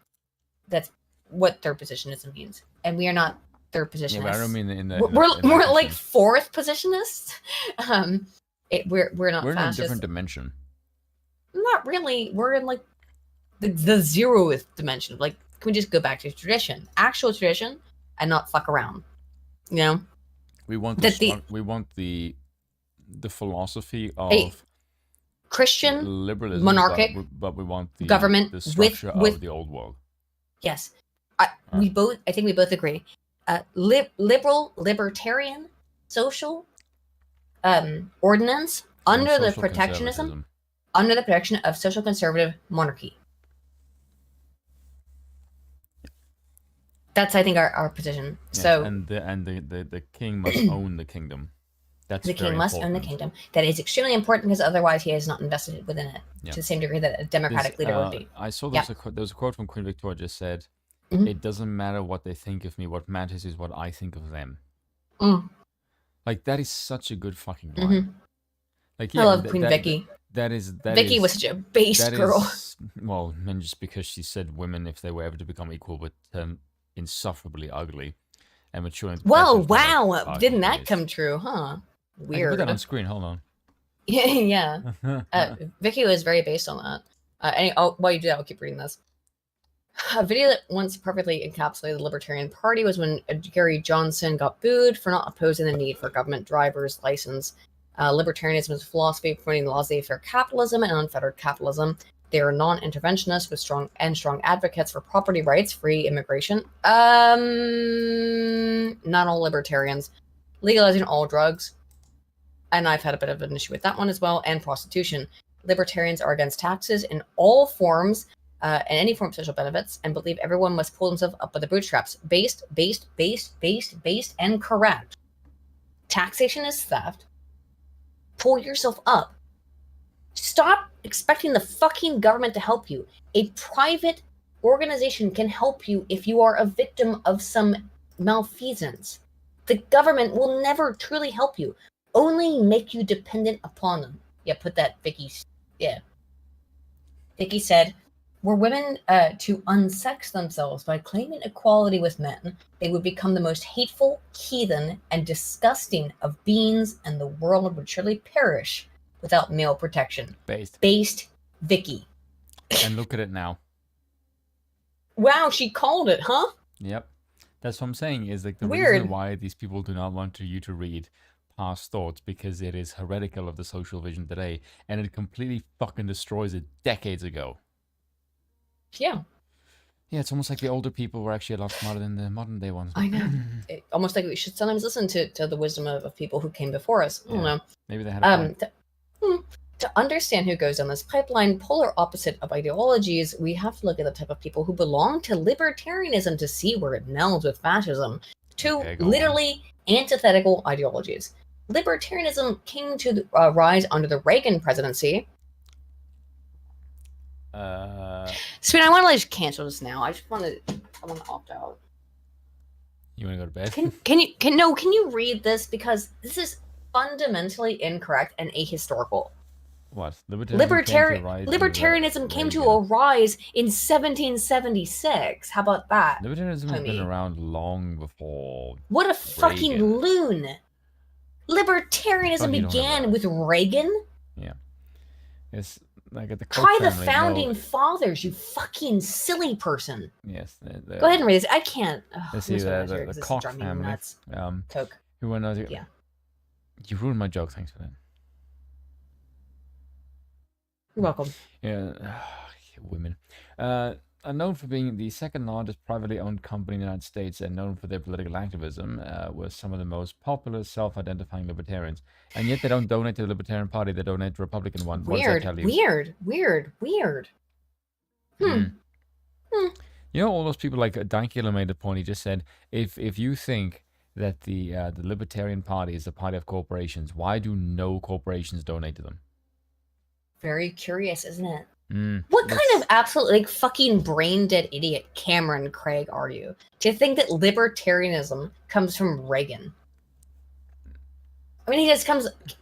A: That's what third positionism means, and we are not third positionists. Yeah,
B: but I don't mean in the.
A: We're like fourth positionists. We're not.
B: We're
A: fascists.
B: in a different dimension.
A: Not really. We're in like the 0th dimension. Like, can we just go back to tradition, actual tradition, and not fuck around? You know,
B: we want we want the philosophy of
A: Christian
B: liberalism,
A: monarchic,
B: but we want the
A: government
B: the structure of the old world.
A: Yes, I think we both agree. Liberal, libertarian, social ordinance under the protectionism, under the protection of social conservative monarchy. That's, I think, our position. Yes, so,
B: and the king must own the kingdom. That's
A: the king must own the kingdom. That is extremely important because otherwise he is not invested within it to the same degree that a democratic leader would be.
B: I saw there was a quote from Queen Victoria just said, "It doesn't matter what they think of me. What matters is what I think of them." Like, that is such a good fucking line. Like,
A: I love Queen Vicky.
B: Vicky
A: was such a base girl.
B: Well, and just because she said women, if they were ever to become equal, would turn insufferably ugly and mature.
A: Well, wow! Didn't that come true, huh? Weird.
B: I can put that on screen. Hold on.
A: Yeah. Vicky was very based on that. While you do that, I'll keep reading this. A video that once perfectly encapsulated the Libertarian Party was when Gary Johnson got booed for not opposing the need for government driver's license. Libertarianism is a philosophy promoting the laws of fair capitalism and unfettered capitalism. They are non-interventionists with strong advocates for property rights, free immigration. Not all libertarians. Legalizing all drugs. And I've had a bit of an issue with that one as well. And prostitution. Libertarians are against taxes in all forms and any form of social benefits, and believe everyone must pull themselves up by the bootstraps. Based, and correct. Taxation is theft. Pull yourself up. Stop expecting the fucking government to help you. A private organization can help you if you are a victim of some malfeasance. The government will never truly help you. Only make you dependent upon them. Yeah, put that, Vicky. Yeah. Vicky said, were women to unsex themselves by claiming equality with men, they would become the most hateful, heathen, and disgusting of beings, and the world would surely perish without male protection. Based Vicky.
B: And look at it now.
A: Wow, she called it, huh?
B: Yep. That's what I'm saying, is like the
A: Weird.
B: reason why these people do not want you to read past thoughts, because it is heretical of the social vision today, and it completely fucking destroys it decades ago.
A: Yeah.
B: Yeah, it's almost like the older people were actually a lot smarter than the modern day ones.
A: I know. Almost like we should sometimes listen to the wisdom of people who came before us. I don't know.
B: Maybe they had a point.
A: To understand who goes down this pipeline, polar opposite of ideologies, we have to look at the type of people who belong to libertarianism to see where it melds with fascism. Two literally antithetical ideologies. Libertarianism came to rise under the Reagan presidency. Sweet, I want to just cancel this now. I want to opt out.
B: You want to go to bed?
A: Can you read this, because this is fundamentally incorrect and ahistorical.
B: What?
A: Libertarianism came to a rise in 1776. How about that?
B: Libertarianism has been around long before.
A: What a fucking loon! Libertarianism began with Reagan.
B: Yeah. It's like at the
A: Try the founding fathers, you fucking silly person.
B: Yes.
A: Go ahead and read this. I can't.
B: Let's see, the Koch family.
A: Coke.
B: Who went out?
A: Yeah.
B: You ruined my joke. Thanks for that.
A: You're welcome.
B: Yeah, women. Are known for being the second largest privately owned company in the United States, and known for their political activism, were some of the most popular self-identifying libertarians. And yet they don't donate to the Libertarian Party; they donate to the Republican one. What does that tell you?
A: Weird.
B: You know, all those people, like Dan Killer made the point. He just said, if you think that the Libertarian Party is a party of corporations, why do no corporations donate to them?
A: Very curious, isn't it? What kind of absolute fucking brain dead idiot, Cameron Craig, are you to think that libertarianism comes from Reagan? I mean, he just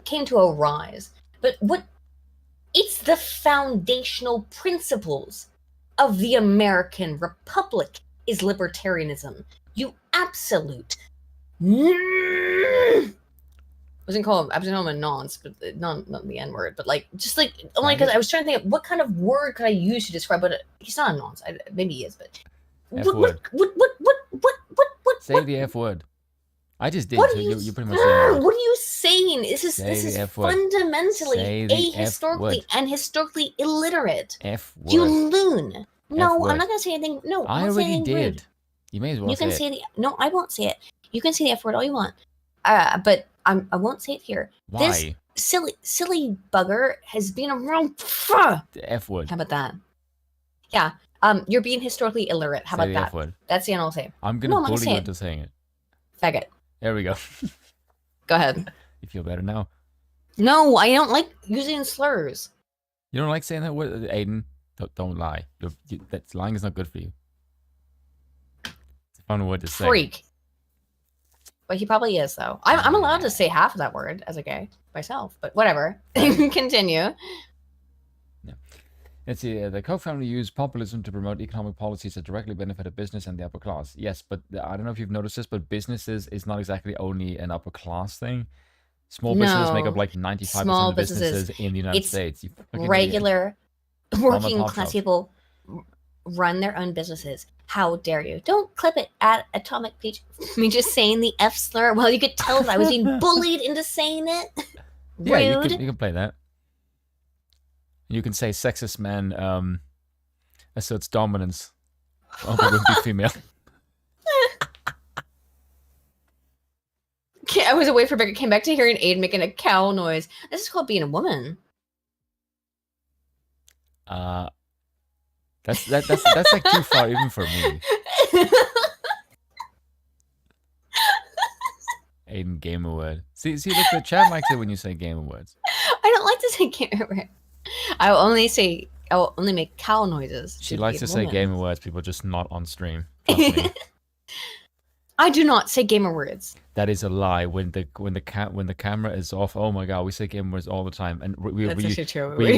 A: came to a rise, but what? It's the foundational principles of the American Republic is libertarianism. You absolute. I was gonna call him a nonce, but not the N word, but like just like only because I was trying to think of what kind of word could I use to describe, but he's not a nonce. Maybe he is, but what?
B: Say the F word. I just did. So you pretty much said.
A: What are you saying? This is fundamentally ahistorically and historically illiterate.
B: F word.
A: You loon. No, I'm not gonna say anything. No,
B: I already did. Rude. You may as well.
A: You can say No, I won't say it. You can say the F word all you want. But I won't say it here.
B: Why?
A: This silly bugger has been around.
B: The F word.
A: How about that? Yeah. You're being historically illiterate. How about that? F word. That's the end I'll say.
B: I'm gonna bully you into saying it.
A: Faggot.
B: There we go.
A: Go ahead.
B: You feel better now?
A: No, I don't like using slurs.
B: You don't like saying that word, Aiden? Don't lie. That lying is not good for you. It's a fun word to say.
A: Freak. But he probably is, though. I'm allowed to say half of that word as a gay myself, but whatever. Continue.
B: Yeah. Let's see. The Koch family used populism to promote economic policies that directly benefited business and the upper class. Yes, but I don't know if you've noticed this, but businesses is not exactly only an upper class thing. Small businesses make up like 95% of businesses in the United States.
A: Regular working class people run their own businesses. How dare you? Don't clip it at Atomic Peach. Me just saying the F slur. Well, you could tell that I was being bullied into saying it. Rude.
B: Yeah, you can play that. You can say sexist man asserts dominance over a big female.
A: I was away for a bit. Came back to hearing Aiden making a cow noise. This is called being a woman.
B: That's like too far even for me. Aiden gamer word. See, look, the chat likes it when you say gamer words.
A: I don't like to say gamer words. I will only make cow noises.
B: She likes to say gamer words. People just not on stream. Trust me.
A: I do not say gamer words.
B: That is a lie. When the camera is off, oh my god, we say gamer words all the time, and
A: That's actually true.
B: We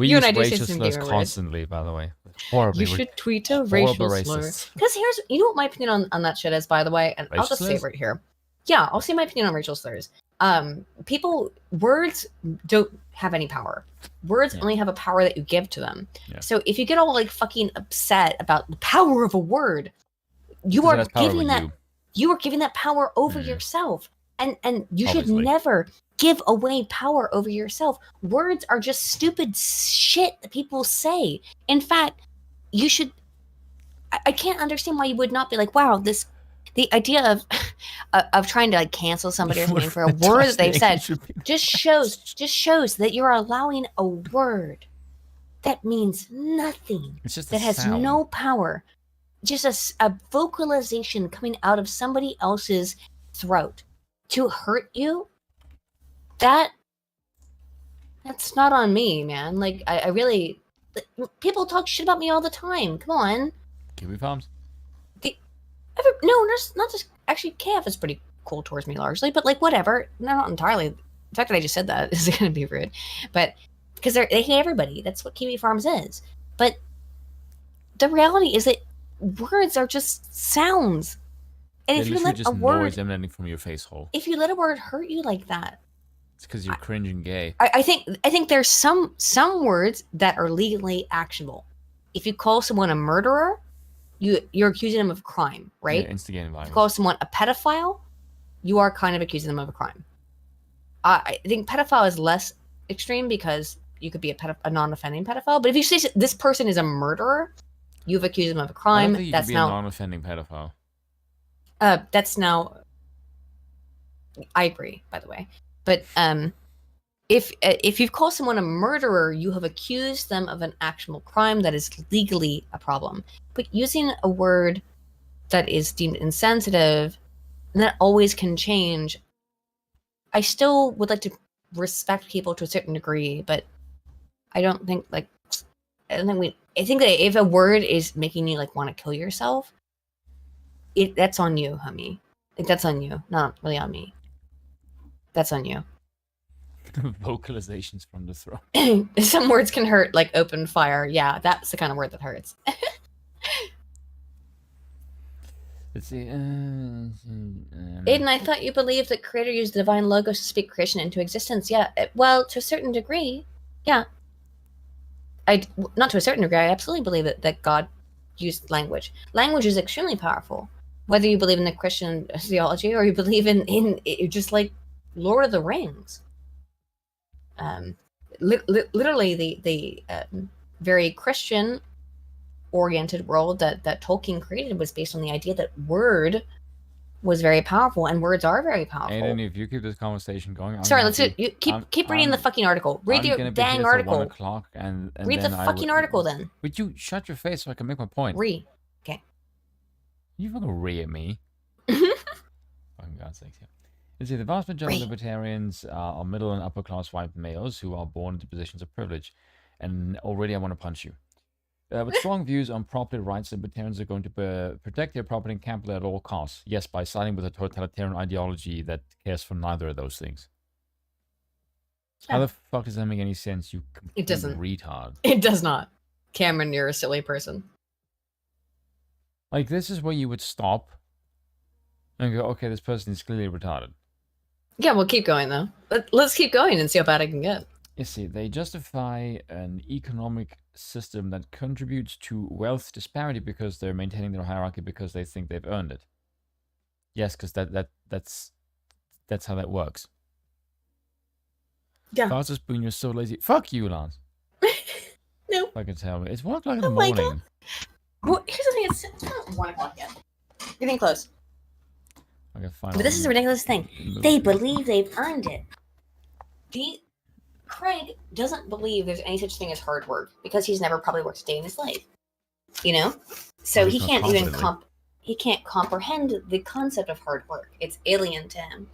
B: use racial slurs constantly. By the way, horribly.
A: You should tweet a racial slur. Because you know what my opinion on that shit is, by the way, and I'll just say it right here. Yeah, I'll say my opinion on racial slurs. Words don't have any power. Words only have a power that you give to them. Yeah. So if you get all like fucking upset about the power of a word, you are giving that power over yourself. And you should never give away power over yourself. Words are just stupid shit that people say. In fact, you should. I can't understand why you would not be like, wow, the idea of trying to like cancel somebody or something for a word that they've said just shows that you're allowing a word that means nothing, that has no power, just a vocalization coming out of somebody else's throat to hurt you. That's not on me, man. Like I really, people talk shit about me all the time. Come on.
B: Kiwi Farms.
A: No, not just actually. KF is pretty cool towards me largely, but like whatever. Not entirely. The fact that I just said that is going to be rude, but because they hate everybody. That's what Kiwi Farms is. But the reality is that words are just sounds, and if you let
B: just
A: a word
B: noise emanating from your face hole,
A: if you let a word hurt you like that,
B: it's because you're cringing gay.
A: I think there's some words that are legally actionable. If you call someone a murderer, you're accusing them of crime, right?
B: Yeah, instigating violence.
A: If you call someone a pedophile, you are kind of accusing them of a crime. I think pedophile is less extreme because you could be a non-offending pedophile. But if you say this person is a murderer, you've accused them of a crime.
B: I don't think you could be a non-offending pedophile.
A: That's now. I agree, by the way, but if you've called someone a murderer, you have accused them of an actionable crime that is legally a problem. But using a word that is deemed insensitive, and that always can change. I still would like to respect people to a certain degree, but I think that if a word is making you like want to kill yourself, that's on you, homie. Like that's on you, not really on me. That's on you.
B: Vocalizations from the throat.
A: Some words can hurt like open fire. Yeah, that's the kind of word that hurts.
B: Let's see.
A: Aiden, I thought you believed that Creator used the divine logos to speak creation into existence. Yeah, well, to a certain degree, yeah. Not to a certain degree. I absolutely believe that God used language. Language is extremely powerful. Whether you believe in the Christian theology or you believe in just like Lord of the Rings. Literally the very Christian oriented world that Tolkien created was based on the idea that word was very powerful, and words are very powerful.
B: And if you keep this conversation going,
A: sorry, keep reading the fucking article. Read the dang article.
B: 1 o'clock and
A: read the fucking article then.
B: Would you shut your face so I can make my point?
A: Read. Okay.
B: You fucking read at me. Fucking God's sake, yeah. You see, the vast majority of libertarians are middle and upper class white males who are born into positions of privilege, and already I want to punch you. With strong views on property rights, libertarians are going to protect their property and capital at all costs. Yes, by siding with a totalitarian ideology that cares for neither of those things. Yeah. How the fuck does that make any sense, you complete retard?
A: It does not. Cameron, you're a silly person.
B: Like, this is where you would stop and go, okay, this person is clearly retarded.
A: Yeah, we'll keep going, though. Let's keep going and see how bad I can get.
B: You see, they justify an economic system that contributes to wealth disparity because they're maintaining their hierarchy because they think they've earned it. Yes, because that's how that works.
A: Yeah.
B: Francis Boone, you're so lazy. Fuck you, Lance.
A: No.
B: Fucking tell me. It's 1 o'clock in the morning. God.
A: Well, here's the thing. It's not 1 o'clock yet. You're getting close.
B: Okay, fine.
A: But this is a ridiculous thing. They believe they've earned it. Craig doesn't believe there's any such thing as hard work because he's never probably worked a day in his life. You know? So he can't even comprehend the concept of hard work. It's alien to him.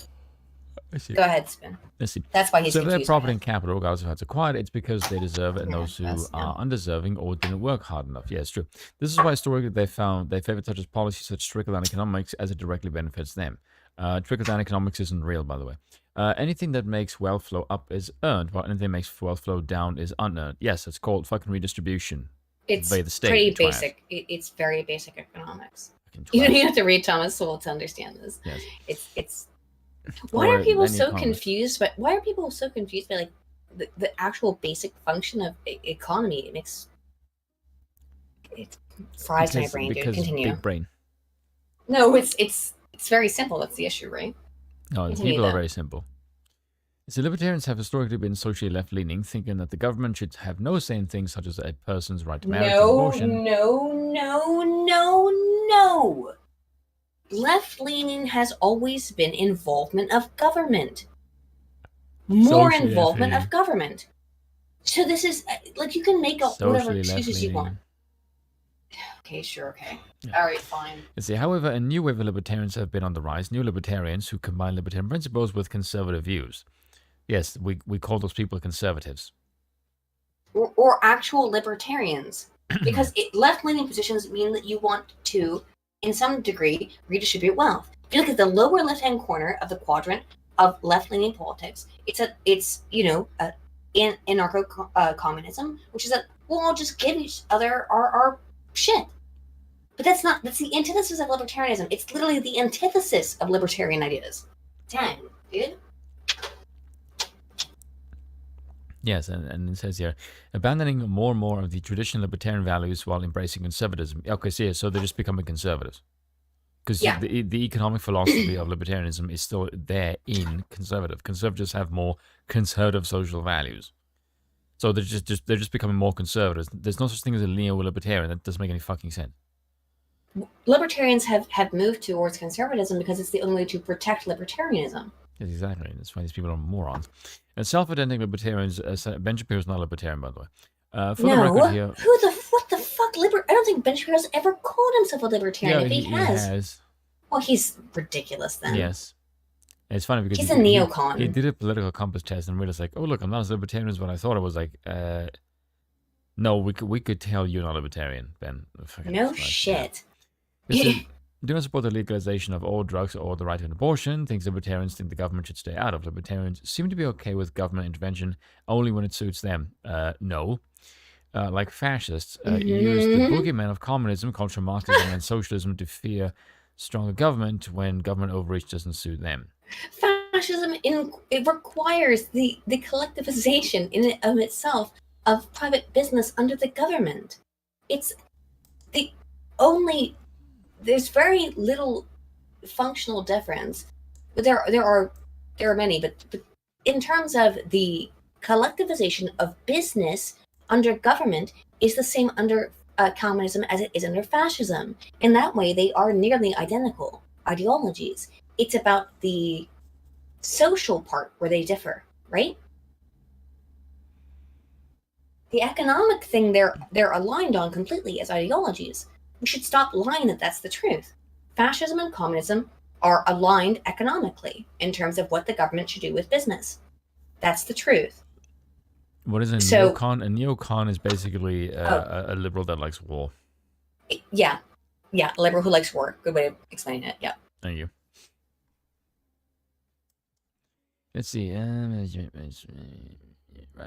B: I see.
A: Go ahead, Spin.
B: I see.
A: That's why he's
B: so if
A: confused.
B: their property and capital, regardless of how it's acquired, it's because they deserve it, and those who are undeserving or didn't work hard enough. Yeah, it's true. This is why historically they favored such as policies such as trickle-down economics as it directly benefits them. Trickle-down economics isn't real, by the way. Anything that makes wealth flow up is earned, while anything that makes wealth flow down is unearned. Yes, it's called fucking redistribution.
A: It's
B: by the state,
A: pretty basic. It's very basic economics. You don't even have to read Thomas Sowell to understand this.
B: Yes.
A: It's Why are people so confused? But why are people so confused by like the actual basic function of economy? It fries my brain, dude. Continue.
B: Big brain.
A: No, it's very simple. That's the issue, right?
B: No, the people are very simple. So libertarians have historically been socially left-leaning, thinking that the government should have no say in things such as a person's right to marriage and abortion.
A: No. Left-leaning has always been involvement of government. More involvement of government. So this is, like, you can make up whatever excuses you want. Okay, sure, okay. Yeah. All right, fine.
B: You see, however, a new wave of libertarians have been on the rise. New libertarians who combine libertarian principles with conservative views. Yes, we call those people conservatives.
A: Or actual libertarians. Because left-leaning positions mean that you want to, in some degree, redistribute wealth. If you look at the lower left-hand corner of the quadrant of left-leaning politics, it's anarcho-communism, which is that we'll all just give each other our shit. But that's the antithesis of libertarianism. It's literally the antithesis of libertarian ideas. Dang, dude.
B: Yes, and it says here, abandoning more and more of the traditional libertarian values while embracing conservatism. Okay, so they're just becoming conservatives. Because the economic philosophy of libertarianism is still there in conservative. Conservatives have more conservative social values. So they're just becoming more conservatives. There's no such thing as a neo-libertarian. That doesn't make any fucking sense.
A: Libertarians have moved towards conservatism because it's the only way to protect libertarianism.
B: Yes, exactly. That's why these people are morons. And self-identifying libertarians, Ben Shapiro's not a libertarian, by the way. For the record here,
A: what the fuck? I don't think Ben Shapiro's ever called himself a libertarian.
B: Yeah,
A: if he has. Well, he's ridiculous then.
B: Yes. And it's funny because
A: he's a neocon.
B: He did a political compass test and realized like, oh look, I'm not as libertarian as what I thought. It was like, no, we could tell you're not a libertarian, Ben.
A: No shit.
B: Do not support the legalization of all drugs or the right to an abortion. Things libertarians think the government should stay out of. Libertarians seem to be okay with government intervention only when it suits them. No. Like fascists use the boogeyman of communism, cultural Marxism, and socialism to fear stronger government when government overreach doesn't suit them.
A: Fascism it requires the collectivization in and of itself of private business under the government. It's the only. There's very little functional difference. There are many, but in terms of the collectivization of business under government is the same under communism as it is under fascism. In that way, they are nearly identical ideologies. It's about the social part where they differ, right? The economic thing they're aligned on completely as ideologies. We should stop lying that that's the truth. Fascism and communism are aligned economically in terms of what the government should do with business. That's the truth.
B: What is a neocon? A neocon is basically a liberal that likes war.
A: Yeah, a liberal who likes war. Good way of explaining it. Yeah.
B: Thank you. Let's see.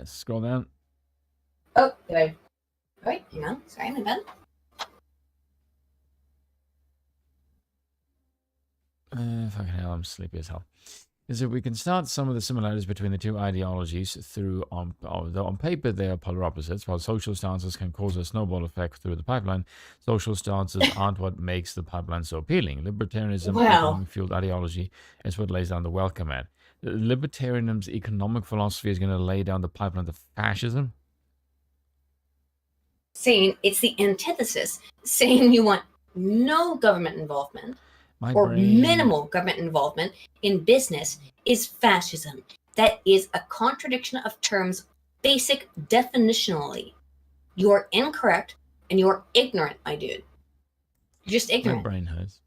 B: Scroll down.
A: Oh, did I? Wait, hang on. Sorry, my bad.
B: Fucking hell, I'm sleepy as hell. Is that we can start some of the similarities between the two ideologies through, though on paper they are polar opposites. While social stances can cause a snowball effect through the pipeline, social stances aren't what makes the pipeline so appealing. Libertarianism, economic-fueled ideology, is what lays down the welcome mat. Libertarianism's economic philosophy is going to lay down the pipeline to fascism?
A: Saying it's the antithesis, saying you want no government involvement. Minimal government involvement in business is fascism. That is a contradiction of terms, basic definitionally. You're incorrect and you're ignorant, my dude. You're just ignorant.
B: My brain hurts.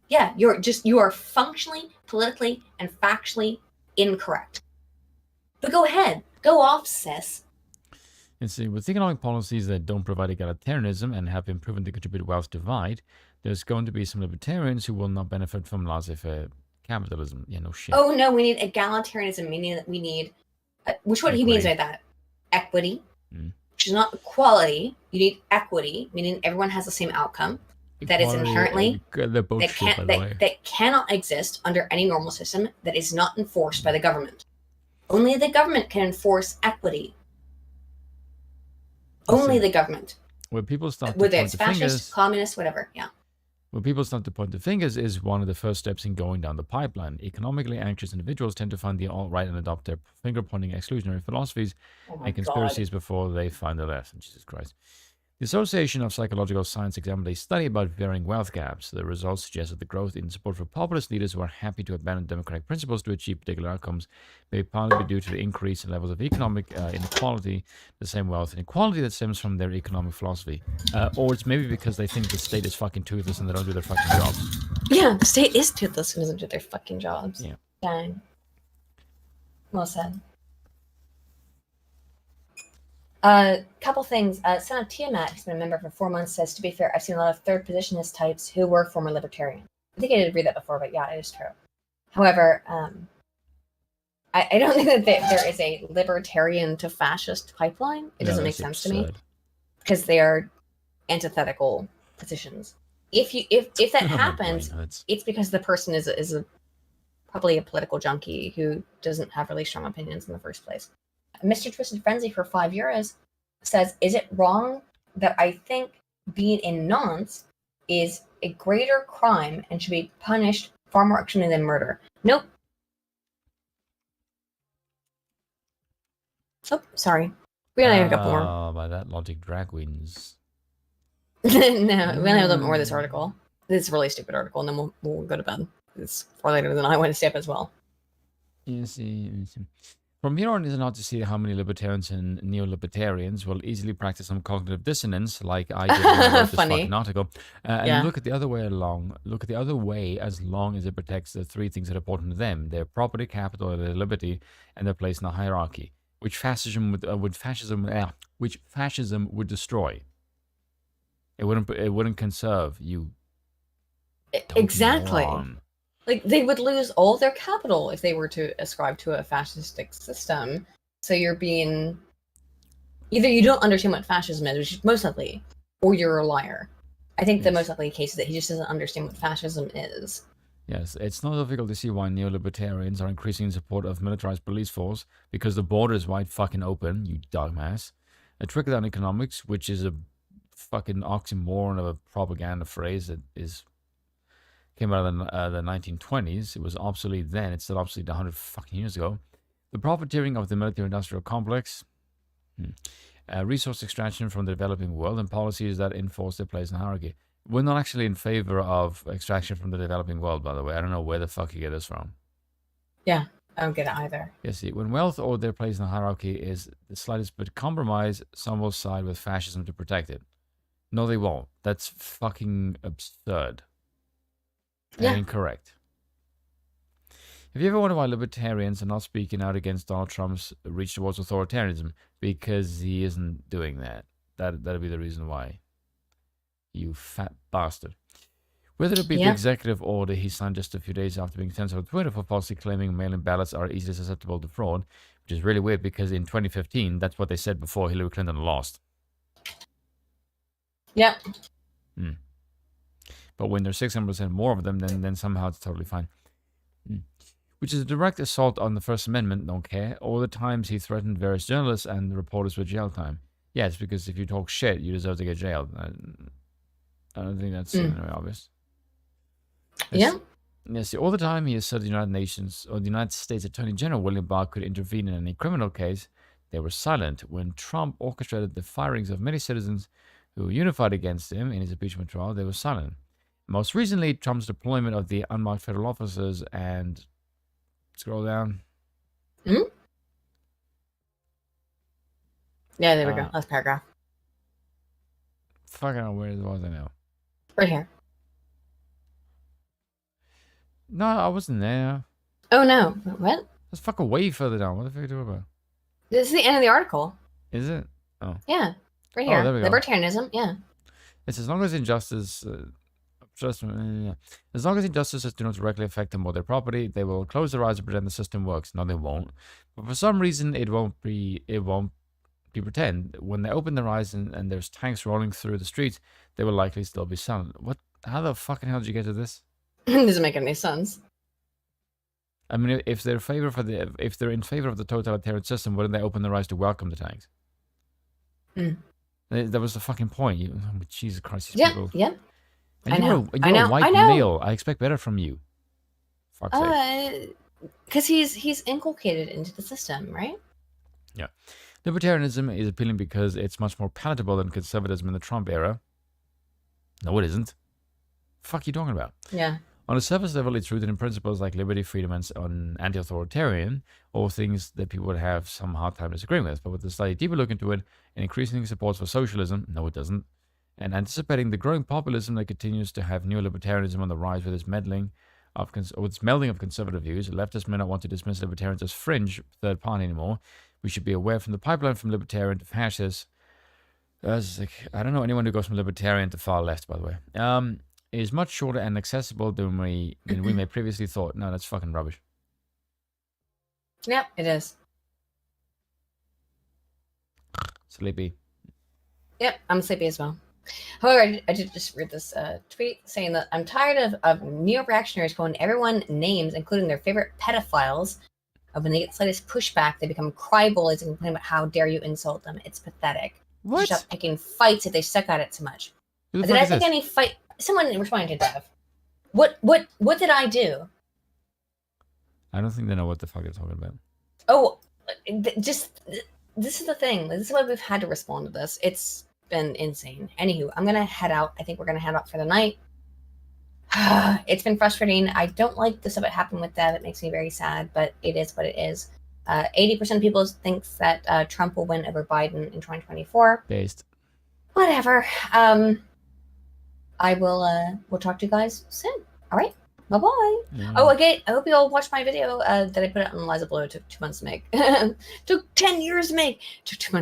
A: Yeah, you are functionally, politically, and factually incorrect. But go ahead. Go off, sis.
B: And see, with economic policies that don't provide egalitarianism and have been proven to contribute to wealth divide, there's going to be some libertarians who will not benefit from laissez-faire capitalism. Yeah, no shit.
A: Oh, no, we need egalitarianism, meaning that we need... which what he means by that? Equity, which is not equality. You need equity, meaning everyone has the same outcome. that is inherently
B: that
A: cannot exist under any normal system that is not enforced by the government. Only the government can enforce equity. Only the government.
B: When people start to
A: whether
B: point
A: it's
B: the
A: fascist,
B: fingers,
A: communist, whatever. Yeah.
B: when people start to point the fingers is one of the first steps in going down the pipeline. Economically anxious individuals tend to find the alt-right and adopt their finger-pointing exclusionary philosophies and conspiracies before they find the left. Jesus Christ. The Association of Psychological Science examined a study about varying wealth gaps. The results suggest that the growth in support for populist leaders who are happy to abandon democratic principles to achieve particular outcomes may partly be due to the increase in levels of economic inequality, the same wealth inequality that stems from their economic philosophy. Or it's maybe because they think the state is fucking toothless and they don't do their fucking jobs.
A: Yeah, the state is toothless and doesn't do their fucking jobs.
B: Yeah.
A: Dang. Well said. Couple things. Son of Tiamat, who's been a member for 4 months, says, to be fair, I've seen a lot of third positionist types who were former libertarian. I think I did read that before, but yeah, it is true. However, I don't think that there is a libertarian to fascist pipeline. It doesn't make sense to me because they are antithetical positions. If that happens, it's because the person is probably a political junkie who doesn't have really strong opinions in the first place. Mr. Twisted Frenzy for €5 says, is it wrong that I think being a nonce is a greater crime and should be punished far more extremely than murder? Nope. Oh, sorry. We only have a couple more.
B: Oh, by that logic, drag queens.
A: No, we only have a little bit more of this article. This is a really stupid article, and then we'll go to bed. It's far later than I want to stay up as well.
B: Yes. From here on, it's not to see how many libertarians and neo-libertarians will easily practice some cognitive dissonance, like I did when I wrote this fucking article, and look at the other way along. Look at the other way as long as it protects the three things that are important to them: their property, capital, their liberty, and their place in the hierarchy, which fascism would destroy. It wouldn't conserve you.
A: Exactly. Like, they would lose all their capital if they were to ascribe to a fascistic system. So you're being... Either you don't understand what fascism is, which is most likely, or you're a liar. I think the most likely case is that he just doesn't understand what fascism is.
B: Yes, it's not difficult to see why neo-libertarians are increasing in support of militarized police force, because the border is wide fucking open, you dumbass. A trickle-down economics, which is a fucking oxymoron of a propaganda phrase that came out of the 1920s. It was obsolete then. It's still obsolete 100 fucking years ago. The profiteering of the military-industrial complex, resource extraction from the developing world, and policies that enforce their place in hierarchy. We're not actually in favor of extraction from the developing world, by the way. I don't know where the fuck you get this from.
A: Yeah, I don't get it either.
B: Yes, see, when wealth or their place in the hierarchy is the slightest bit compromise, some will side with fascism to protect it. No, they won't. That's fucking absurd.
A: Yeah.
B: And incorrect. Have you ever wondered why libertarians are not speaking out against Donald Trump's reach towards authoritarianism? Because he isn't doing that. That'd be the reason why. You fat bastard. Whether it be the executive order he signed just a few days after being censored on Twitter for falsely claiming mail-in ballots are easily susceptible to fraud, which is really weird because in 2015, that's what they said before Hillary Clinton lost.
A: Yep.
B: But when there's 600% more of them, then somehow it's totally fine. Which is a direct assault on the First Amendment, don't care. All the times he threatened various journalists and reporters with jail time. Yeah, it's because if you talk shit, you deserve to get jailed. I don't think that's very obvious. Yes, all the time he asserted the United Nations or the United States Attorney General William Barr could intervene in any criminal case. They were silent when Trump orchestrated the firings of many citizens who unified against him in his impeachment trial. They were silent. Most recently, Trump's deployment of the unmarked federal officers and... Scroll down.
A: Yeah, there we go. Last paragraph.
B: Fucking hell, where was I now?
A: Right here.
B: No, I wasn't there.
A: Oh, no. What?
B: That's fucking way further down. What the fuck are you talking about?
A: This is the end of the article.
B: Is it? Oh.
A: Yeah. Right here.
B: There we go.
A: Libertarianism, yeah.
B: It's as long as injustice... As long as injustices do not directly affect them or their property, they will close their eyes and pretend the system works. No, they won't. But for some reason, it won't be pretend. When they open their eyes and there's tanks rolling through the streets, they will likely still be silent. What How the fucking hell did you get to this?
A: It doesn't make any sense.
B: I mean, if they're in favor of the totalitarian system, wouldn't they open their eyes to welcome the tanks? That was the fucking point. Jesus Christ, these people.
A: Yeah.
B: And you're a white male. I expect better from you. Fuck's sake.
A: Because he's inculcated into the system, right?
B: Yeah. Libertarianism is appealing because it's much more palatable than conservatism in the Trump era. No, it isn't. Fuck you talking about?
A: Yeah.
B: On a surface level, it's rooted in principles like liberty, freedom, and anti-authoritarian, or things that people would have some hard time disagreeing with. But with a slightly deeper look into it, and increasing support for socialism, no, it doesn't, and anticipating the growing populism that continues to have neo-libertarianism on the rise with its melding of conservative views, leftists may not want to dismiss libertarians as fringe third party anymore. We should be aware from the pipeline from libertarian to fascist. I don't know anyone who goes from libertarian to far left, by the way. Is much shorter and accessible than we may previously thought. No, that's fucking rubbish.
A: Yep, it is.
B: Sleepy.
A: Yep, I'm sleepy as well. However, I did just read this tweet saying that I'm tired of neo-reactionaries calling everyone names, including their favorite pedophiles. When they get slightest pushback, they become cry bullies and complain about how dare you insult them. It's pathetic.
B: What?
A: Stop picking fights if they suck at it too much. Did I pick any fight? Someone responded to Dev. What did I do?
B: I don't think they know what the fuck they're talking about.
A: Oh, this is the thing. This is why we've had to respond to this. It's been insane. Anywho, I'm gonna head out. I think we're gonna head out for the night. It's been frustrating. I don't like the stuff that happened with Dev. It makes me very sad, but it is what it is. 80% of people think that Trump will win over Biden in 2024.
B: Based.
A: Whatever. I will. We'll talk to you guys soon. All right. Bye bye.
B: Yeah.
A: Oh, again, I hope you all watched my video that I put out on Eliza Blue. It took 2 months to make. Took 10 years to make. Took 2 months.